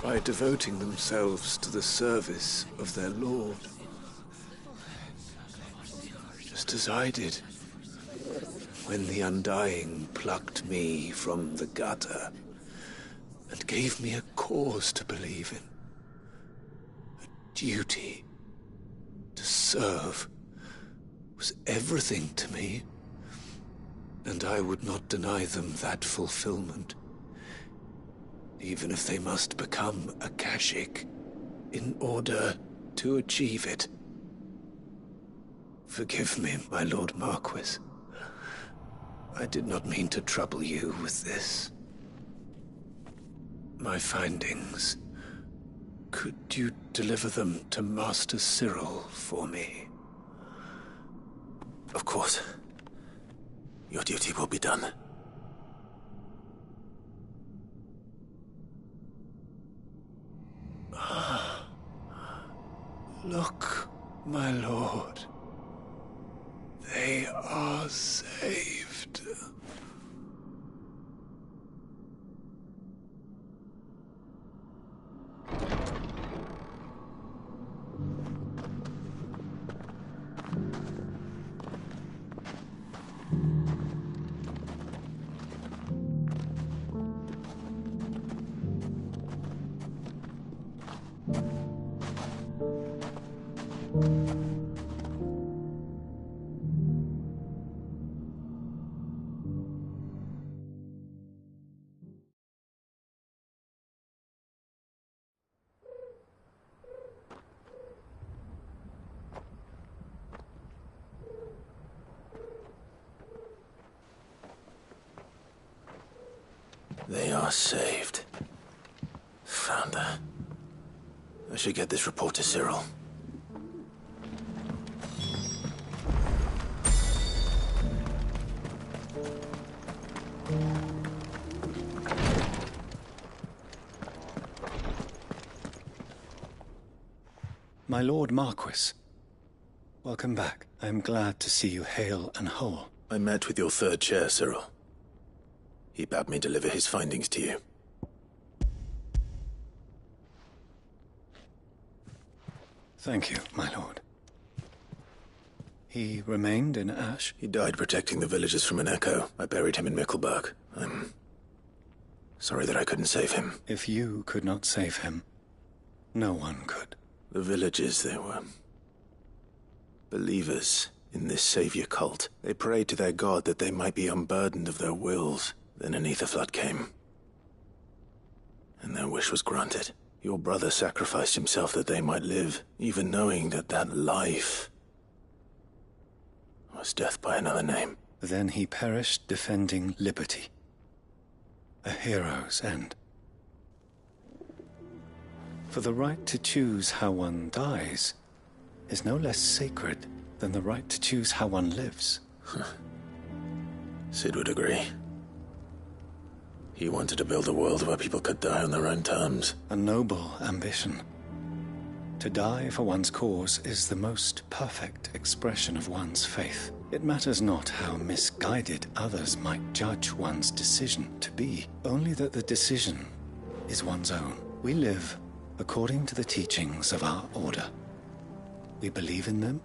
by devoting themselves to the service of their Lord, just as I did when the Undying plucked me from the gutter and gave me a cause to believe in, a duty to serve was everything to me, and I would not deny them that fulfillment, even if they must become a Kashik in order to achieve it. Forgive me, my Lord Marquis. I did not mean to trouble you with this. My findings. Could you deliver them to Master Cyril for me? Of course. Your duty will be done. Look, my lord. They are saved. are saved. Founder. I should get this report to Cyril. My Lord Marquis, welcome back. I am glad to see you hale and whole. I met with your third chair, Cyril. He bade me deliver his findings to you. Thank you, my lord. He remained in Ash? He died protecting the villagers from an echo. I buried him in Mickelberg. I'm sorry that I couldn't save him. If you could not save him, no one could. The villagers, they were believers in this savior cult. They prayed to their god that they might be unburdened of their wills. Then an ether flood came, and their wish was granted. Your brother sacrificed himself that they might live, even knowing that that life was death by another name. Then he perished defending liberty. A hero's end. For the right to choose how one dies is no less sacred than the right to choose how one lives. Sid would agree. He wanted to build a world where people could die on their own terms. A noble ambition. To die for one's cause is the most perfect expression of one's faith. It matters not how misguided others might judge one's decision to be, only that the decision is one's own. We live according to the teachings of our order. We believe in them,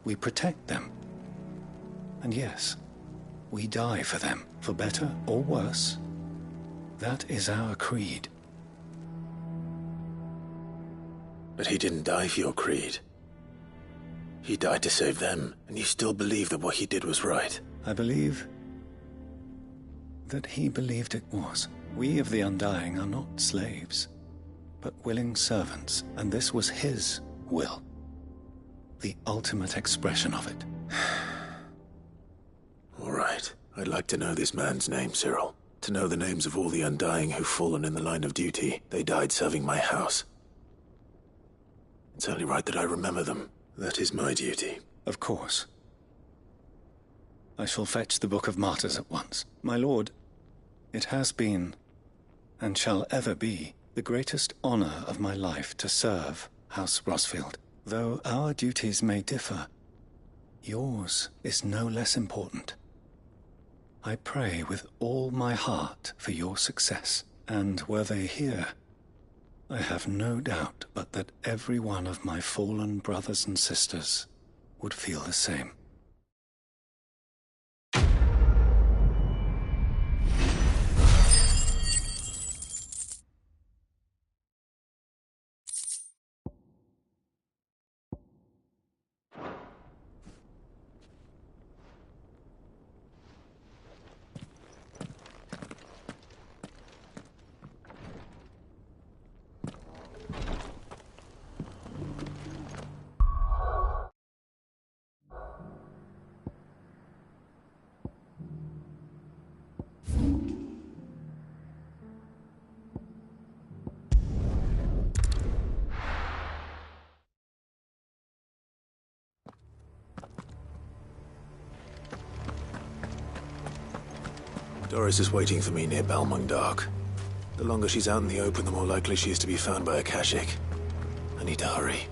we protect them, and yes, we die for them, for better or worse. That is our creed. But he didn't die for your creed. He died to save them, and you still believe that what he did was right. I believe that he believed it was. We of the Undying are not slaves, but willing servants, and this was his will. The ultimate expression of it. All right. I'd like to know this man's name, Cyril. To know the names of all the Undying who've fallen in the line of duty. They died serving my house. It's only right that I remember them. That is my duty. Of course. I shall fetch the Book of Martyrs at once. My lord, it has been, and shall ever be, the greatest honor of my life to serve House Rosfield. Though our duties may differ, yours is no less important. I pray with all my heart for your success, and were they here, I have no doubt but that every one of my fallen brothers and sisters would feel the same. Doris is waiting for me near Balmung Dark. The longer she's out in the open, the more likely she is to be found by a Kashik. I need to hurry.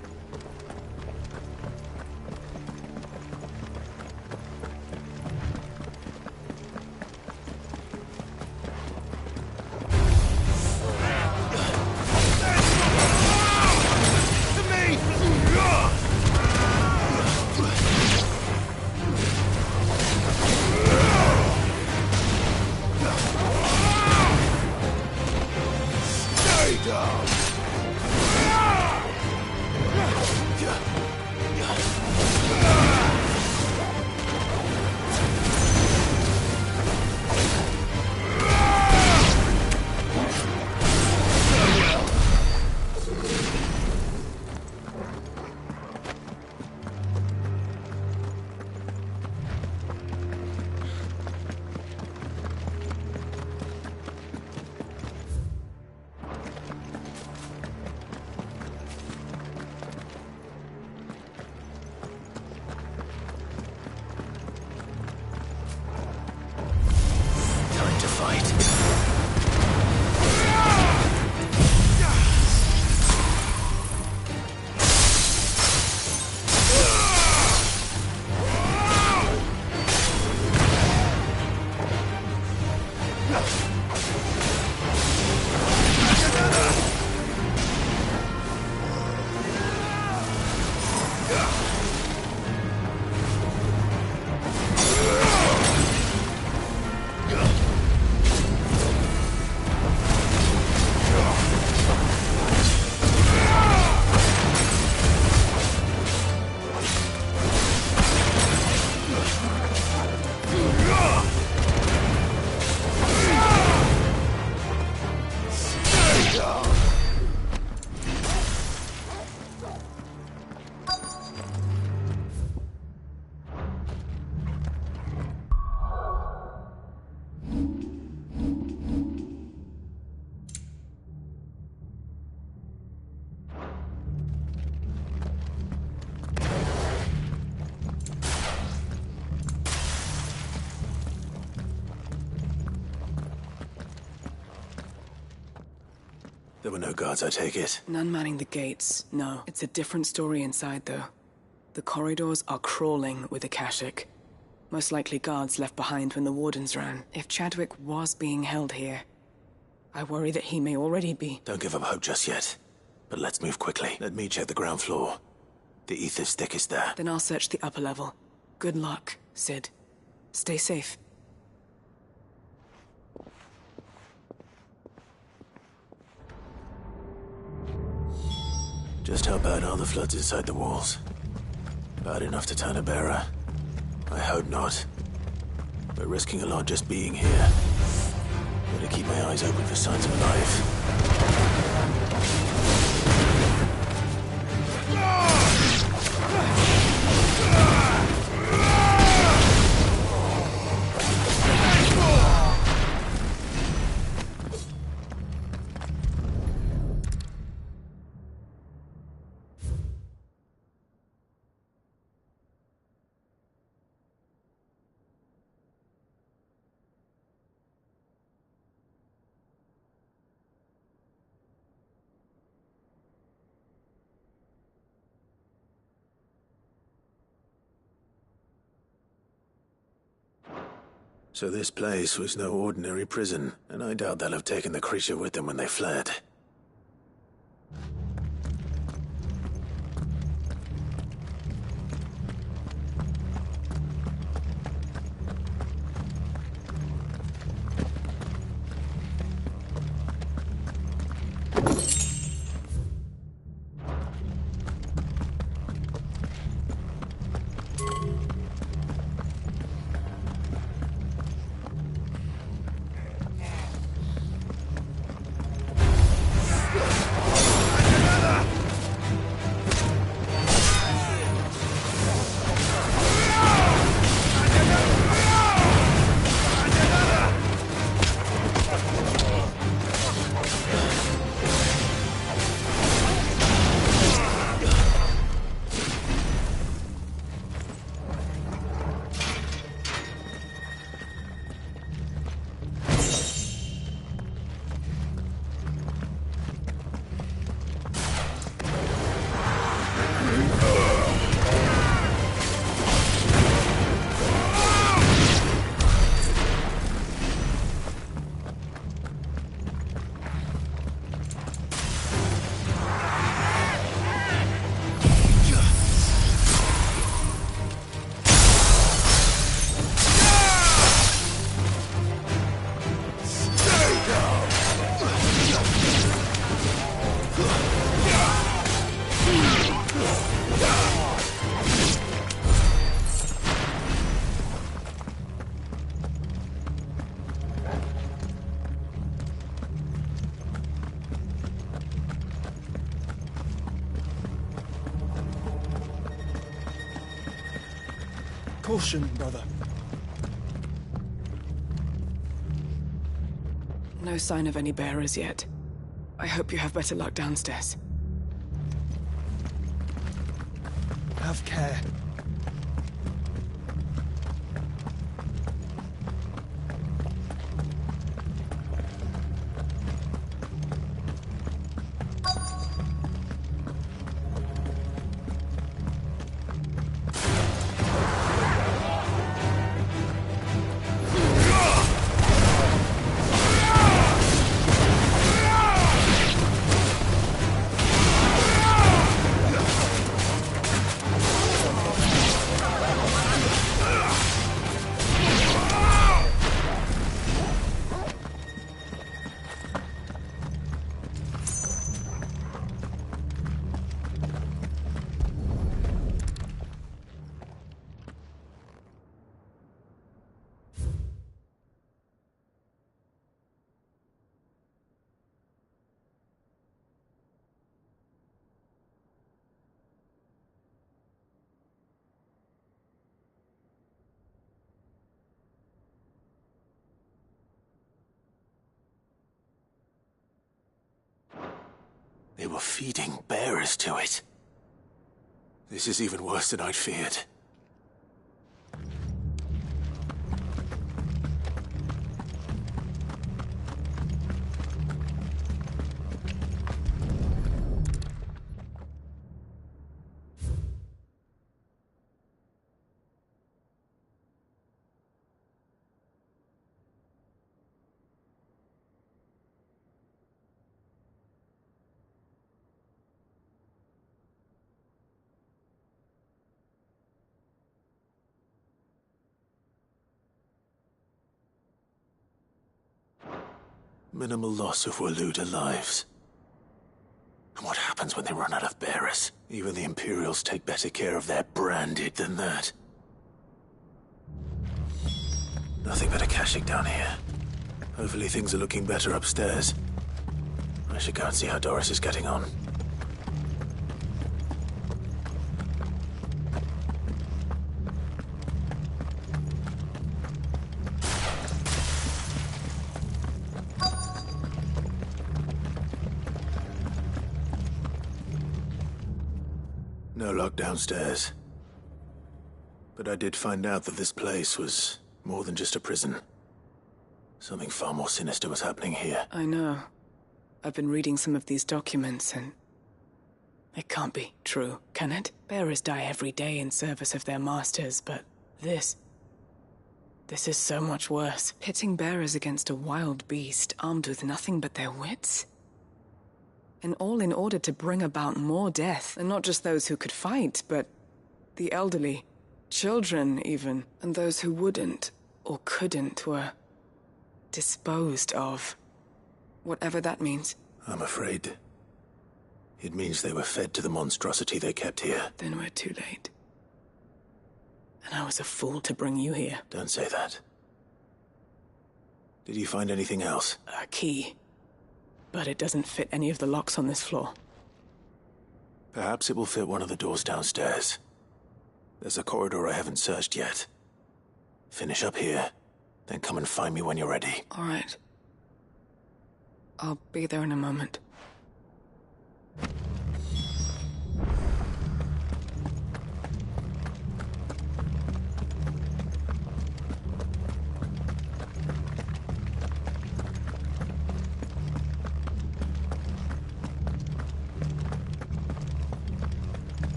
There were no guards, I take it? None manning the gates, no. It's a different story inside, though. The corridors are crawling with Akashic. Most likely guards left behind when the wardens ran. If Chadwick was being held here, I worry that he may already be. Don't give up hope just yet. But let's move quickly. Let me check the ground floor. The ether's thickest there. Then I'll search the upper level. Good luck, Sid. Stay safe. Just how bad are the floods inside the walls? Bad enough to turn a bearer? I hope not. We're risking a lot just being here. Better keep my eyes open for signs of life. So this place was no ordinary prison, and I doubt they'll have taken the creature with them when they fled. Caution, brother. No sign of any bearers yet. I hope you have better luck downstairs. Have care. They were feeding bearers to it. This is even worse than I'd feared. Minimal loss of Waluda lives. And what happens when they run out of bearers? Even the Imperials take better care of their branded than that. Nothing but a Kashyyyk down here. Hopefully things are looking better upstairs. I should go and see how Doris is getting on. No luck downstairs. But I did find out that this place was more than just a prison. Something far more sinister was happening here. I know. I've been reading some of these documents, and it can't be true, can it? Bearers die every day in service of their masters, but this is so much worse. Pitting bearers against a wild beast, armed with nothing but their wits? And all in order to bring about more death, and not just those who could fight, but the elderly, children even, and those who wouldn't or couldn't were disposed of. Whatever that means. I'm afraid it means they were fed to the monstrosity they kept here. Then we're too late. And I was a fool to bring you here. Don't say that. Did you find anything else? A key. But it doesn't fit any of the locks on this floor. Perhaps it will fit one of the doors downstairs. There's a corridor I haven't searched yet. Finish up here, then come and find me when you're ready. All right. I'll be there in a moment.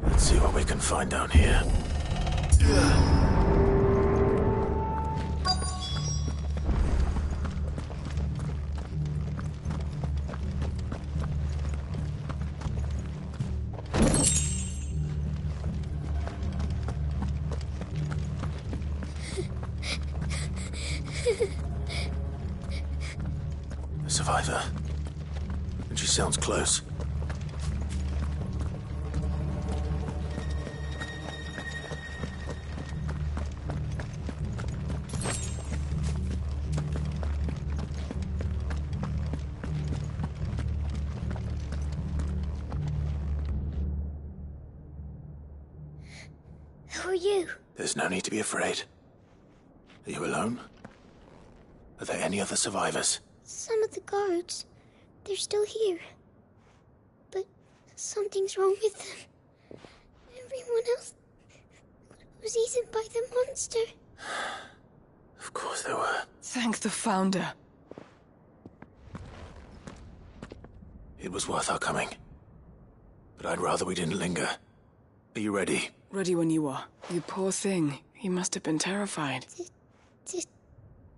Let's see what we can find down here. A survivor. And she sounds close. Who are you? There's no need to be afraid. Are you alone? Are there any other survivors? Some of the guards. They're still here. But something's wrong with them. Everyone else was eaten by the monster. Of course there were. Thank the Founder. It was worth our coming. But I'd rather we didn't linger. Are you ready? Ready when you are. You poor thing. He must have been terrified. Did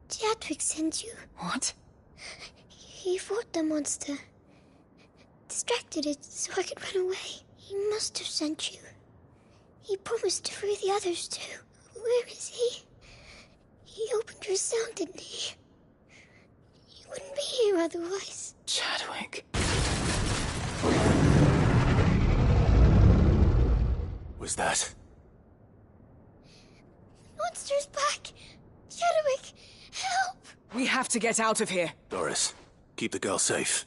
Chadwick send you? What? He fought the monster. Distracted it so I could run away. He must have sent you. He promised to free the others too. Where is he? He opened your cell, didn't he? He wouldn't be here otherwise. Chadwick. Was that? Monster's back! Chadwick, help! We have to get out of here. Doris, keep the girl safe.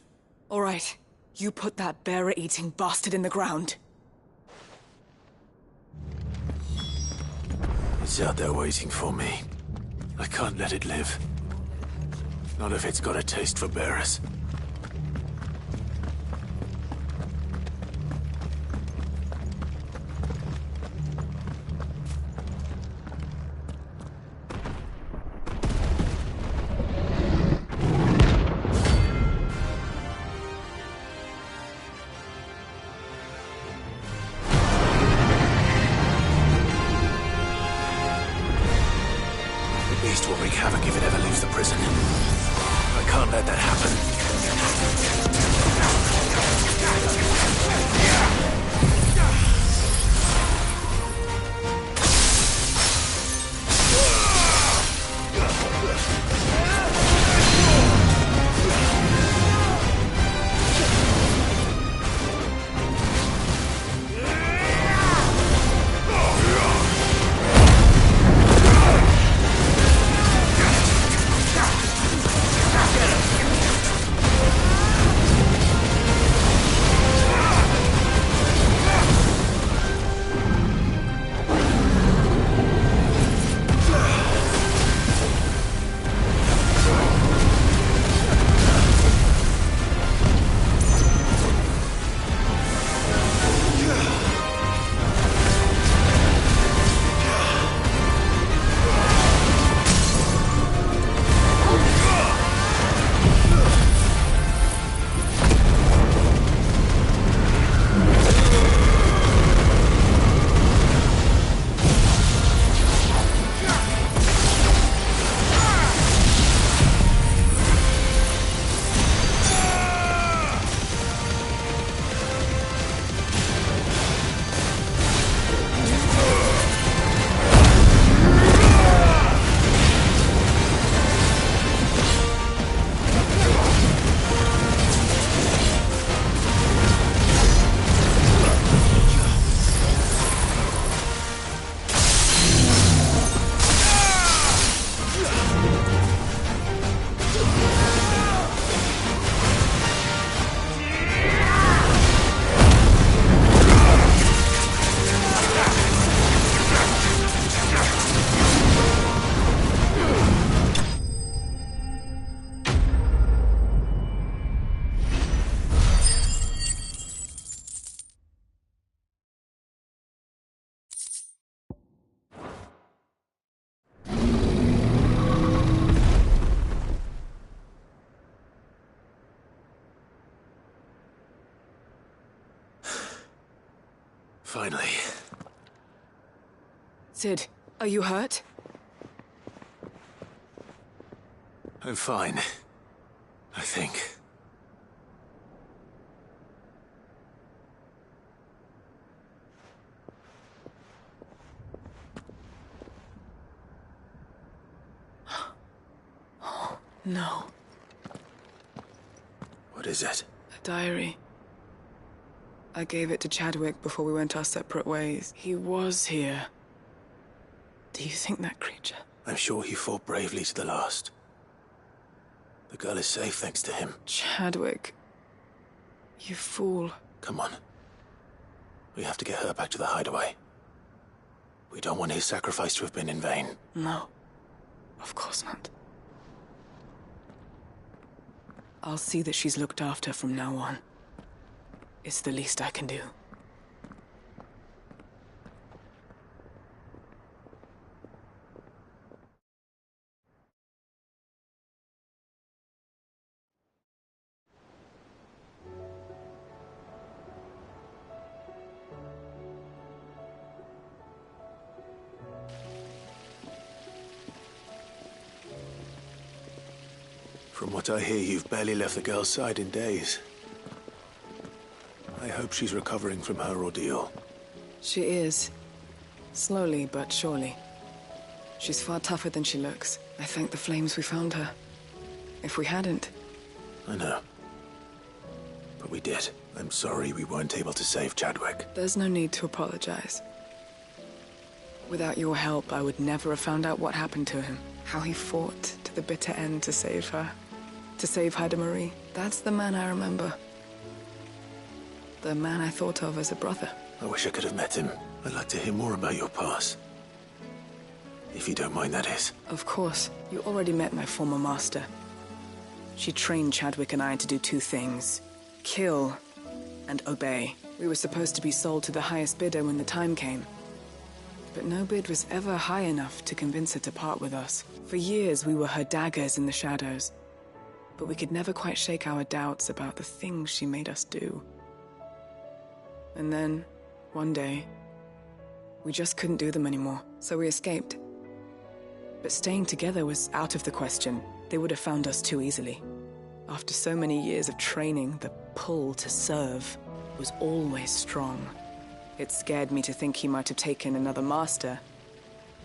All right. You put that bearer-eating bastard in the ground. It's out there waiting for me. I can't let it live. Not if it's got a taste for bearers. beast will wreak havoc if it ever leaves the prison. I can't let that happen. Finally. Sid, are you hurt? I'm fine. I think. Oh, no. What is it? A diary. I gave it to Chadwick before we went our separate ways. He was here. Do you think that creature? I'm sure he fought bravely to the last. The girl is safe thanks to him. Chadwick. You fool. Come on. We have to get her back to the hideaway. We don't want his sacrifice to have been in vain. No. Of course not. I'll see that she's looked after from now on. It's the least I can do. From what I hear, you've barely left the girl's side in days. I hope she's recovering from her ordeal. She is. Slowly but surely. She's far tougher than she looks. I thank the flames we found her. If we hadn't... I know. But we did. I'm sorry we weren't able to save Chadwick. There's no need to apologize. Without your help, I would never have found out what happened to him. How he fought to the bitter end to save her. To save Haida Marie. That's the man I remember. The man I thought of as a brother. I wish I could have met him. I'd like to hear more about your past. If you don't mind, that is. Of course. You already met my former master. She trained Chadwick and I to do two things. Kill and obey. We were supposed to be sold to the highest bidder when the time came. But no bid was ever high enough to convince her to part with us. For years, we were her daggers in the shadows. But we could never quite shake our doubts about the things she made us do. And then, one day, we just couldn't do them anymore, so we escaped. But staying together was out of the question. They would have found us too easily. After so many years of training, the pull to serve was always strong. It scared me to think he might have taken another master,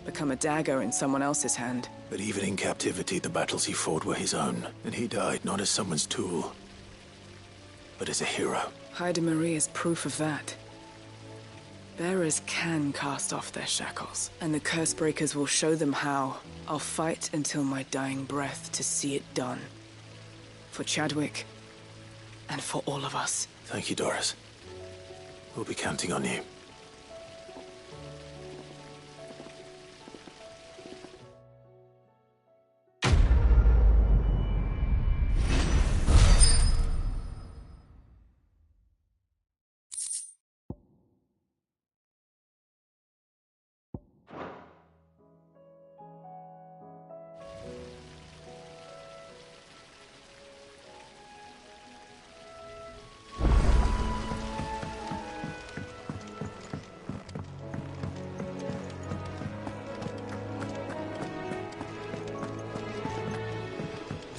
become a dagger in someone else's hand. But even in captivity, the battles he fought were his own, and he died not as someone's tool, but as a hero. Hyde Marie is proof of that. Bearers can cast off their shackles, and the curse breakers will show them how. I'll fight until my dying breath to see it done. For Chadwick, and for all of us. Thank you, Doris. We'll be counting on you.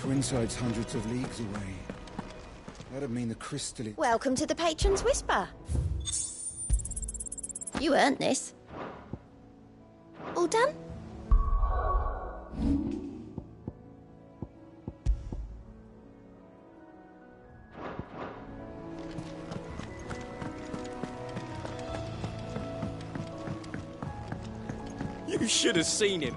Twinside's hundreds of leagues away. That'd mean the crystal... Welcome to the Patron's Whisper. You earned this. All done? You should have seen him.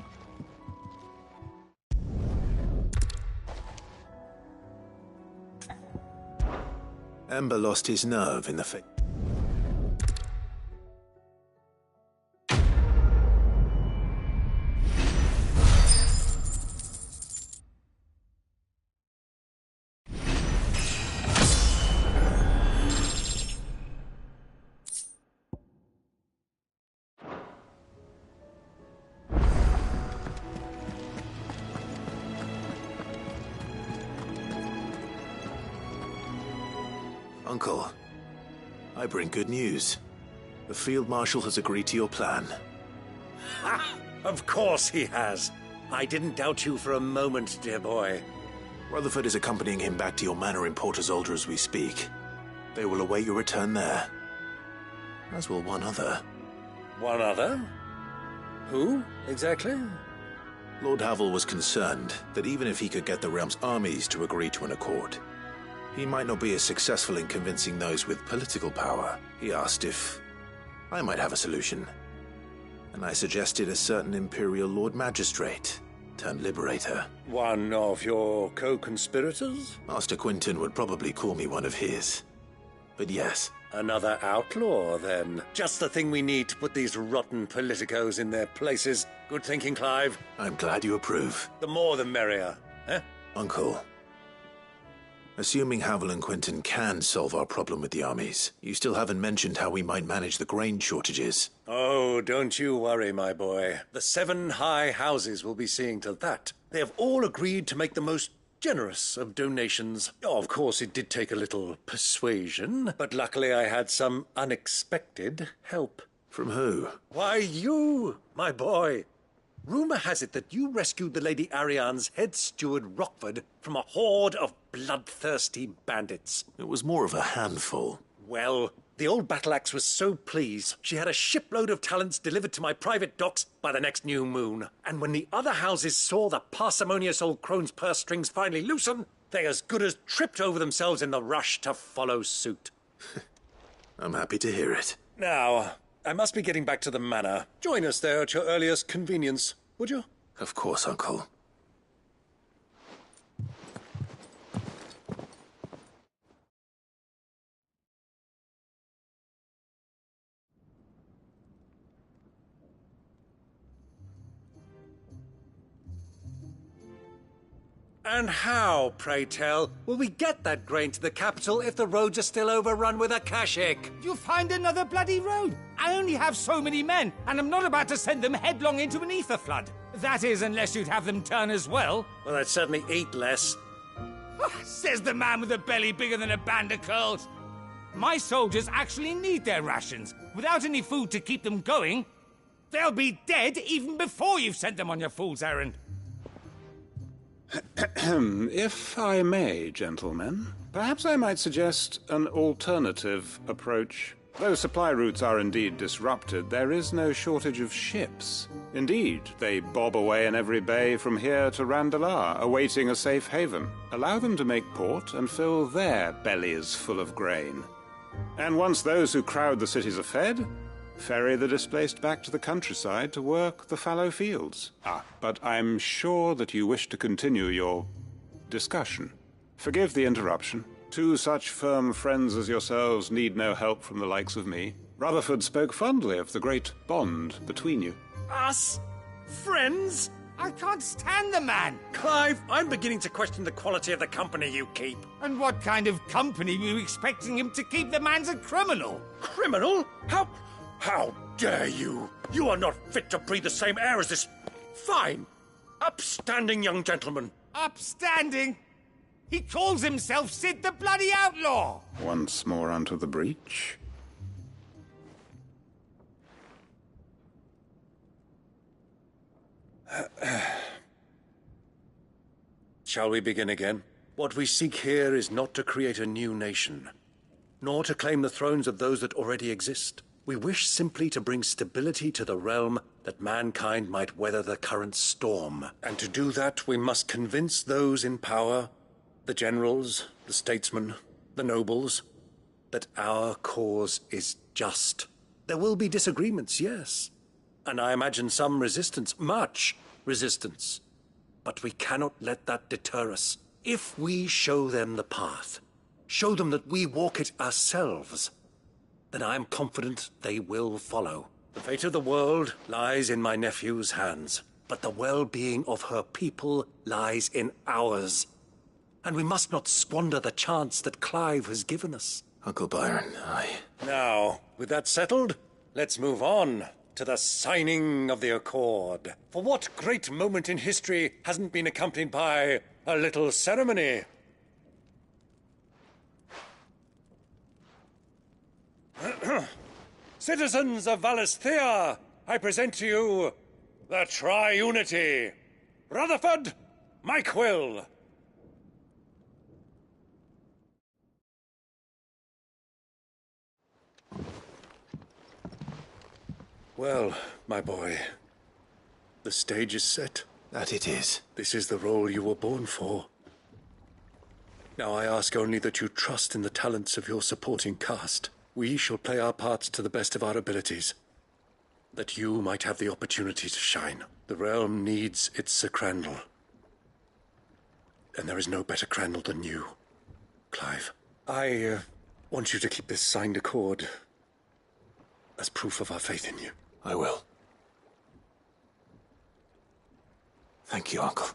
Amber lost his nerve in the fight. Uncle, I bring good news. The Field Marshal has agreed to your plan. Ha! Of course he has. I didn't doubt you for a moment, dear boy. Rutherford is accompanying him back to your manor in Porter's Alder as we speak. They will await your return there. As will one other. One other? Who, exactly? Lord Havel was concerned that even if he could get the realm's armies to agree to an accord, he might not be as successful in convincing those with political power. He asked if I might have a solution. And I suggested a certain Imperial Lord Magistrate turned Liberator. One of your co-conspirators? Master Quinton would probably call me one of his. But yes. Another outlaw, then. Just the thing we need to put these rotten politicos in their places. Good thinking, Clive. I'm glad you approve. The more the merrier, eh? Uncle, assuming Havel and Quinton can solve our problem with the armies, you still haven't mentioned how we might manage the grain shortages. Oh, don't you worry, my boy. The 7 high houses will be seeing to that. They have all agreed to make the most generous of donations. Oh, of course, it did take a little persuasion, but luckily I had some unexpected help. From who? Why, you, my boy. Rumor has it that you rescued the Lady Ariane's head steward Rockford from a horde of bloodthirsty bandits. It was more of a handful. Well, the old battle axe was so pleased, she had a shipload of talents delivered to my private docks by the next new moon. And when the other houses saw the parsimonious old crone's purse strings finally loosen, they as good as tripped over themselves in the rush to follow suit. I'm happy to hear it. Now, I must be getting back to the manor. Join us there at your earliest convenience, would you? Of course, Uncle. And how, pray tell, will we get that grain to the capital if the roads are still overrun with akashic? You'll find another bloody road. I only have so many men, and I'm not about to send them headlong into an ether flood. That is, unless you'd have them turn as well. Well, I'd certainly eat less. Says the man with a belly bigger than a band of curls. My soldiers actually need their rations. Without any food to keep them going, They'll be dead even before you've sent them on your fool's errand. If I may, gentlemen, perhaps I might suggest an alternative approach. Though supply routes are indeed disrupted, there is no shortage of ships. Indeed, they bob away in every bay from here to Randalar, awaiting a safe haven. Allow them to make port and fill their bellies full of grain. And once those who crowd the cities are fed, ferry the displaced back to the countryside to work the fallow fields. But I'm sure that you wish to continue your discussion. Forgive the interruption. Two such firm friends as yourselves need no help from the likes of me. Rutherford spoke fondly of the great bond between you. Us? Friends? I can't stand the man! Clive, I'm beginning to question the quality of the company you keep. And what kind of company were you expecting him to keep? The man's a criminal! Criminal? How dare you? You are not fit to breathe the same air as this fine, upstanding young gentleman. Upstanding? He calls himself Sid the Bloody Outlaw! Once more onto the breach. Shall we begin again? What we seek here is not to create a new nation, nor to claim the thrones of those that already exist. We wish simply to bring stability to the realm that mankind might weather the current storm. And to do that, we must convince those in power, the generals, the statesmen, the nobles, that our cause is just. There will be disagreements, yes. And I imagine some resistance, much resistance. But we cannot let that deter us. If we show them the path, show them that we walk it ourselves, then I am confident they will follow. The fate of the world lies in my nephew's hands, but the well-being of her people lies in ours. And we must not squander the chance that Clive has given us. Uncle Byron, Now, with that settled, let's move on to the signing of the Accord. For what great moment in history hasn't been accompanied by a little ceremony? Citizens of Valisthea, I present to you the Triunity. Rutherford, Mike Will. Well, my boy, the stage is set. That it is. This is the role you were born for. Now I ask only that you trust in the talents of your supporting cast. We shall play our parts to the best of our abilities, that you might have the opportunity to shine. The realm needs its Sir Crandall. And there is no better Crandall than you, Clive. I want you to keep this signed accord as proof of our faith in you. I will. Thank you, Uncle.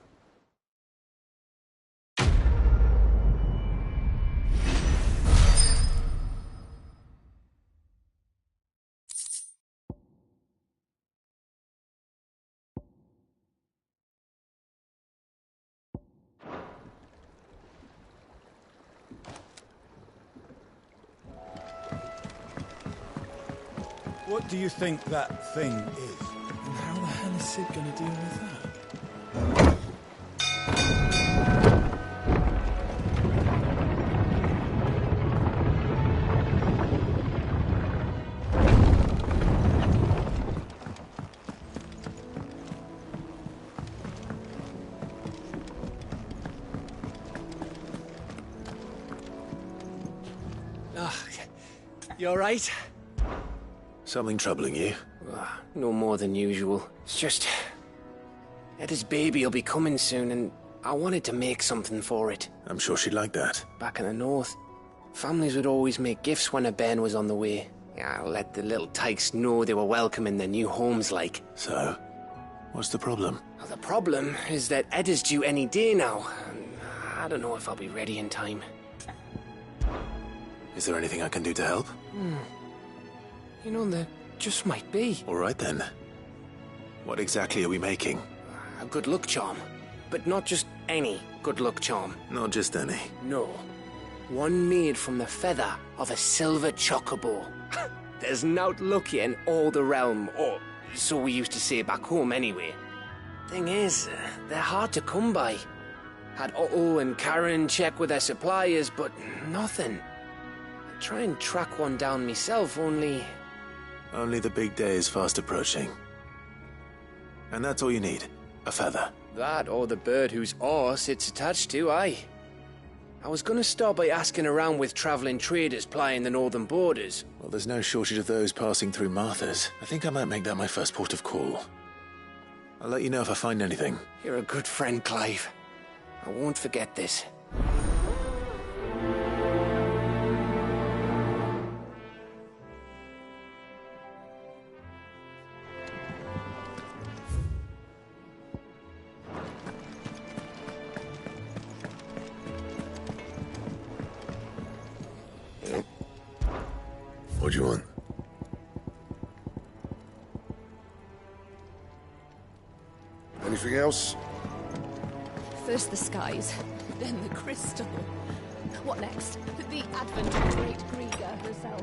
What do you think that thing is? And how the hell is Sid gonna deal with that? You alright? Something troubling you? No more than usual. It's just... Eda's baby will be coming soon, and I wanted to make something for it. I'm sure she'd like that. Back in the north, families would always make gifts when a bairn was on the way. I'll let the little tykes know they were welcome in their new homes, like. So, what's the problem? Well, the problem is that Eda's due any day now, and I don't know if I'll be ready in time. Is there anything I can do to help? You know, there just might be. All right, then. What exactly are we making? A good luck charm. But not just any good luck charm. Not just any. No. One made from the feather of a silver chocobo. There's naught luckier in all the realm, or So we used to say back home anyway. Thing is, they're hard to come by. Had Otto and Karen check with their suppliers, but nothing. I try and track one down myself, only... Only the big day is fast approaching. And that's all you need, a feather. That or the bird whose horse it's attached to, aye. I was gonna start by asking around with traveling traders plying the northern borders. Well, there's no shortage of those passing through Martha's. I think I might make that my first port of call. I'll let you know if I find anything. You're a good friend, Clive. I won't forget this. What do you want? Anything else? First the skies, then the crystal. What next? The advent of great Griga herself.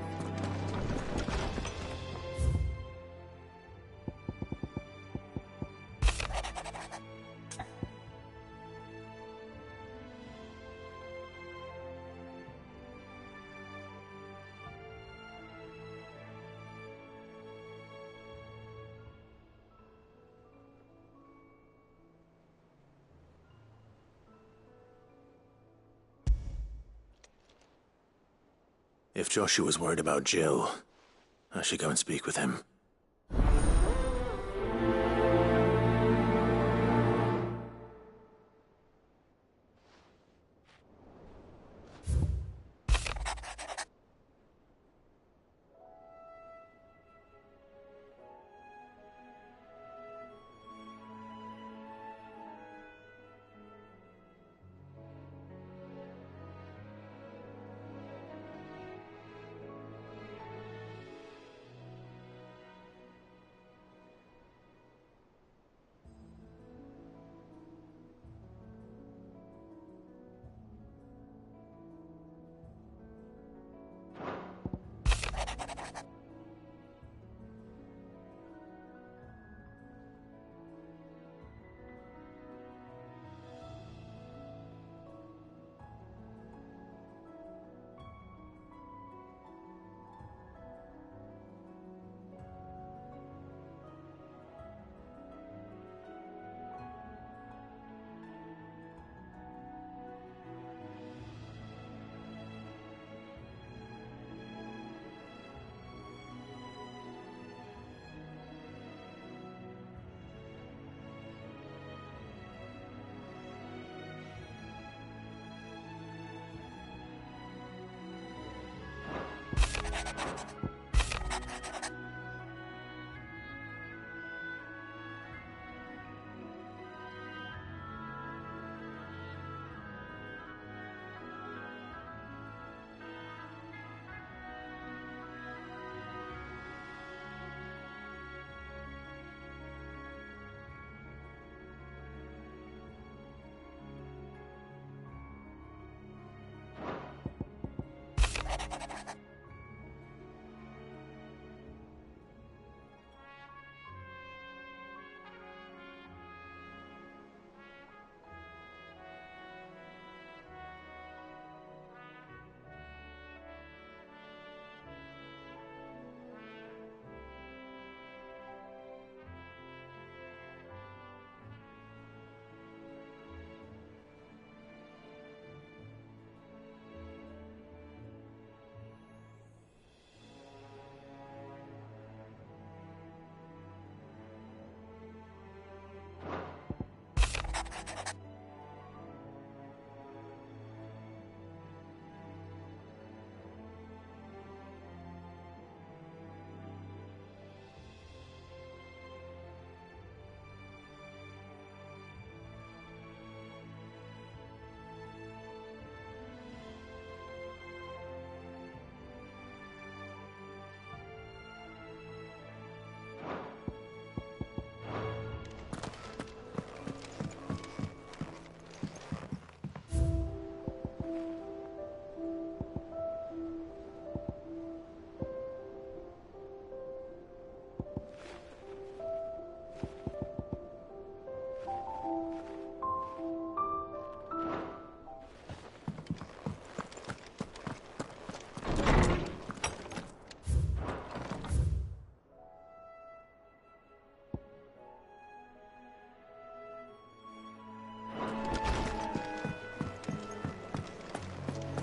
If Joshua's worried about Jill, I should go and speak with him.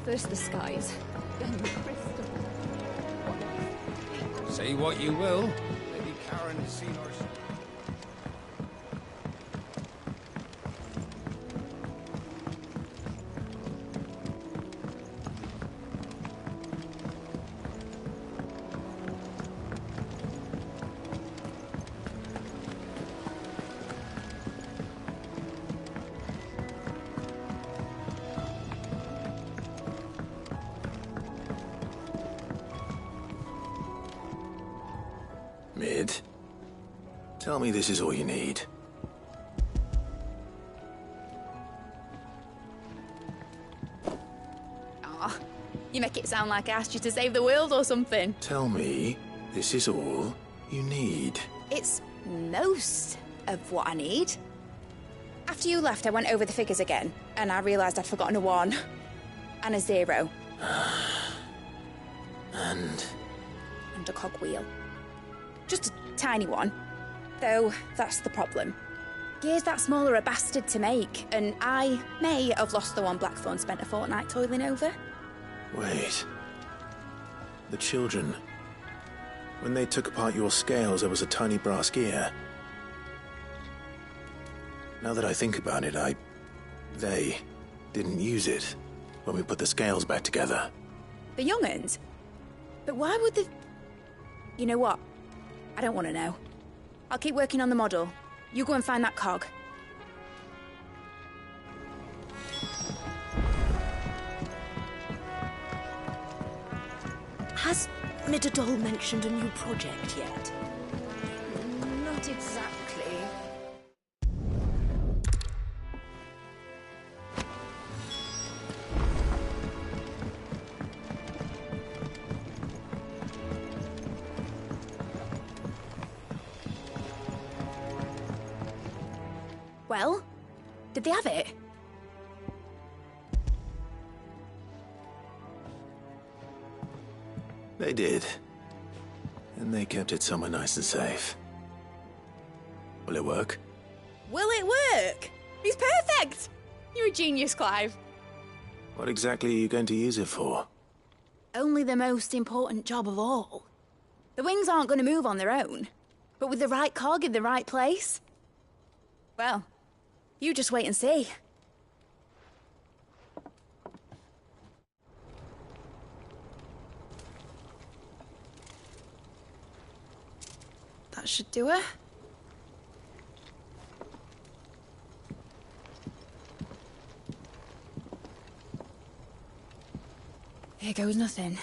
First the skies, then the crystal. Say what you will. Lady Karen has seen our... Mid, tell me this is all you need. Aw, you make it sound like I asked you to save the world or something. Tell me this is all you need. It's most of what I need. After you left, I went over the figures again, and I realised I'd forgotten a 1 and a 0. And a cogwheel. Just a tiny one. Though, that's the problem. Gears that small are a bastard to make, and I may have lost the one Blackthorn spent a fortnight toiling over. wait. The children. When they took apart your scales, there was a tiny brass gear. Now that I think about it, they didn't use it when we put the scales back together. The young'uns? But why would the... You know what? I don't want to know. I'll keep working on the model. You go and find that cog. Has Midadol mentioned a new project yet? Not exactly. Well, did they have it? They did. And they kept it somewhere nice and safe. Will it work? Will it work? He's perfect! You're a genius, Clive. What exactly are you going to use it for? Only the most important job of all. The wings aren't going to move on their own. But with the right cog in the right place... Well, you just wait and see. That should do it. Here goes nothing.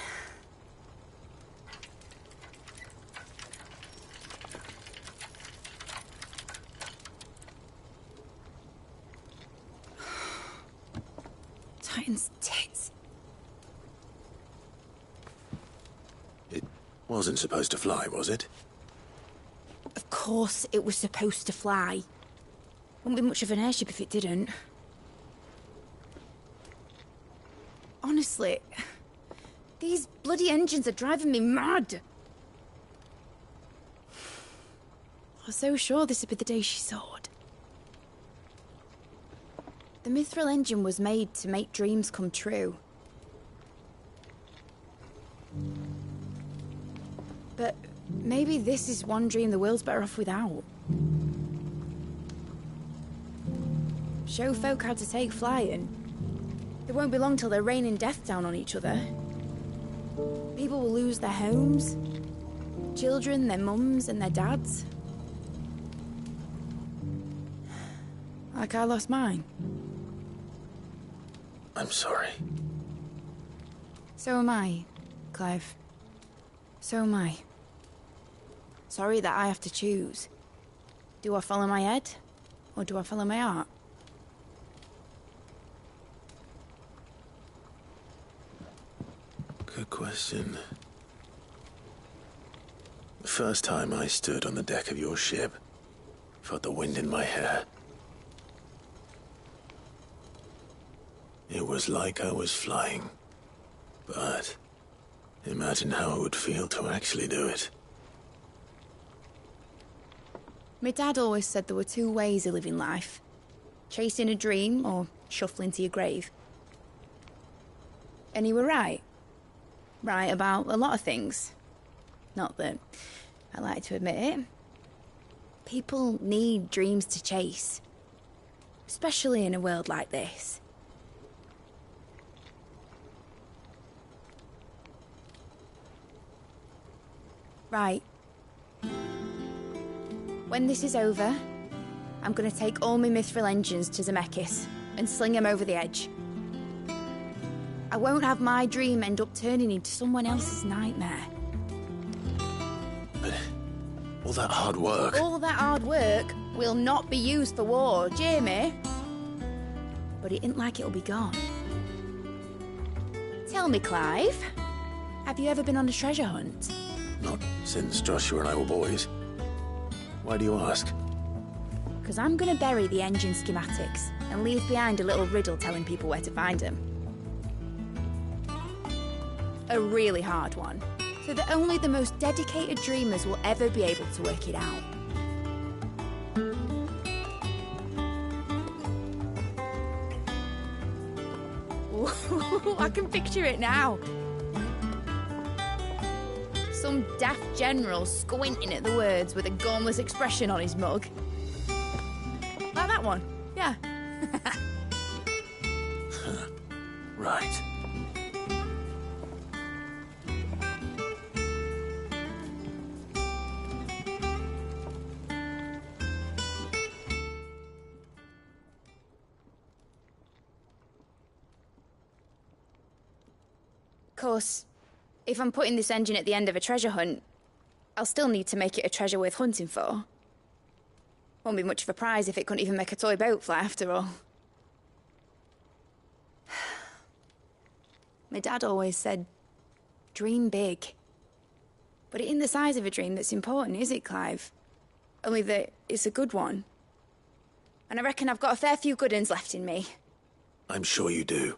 Titan's tits. It wasn't supposed to fly, was it? Of course it was supposed to fly. Wouldn't be much of an airship if it didn't. Honestly, these bloody engines are driving me mad. I was so sure this would be the day she soared. The Mithril engine was made to make dreams come true. But maybe this is one dream the world's better off without. Show folk how to take flying. It won't be long till they're raining death down on each other. People will lose their homes, children, their mums and their dads. Like I lost mine. I'm sorry. So am I, Clive. So am I. Sorry that I have to choose. Do I follow my head, or do I follow my heart? Good question. The first time I stood on the deck of your ship, felt the wind in my hair. It was like I was flying. But imagine how it would feel to actually do it. My dad always said there were two ways of living life. Chasing a dream or shuffling to your grave. And he were right. Right about a lot of things. Not that I like to admit it. People need dreams to chase. Especially in a world like this. Right. When this is over, I'm gonna take all my mithril engines to Zemeckis and sling them over the edge. I won't have my dream end up turning into someone else's nightmare. But all that hard work... All that hard work will not be used for war, Jamie. But it ain't like it'll be gone. Tell me, Clive, have you ever been on a treasure hunt? Not since Joshua and I were boys. Why do you ask? Because I'm gonna bury the engine schematics and leave behind a little riddle telling people where to find them. A really hard one, so that only the most dedicated dreamers will ever be able to work it out. Ooh, I can picture it now. Some daft general squinting at the words with a gormless expression on his mug. Like that one, yeah. Right. Of course, if I'm putting this engine at the end of a treasure hunt, I'll still need to make it a treasure worth hunting for. Won't be much of a prize if it couldn't even make a toy boat fly after all. My dad always said, dream big. But it ain't the size of a dream that's important, is it, Clive? Only that it's a good one. And I reckon I've got a fair few good uns left in me. I'm sure you do.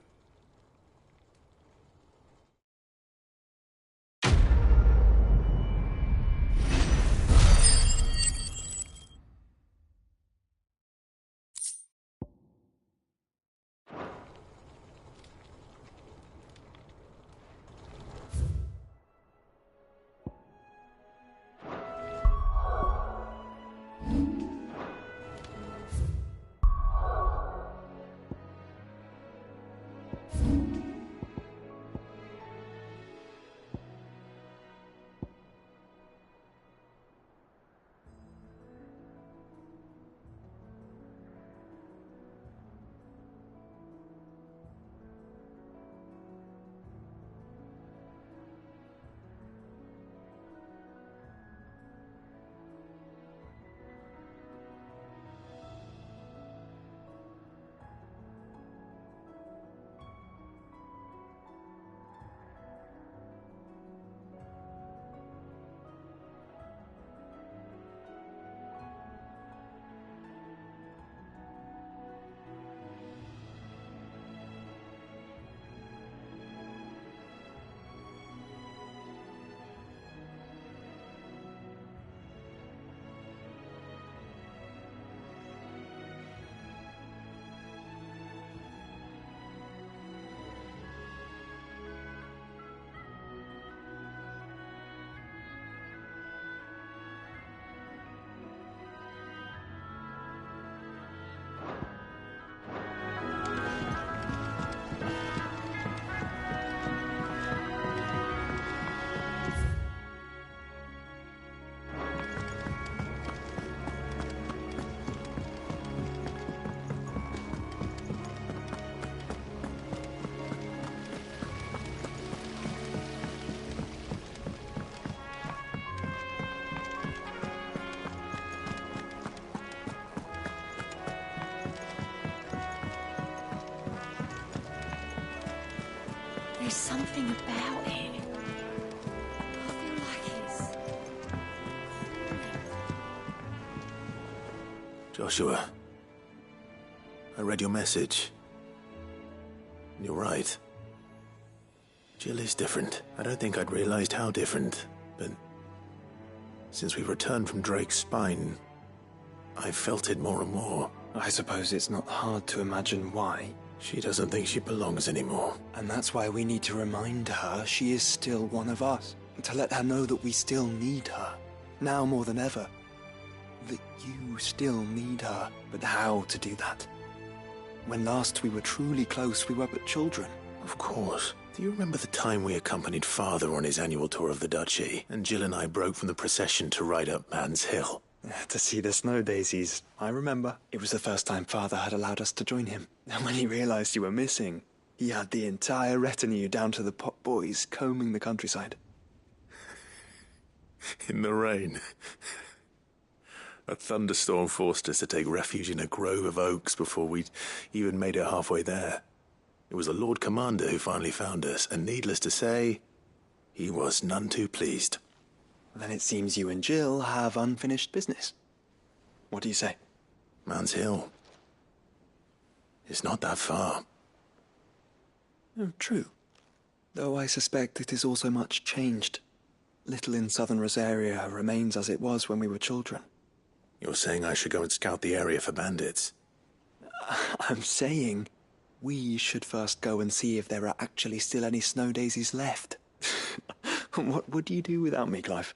There's something about it. I feel like it's... Joshua, I read your message. You're right. Jill is different. I don't think I'd realized how different, but since we returned from Drake's spine, I've felt it more and more. I suppose it's not hard to imagine why. She doesn't think she belongs anymore. And that's why we need to remind her she is still one of us. To let her know that we still need her. Now more than ever. That you still need her. But how to do that? When last we were truly close, we were but children. Of course. Do you remember the time we accompanied Father on his annual tour of the duchy, and Jill and I broke from the procession to ride up Man's Hill? To see the snow daisies, I remember. It was the first time Father had allowed us to join him. And when he realized you were missing, he had the entire retinue down to the pot boys combing the countryside. In the rain. A thunderstorm forced us to take refuge in a grove of oaks before we'd even made it halfway there. It was the Lord Commander who finally found us, and needless to say, he was none too pleased. Then it seems you and Jill have unfinished business. What do you say? Man's Hill. It's not that far. Oh, true. Though I suspect it is also much changed. Little in southern Rosaria remains as it was when we were children. You're saying I should go and scout the area for bandits? I'm saying we should first go and see if there are actually still any snow daisies left. What would you do without me, Clive?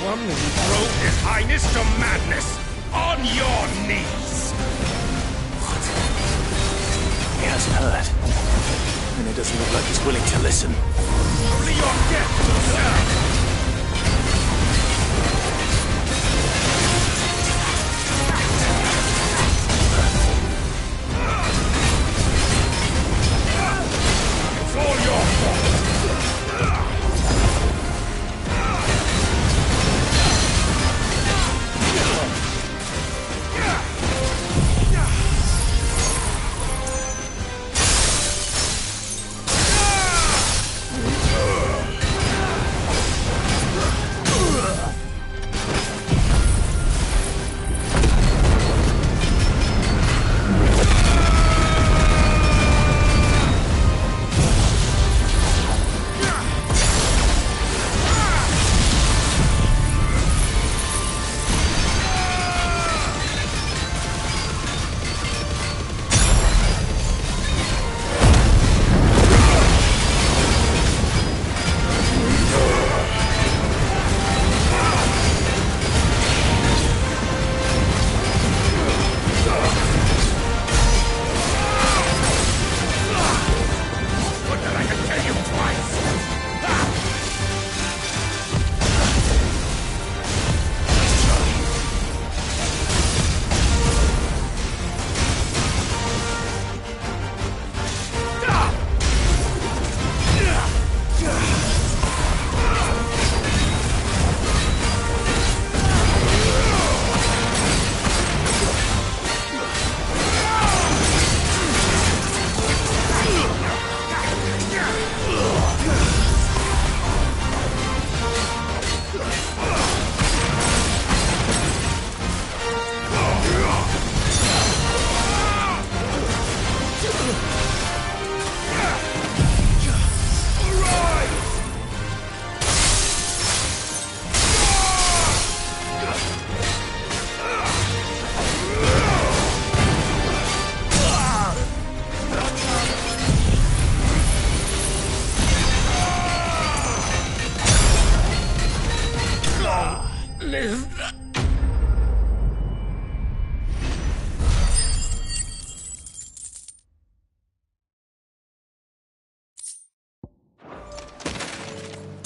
One who drove His Highness to madness! On your knees! What? He hasn't heard. And it doesn't look like he's willing to listen. Only your death will serve! It's all your fault!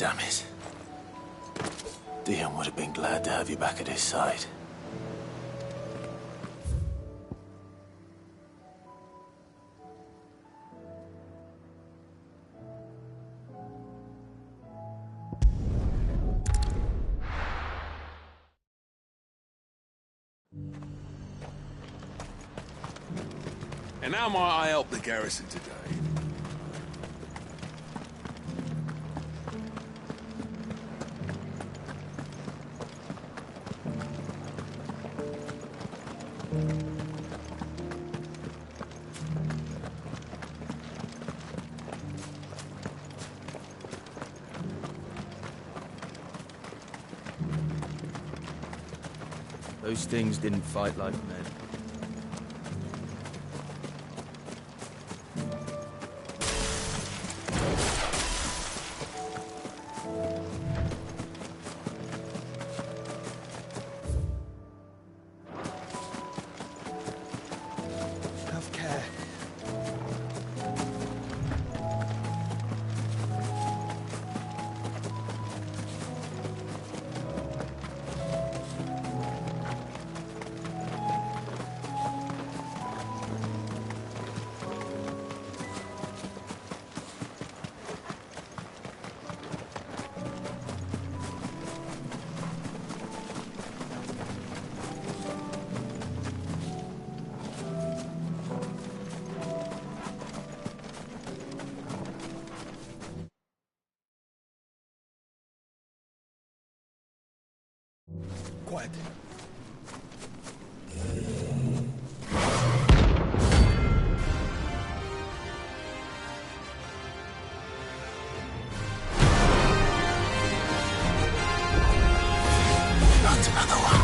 Damn it. Dion would have been glad to have you back at his side. And how might I help the garrison today? Those things didn't fight like men. Have care. Quiet. Not another one.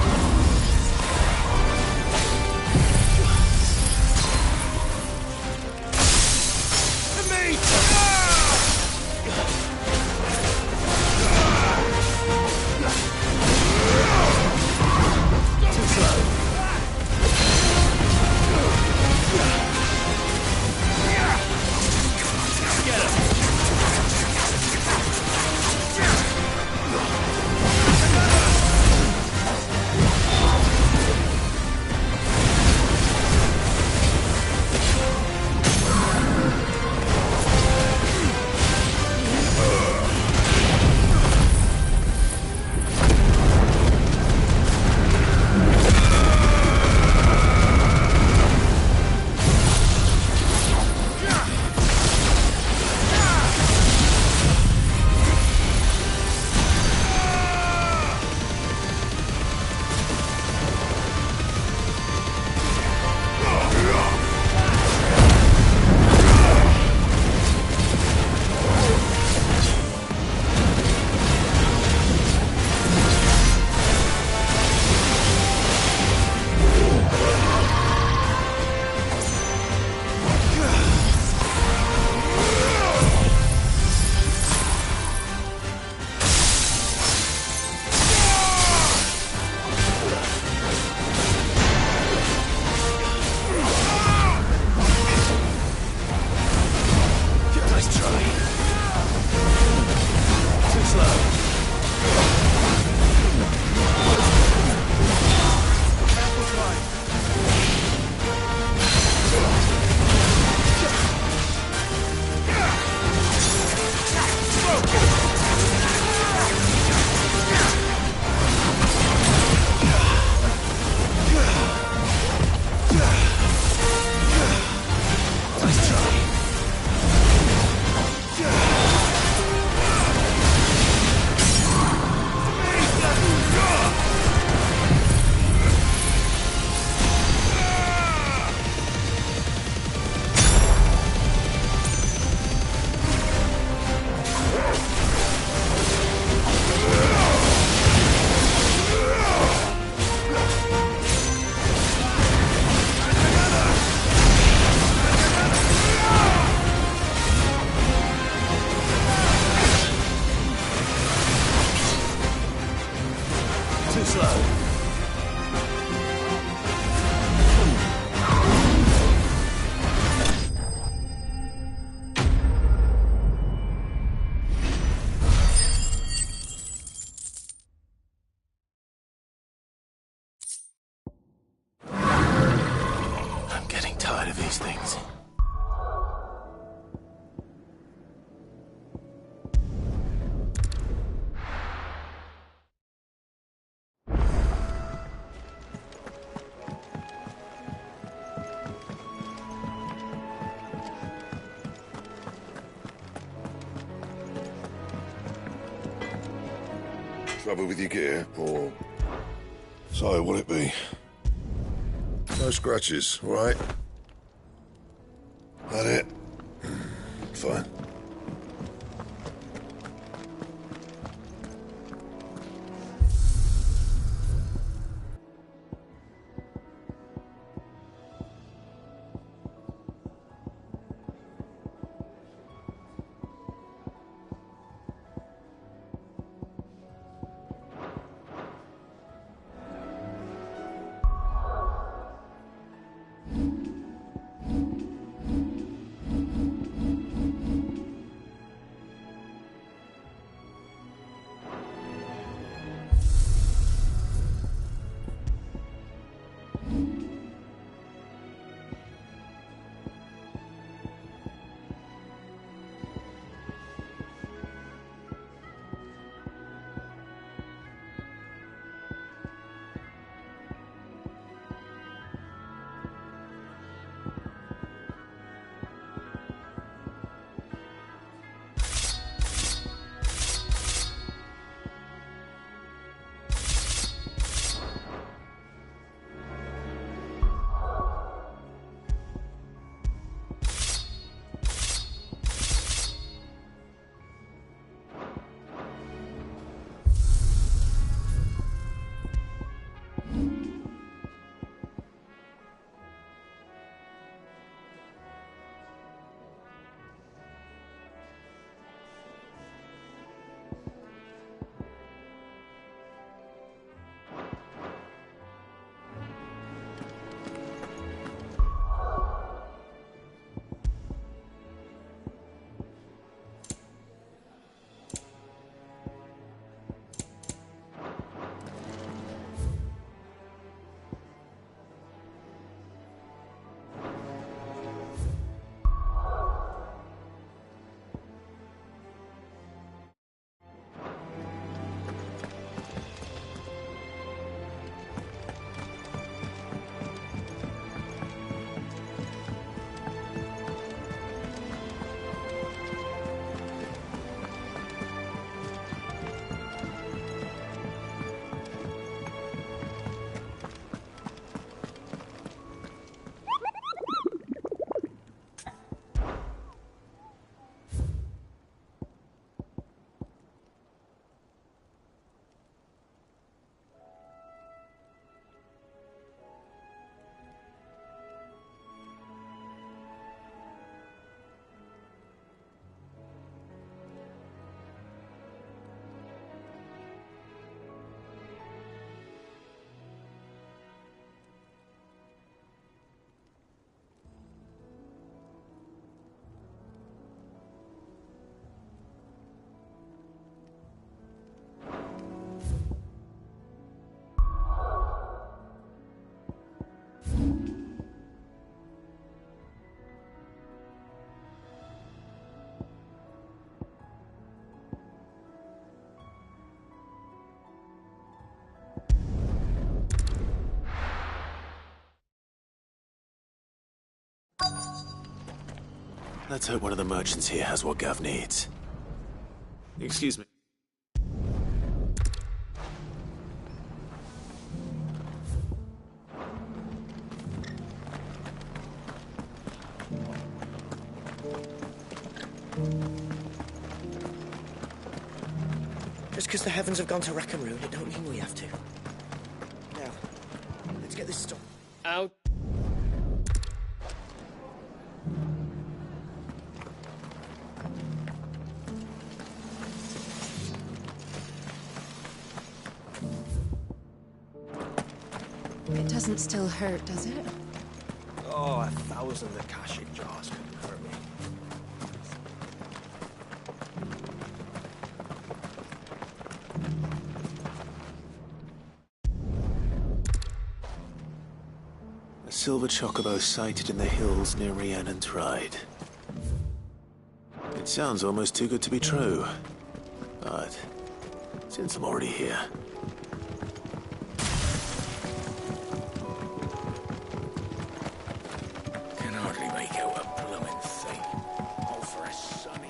To me! tired of these things. Trouble with your gear, or... So, what'll it be? No scratches, all right? That it? Fine. Let's hope one of the merchants here has what Gav needs. Excuse me. Just because the heavens have gone to rack and ruin, it don't mean we have to. Now, let's get this stuff out. It doesn't still hurt, does it? Oh, 1,000 Akashic jars couldn't hurt me. A silver chocobo sighted in the hills near Rhiannon's Ride. It sounds almost too good to be true. But since I'm already here... Can hardly make out a blooming thing. Oh, for a sunny...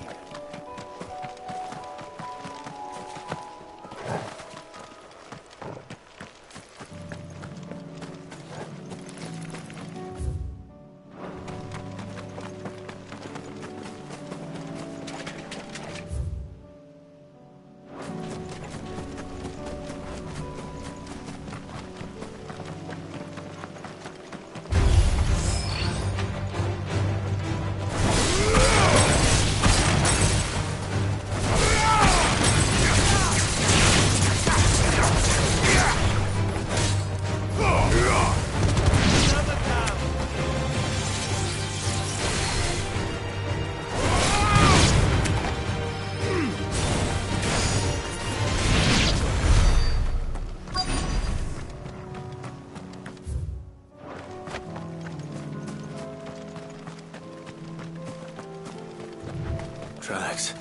Tracks.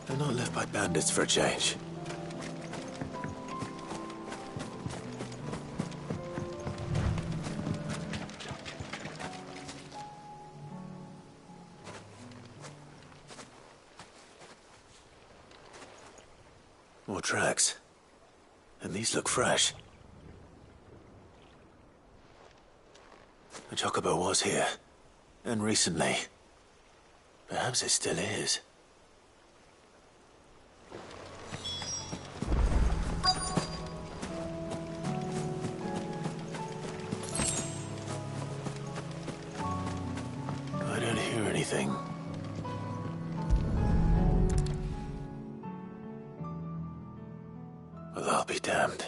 They're not left by bandits for a change. More tracks. And these look fresh. The chocobo was here. And recently. Perhaps it still is. I don't hear anything. Well, I'll be damned.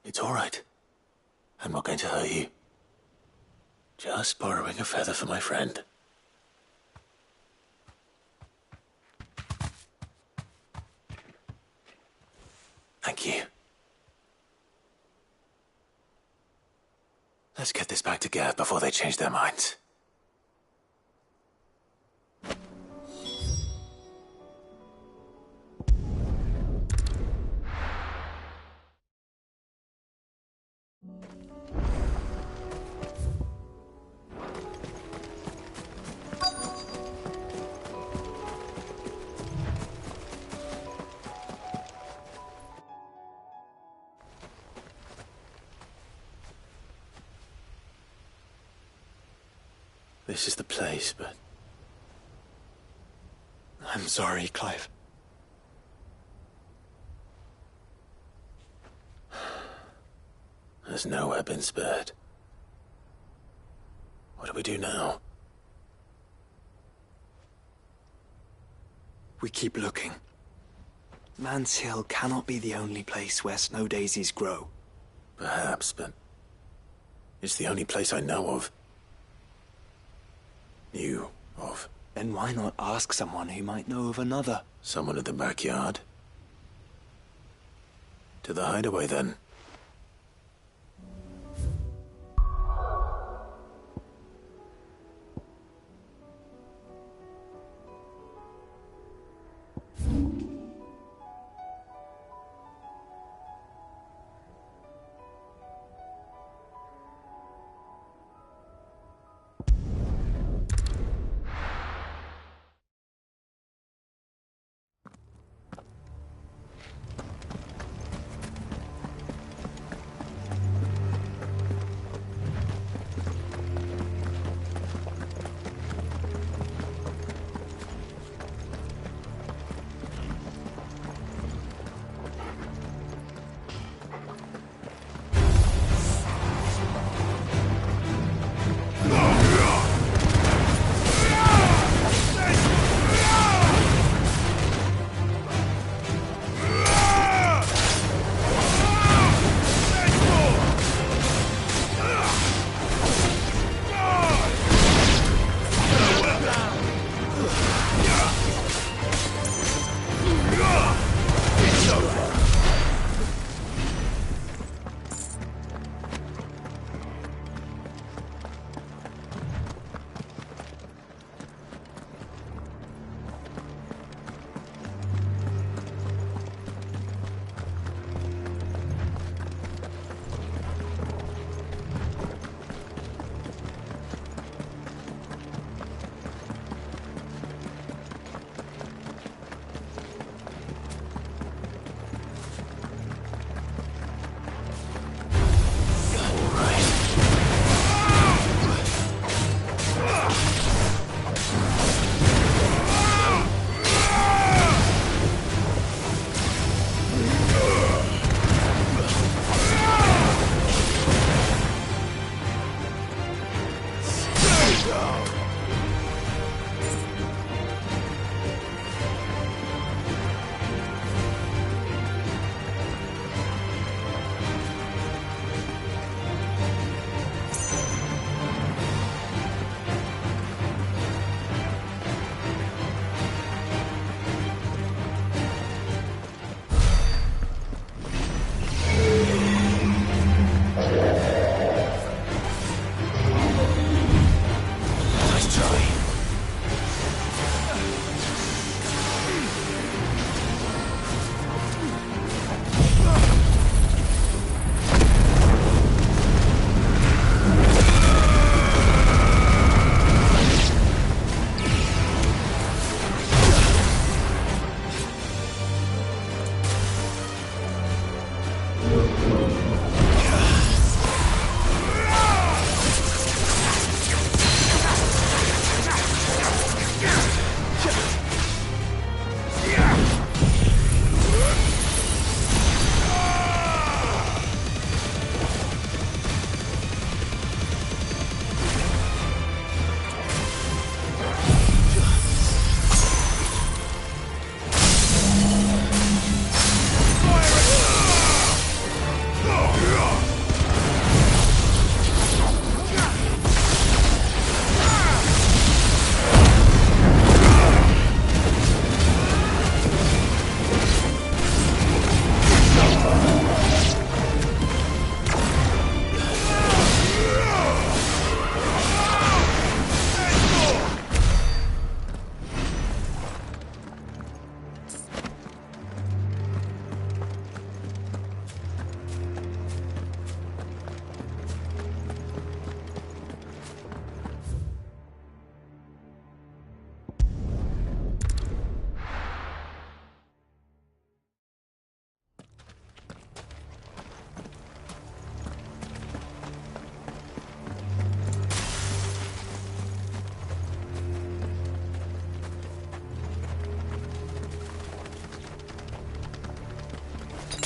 It's all right. I'm not going to hurt you. Just borrowing a feather for my friend. Thank you. Let's get this back to Gav before they change their minds. This is the place, but... I'm sorry, Clive. There's nowhere been spared. What do we do now? We keep looking. Man's Hill cannot be the only place where snow daisies grow. Perhaps, but... it's the only place I know of. Knew of. Then why not ask someone who might know of another? Someone in the backyard? To the hideaway, then.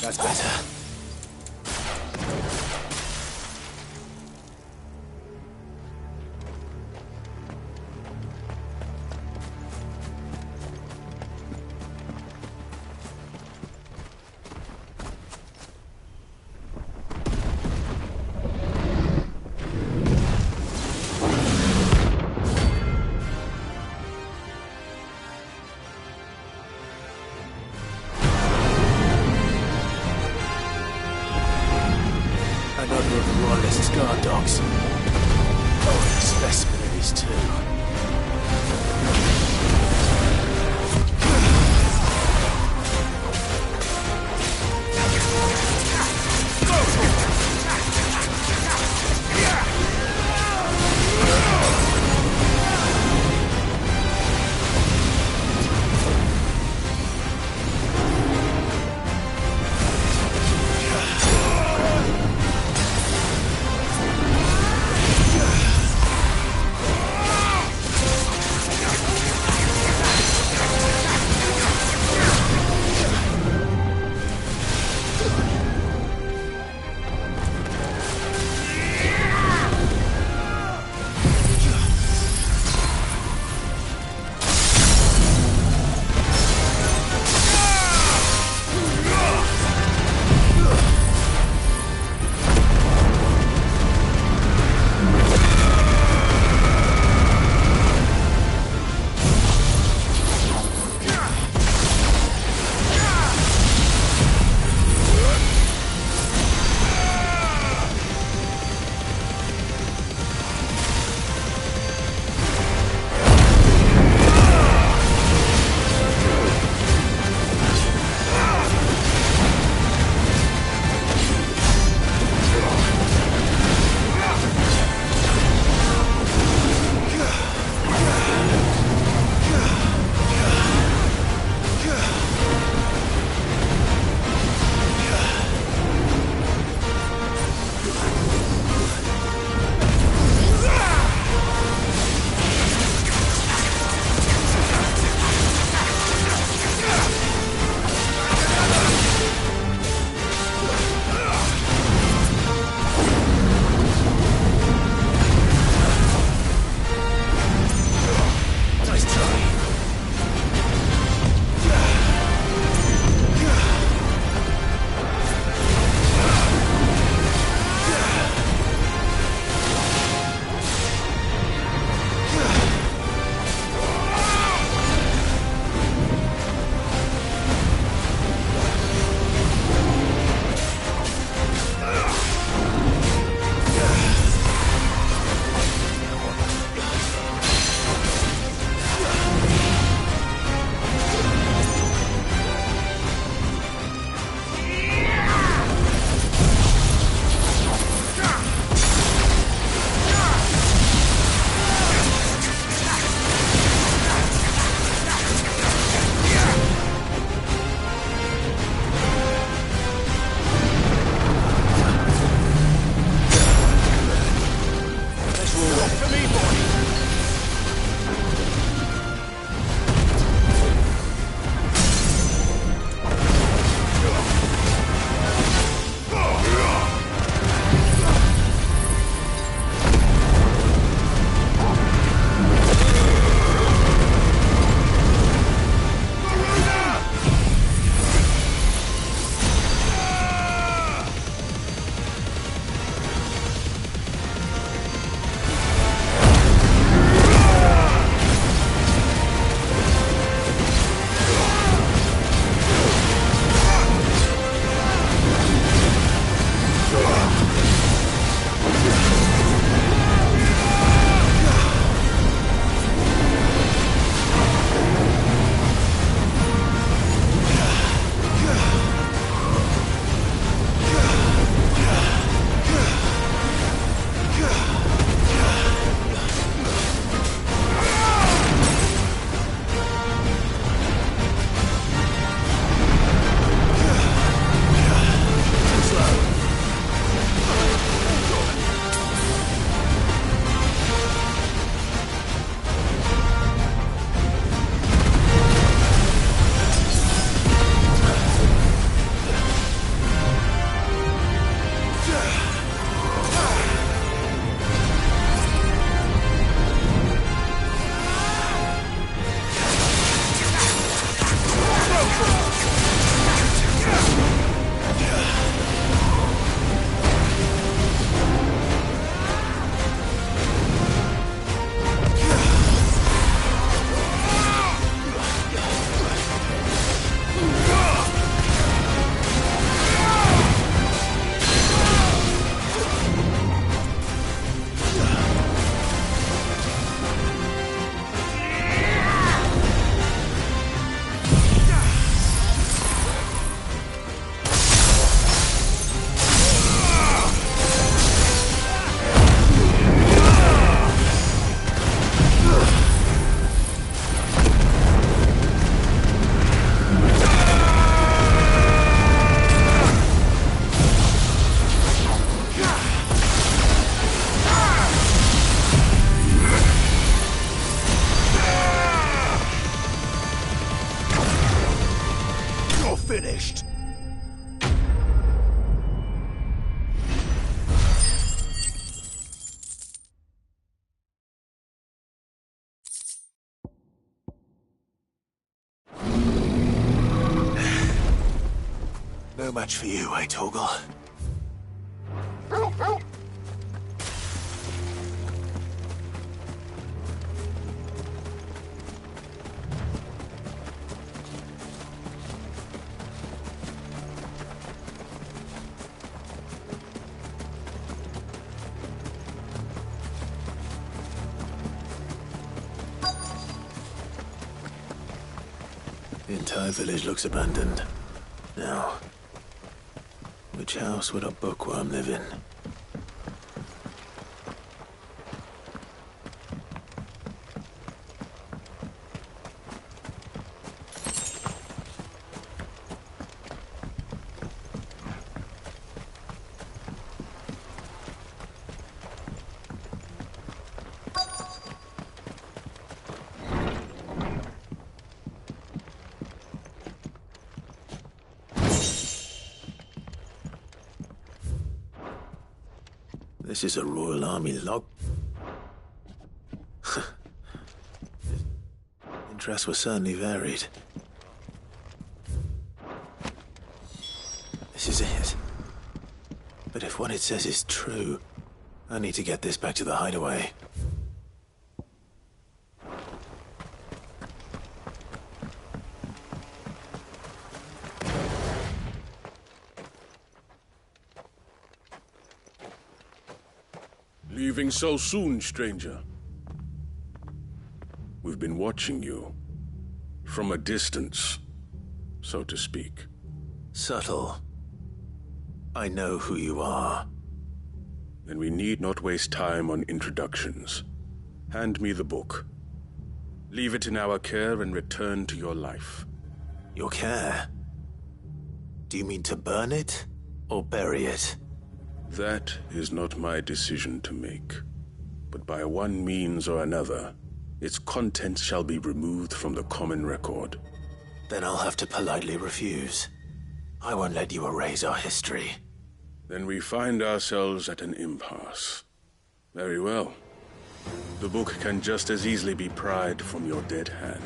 That's better. No match for you, eh, Torgal? The entire village looks abandoned. Now, which house would a bookworm live in? This is a Royal Army log. Interests were certainly varied. This is it. But if what it says is true, I need to get this back to the hideaway. Leaving so soon, stranger? We've been watching you. From a distance, so to speak. Subtle. I know who you are. Then we need not waste time on introductions. Hand me the book. Leave it in our care and return to your life. Your care? Do you mean to burn it, or bury it? That is not my decision to make. But by one means or another, its contents shall be removed from the common record. Then I'll have to politely refuse. I won't let you erase our history. Then we find ourselves at an impasse. Very well. The book can just as easily be pried from your dead hand.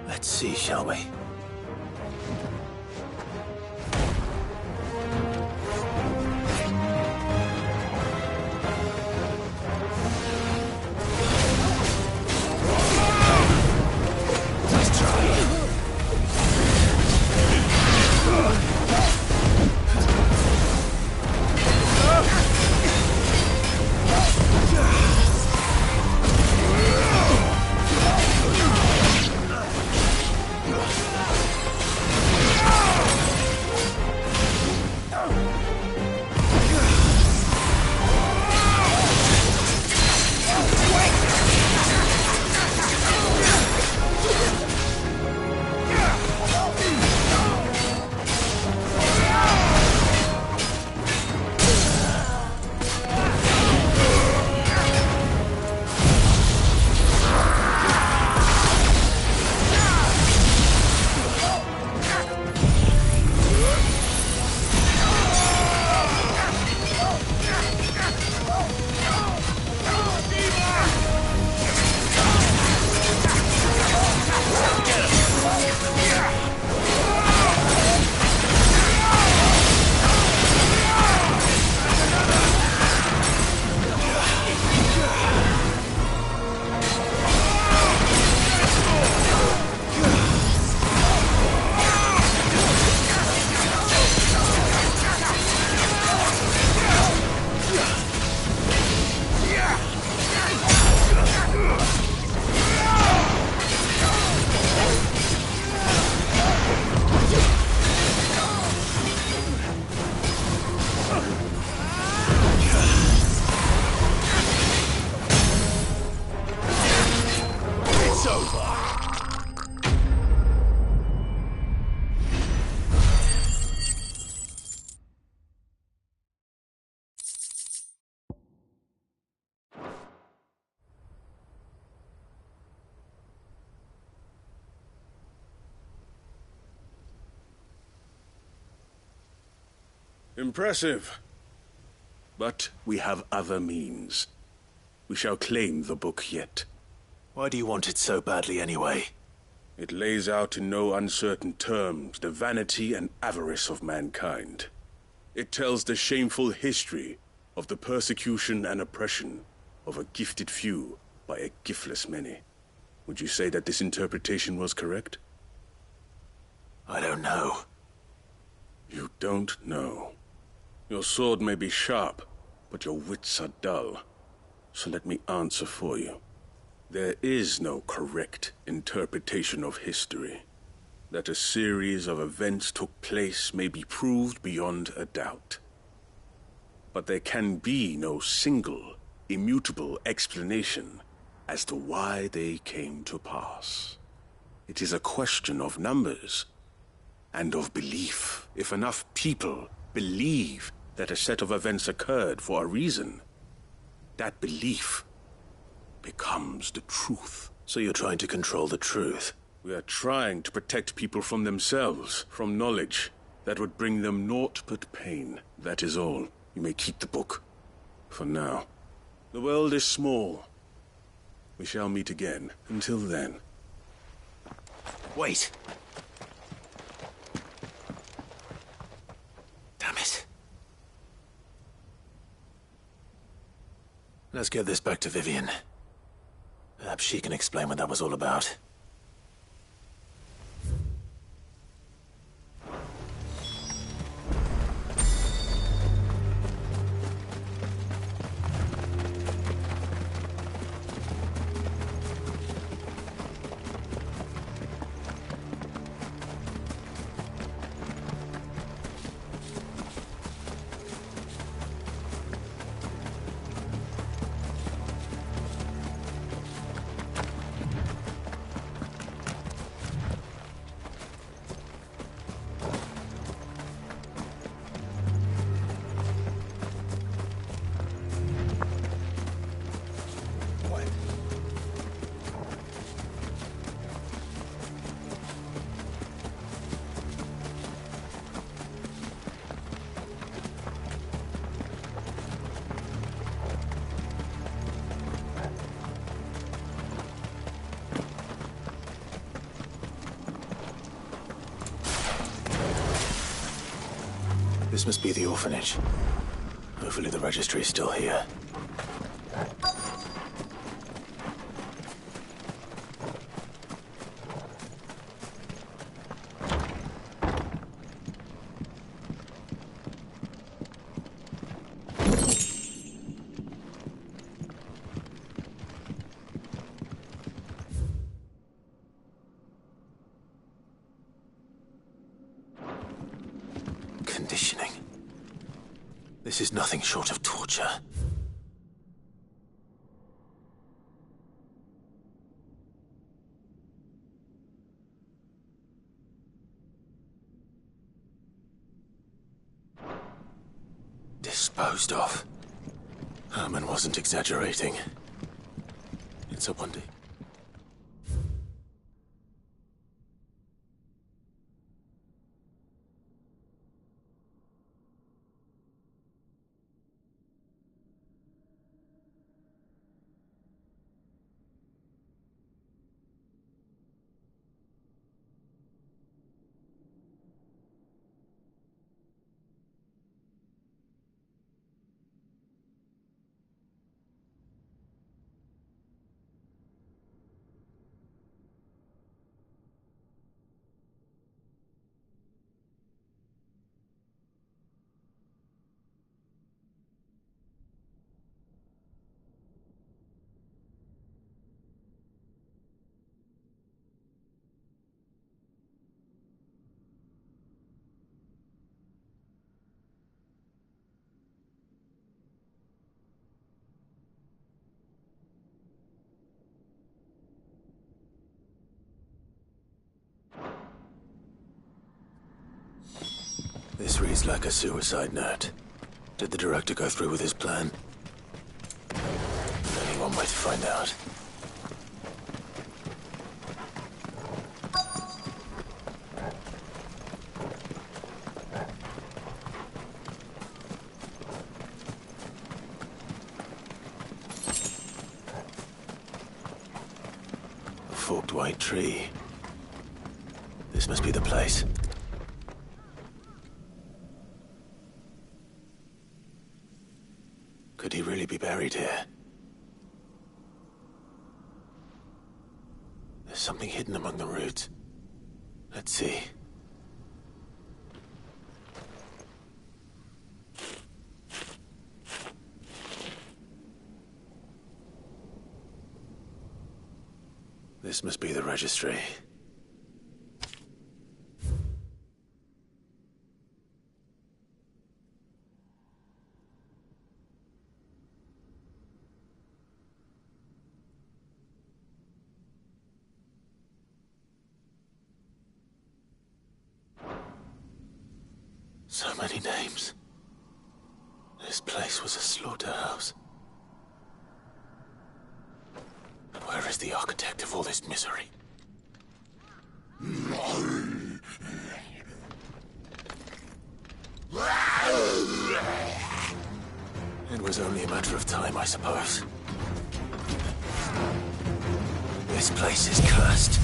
Let's see, shall we? Impressive. But we have other means. We shall claim the book yet. Why do you want it so badly anyway? It lays out in no uncertain terms the vanity and avarice of mankind. It tells the shameful history of the persecution and oppression of a gifted few by a giftless many. Would you say that this interpretation was correct? I don't know. You don't know. Your sword may be sharp, but your wits are dull. So let me answer for you. There is no correct interpretation of history. That a series of events took place may be proved beyond a doubt. But there can be no single, immutable explanation as to why they came to pass. It is a question of numbers and of belief. If enough people believe that a set of events occurred for a reason, that belief becomes the truth. So you're trying to control the truth? We are trying to protect people from themselves, from knowledge that would bring them naught but pain. That is all. You may keep the book. For now. The world is small. We shall meet again. Until then. Wait! Damn it. Let's get this back to Vivian. Perhaps she can explain what that was all about. This must be the orphanage. Hopefully the registry is still here. Conditioning. This is nothing short of torture. Disposed of. Herman wasn't exaggerating. It's a wonder. This reads like a suicide note. Did the director go through with his plan? There's only one way to find out. perfect white tree. This must be the place. Could he really be buried here? There's something hidden among the roots. Let's see. This must be the registry. So many names. This place was a slaughterhouse. And where is the architect of all this misery? It was only a matter of time, I suppose. This place is cursed.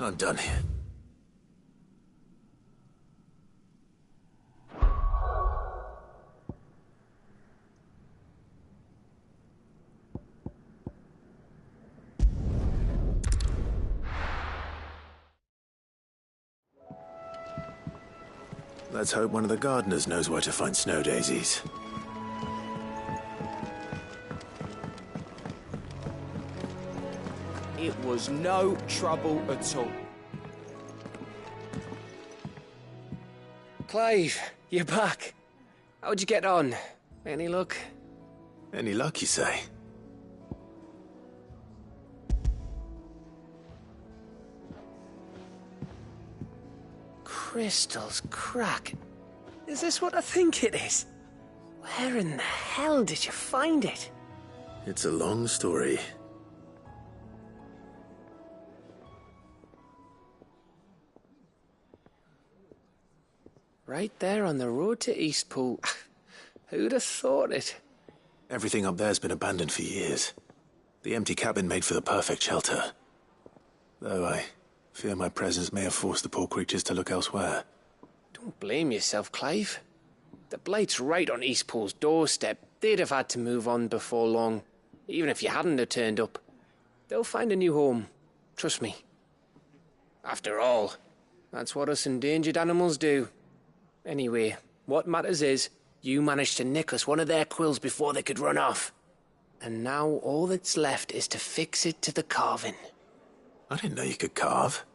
I'm done here. Let's hope one of the gardeners knows where to find snow daisies. It was no trouble at all. Clive, you're back. How'd you get on? Any luck? Any luck, you say? Crystal's crack. Is this what I think it is? Where in the hell did you find it? It's a long story. Right there on the road to Eastpool. Who'd have thought it? Everything up there's been abandoned for years. The empty cabin made for the perfect shelter. Though I fear my presence may have forced the poor creatures to look elsewhere. Don't blame yourself, Clive. The Blight's right on Eastpool's doorstep. They'd have had to move on before long, even if you hadn't have turned up. They'll find a new home. Trust me. After all, that's what us endangered animals do. Anyway, what matters is, you managed to nick us one of their quills before they could run off. And now all that's left is to fix it to the carving. I didn't know you could carve.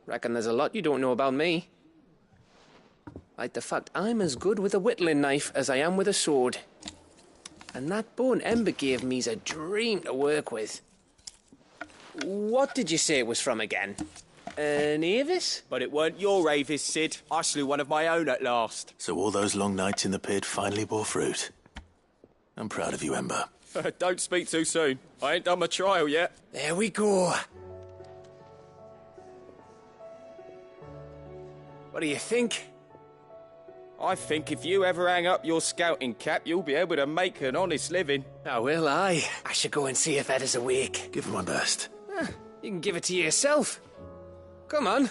Reckon there's a lot you don't know about me. Like the fact I'm as good with a whittling knife as I am with a sword. And that bone Ember gave me's a dream to work with. What did you say it was from again? An Avis? But it weren't your Avis, Sid. I slew one of my own at last. So all those long nights in the pit finally bore fruit. I'm proud of you, Ember. Don't speak too soon. I ain't done my trial yet. There we go. What do you think? I think if you ever hang up your scouting cap, you'll be able to make an honest living. Oh, will I? I should go and see if Ed is awake. Give it my best. You can give it to yourself. Come on.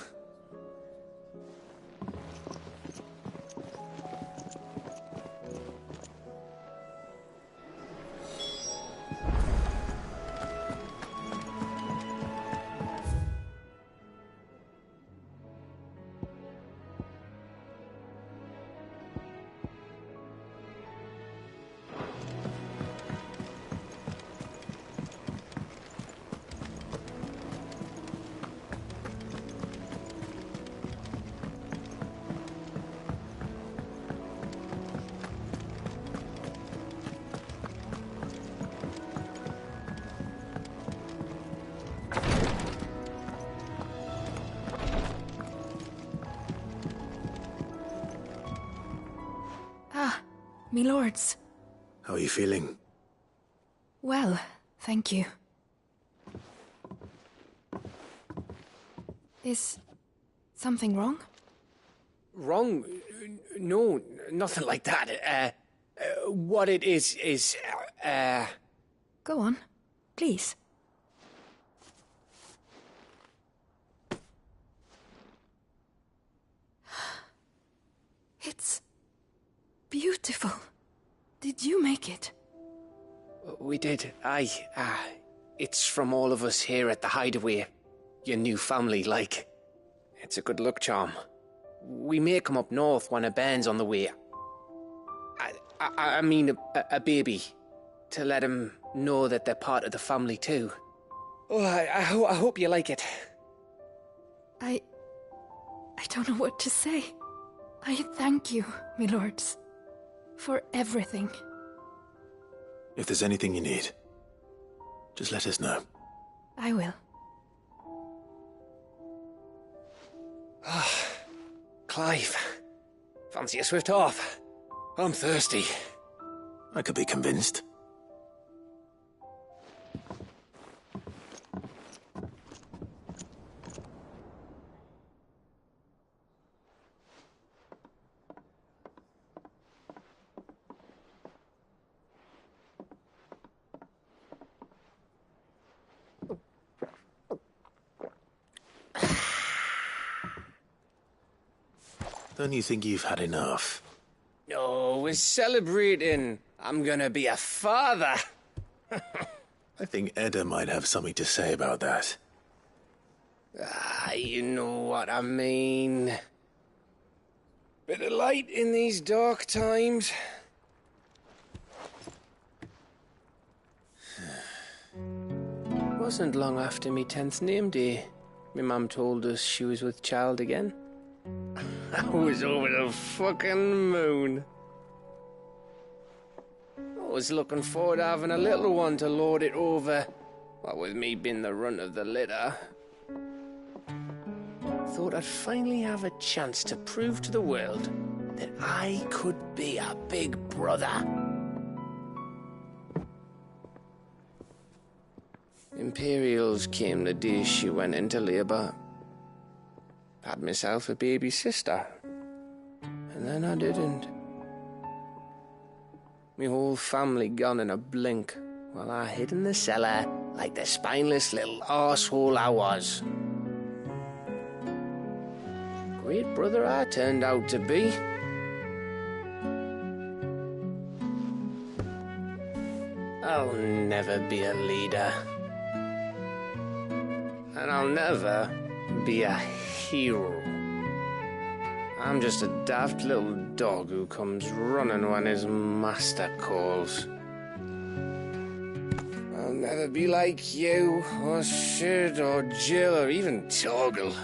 me lords. How are you feeling? Well, thank you. Is something wrong? Wrong? No, nothing like that. What it is, Go on, please. It's beautiful. Did you make it? We did. Aye. It's from all of us here at the Hideaway. Your new family, like. It's a good luck charm. We may come up north when a band's on the way. I mean a baby. To let him know that they're part of the family too. Oh, I hope you like it. I don't know what to say. I thank you, me lords, for everything. If there's anything you need, just let us know. I will. Clive, fancy a swift off? I'm thirsty. I could be convinced. Don't you think you've had enough? No, we're celebrating. I'm gonna be a father. I think Edda might have something to say about that. You know what I mean. Bit of light in these dark times. Wasn't long after me 10th name day, my mum told us she was with child again. I was over the fucking moon. I was looking forward to having a little one to lord it over, what with me being the runt of the litter. Thought I'd finally have a chance to prove to the world that I could be a big brother. Imperials came the day she went into labour. Had myself a baby sister. And then I didn't. Me whole family gone in a blink, while I hid in the cellar like the spineless little arsehole I was. Great brother I turned out to be. I'll never be a leader. And I'll never be a hero. I'm just a daft little dog who comes running when his master calls. I'll never be like you, or Sid, or Jill, or even Torgal.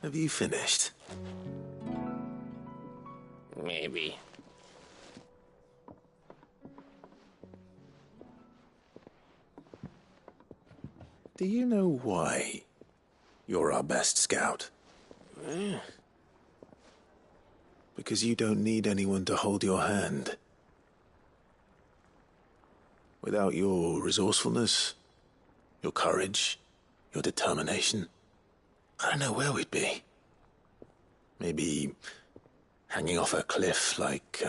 Have you finished? Maybe. Do you know why you're our best scout? Because you don't need anyone to hold your hand. Without your resourcefulness, your courage, your determination, I don't know where we'd be. Maybe hanging off a cliff like,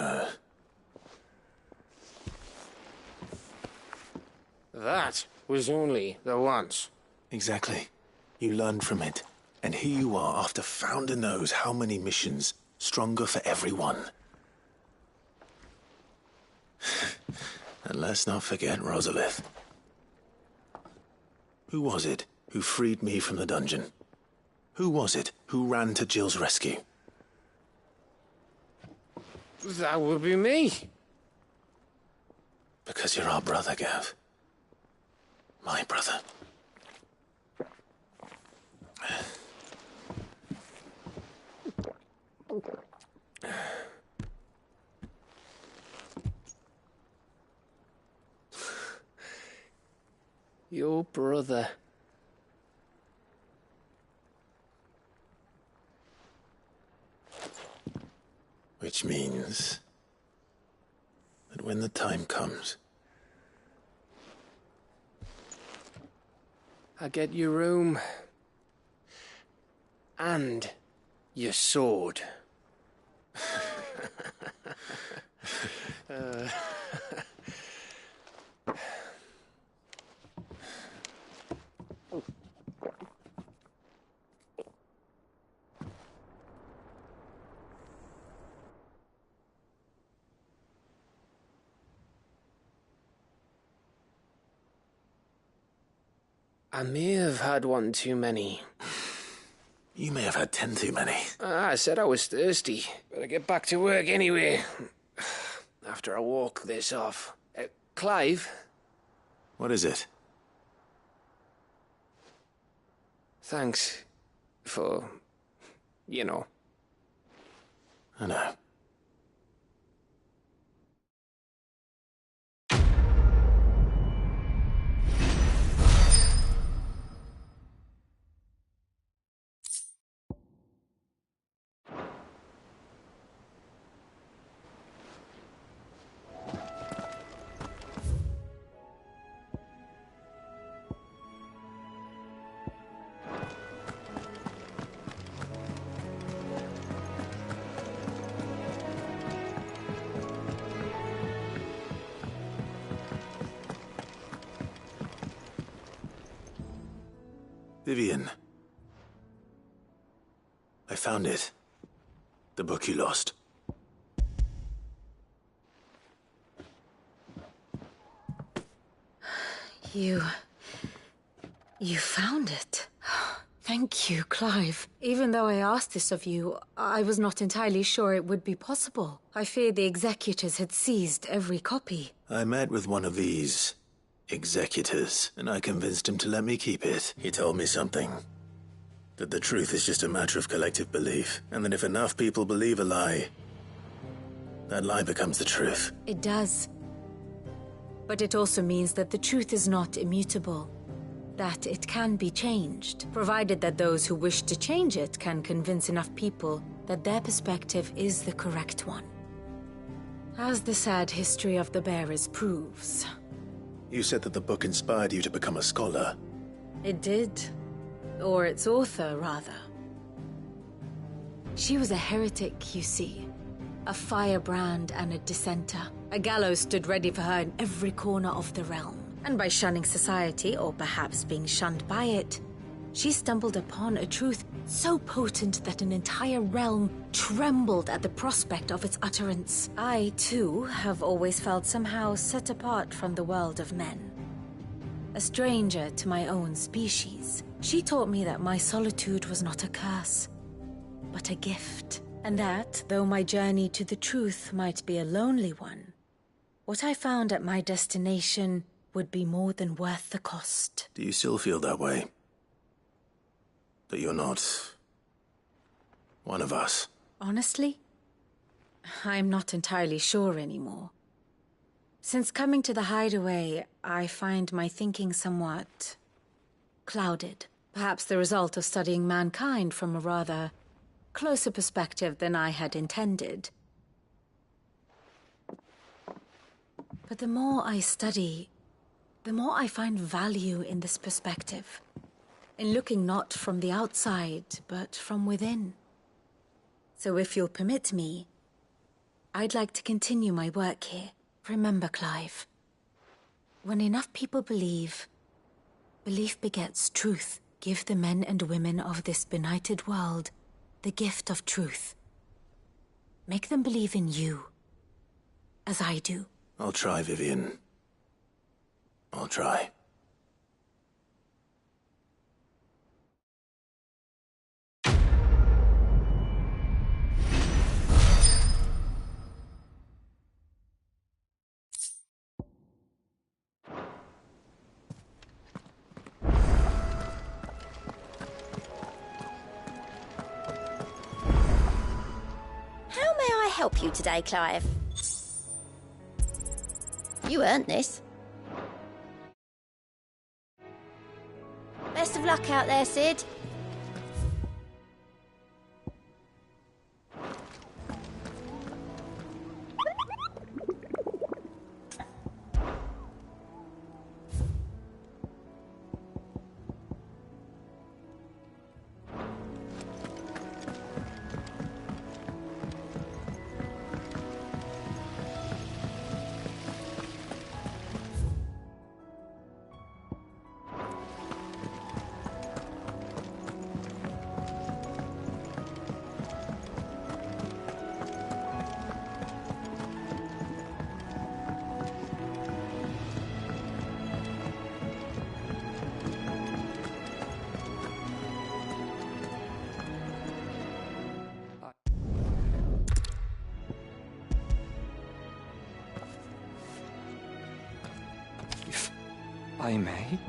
That was only the once. Exactly. You learned from it. And here you are after Founder knows how many missions, stronger for everyone. And let's not forget Rosalith. Who was it who freed me from the dungeon? Who was it who ran to Jill's rescue? That would be me. Because you're our brother, Gav. My brother. Your brother. Which means that when the time comes, I get your room. And your sword. I may have had one too many. You may have had 10 too many. I said I was thirsty. Better get back to work anyway. After I walk this off. Clive? What is it? Thanks for, you know. I know. Vivian. I found it. The book you lost. You found it. Thank you, Clive. Even though I asked this of you, I was not entirely sure it would be possible. I feared the executors had seized every copy. I met with one of these executors, and I convinced him to let me keep it. He told me something. That the truth is just a matter of collective belief, and that if enough people believe a lie, that lie becomes the truth. It does. But it also means that the truth is not immutable. That it can be changed, provided that those who wish to change it can convince enough people that their perspective is the correct one. As the sad history of the bearers proves. You said that the book inspired you to become a scholar. It did. Or its author, rather. She was a heretic, you see. A firebrand and a dissenter. A gallows stood ready for her in every corner of the realm. And by shunning society, or perhaps being shunned by it, she stumbled upon a truth so potent that an entire realm trembled at the prospect of its utterance. I, too, have always felt somehow set apart from the world of men. A stranger to my own species. She taught me that my solitude was not a curse, but a gift. And that, though my journey to the truth might be a lonely one, what I found at my destination would be more than worth the cost. Do you still feel that way? That you're not one of us? Honestly, I'm not entirely sure anymore. Since coming to the hideaway, I find my thinking somewhat clouded. Perhaps the result of studying mankind from a rather closer perspective than I had intended. But the more I study, the more I find value in this perspective. In looking not from the outside, but from within. So if you'll permit me, I'd like to continue my work here. Remember, Clive, when enough people believe, belief begets truth. Give the men and women of this benighted world the gift of truth. Make them believe in you, as I do. I'll try, Vivian. I'll try. How may I help you today, Clive? You earned this. Best of luck out there, Sid. I may?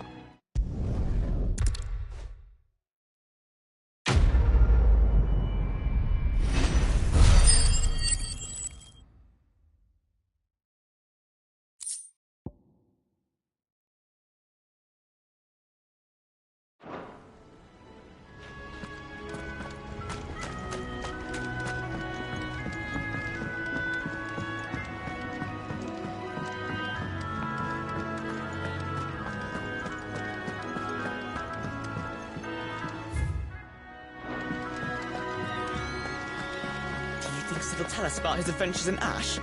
It'll tell us about his adventures in Ash.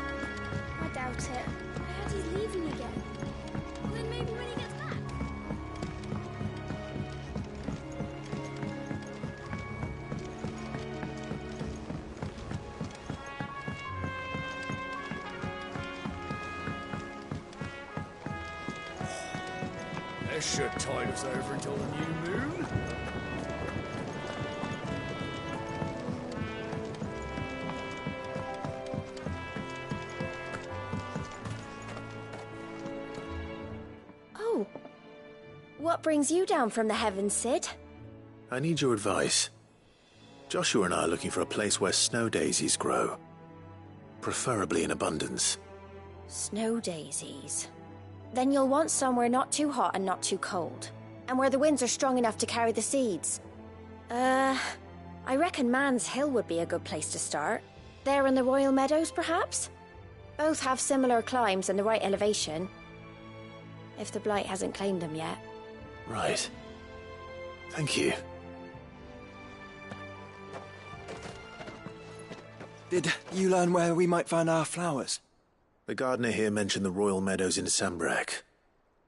I doubt it. I heard he's leaving again. Well, then maybe when he gets back. This should tide us over until the new moon. What brings you down from the heavens, Sid? I need your advice. Joshua and I are looking for a place where snow daisies grow. Preferably in abundance. Snow daisies. Then you'll want somewhere not too hot and not too cold. And where the winds are strong enough to carry the seeds. I reckon Man's Hill would be a good place to start. There in the Royal Meadows, perhaps? Both have similar climbs and the right elevation. If the Blight hasn't claimed them yet. Right. Thank you. Did you learn where we might find our flowers? The gardener here mentioned the Royal Meadows in Sambrak.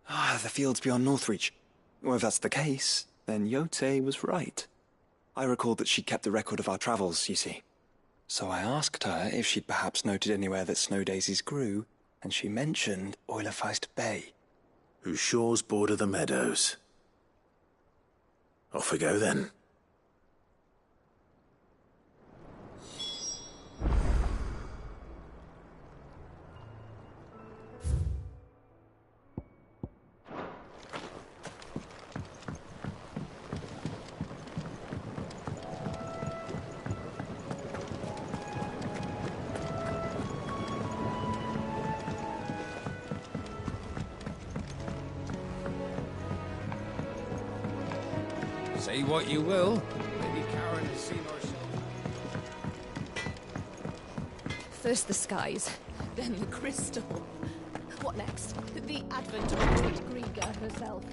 The fields beyond Northreach. Well, if that's the case, then Yote was right. I recalled that she kept a record of our travels, you see. So I asked her if she'd perhaps noted anywhere that snow daisies grew, and she mentioned Oilerfeist Bay. Whose shores border the meadows. Off we go then. Say what you will, Lady Karen has seen our show. First the skies, then the crystal. What next? The advent of the great Griga herself.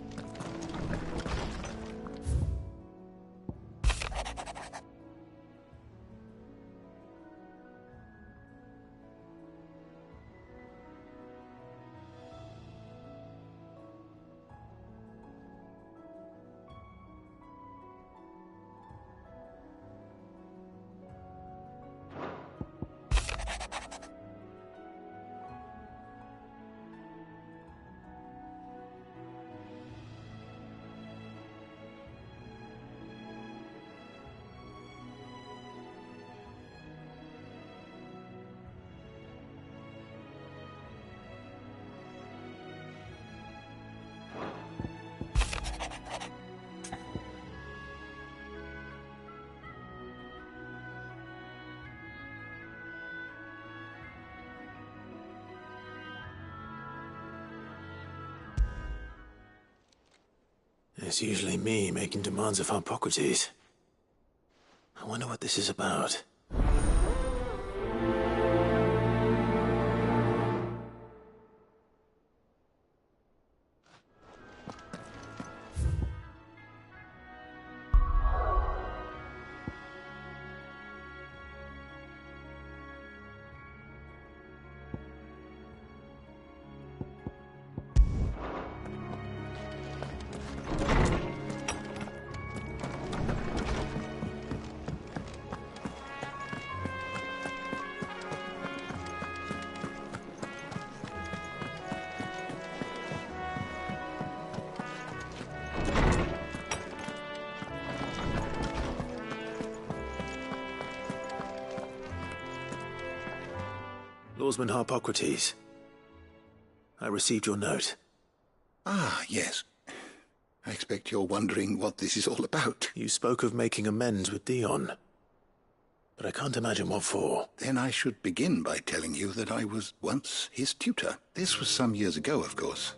It's usually me making demands of Harpocrates. I wonder what this is about. Lawsman Harpocrates, I received your note. Ah, yes. I expect you're wondering what this is all about. You spoke of making amends with Dion, but I can't imagine what for. Then I should begin by telling you that I was once his tutor. This was some years ago, of course,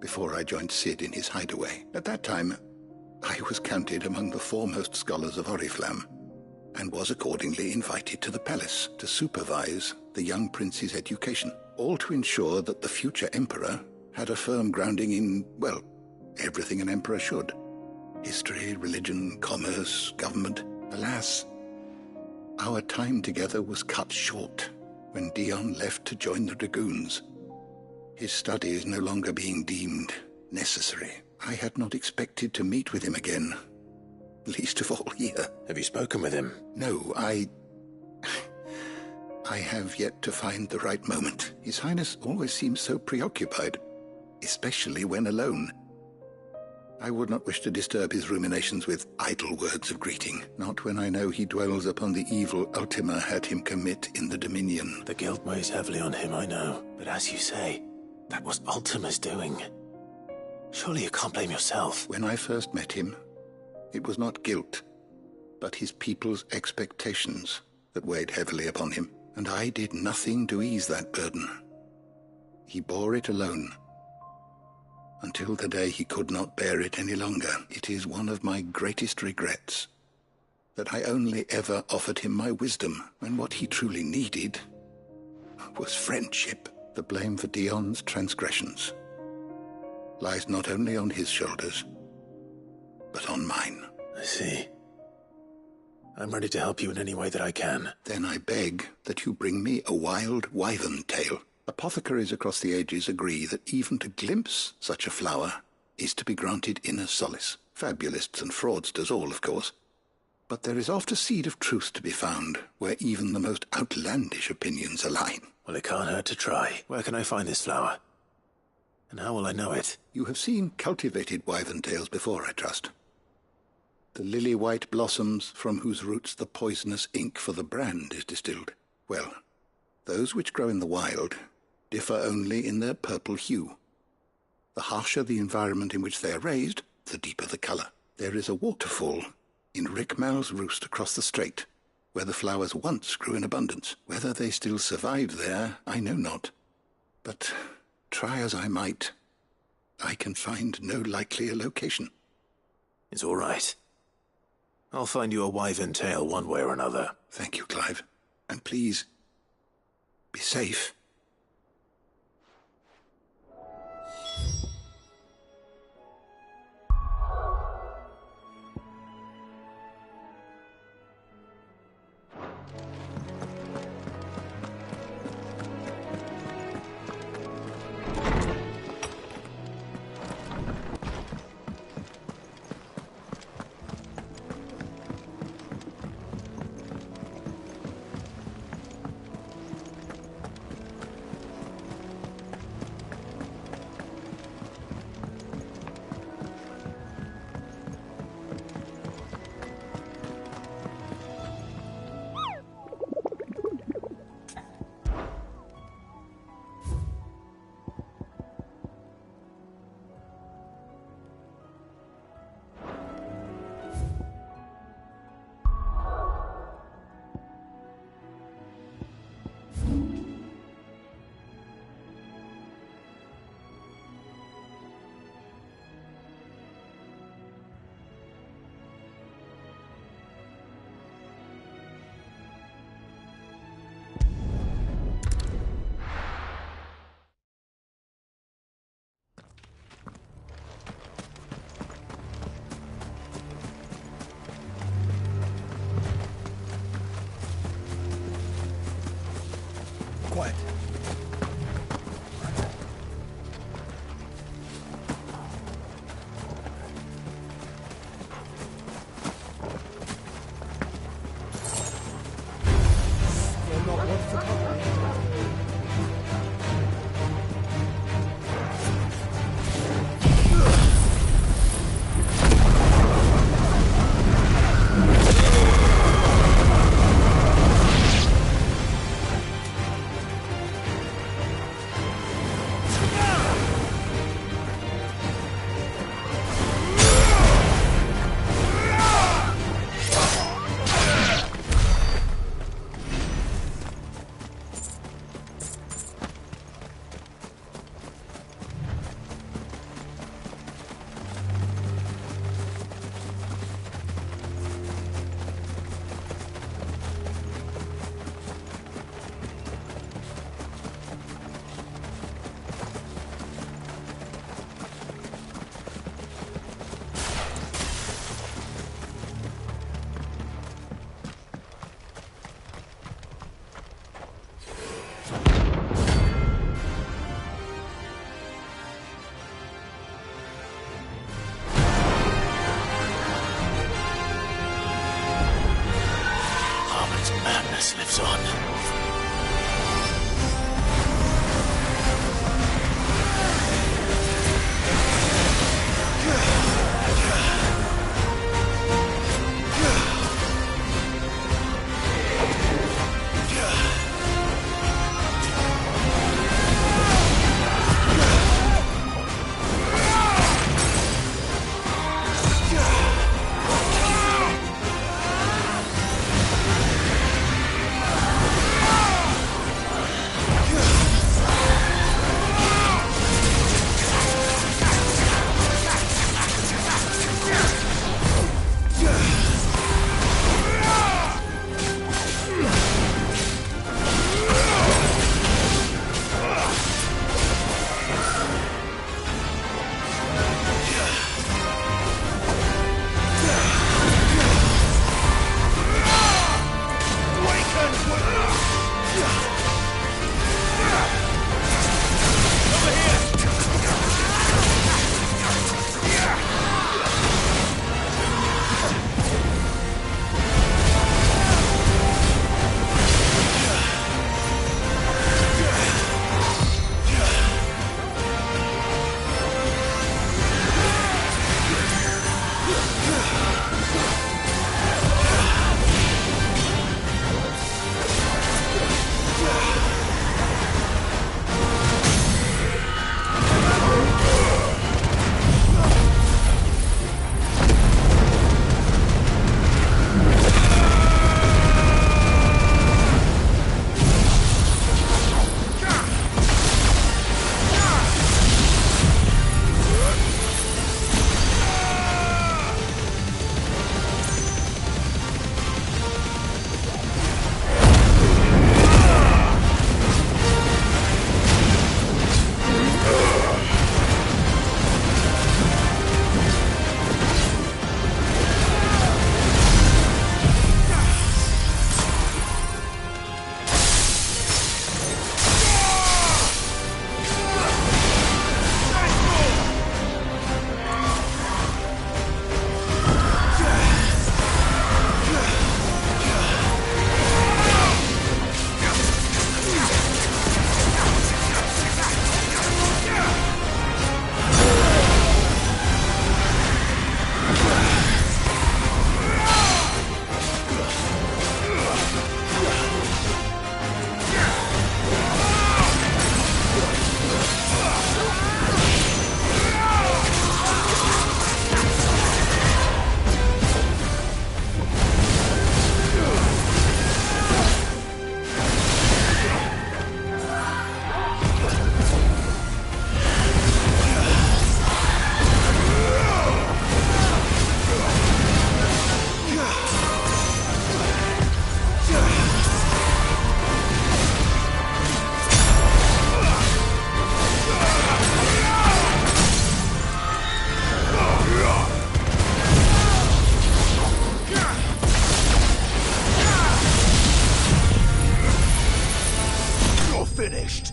before I joined Cid in his hideaway. At that time, I was counted among the foremost scholars of Oriflamme, and was accordingly invited to the palace to supervise the young prince's education, all to ensure that the future emperor had a firm grounding in, well, everything an emperor should. History, religion, commerce, government. Alas, our time together was cut short when Dion left to join the dragoons. His studies no longer being deemed necessary. I had not expected to meet with him again, least of all here. Have you spoken with him? No, I have yet to find the right moment. His Highness always seems so preoccupied, especially when alone. I would not wish to disturb his ruminations with idle words of greeting, not when I know he dwells upon the evil Ultima had him commit in the Dominion. The guilt weighs heavily on him, I know. But as you say, that was Ultima's doing. Surely you can't blame yourself. When I first met him, it was not guilt, but his people's expectations that weighed heavily upon him, and I did nothing to ease that burden. He bore it alone, until the day he could not bear it any longer. It is one of my greatest regrets that I only ever offered him my wisdom, when what he truly needed was friendship. The blame for Dion's transgressions lies not only on his shoulders, but on mine. I see. I'm ready to help you in any way that I can. Then I beg that you bring me a wild wyvern tail. Apothecaries across the ages agree that even to glimpse such a flower is to be granted inner solace. Fabulists and fraudsters all, of course. But there is oft a seed of truth to be found where even the most outlandish opinions align. Well, it can't hurt to try. Where can I find this flower? And how will I know it? You have seen cultivated wyvern tails before, I trust. The lily-white blossoms from whose roots the poisonous ink for the brand is distilled. Well, those which grow in the wild differ only in their purple hue. The harsher the environment in which they are raised, the deeper the colour. There is a waterfall in Rickmal's Roost across the strait, where the flowers once grew in abundance. Whether they still survive there, I know not. But try as I might, I can find no likelier location. It's all right. I'll find you a wyvern tail one way or another. Thank you, Clive. And please, be safe. curse lives on. Finished.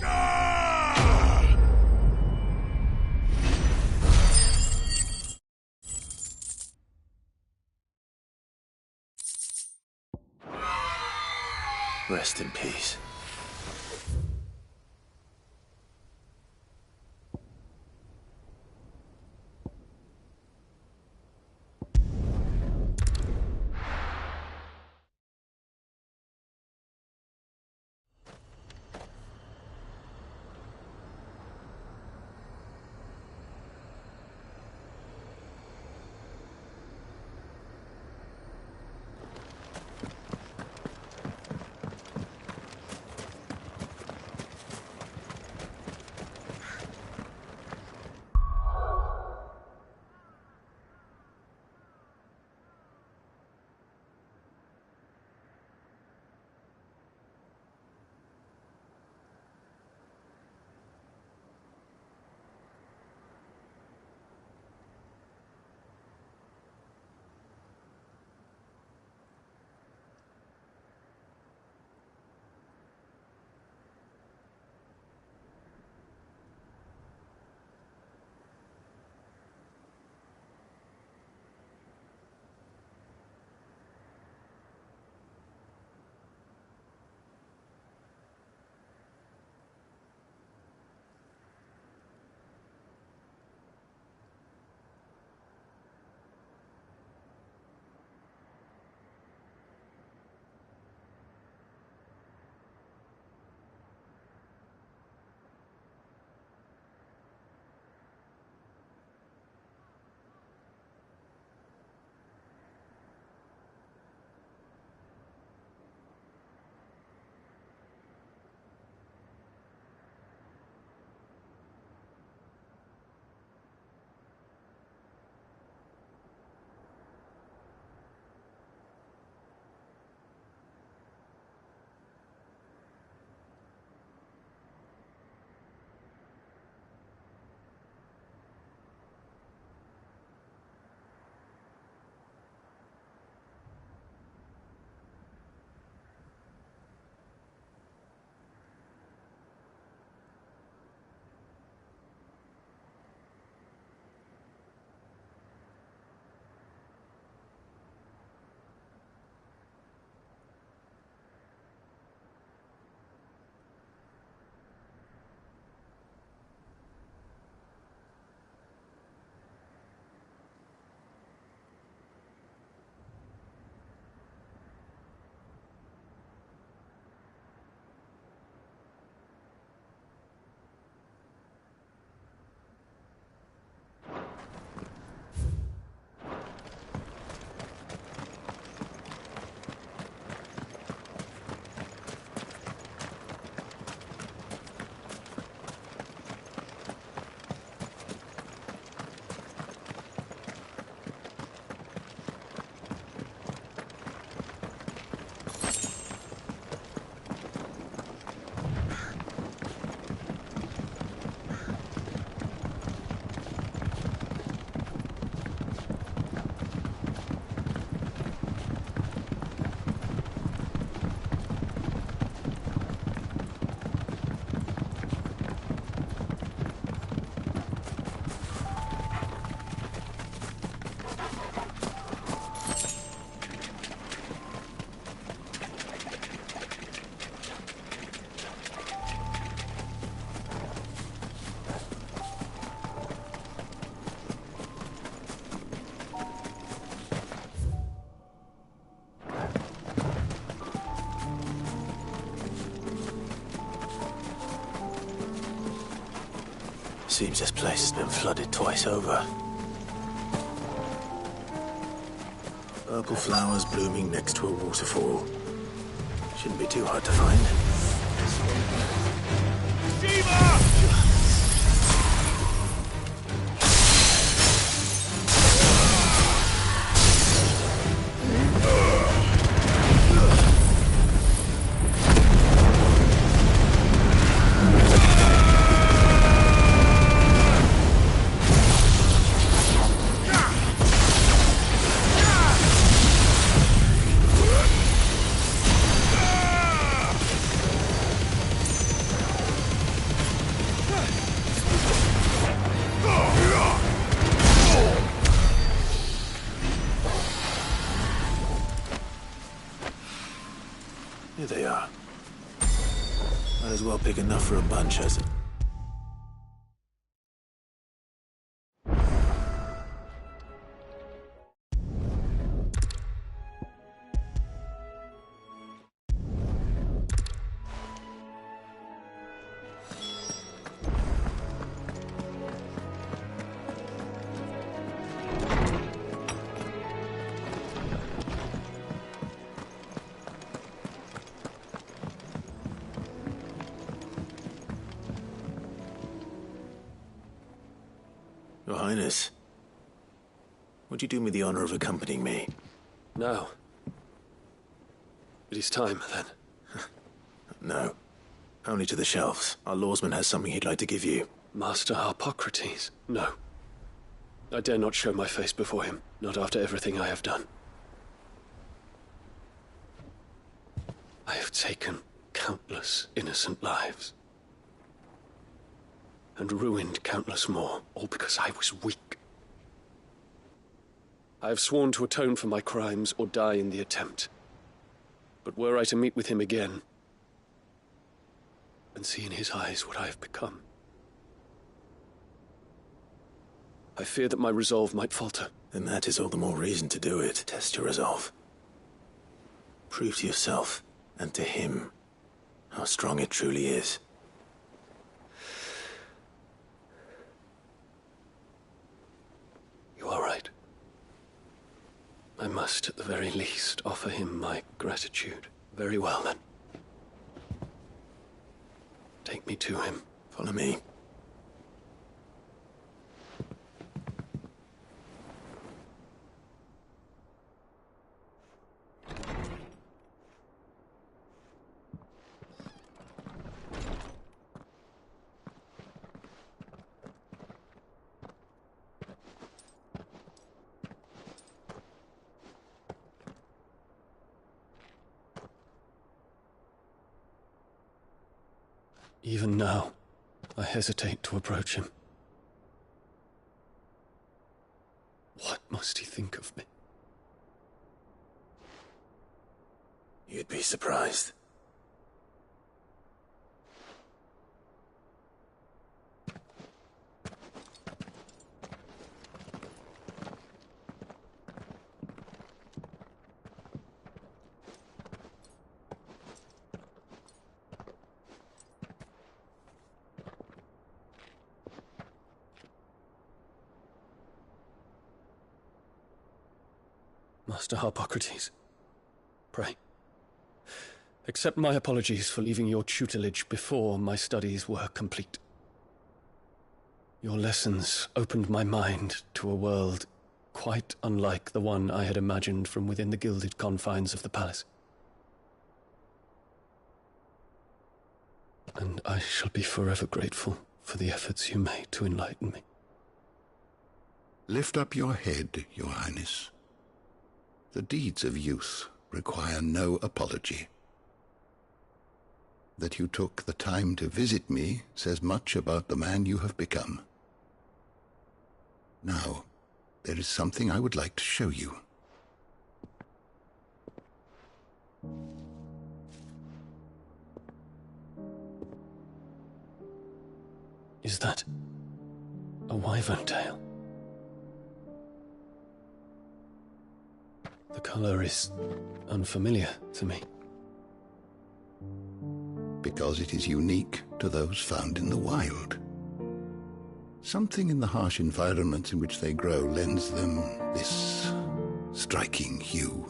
Rest in peace. Seems this place has been flooded twice over. Purple flowers blooming next to a waterfall. Shouldn't be too hard to find. Here they are. Might as well pick enough for a bunch, as it. Your Highness, would you do me the honor of accompanying me? No. It is time, then. No. Only to the shelves. Our lawsman has something he'd like to give you. Master Harpocrates? No. I dare not show my face before him, not after everything I have done. I have taken countless innocent lives. And ruined countless more, all because I was weak. I have sworn to atone for my crimes or die in the attempt. But were I to meet with him again, and see in his eyes what I have become, I fear that my resolve might falter. Then that is all the more reason to do it. Test your resolve. Prove to yourself, and to him, how strong it truly is. You are right. I must, at the very least, offer him my gratitude. Very well, then. Take me to him. Follow me. Even now, I hesitate to approach him. What must he think of me? You'd be surprised. Master Harpocrates, pray, accept my apologies for leaving your tutelage before my studies were complete. Your lessons opened my mind to a world quite unlike the one I had imagined from within the gilded confines of the palace. And I shall be forever grateful for the efforts you made to enlighten me. Lift up your head, Your Highness. The deeds of youth require no apology. That you took the time to visit me says much about the man you have become. Now, there is something I would like to show you. Is that a wyvern tail? The color is unfamiliar to me. Because it is unique to those found in the wild. Something in the harsh environment in which they grow lends them this striking hue.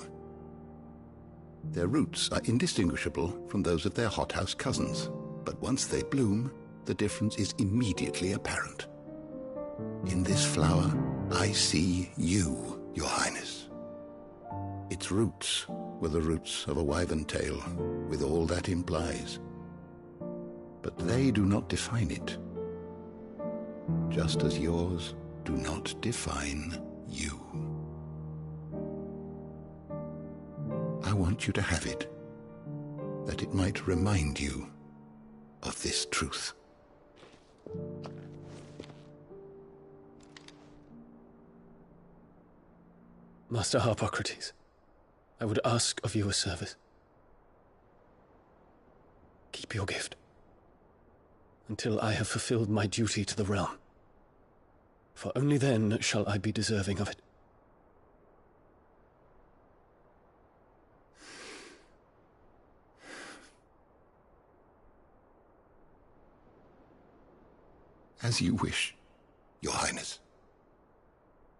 Their roots are indistinguishable from those of their hothouse cousins, but once they bloom, the difference is immediately apparent. In this flower, I see you, Your Highness. Its roots were the roots of a wyvern tail, with all that implies. But they do not define it, just as yours do not define you. I want you to have it, that it might remind you of this truth. Master Harpocrates, I would ask of you a service. Keep your gift until I have fulfilled my duty to the realm, for only then shall I be deserving of it. As you wish, Your Highness.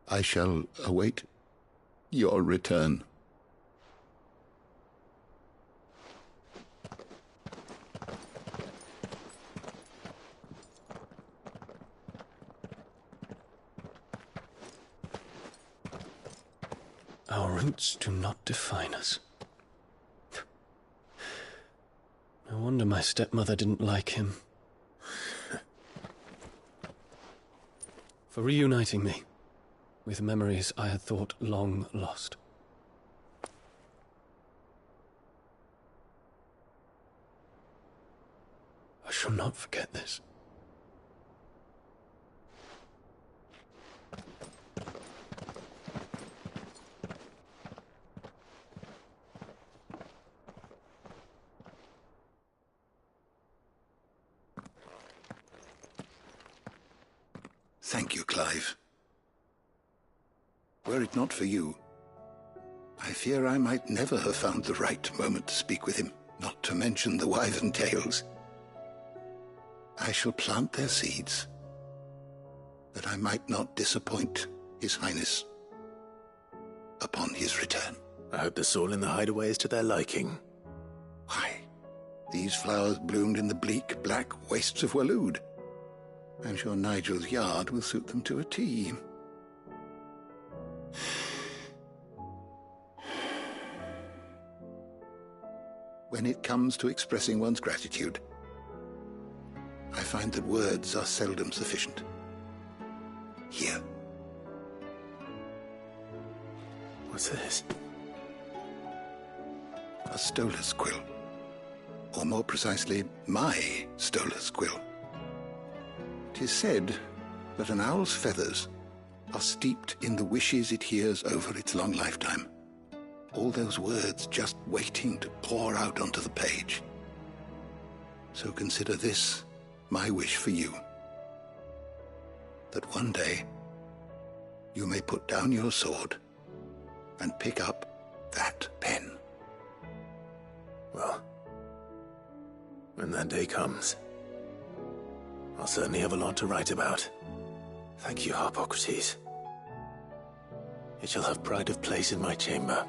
I shall await your return. Our roots do not define us. No wonder my stepmother didn't like him. For reuniting me with memories I had thought long lost. I shall not forget this. Thank you, Clive. Were it not for you, I fear I might never have found the right moment to speak with him, not to mention the wyvern tales. I shall plant their seeds, that I might not disappoint His Highness upon his return. I hope the soil in the hideaway is to their liking. Why, these flowers bloomed in the bleak, black wastes of Waloed. I'm sure Nigel's yard will suit them to a T. When it comes to expressing one's gratitude, I find that words are seldom sufficient. Here. What's this? A stolas quill. Or more precisely, my stolas quill. 'Tis said that an owl's feathers are steeped in the wishes it hears over its long lifetime. All those words just waiting to pour out onto the page. So consider this my wish for you. That one day you may put down your sword and pick up that pen. Well, when that day comes, I'll certainly have a lot to write about. Thank you, Harpocrates. It shall have pride of place in my chamber.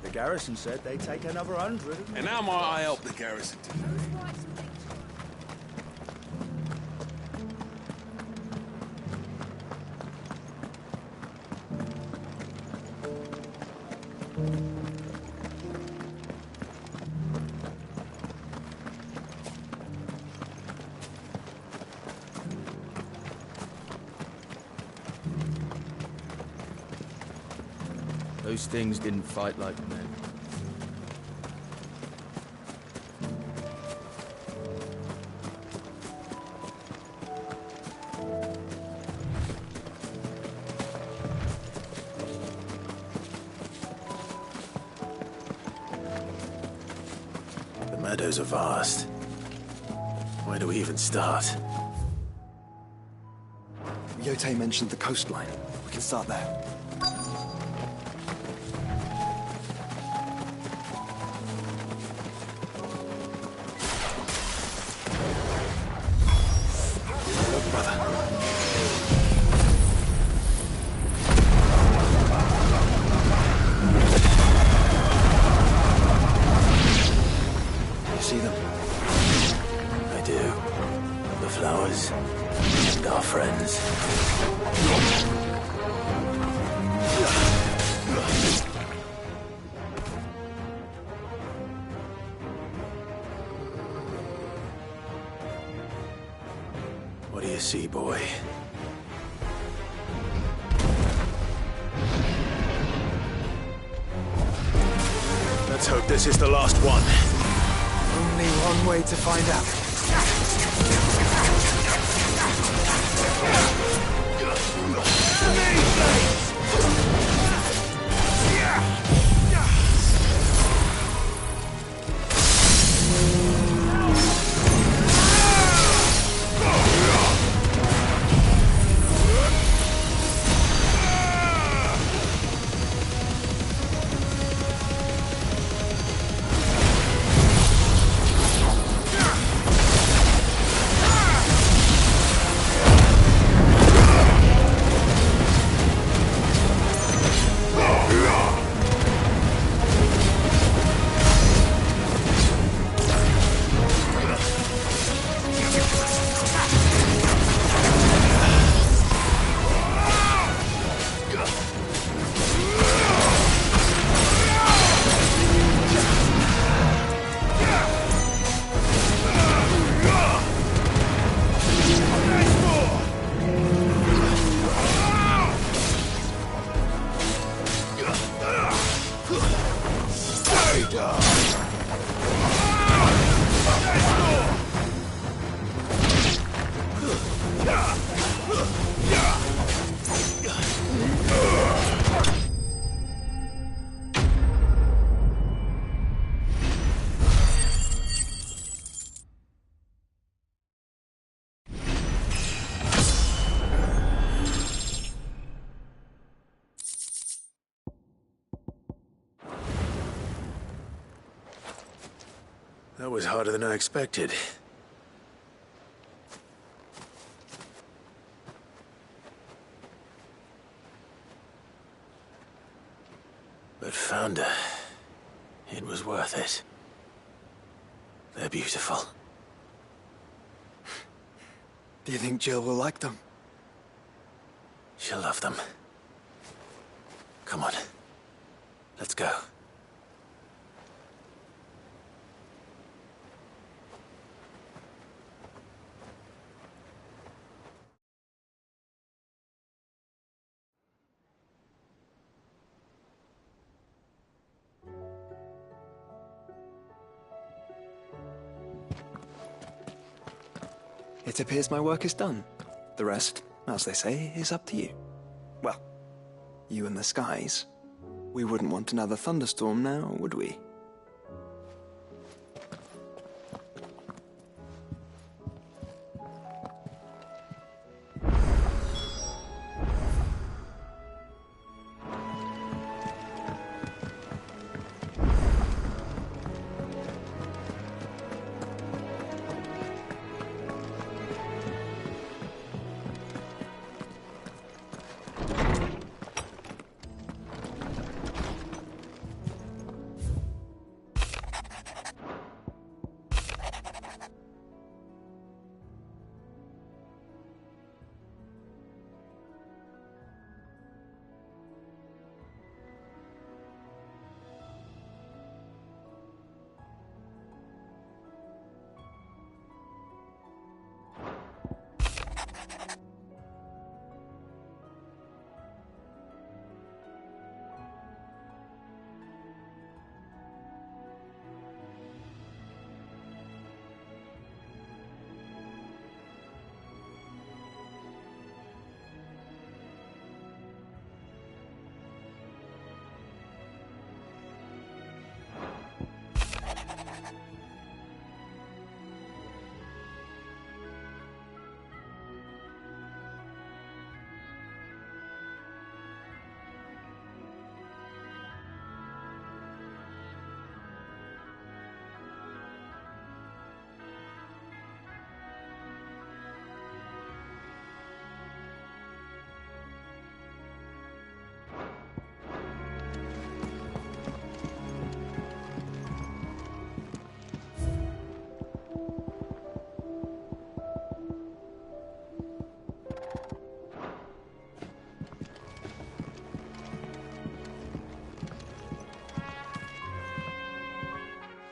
The garrison said they'd take another 100. And how might I help the garrison today? Those things didn't fight like men. The meadows are vast. Where do we even start? Yote mentioned the coastline. We can start there. Look, brother. You see them? I do. The flowers and our friends. What do you see, boy? Let's hope this is the last one. Only one way to find out. That was harder than I expected. But Founder, it was worth it. They're beautiful. Do you think Jill will like them? She'll love them. Come on. Let's go. It appears my work is done. The rest, as they say, is up to you. Well, you and the skies. We wouldn't want another thunderstorm now, would we?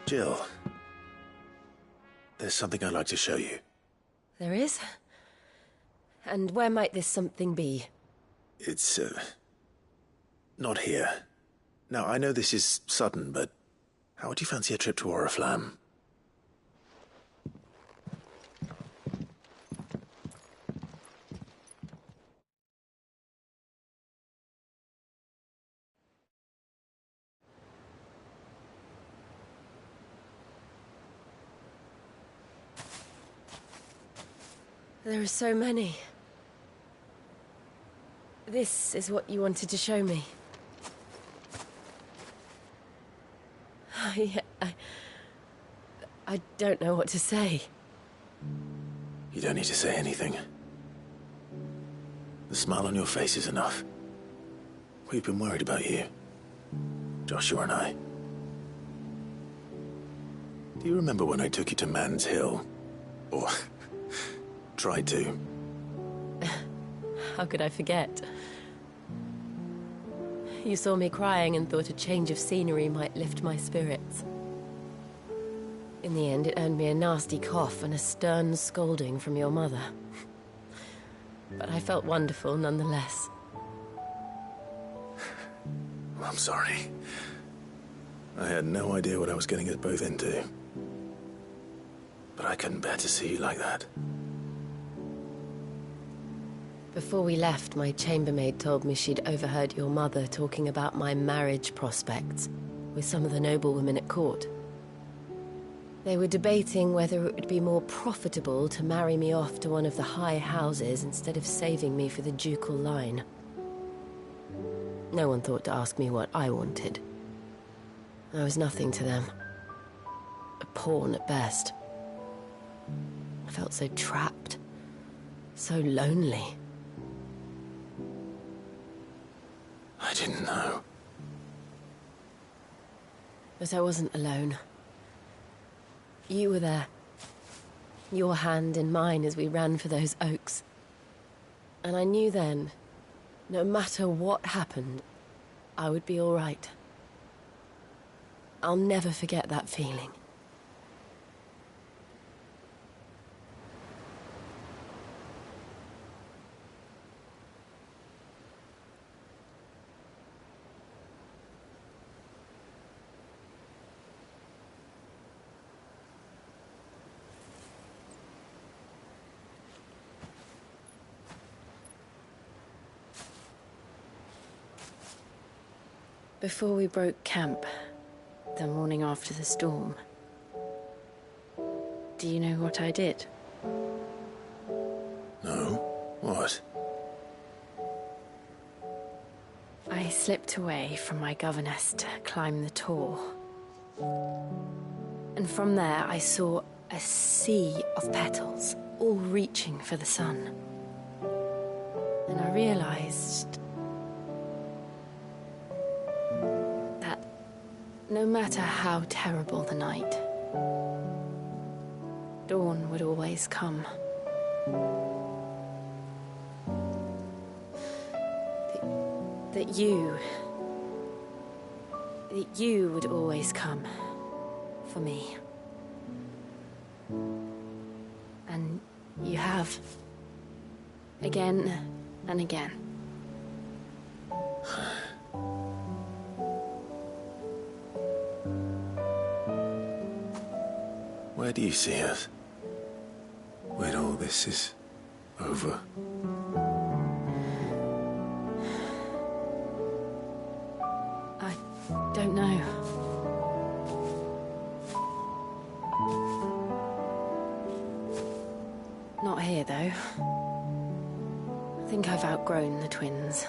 Jill, there's something I'd like to show you. There is? And where might this something be? It's, not here. Now, I know this is sudden, but how would you fancy a trip to Oriflamme? There are so many. This is what you wanted to show me. I don't know what to say. You don't need to say anything. The smile on your face is enough. We've been worried about you, Joshua and I. Do you remember when I took you to Man's Hill? Or tried to? How could I forget? You saw me crying and thought a change of scenery might lift my spirits. In the end, it earned me a nasty cough and a stern scolding from your mother. But I felt wonderful nonetheless. I'm sorry. I had no idea what I was getting us both into. But I couldn't bear to see you like that. Before we left, my chambermaid told me she'd overheard your mother talking about my marriage prospects with some of the noblewomen at court. They were debating whether it would be more profitable to marry me off to one of the high houses instead of saving me for the ducal line. No one thought to ask me what I wanted. I was nothing to them. A pawn at best. I felt so trapped. So lonely. I didn't know. But I wasn't alone. You were there. Your hand in mine as we ran for those oaks. And I knew then, no matter what happened, I would be all right. I'll never forget that feeling. Before we broke camp, the morning after the storm, do you know what I did? No? What? I slipped away from my governess to climb the tor. And from there I saw a sea of petals, all reaching for the sun. And I realized no matter how terrible the night, dawn would always come. That you would always come for me. And you have. Again and again. Where do you see us? When all this is over? I don't know. Not here, though. I think I've outgrown the twins.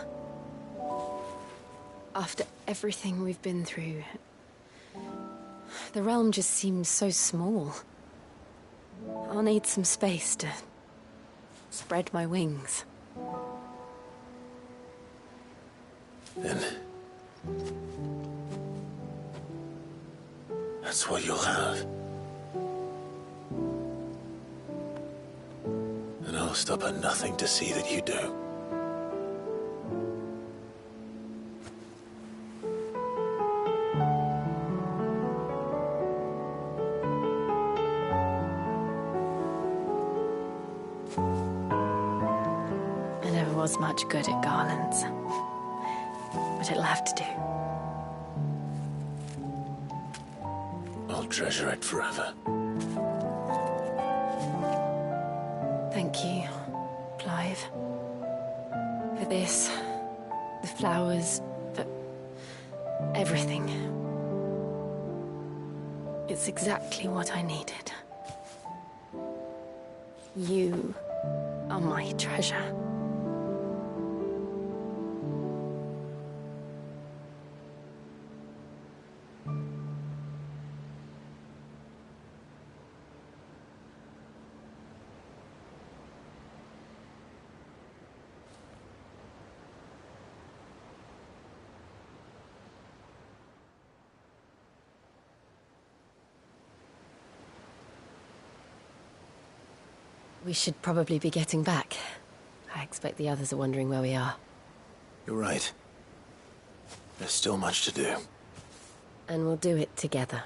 After everything we've been through, the realm just seems so small. I'll need some space to spread my wings. Then that's what you'll have. And I'll stop at nothing to see that you do. was much good at garlands. But it'll have to do. I'll treasure it forever. Thank you, Clive. For this, the flowers, for everything. It's exactly what I needed. You are my treasure. We should probably be getting back. I expect the others are wondering where we are. You're right. There's still much to do. And we'll do it together.